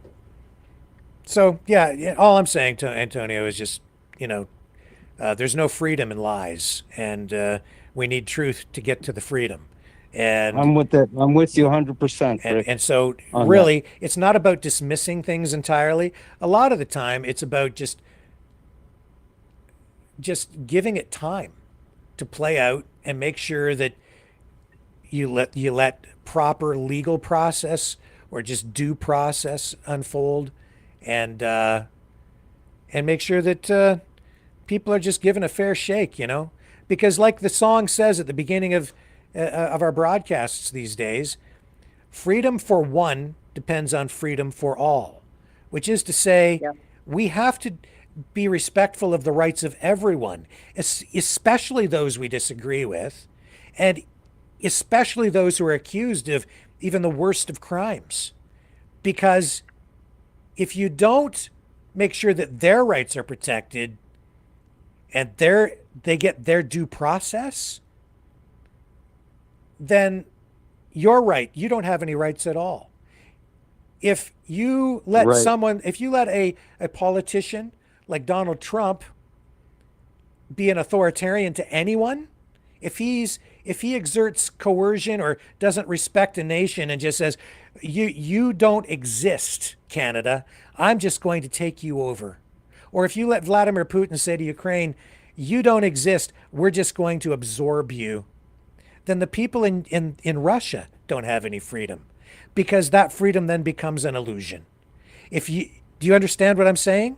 So yeah, all I'm saying to Antonio is just there's no freedom in lies, and we need truth to get to the freedom. And I'm with that. I'm with you 100%. And so really, it's not about dismissing things entirely. A lot of the time, it's about just giving it time to play out and make sure that you let proper legal process or just due process unfold, and make sure that people are just given a fair shake. Because like the song says at the beginning of our broadcasts these days, freedom for one depends on freedom for all, which is to say, we have to be respectful of the rights of everyone, especially those we disagree with, and especially those who are accused of even the worst of crimes. Because if you don't make sure that their rights are protected and they get their due process, then you're right. You don't have any rights at all. If you let a politician like Donald Trump be an authoritarian to anyone, if he exerts coercion or doesn't respect a nation and just says, you don't exist, Canada, I'm just going to take you over. Or if you let Vladimir Putin say to Ukraine, you don't exist, we're just going to absorb you, then the people in Russia don't have any freedom. because that freedom then becomes an illusion. Do you understand what I'm saying?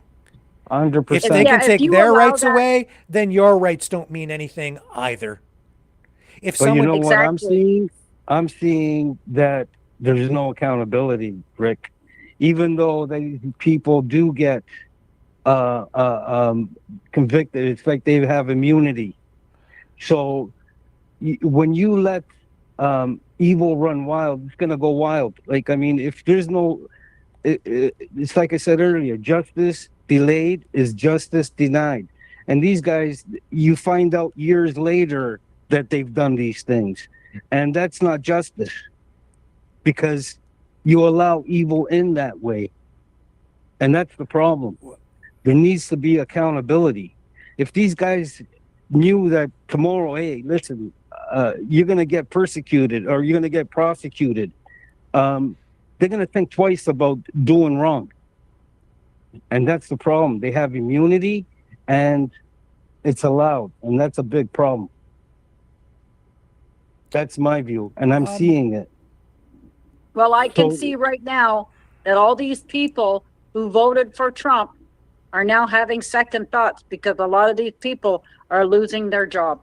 100%. If they can take their rights that- away, then your rights don't mean anything either. If But someone, you know what I'm seeing? I'm seeing that there's no accountability, Rick. Even though these people do get convicted, it's like they have immunity. So when you let evil run wild, it's gonna go wild. Like, I mean, if there's no, it's like I said earlier, justice delayed is justice denied. And these guys, you find out years later that they've done these things, and that's not justice, because you allow evil in that way, and that's the problem. There needs to be accountability. If these guys knew that tomorrow, hey, listen, you're going to get persecuted or you're going to get prosecuted, they're going to think twice about doing wrong. And that's the problem. They have immunity and it's allowed, and that's a big problem. That's my view, and I'm seeing it. Well, I can So- see right now that all these people who voted for Trump are now having second thoughts, because a lot of these people are losing their job.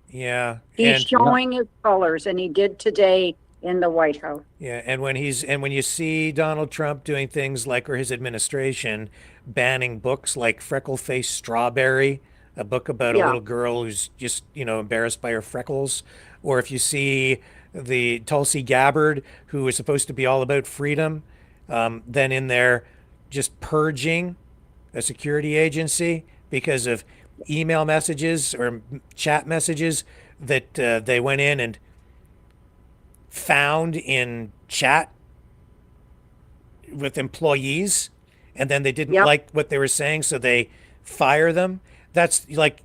yeah, He's and showing his colors, and he did today in the White House. yeah, and when you see Donald Trump doing things like, or his administration banning books like Freckle-Faced Strawberry, a book about a Yeah. little girl who's just, embarrassed by her freckles, or if you see the Tulsi Gabbard, who is supposed to be all about freedom, then in there just purging a security agency because of email messages or chat messages that they went in and found in chat with employees, and then they didn't like what they were saying, so they fire them. That's like,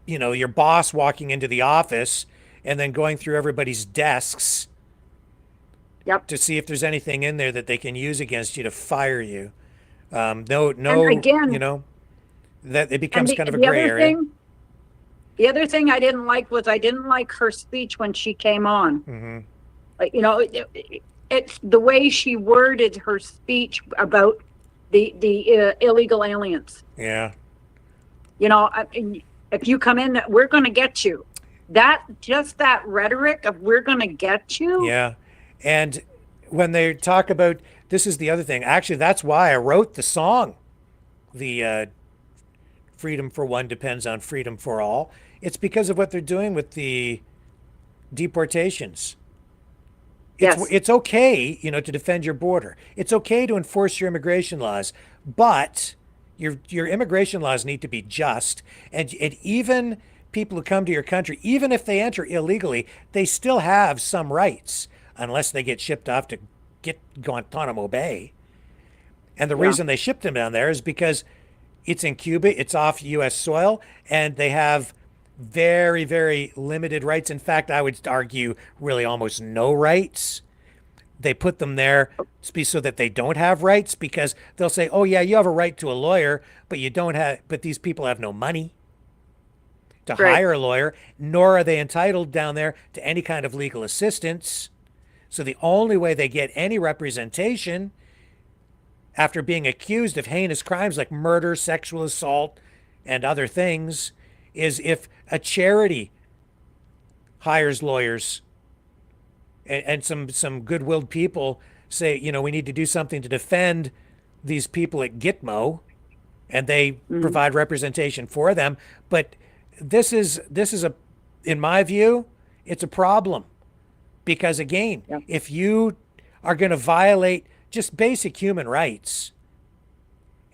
your boss walking into the office and then going through everybody's desks to see if there's anything in there that they can use against you to fire you. No, And again, that it becomes And kind of a gray area. The other thing I didn't like was I didn't like her speech when she came on. Mm-hmm. Like, it's the way she worded her speech about the illegal aliens. Yeah. If you come in, we're going to get you. That rhetoric of "we're going to get you." Yeah. And when they talk about, this is the other thing. Actually, that's why I wrote the song. The freedom for one depends on freedom for all. It's because of what they're doing with the deportations. It's okay, to defend your border. It's okay to enforce your immigration laws, but your immigration laws need to be just. And even people who come to your country, even if they enter illegally, they still have some rights, unless they get shipped off to Guantanamo Bay. And the reason they shipped them down there is because it's in Cuba, it's off U.S. soil, and they have very, very limited rights. In fact, I would argue really almost no rights. They put them there so that they don't have rights, because they'll say, oh yeah, you have a right to a lawyer, but these people have no money to hire a lawyer, nor are they entitled down there to any kind of legal assistance. So the only way they get any representation after being accused of heinous crimes like murder, sexual assault, and other things is if a charity hires lawyers and some good-willed people say, we need to do something to defend these people at Gitmo, and they provide representation for them. But this is in my view, it's a problem, because again, if you are going to violate just basic human rights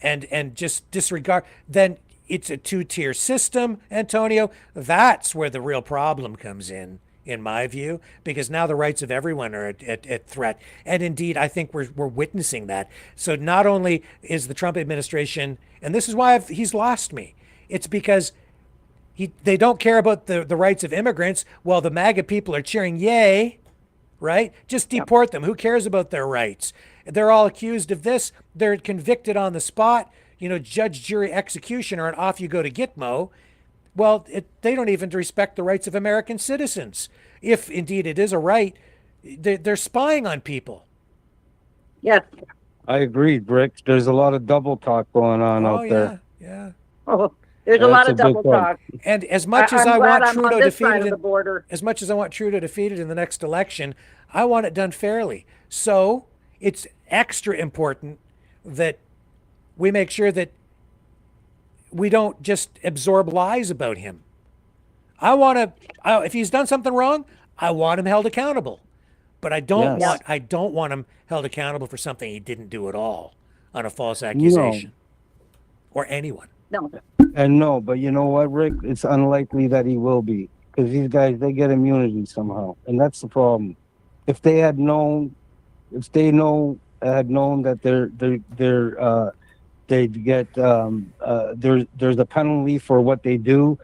and just disregard, then it's a two-tier system, Antonio. That's where the real problem comes in my view, because now the rights of everyone are at threat. And indeed, I think we're witnessing that. So not only is the Trump administration, and this is why he's lost me, it's because they don't care about the rights of immigrants, while the MAGA people are cheering, yay, right? Just deport them. Who cares about their rights? They're all accused of this. They're convicted on the spot, judge, jury, executioner, and off you go to Gitmo. Well, they don't even respect the rights of American citizens. If indeed it is a right, they're spying on people. Yes. I agree, Rick. There's a lot of double talk going on out there. Yeah. Oh, there's a That's lot of a big double one. talk. And as much as I'm I glad want I'm on Trudeau this side defeated, of the border. as much as I want Trudeau defeated in the next election, I want it done fairly. So it's extra important that we make sure that we don't just absorb lies about him. If he's done something wrong, I want him held accountable. But I don't want him held accountable for something he didn't do at all on a false accusation. Or anyone. No. And no, but you know what, Rick? It's unlikely that he will be, because these guys, they get immunity somehow, and that's the problem. If they had known, had known that they'd get there's a penalty for what they do,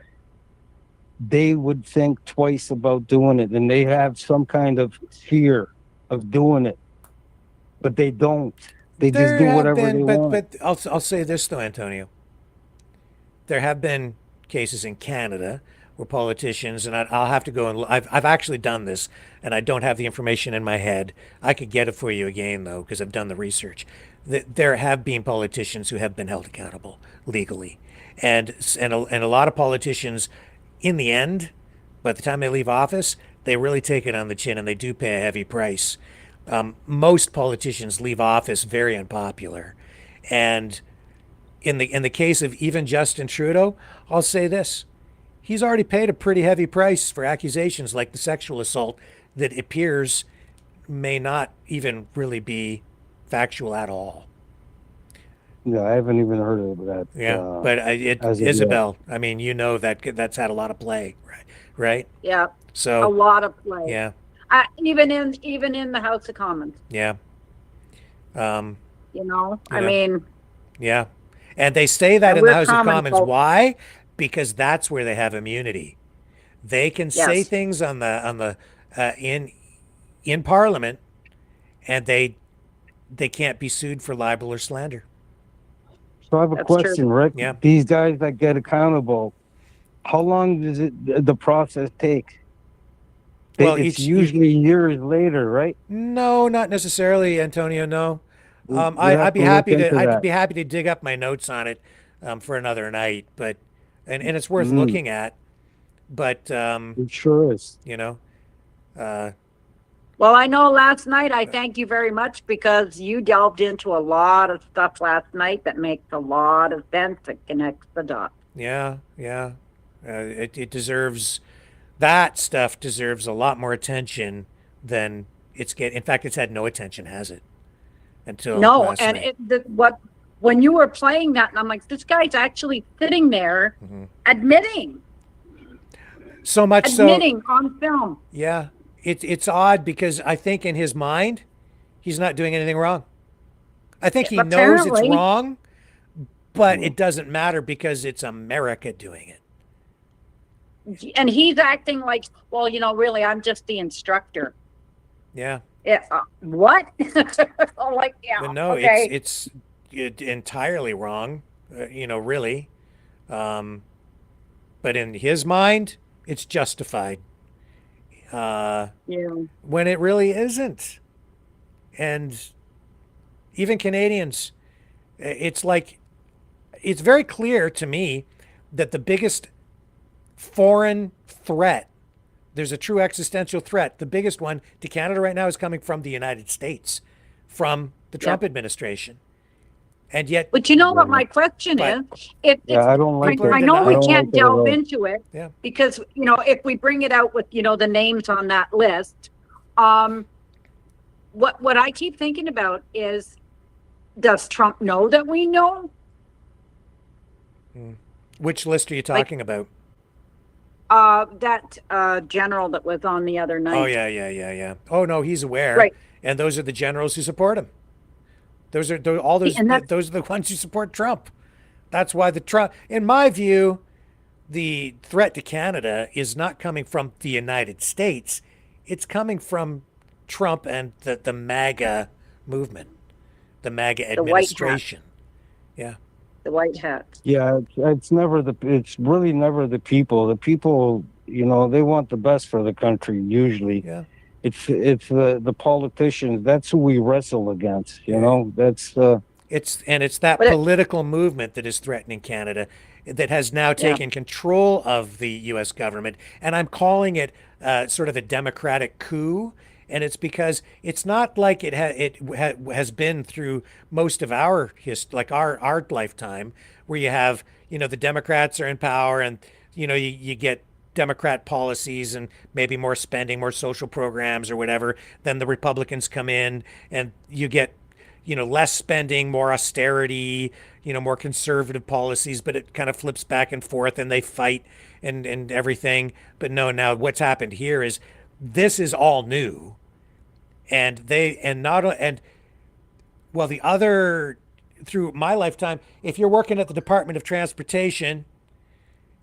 they would think twice about doing it, and they have some kind of fear of doing it, but they don't. They just do whatever they want. But I'll say this though, Antonio. There have been cases in Canada where politicians, and I'll have to go and I've actually done this, and I don't have the information in my head. I could get it for you again though, because I've done the research. There have been politicians who have been held accountable legally, and a lot of politicians, in the end, by the time they leave office, they really take it on the chin and they do pay a heavy price. Most politicians leave office very unpopular, and in the case of even Justin Trudeau, I'll say this: he's already paid a pretty heavy price for accusations like the sexual assault that appears may not even really be factual at all. Yeah, I haven't even heard of that. Yeah, but Isabel, I mean, you know that's had a lot of play, right? Yeah. So a lot of play. Yeah. Even in the House of Commons. Yeah. I mean. Yeah. And they say that in the House of Commons. Why? Because that's where they have immunity. They can say things on the in Parliament, and they can't be sued for libel or slander. So I have a question, Rick. Yeah. These guys that get accountable, how long does the process take? It's usually years later, right? No, not necessarily, Antonio. No. I'd be happy to dig up my notes on it for another night, but and it's worth looking at. But it sure is. Well, I know last night, I thank you very much, because you delved into a lot of stuff last night that makes a lot of sense, that connects the dots. Yeah. It deserves, that stuff deserves a lot more attention than in fact, it's had no attention, has it? Until last night. When you were playing that, and I'm like, this guy's actually sitting there admitting. So much admitting on film. Yeah. It's odd, because I think in his mind, he's not doing anything wrong. I think he knows it's wrong, but it doesn't matter because it's America doing it. And he's acting like, well, really, I'm just the instructor. Yeah. Yeah. What? Like, yeah. But no, okay. it's entirely wrong, really. But in his mind, it's justified. When it really isn't. And even Canadians, it's very clear to me that the biggest foreign threat, there's a true existential threat, the biggest one to Canada right now is coming from the United States, from the Trump administration. And yet, but you know what my question is? I don't like I know we can't delve into it, yeah, because if we bring it out with the names on that list, what I keep thinking about is, does Trump know that we know? Which list are you talking about? That general that was on the other night. Oh yeah. Oh no, he's aware. Right. And those are the generals who support him. Those are the ones who support Trump. That's why in my view, the threat to Canada is not coming from the United States. It's coming from Trump and the MAGA movement, the MAGA administration. Yeah. The white hat. Yeah, it's really never the people. The people, they want the best for the country usually. Yeah. If the politicians, that's who we wrestle against, you know. That's it's that political movement that is threatening Canada, that has now taken control of the U.S. government, and I'm calling it sort of a democratic coup. And it's because it's not like it has been through most of our like our lifetime, where you have, you know, the Democrats are in power, and you know you get Democrat policies and maybe more spending, more social programs or whatever. Then the Republicans come in and you get, you know, less spending, more austerity, you know, more conservative policies, but it kind of flips back and forth and they fight and everything. But no, now what's happened here is this is all new. And through my lifetime, if you're working at the Department of Transportation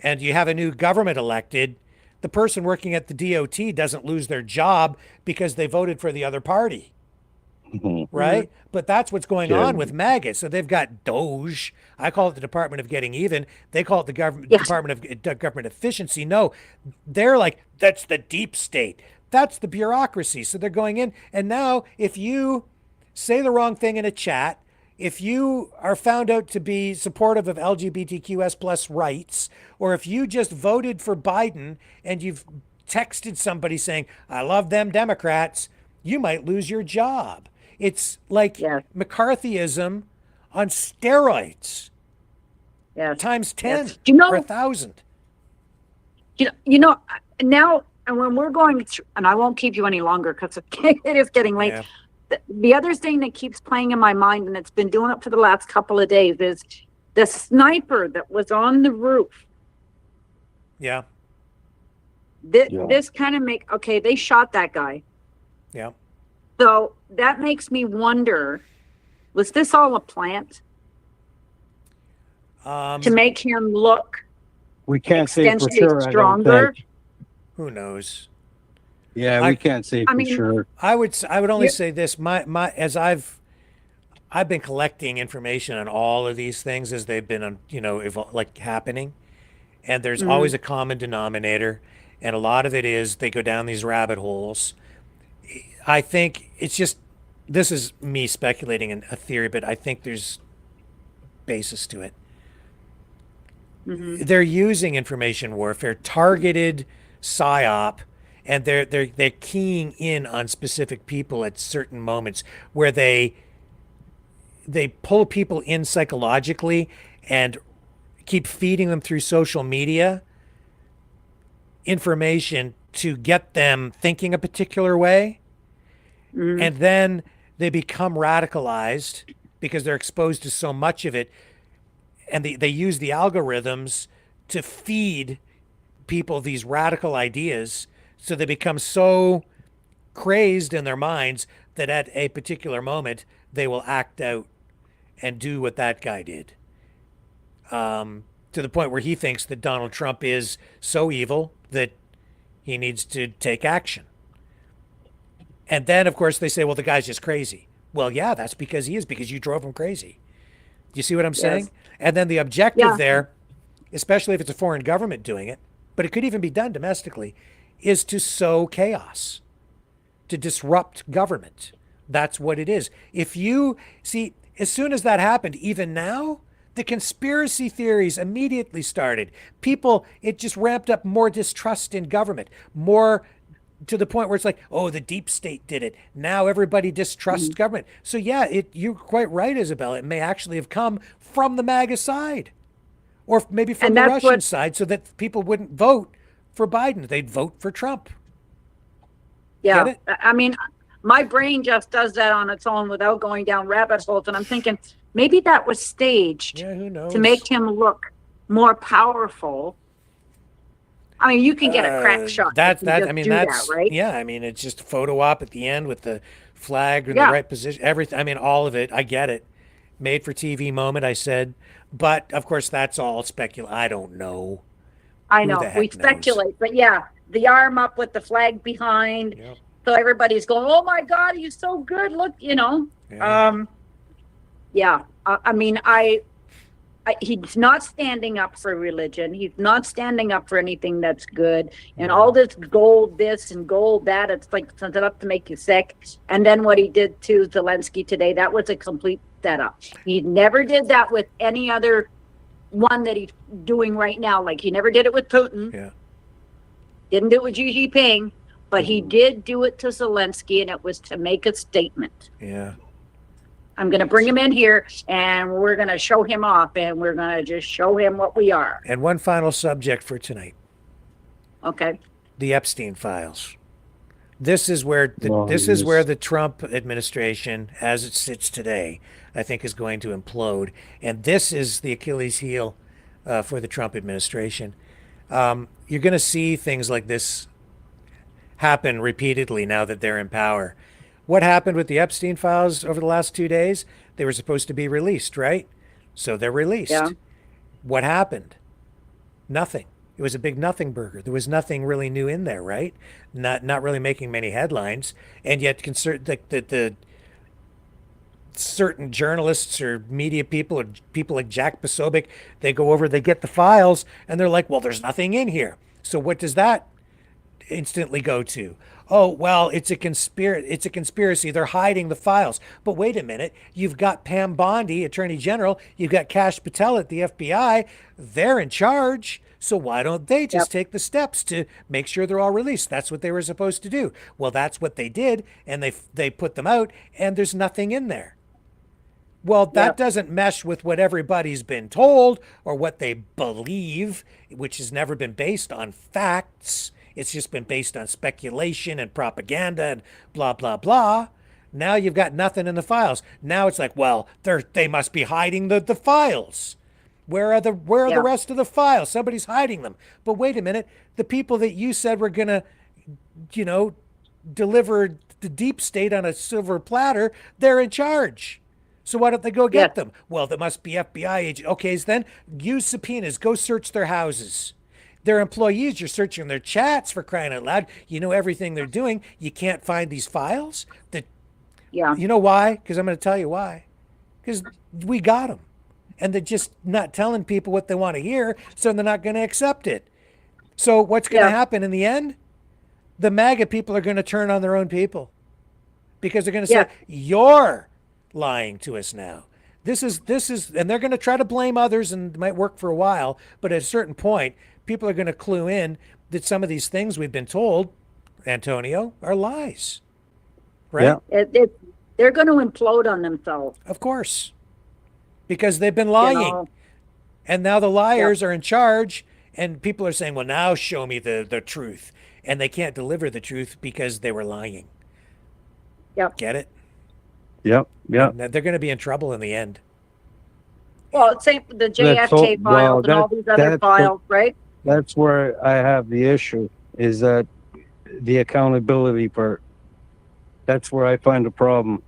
and you have a new government elected, the person working at the DOT doesn't lose their job because they voted for the other party. Right? But that's what's going on with MAGA. So they've got Doge. I call it the Department of Getting Even. They call it the Department of Government Efficiency. No, they're like, that's the deep state. That's the bureaucracy. So they're going in. And now if you say the wrong thing in a chat, if you are found out to be supportive of LGBTQS plus rights, or if you just voted for Biden and you've texted somebody saying, I love them Democrats, you might lose your job. It's like McCarthyism on steroids. Times 10 or 1,000. You know, now, and when we're going through, and I won't keep you any longer because it is getting late. The other thing that keeps playing in my mind, and it's been doing it for the last couple of days, is the sniper that was on the roof. This kind of they shot that guy. So that makes me wonder, was this all a plant? To make him look we can't say for sure, stronger? I don't think. Who knows? Yeah, we can't say for sure. I would only say this. As I've been collecting information on all of these things as they've been happening, and there's always a common denominator, and a lot of it is they go down these rabbit holes. I think it's just, this is me speculating in a theory, but I think there's basis to it. They're using information warfare, targeted psyop, and they're keying in on specific people at certain moments where they pull people in psychologically and keep feeding them through social media information to get them thinking a particular way. And then they become radicalized because they're exposed to so much of it. And they use the algorithms to feed people these radical ideas. So they become so crazed in their minds that at a particular moment, they will act out and do what that guy did. To the point where he thinks that Donald Trump is so evil that he needs to take action. And then, of course, they say, well, the guy's just crazy. Well, yeah, that's because he is, because you drove him crazy. Do you see what I'm saying? And then the objective there, especially if it's a foreign government doing it, but it could even be done domestically, is to sow chaos, to disrupt government. That's what it is. If you see, as soon as that happened, even now, the conspiracy theories immediately started. People, it just ramped up more distrust in government, more to the point where it's like, oh, the deep state did it. Now everybody distrusts government. So yeah, you're quite right, Isabel. It may actually have come from the MAGA side, or maybe from the Russian side, so that people wouldn't vote for Biden. They'd vote for Trump. Yeah. Get it? I mean, my brain just does that on its own without going down rabbit holes. And I'm thinking maybe that was staged to make him look more powerful. I mean, you can get a crack shot. That's right? Yeah, I mean, it's just a photo op at the end with the flag in the right position. Everything. I mean, all of it. I get it. Made for TV moment, I said. But of course, that's all speculation. I don't know. I know. We speculate, but yeah, the arm up with the flag behind. Yep. So everybody's going, oh my God, he's so good. Look, you know. Yeah. I mean, he's not standing up for religion. He's not standing up for anything that's good. And all this gold this and gold that, it's like set up to make you sick. And then what he did to Zelensky today, that was a complete setup. He never did that with any other one that he's doing right now. Like he never did it with Putin. Yeah. Didn't do it with Xi Jinping, but he did do it to Zelensky, and it was to make a statement. Yeah. I'm going to bring him in here, and we're going to show him off, and we're going to just show him what we are. And one final subject for tonight. Okay. The Epstein files. This is where the Trump administration, as it sits today, I think is going to implode. And this is the Achilles heel for the Trump administration. You're going to see things like this happen repeatedly now that they're in power. What happened with the Epstein files over the last 2 days? They were supposed to be released, right? So they're released. Yeah. What happened? Nothing. It was a big nothing burger. There was nothing really new in there, right? Not really making many headlines. And yet the certain journalists or media people or people like Jack Posobiec, they go over, they get the files, and they're like, well, there's nothing in here. So what does that instantly go to? Oh, well, it's a conspiracy. They're hiding the files. But wait a minute. You've got Pam Bondi, Attorney General. You've got Kash Patel at the FBI. They're in charge. So why don't they just take the steps to make sure they're all released? That's what they were supposed to do. Well, that's what they did, and they put them out, and there's nothing in there. Well, that doesn't mesh with what everybody's been told or what they believe, which has never been based on facts. It's just been based on speculation and propaganda and blah, blah, blah. Now you've got nothing in the files. Now it's like, well, they must be hiding the files. Where are the rest of the files? Somebody's hiding them. But wait a minute. The people that you said were going to, deliver the deep state on a silver platter, they're in charge. So why don't they go get them? Well, there must be FBI agents. Okay, so then use subpoenas. Go search their houses. Their employees, you're searching their chats, for crying out loud. You know everything they're doing. You can't find these files? You know why? Because I'm going to tell you why. Because we got them. And they're just not telling people what they want to hear, so they're not going to accept it. So what's going to happen in the end? The MAGA people are going to turn on their own people. Because they're going to say, you're lying to us now. This is, and they're going to try to blame others, and it might work for a while, but at a certain point, people are going to clue in that some of these things we've been told, Antonio, are lies. Right? Yeah. They're going to implode on themselves. Of course. Because they've been lying. And now the liars are in charge, and people are saying, well, now show me the truth. And they can't deliver the truth because they were lying. Yep. Get it? Yep. They're going to be in trouble in the end. Well, same the JFK files and all these other files, right? That's where I have the issue, is that the accountability part. That's where I find the problem.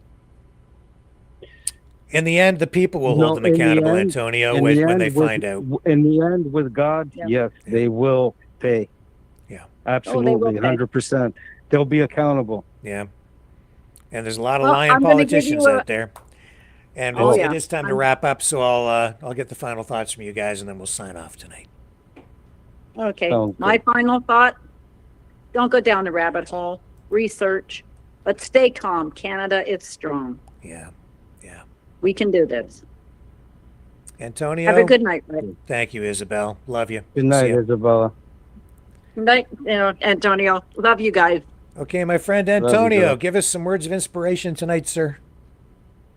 In the end, the people will hold them accountable, Antonio, when they find out. In the end, with God, yes, they will pay. Yeah. Absolutely, 100%. They'll be accountable. Yeah. And there's a lot of lying politicians out there. And it is time to wrap up, so I'll get the final thoughts from you guys, and then we'll sign off tonight. Okay. My final thought, don't go down the rabbit hole. Research. But stay calm. Canada is strong. Yeah. We can do this. Antonio. Have a good night, Ray. Thank you, Isabel. Love you. Good night, Isabella. Good night, Antonio. Love you guys. Okay, my friend Antonio, give us some words of inspiration tonight, sir.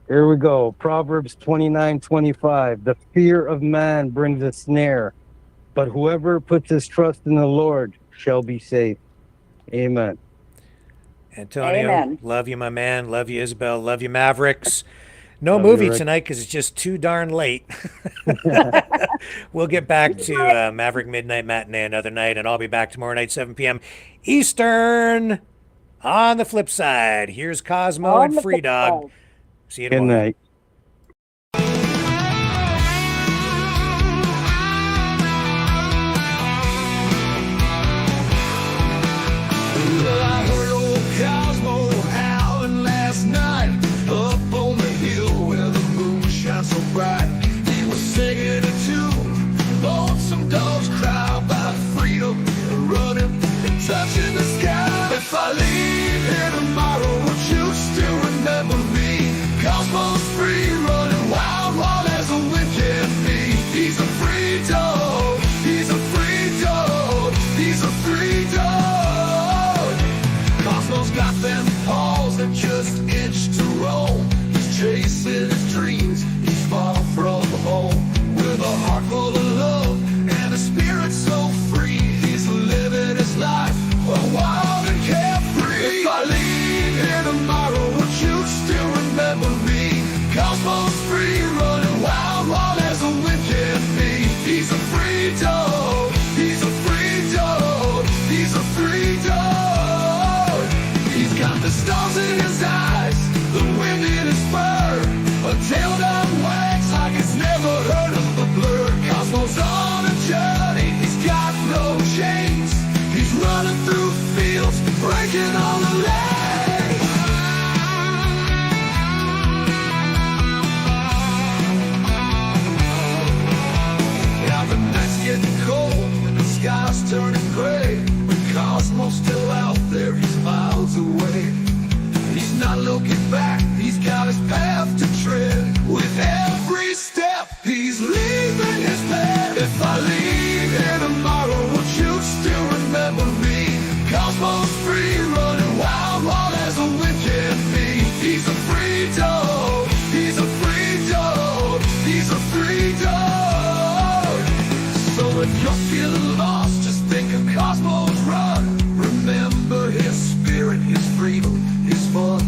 Here we go. Proverbs 29:25. The fear of man brings a snare, but whoever puts his trust in the Lord shall be safe. Amen. Antonio, love you, my man. Love you, Isabel. Love you, Mavericks. No movie tonight because it's just too darn late. We'll get back to Maverick Midnight Matinee another night, and I'll be back tomorrow night, 7 p.m. Eastern. On the flip side, here's Cosmo and Free Dog. See you tomorrow. Good night. So bright, he was singing here tomorrow, would you still remember me? Cosmos free, running wild, wild as a wind can be. He's a free dog, he's a free dog, he's a free dog. Cosmos got them paws that just itch to roam. He's chasing his dreams, he's far from home. With a heart full of love and a spirit so free, he's living his life wild and carefree. If I leave here tomorrow, would you still remember me? Cosmos free, running wild, wild as a wind can be. He's a free dog, he's a free dog, he's a free dog. He's got the stars in his eyes, the wind in his fur, a tail that wags like it's never heard of a blur. Cosmos on a journey, he's got no chains. He's running through fields, breaking all the lanes. Now the night's getting cold and the sky's turning gray. But Cosmos still out there, he's miles away. He's not looking back, he's got his path to tread. With every step, he's leaving his path. If I leave here tomorrow, would you still remember me? Cosmos free, running wild, wild as a wind can be. He's a free dog, he's a free dog, he's a free dog. So if you're feeling lost, just think of Cosmos Run. Remember his spirit, his freedom, his fun.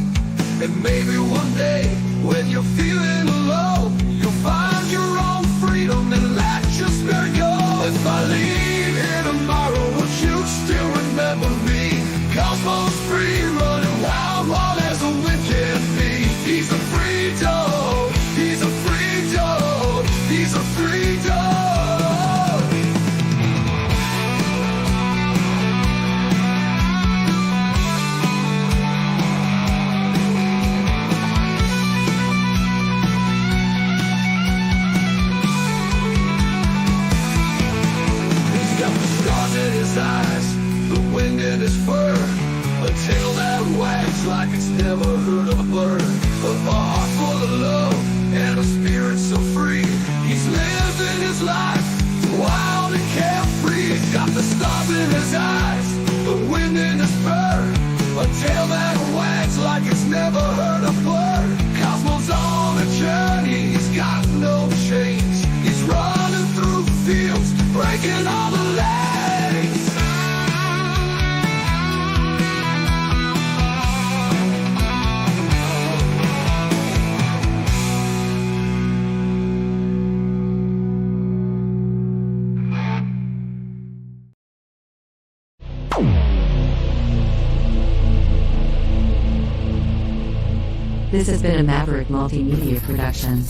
And maybe one day, when you're feeling low, you'll find your own freedom and let your spirit go. If I leave here tomorrow, would you still remember me? Cosmos free, running wild, wild as a wind can be. He's a free dog, he's a free dog, he's a free dog. In his eyes, the wind in his fur, a tail that wags like it's never heard of a bird. A heart full of love and a spirit so free. He's living his life wild and carefree. He's got the stars in his eyes, the wind in his fur, a tail that wags like it's never heard a bird. Cosmos on a journey, he's got no chains. He's running through fields, breaking all the lanes. This has been a Maverick Multimedia production.